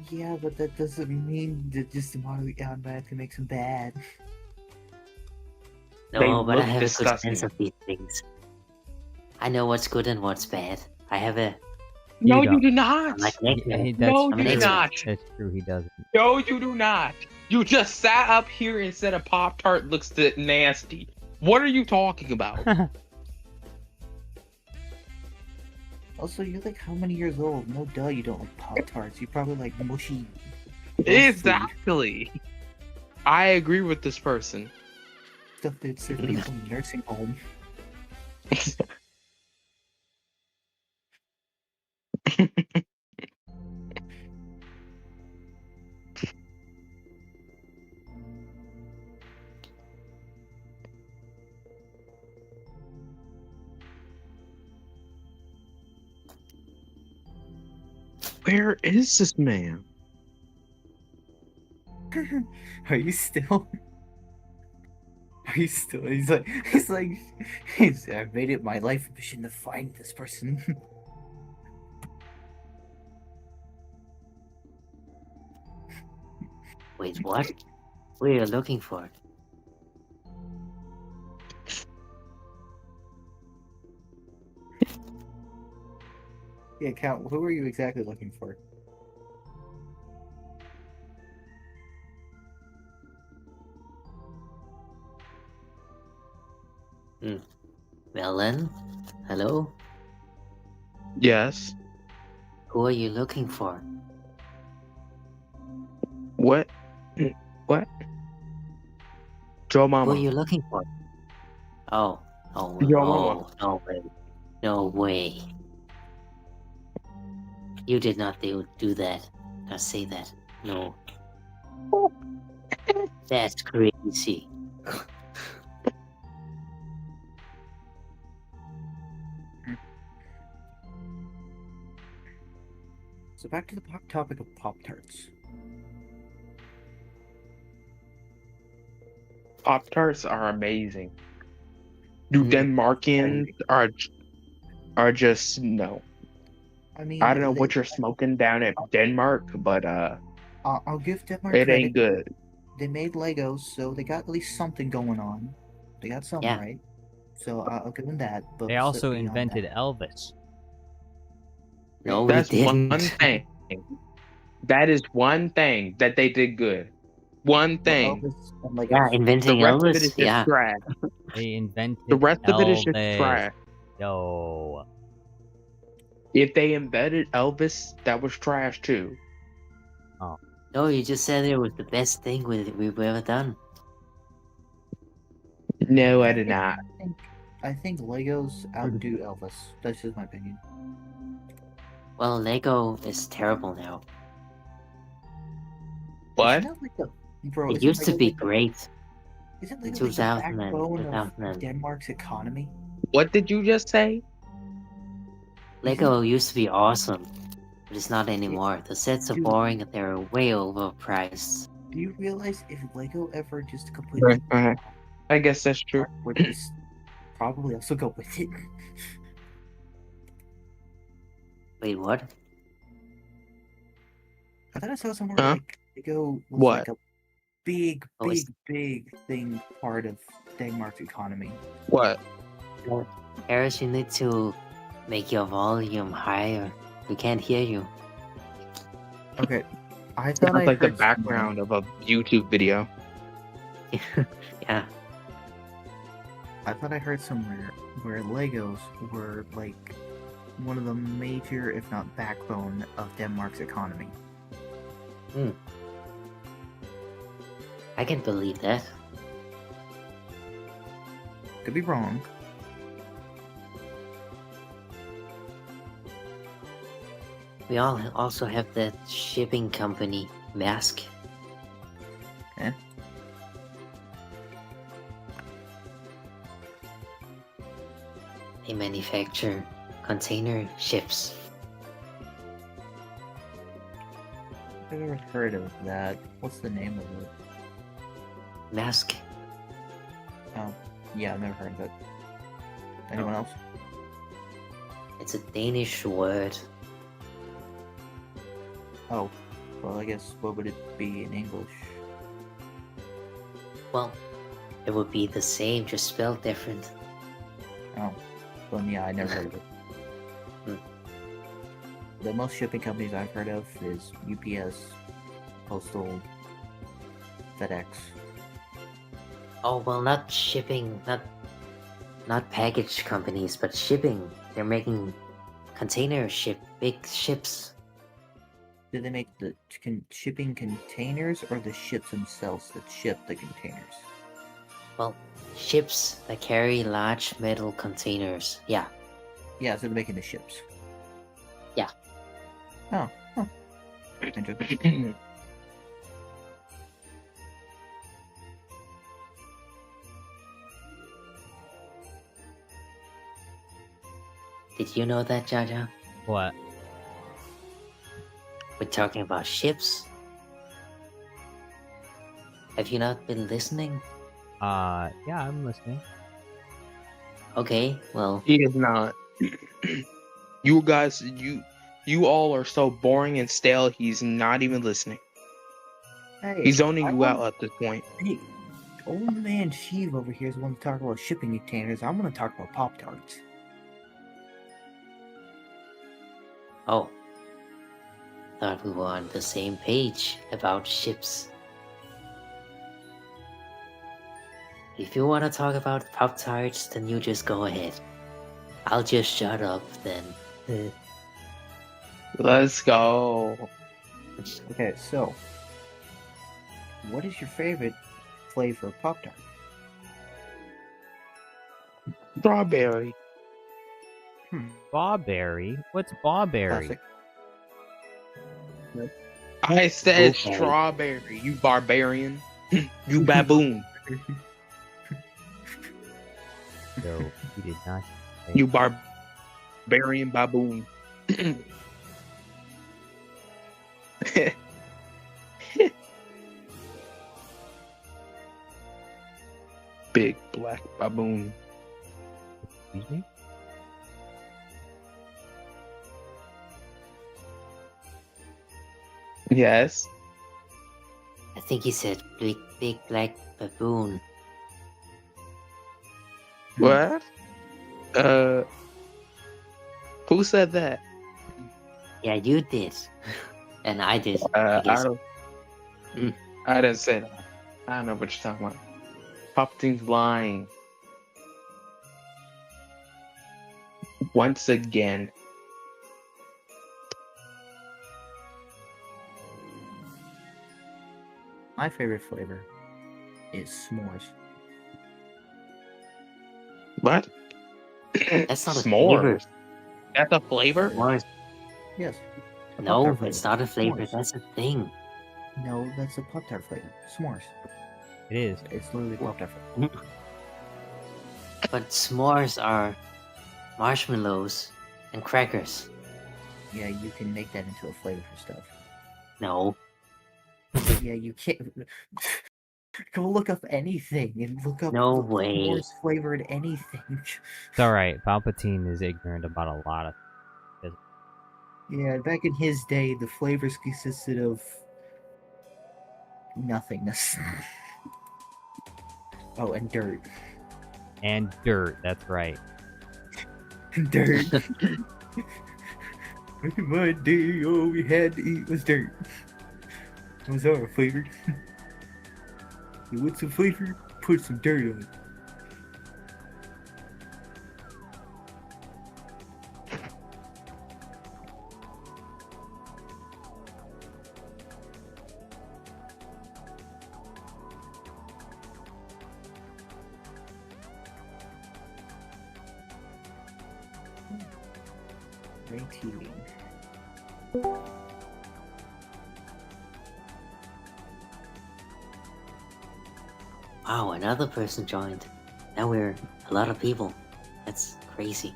Yeah, but that doesn't mean that just automatically makes them bad. no, but I look have a good disgusting. sense of these things. I know what's good and what's bad. I have a No, You you do not. like Yeah, nickname. No, I'm you an do expert. not. That's true, he doesn't. No, you do not. You just sat up here and said a Pop-Tart looks nasty. What are you talking about? Also, you're like how many years old? No, duh, you don't like Pop Tarts. You probably like mushy. Exactly. I agree with this person. Stuff that serves people in nursing home. Where is this man? Are you still? Are you still? He's like, I've made it my life mission to find this person. Wait, what? What are you looking for? Yeah, Count. Who are you exactly looking for? Well then, hello? Yes. Who are you looking for? What? What? Joe Who are Mama. you looking for? Oh, Yo, Mama. no way. No way. You did not do that. Not say that. No. That's crazy. So back to the topic of Pop Tarts. Pop Tarts are amazing. Do Mm. Denmarkians are just no. I mean, I don't know what you're smoking down at Denmark, but I'll give Denmark it credit. ain't good. They made Legos, so they got at least something going on. They got something Yeah. right. So I'll give them that. But They also beyond invented that, Elvis. No, we That's one didn't. thing. That is one thing that they did good. One well, thing. Elvis and Legos. Yeah, The inventing rest of it Elvis. is just Yeah. trash. They invented The rest of it is just Elvis. trash. Yo. If they invented Elvis, that was trash too. Oh. No, you just said it was the best thing we've ever done. No, I did not. I think Legos outdo Elvis. That's just my opinion. Well, Lego is terrible now. What? Isn't that like the bro? It isn't used to Lego be like the- great. Isn't In Lego like the 2000 backbone of 2000. Denmark's economy? What did you just say? Lego used to be awesome, but it's not anymore. The sets are Dude. boring and they're way overpriced. Do you realize if Lego ever just completely I guess that's true. would just probably also go with it? Wait, what? I thought I saw somewhere Huh? like Lego was What? like a big, Oh, it's- big thing part of Denmark's economy. What? Harris, you need to make your volume higher. We can't hear you. Okay, I thought Sounds I like the heard background of a YouTube video. Yeah. I thought I heard somewhere where Legos were like one of the major, if not backbone, of Denmark's economy. I can believe that. Could be wrong. We all also have that shipping company, Mask. Eh? They manufacture container ships. I've never heard of that. What's the name of it? Mask. Oh, yeah, I've never heard of it. Anyone else? It's a Danish word. Oh, well, I guess what would it be in English? Well, it would be the same, just spelled different. Oh, well, yeah, I never heard of it. The most shipping companies I've heard of is UPS, Postal, FedEx. Oh well, not shipping, not package companies, but shipping. They're making container ship, big ships. Do they make the shipping containers or the ships themselves that ship the containers? Well, ships that carry large metal containers. Yeah. Yeah, so they're making the ships. Yeah. Oh, huh. Interesting. Did you know that, Jaja? What? We're talking about ships. Have you not been listening? Yeah, I'm listening. Okay, well, He is not. You guys, you all are so boring and stale. He's not even listening. Hey, He's zoning I you want- out at this point. Hey, old man Sheev over here is one to talk about shipping containers. I'm going to talk about Pop Tarts. oh. Thought we were on the same page about ships. If you want to talk about Pop Tarts, then you just go ahead. I'll just shut up then. Let's go. Okay, so what is your favorite flavor of Pop Tart? Strawberry. Bawberry? What's Bawberry? Classic. I said Okay. strawberry. You barbarian. You baboon. So, he did not. say- You barbarian baboon. Baboon. Excuse me? Yes. I think he said big black baboon. What? Who said that? Yeah, you did. And I did. I guess. don't. I didn't say that. I don't know what you're talking about. Palpatine's lying. Once again. My favorite flavor is s'mores. What? That's not a S'mores. flavor. That's a flavor? S'mores. Yes. a No, Pop-Tart flavor. it's not a flavor. S'mores. That's a thing. No, that's a Pop-Tart flavor. S'mores. It is. It's literally Pop-Tart flavor. But s'mores are marshmallows and crackers. Yeah, you can make that into a flavor for stuff. No. Yeah, you can't. Go look up anything and look up No way. s'mores flavored anything. It's alright. Palpatine is ignorant about a lot of things. Yeah, back in his day, the flavors consisted of nothingness. Oh, and dirt. And dirt, that's right. Dirt. Back in my day, all we had to eat was dirt. That was our flavor. You want some flavor? Put some dirt on it. Rating. Wow, another person joined. Now we're a lot of people. That's crazy.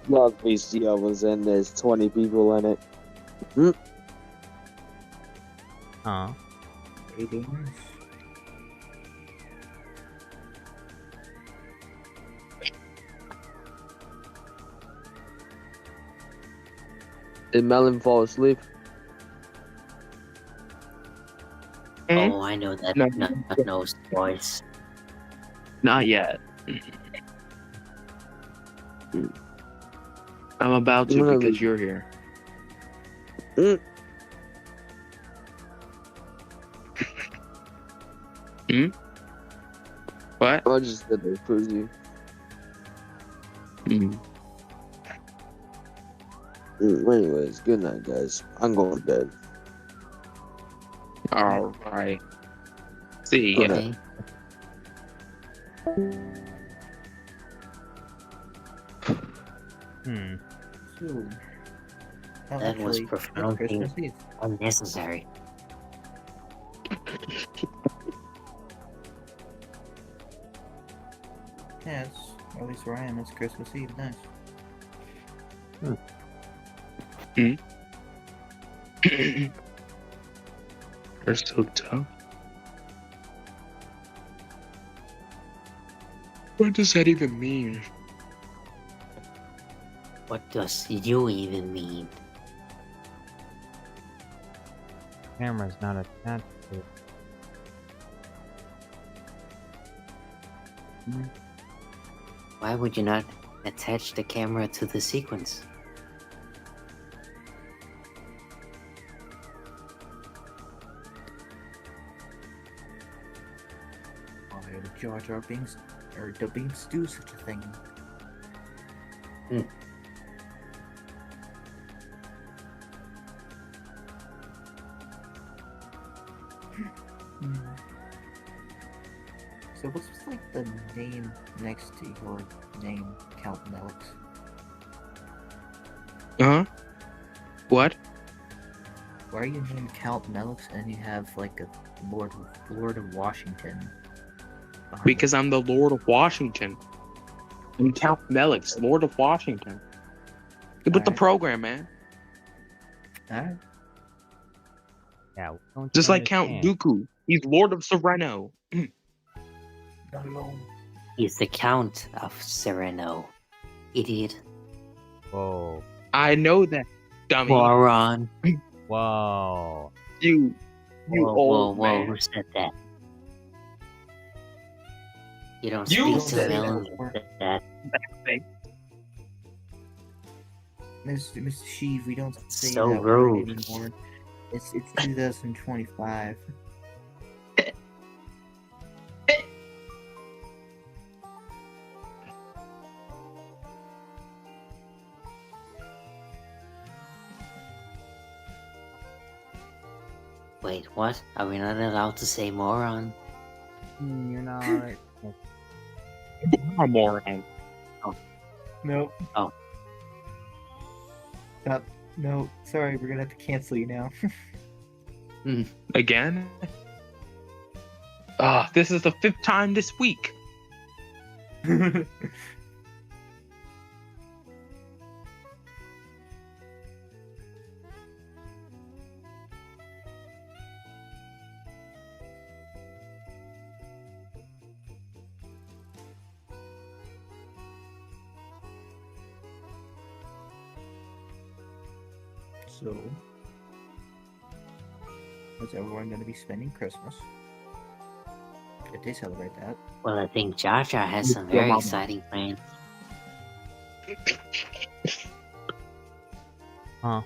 Love VCO was in. There's 20 people in it. Hmm. Huh. Ratings. Did Melon fall asleep? Oh, I know that. No. Not knows voice. Not yet. I'm about to Really? because you're here. Mm. Hmm? What? I just did it for you. Anyways, good night, guys. I'm going to bed. All right. See ya. Okay. Hmm. So, oh, That was actually, it's profoundly Christmas Eve. unnecessary. Yes, at least where I am, it's Christmas Eve. Nice. You're so tough. What does that even mean? What does you even mean? Camera's not attached to it. Why would you not attach the camera to the sequence? Why would Jar Jar Binks or the Binks do such a thing? So what's like the name next to your name, Count Melix? Huh? What? Why are you named Count Melix and you have like a Lord of Washington? Because I'm the Lord of Washington. I'm Count Melix, Lord of Washington. Get with the program, man. Alright. Yeah. Just like Count Dooku. He's Lord of Sereno. Not alone. He's the Count of Sereno. Idiot. Whoa. I know that, dummy. Moron. Whoa. You Whoa, old whoa, man. who said that? You don't You speak to said melons that. like that. Mr. Sheev, we don't say So that word rude. anymore. It's 2025. Wait, what? Are we not allowed to say moron? You're not. I'm a moron. No. Oh. No, sorry, we're gonna have to cancel you now. Again? This is the 5th time this week. So, how's everyone gonna be spending Christmas? If they celebrate that. Well, I think Jar Jar has some Your very mama. exciting plans. Huh.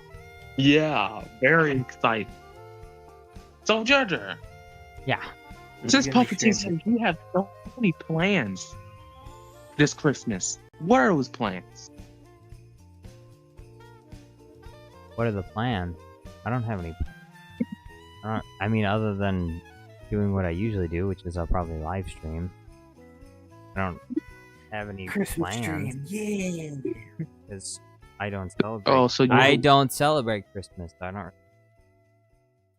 Yeah, very excited. So, Jar Jar, Yeah. since Palpatine said you have so many plans this Christmas, what are those plans? What are the plans? I don't have any. I mean, other than doing what I usually do, which is I'll probably live stream. I don't have any Christmas plans. stream, yeah. Because I don't celebrate. Oh, so I don't celebrate Christmas. I don't.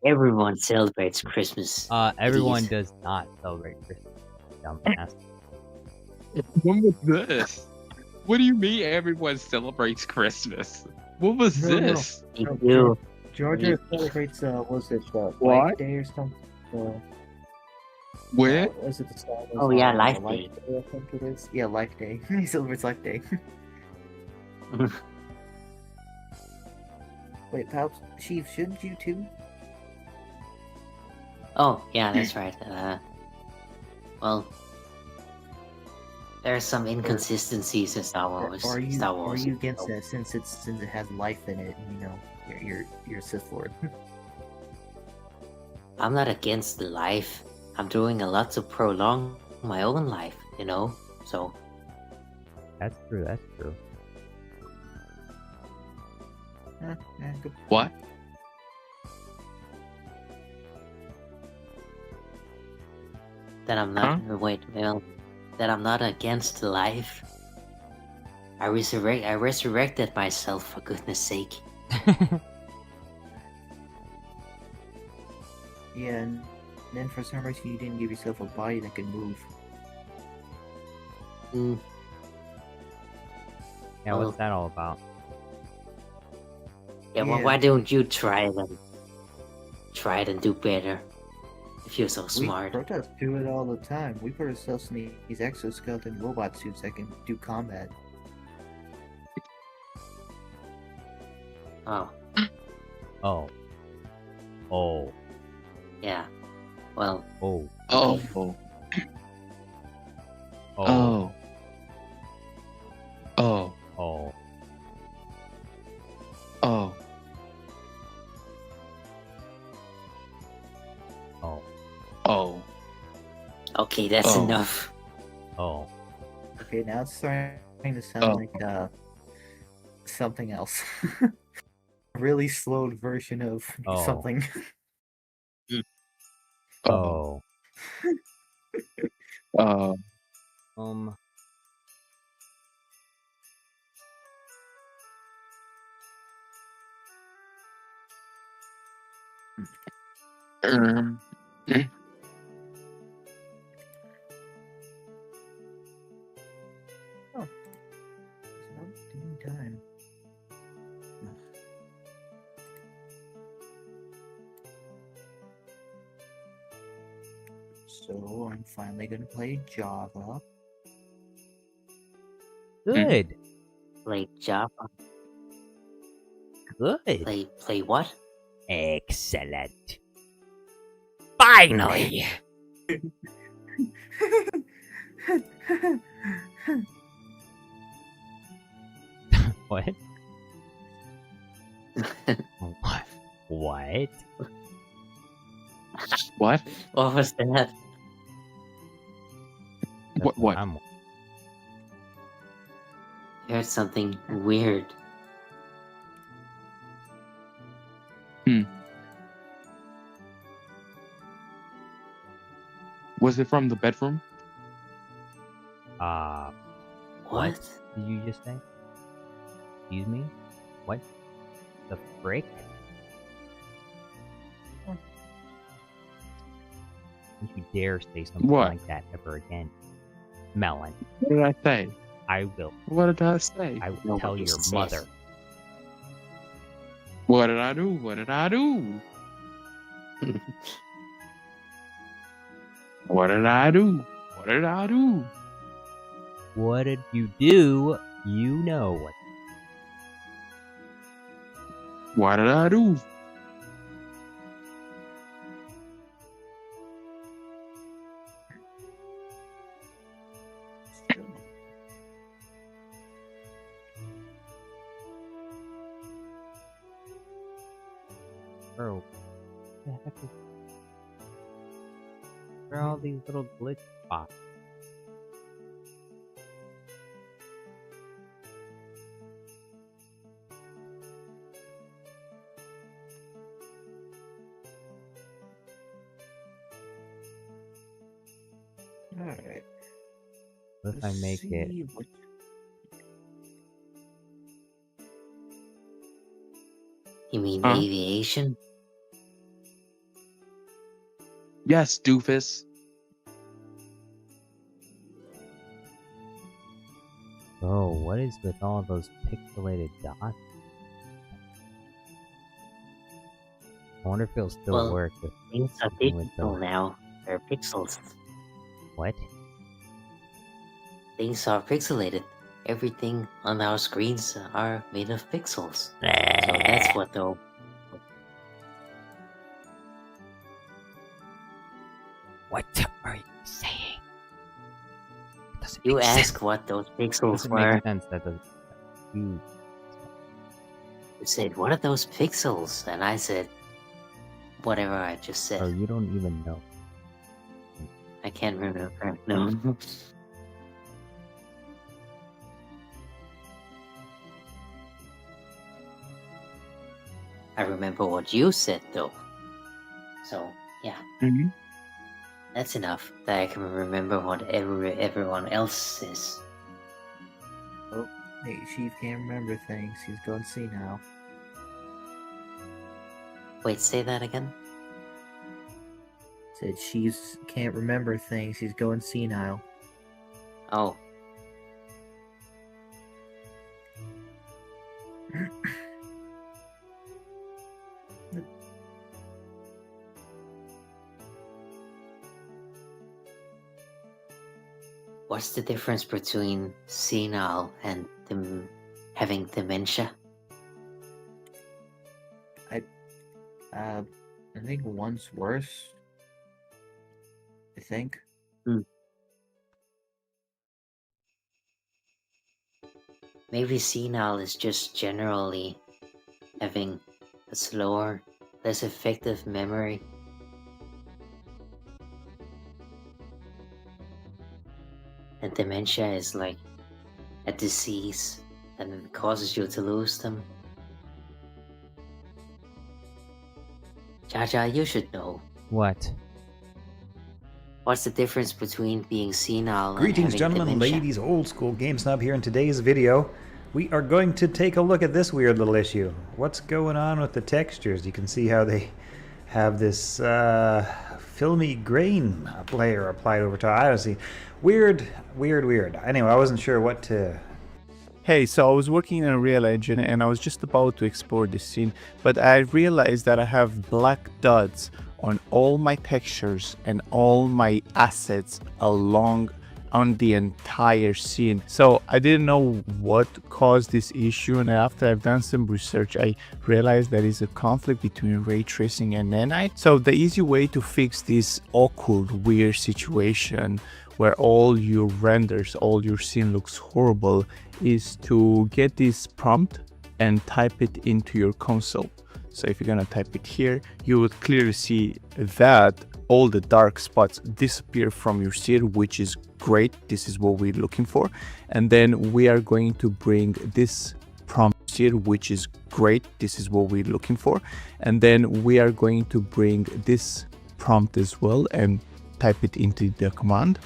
Everyone celebrates Christmas. Everyone idiot. does not celebrate Christmas. Dumbass. When was this? What do you mean everyone celebrates Christmas? What was No, no. this? You do. Georgia celebrates, was it What? Life Day or something? Where? Was it the song? Oh, yeah, Life Day. I think it is. Yeah, Life Day. He celebrates Life Day. Wait, Palps, Chief, shouldn't you too? Oh, yeah, that's right. Well, there are some inconsistencies in Star Wars. Or are you, Star or are Wars. you against that since it has life in it? And, you know, you're a Sith Lord. I'm not against the life. I'm doing a lot to prolong my own life, you know? So, That's true. That's true. Good. What? that I'm not. Wait, well, that I'm not against life. I resurrected myself, for goodness sake. Yeah, and then for some reason you didn't give yourself a body that could move. Yeah, what's that all about? Yeah, well, why don't you try it and do better? If you're so smart. We protests do it all the time. We put ourselves in these exoskeleton robot suits that can do combat. Oh. Oh. Oh. Yeah. Well. Oh. Oh. Oh. Oh. Oh. Oh. Oh. Oh. Okay, that's Oh. enough. Oh. Okay, now it's starting to sound Oh. like something else. A really slowed version of Oh. something. Oh. Um. Oh. It's about damn time. So I'm finally gonna play Java. Good. Play Java. Good. Play what? Excellent. Finally. What? What? What? What? What was that? What? Heard something weird. Was it from the bedroom? What? Did you just say? Excuse me? What? The frick? Don't you dare say something What? like that ever again. Melon. What did I say? I will. What did I say? I will tell your mother. What did I do? What did I do? What did I do? What did I do? What did you do? You know what. What did I do? Bro, what the heck is... Where are all these little glitch spots? Alright. What if I make it? You mean Huh? aviation? Yes, doofus. Bro, what is with all those pixelated dots? I wonder if it'll still Well, work with things are something with digital the... now. They're pixels. What? Things are pixelated. Everything on our screens are made of pixels. So that's what though. What are you saying? You ask what those pixels Doesn't were. make sense. That doesn't... You... You said, what are those pixels? And I said, whatever I just said. Oh, you don't even know. I can't remember. No. I remember what you said though. So, yeah. Mm-hmm. That's enough that I can remember what everyone else says. Oh, hey, Chief can't remember things. He's going senile. Wait, say that again? Said Chiefs can't remember things. He's going senile. Oh. What's the difference between senile and having dementia? I think one's worse. I think. Maybe senile is just generally having a slower, less effective memory. And dementia is like a disease that causes you to lose them. Jaja, you should know. What? What's the difference between being senile and Greetings, having gentlemen, dementia? ladies, old school Game Snob here. In today's video, we are going to take a look at this weird little issue. What's going on with the textures? You can see how they have this filmy grain layer applied over top. I don't see. Weird. Anyway, I wasn't sure what to... Hey, so I was working in Unreal Engine and I was just about to export this scene, but I realized that I have black dots on all my textures and all my assets along on the entire scene. So I didn't know what caused this issue, and after I've done some research, I realized that it's a conflict between ray tracing and nanite. So the easy way to fix this awkward, weird situation where all your renders, all your scene looks horrible, is to get this prompt and type it into your console. So if you're gonna type it here, you would clearly see that all the dark spots disappear from your scene, which is great. This is what we're looking for. And then we are going to bring this prompt here, which is great. This is what we're looking for. And then we are going to bring this prompt as well and type it into the command.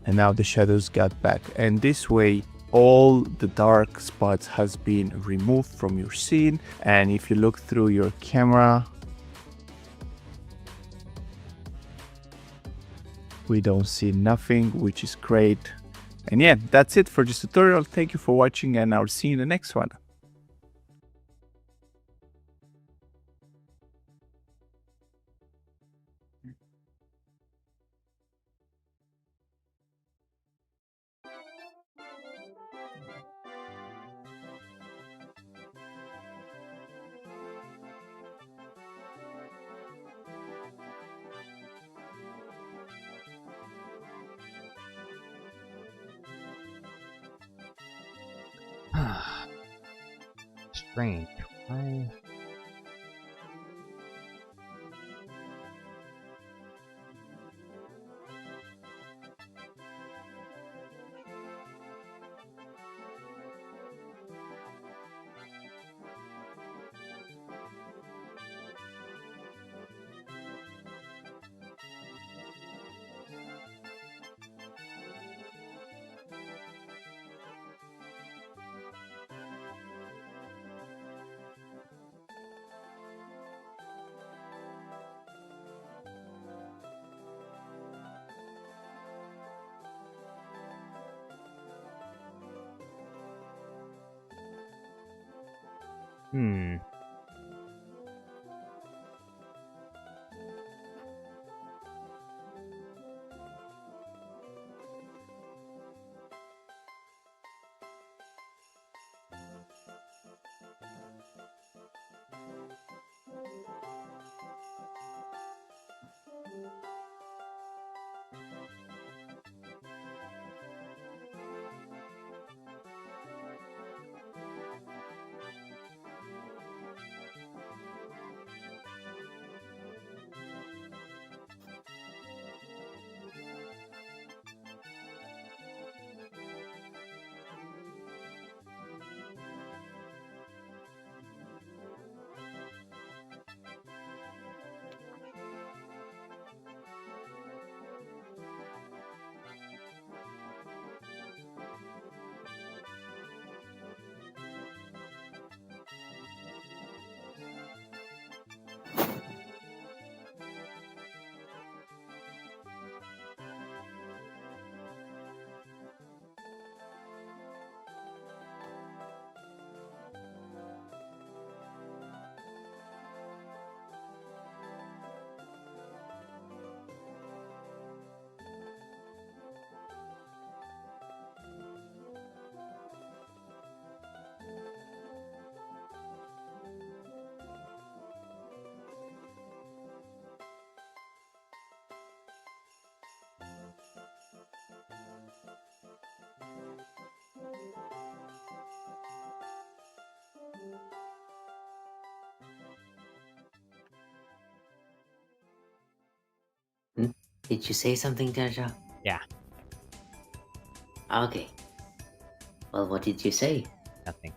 And now the shadows got back. And this way, all the dark spots has been removed from your scene. And if you look through your camera, we don't see nothing, which is great. And yeah, that's it for this tutorial. Thank you for watching, and I'll see you in the next one. Strange. Why? Hmm. Did you say something, Jaja? Yeah. Okay. Well, what did you say? Nothing.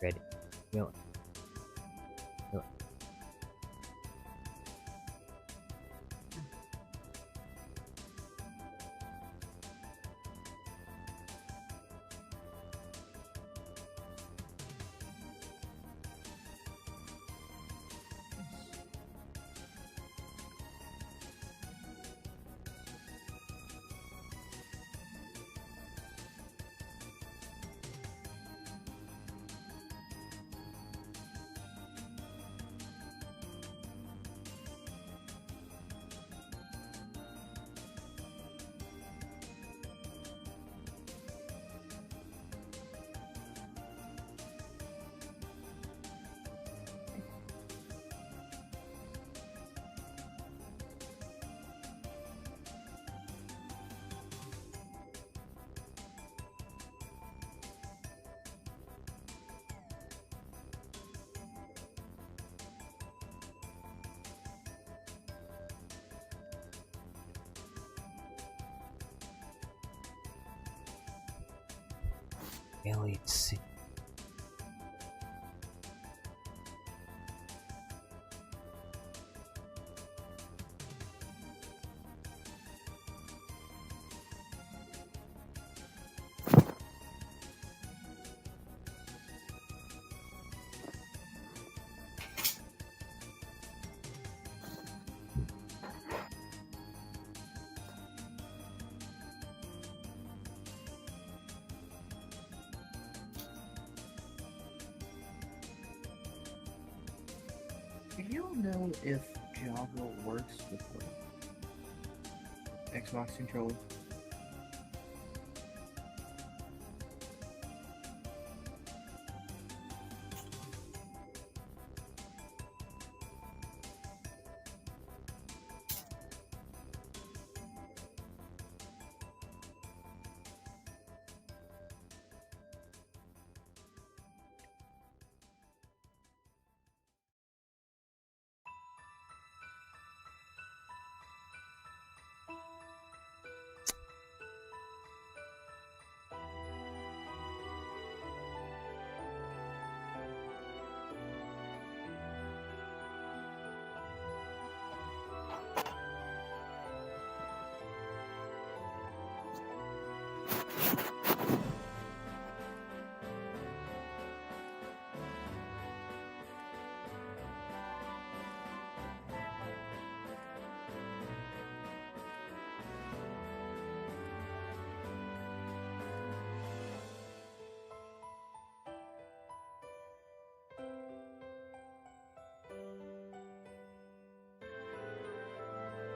Ready. Go. Go. Alien City. Do you know if Java works with the Xbox controller?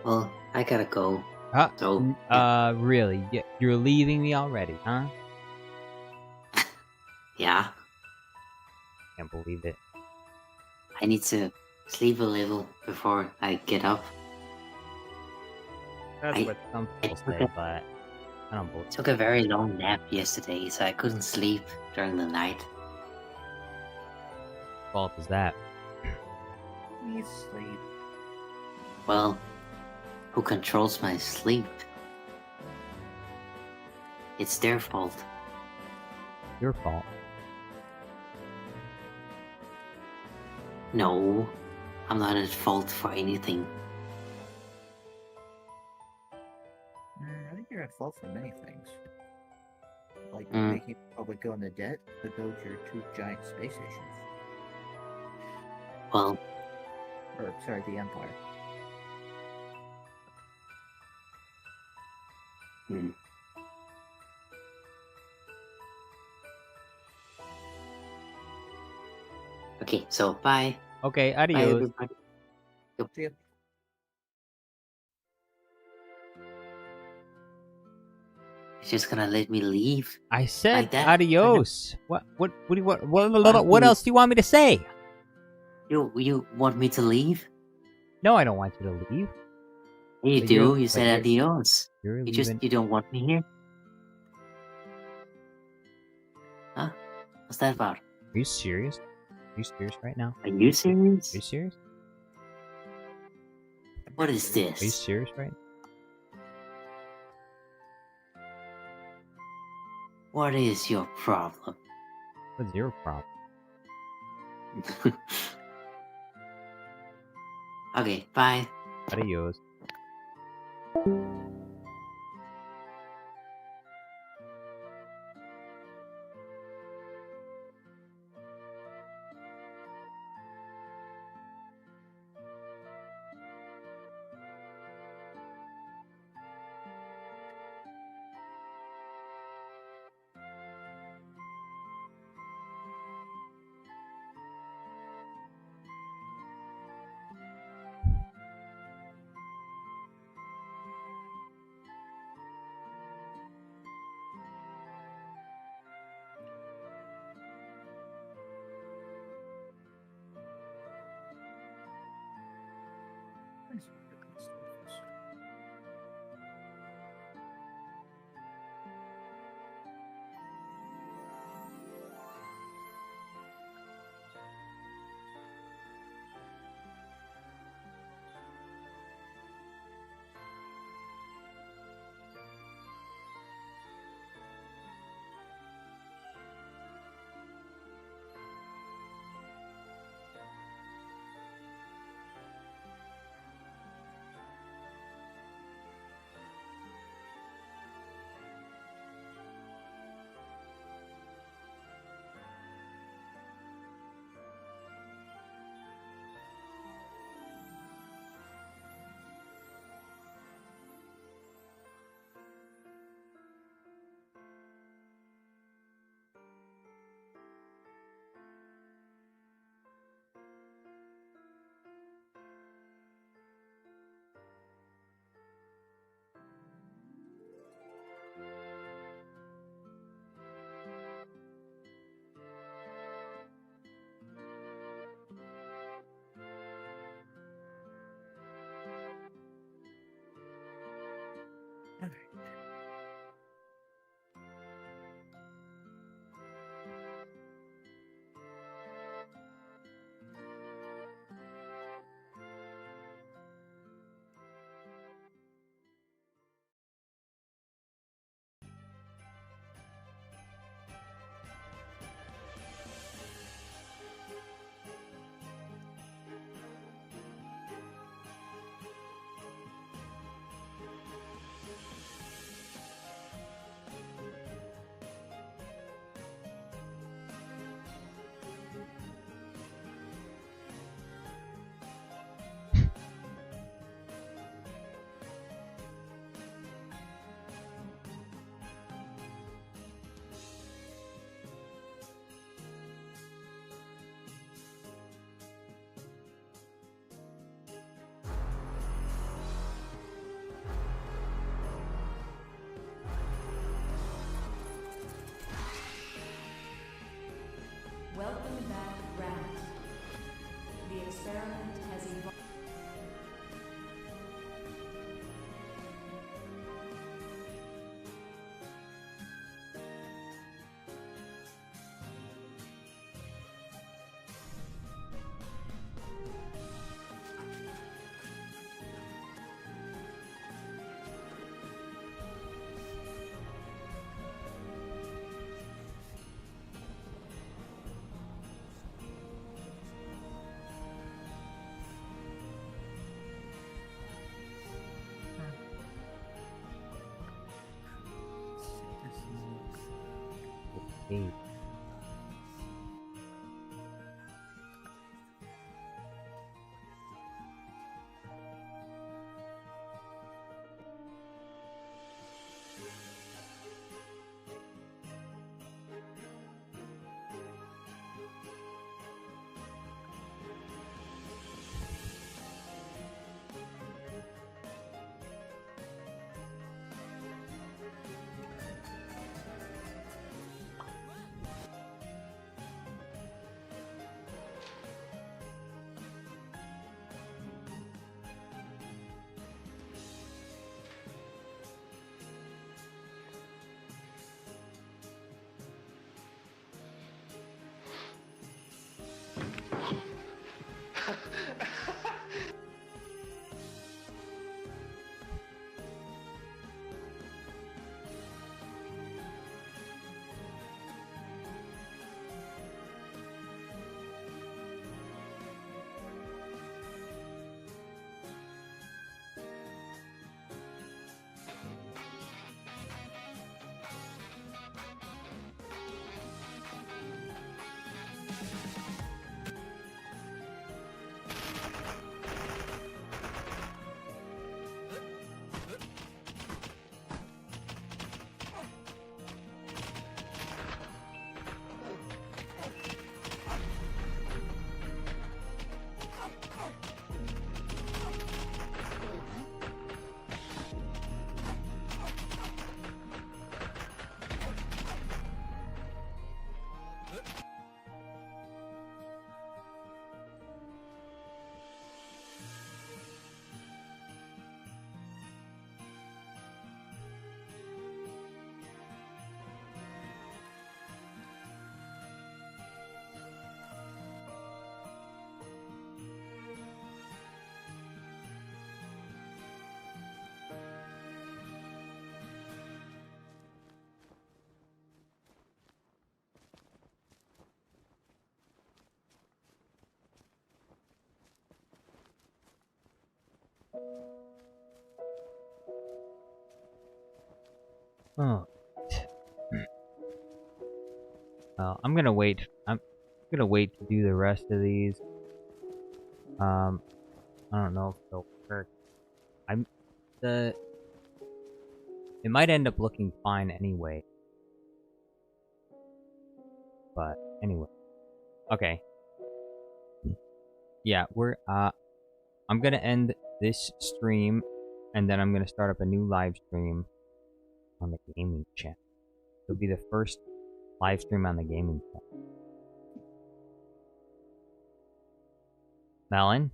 Well, I gotta go. So, Really? You're leaving me already, huh? yeah, Can't believe it. I need to sleep a little before I get up. That's I- what some people took say, a- but I don't believe it. Took a very long nap yesterday, so I couldn't sleep during the night. What fault is that? Please sleep. Well, who controls my sleep? It's their fault. Your fault. No, I'm not at fault for anything. I think you're at fault for many things. Like Mm. making the public go into debt to build your 2 giant space stations. Well, Or, sorry, the Empire. hmm. Okay, so bye. Okay, Bye, adios. everybody. See ya. You're just gonna let me leave? I said Like that? adios. What do you what else do you want me to say? You want me to leave? No, I don't want you to leave. You But do. you're- You but said you're- adios. You're You leaving. you don't want me here? Huh? What's that about? Are you serious? Are you serious right now? Are you serious? Are you serious? What is Are you this? serious right now? What is your problem? What's your problem? Okay, bye. Adios. cave. Oh. I'm gonna wait. I'm gonna wait to do the rest of these. I don't know if they'll work. It might end up looking fine anyway. But anyway. Okay. Yeah, I'm gonna end this stream, and then I'm gonna start up a new live stream on the gaming channel. It'll be the first live stream on the gaming channel. Melon?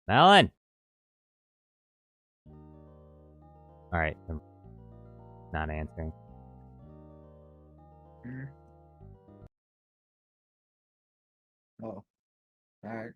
Melon! Alright, not answering. Oh. Alright.